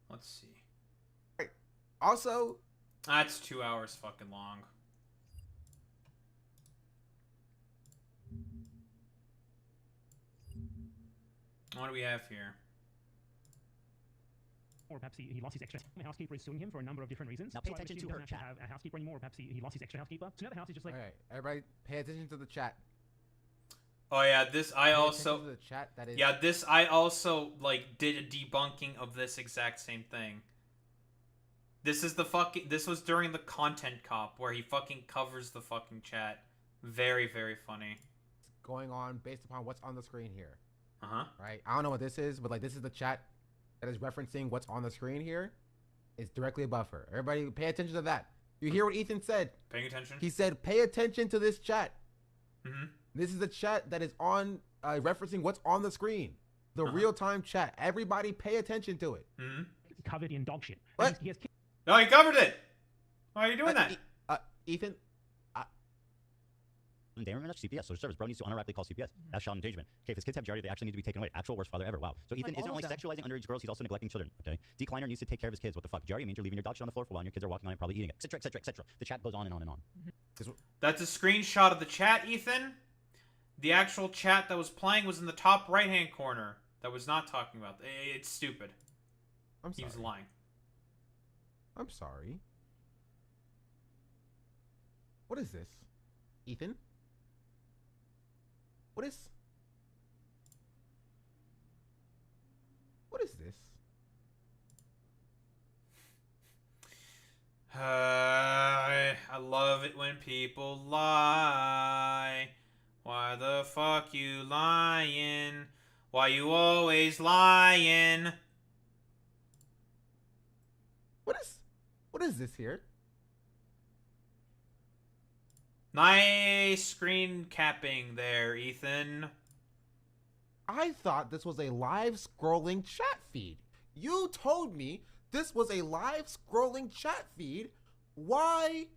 Let's see. Also, that's 2 hours fucking long. What do we have here? Or perhaps he lost his extra housekeeper is suing him for a number of different reasons. Now pay attention to her chat. Have a housekeeper anymore, or perhaps he lost his extra housekeeper. So now the house is just like. all right, everybody, pay attention to the chat. Oh yeah, this I Pay also attention to the chat that is this I also like did a debunking of this exact same thing. This was during the content cop where he fucking covers the fucking chat. Very, very funny. going on based upon what's on the screen here. Uh-huh. Right? I don't know what this is, but like this is the chat that is referencing what's on the screen here. It's directly above her. Everybody pay attention to that. You hear what Ethan said? Paying attention? He said, pay attention to this chat. Mm-hmm. This is the chat that is on referencing what's on the screen. The real-time chat. Everybody pay attention to it. Mm-hmm. Covered in dog shit. What? No, he covered it. Why are you doing that? Ethan? They don't much CPS. Social service. Bro needs to unironically call CPS. That's child endangerment. Okay, if his kids have giardia, they actually need to be taken away. Actual worst father ever. Wow. So Ethan isn't only sexualizing underage girls, he's also neglecting children. Okay. Decliner needs to take care of his kids. What the fuck? Giardia means you're leaving your dog shit on the floor for a while and your kids are walking on it, probably eating it, etc., etc., etc. The chat goes on and on and on. That's a screenshot of the chat, Ethan. The actual chat that was playing was in the top right-hand corner. That was not talking about. It's stupid. I'm sorry. He was lying. I'm sorry. What is this? Ethan? What is this? I love it when people lie. Why the fuck you lying? Why you always lying? What is this here? Nice screen capping there, Ethan. I thought this was a live scrolling chat feed. You told me this was a live scrolling chat feed. Why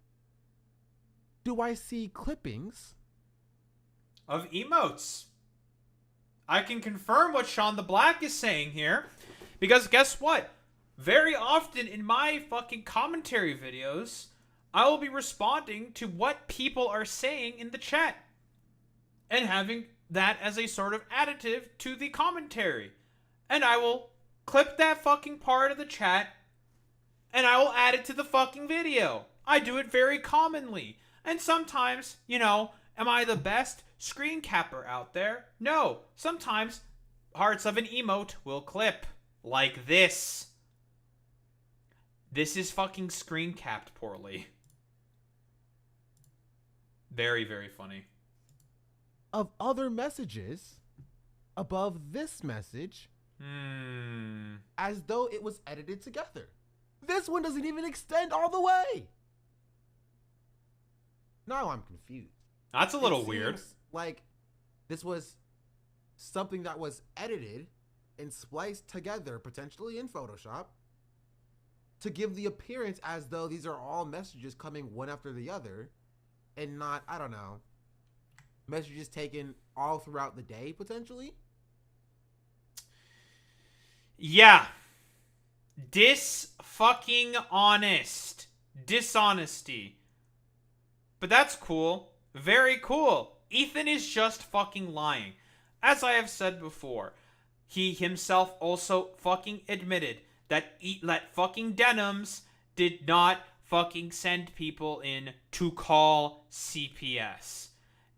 do I see clippings of emotes? I can confirm what Sean the Black is saying here. Because guess what? Very often in my fucking commentary videos, I will be responding to what people are saying in the chat. And having that as a sort of additive to the commentary. And I will clip that fucking part of the chat and I will add it to the fucking video. I do it very commonly. And sometimes, you know, am I the best screen capper out there? No. Sometimes parts of an emote will clip. Like this. This is fucking screen capped poorly. Very, very funny. of other messages above this message as though it was edited together. This one doesn't even extend all the way. Now I'm confused. That's a little weird. Like this was something that was edited and spliced together, potentially in Photoshop, to give the appearance as though these are all messages coming one after the other, and not, I don't know, messages taken all throughout the day, potentially? Yeah. Fucking honest. Dishonesty. But that's cool. Very cool. Ethan is just fucking lying. As I have said before, he himself also fucking admitted that fucking Denims did not fucking send people in to call CPS.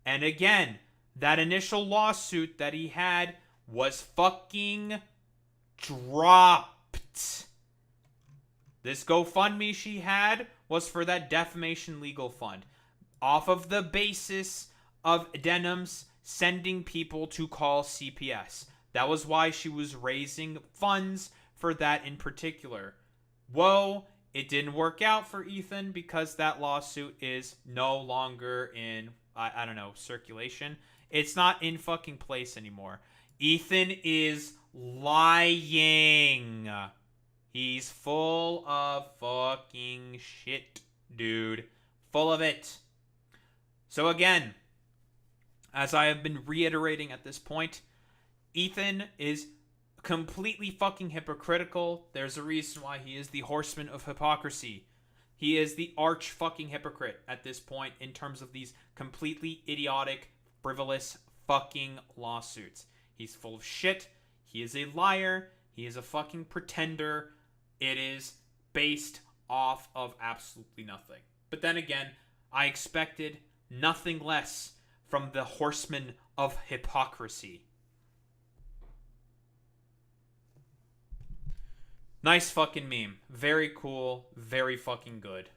And again, that initial lawsuit that he had was fucking dropped. This GoFundMe she had was for that defamation legal fund, off of the basis of Denims sending people to call CPS. That was why she was raising funds for that in particular. Whoa, it didn't work out for Ethan because that lawsuit is no longer in, I don't know, circulation. It's not in fucking place anymore. Ethan is lying. He's full of fucking shit, dude. Full of it. So again, as I have been reiterating at this point, Ethan is completely fucking hypocritical. There's a reason why he is the horseman of hypocrisy. He is the arch fucking hypocrite at this point in terms of these completely idiotic, frivolous fucking lawsuits. He's full of shit. He is a liar. He is a fucking pretender. It is based off of absolutely nothing. But then again, I expected nothing less from the horsemen of hypocrisy. Nice fucking meme. Very cool. Very fucking good.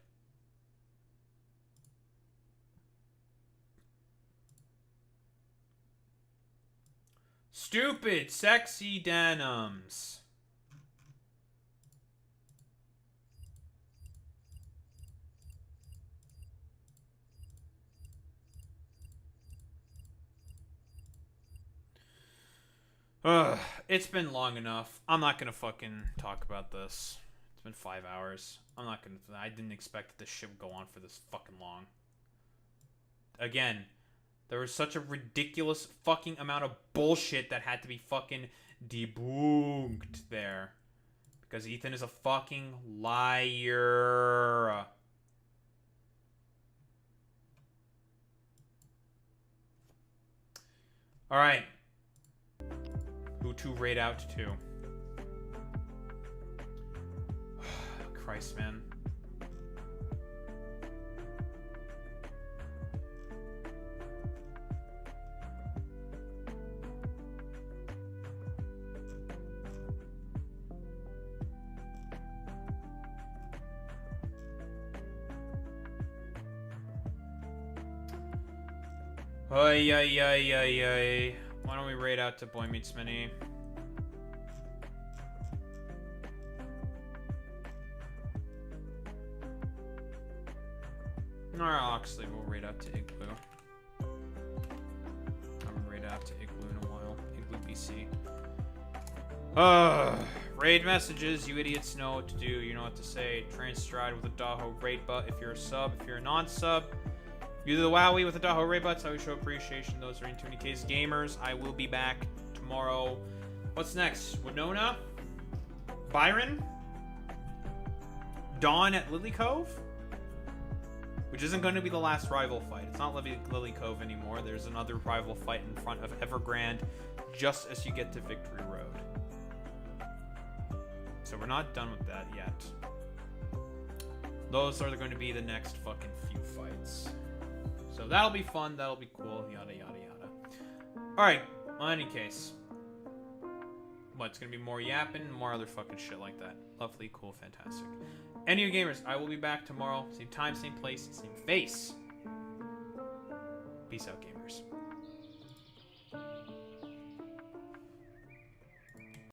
Stupid, sexy denims. Ugh, it's been long enough. I'm not gonna fucking talk about this. It's been 5 hours. I didn't expect that this shit would go on for this fucking long. Again, there was such a ridiculous fucking amount of bullshit that had to be fucking debunked there. Because Ethan is a fucking liar. Alright. Who to raid out to? Christ, man. Ay, ay, ay, ay, ay. Why don't we raid out to Boy Meets Mini? Alright, Oxley, we'll raid out to Igloo. I haven't raided out to Igloo in a while. Igloo BC. Raid messages. You idiots know what to do. You know what to say. Transstride with a Daho raid butt if you're a sub. If you're a non-sub, you do the wowie with the Daho raid butts. I would show appreciation. Those are in 20K's gamers. I will be back tomorrow. What's next? Winona? Byron? Dawn at Lily Cove? Which isn't going to be the last rival fight. It's not Lily Cove anymore. There's another rival fight in front of Evergrande just as you get to Victory Road. So we're not done with that yet. Those are going to be the next fucking few fights. So that'll be fun. That'll be cool. Yada, yada, yada. Alright. Well, in any case. What, it's going to be more yapping? More other fucking shit like that. Lovely, cool, fantastic. Any of you gamers, I will be back tomorrow. Same time, same place, same face. Peace out, gamers.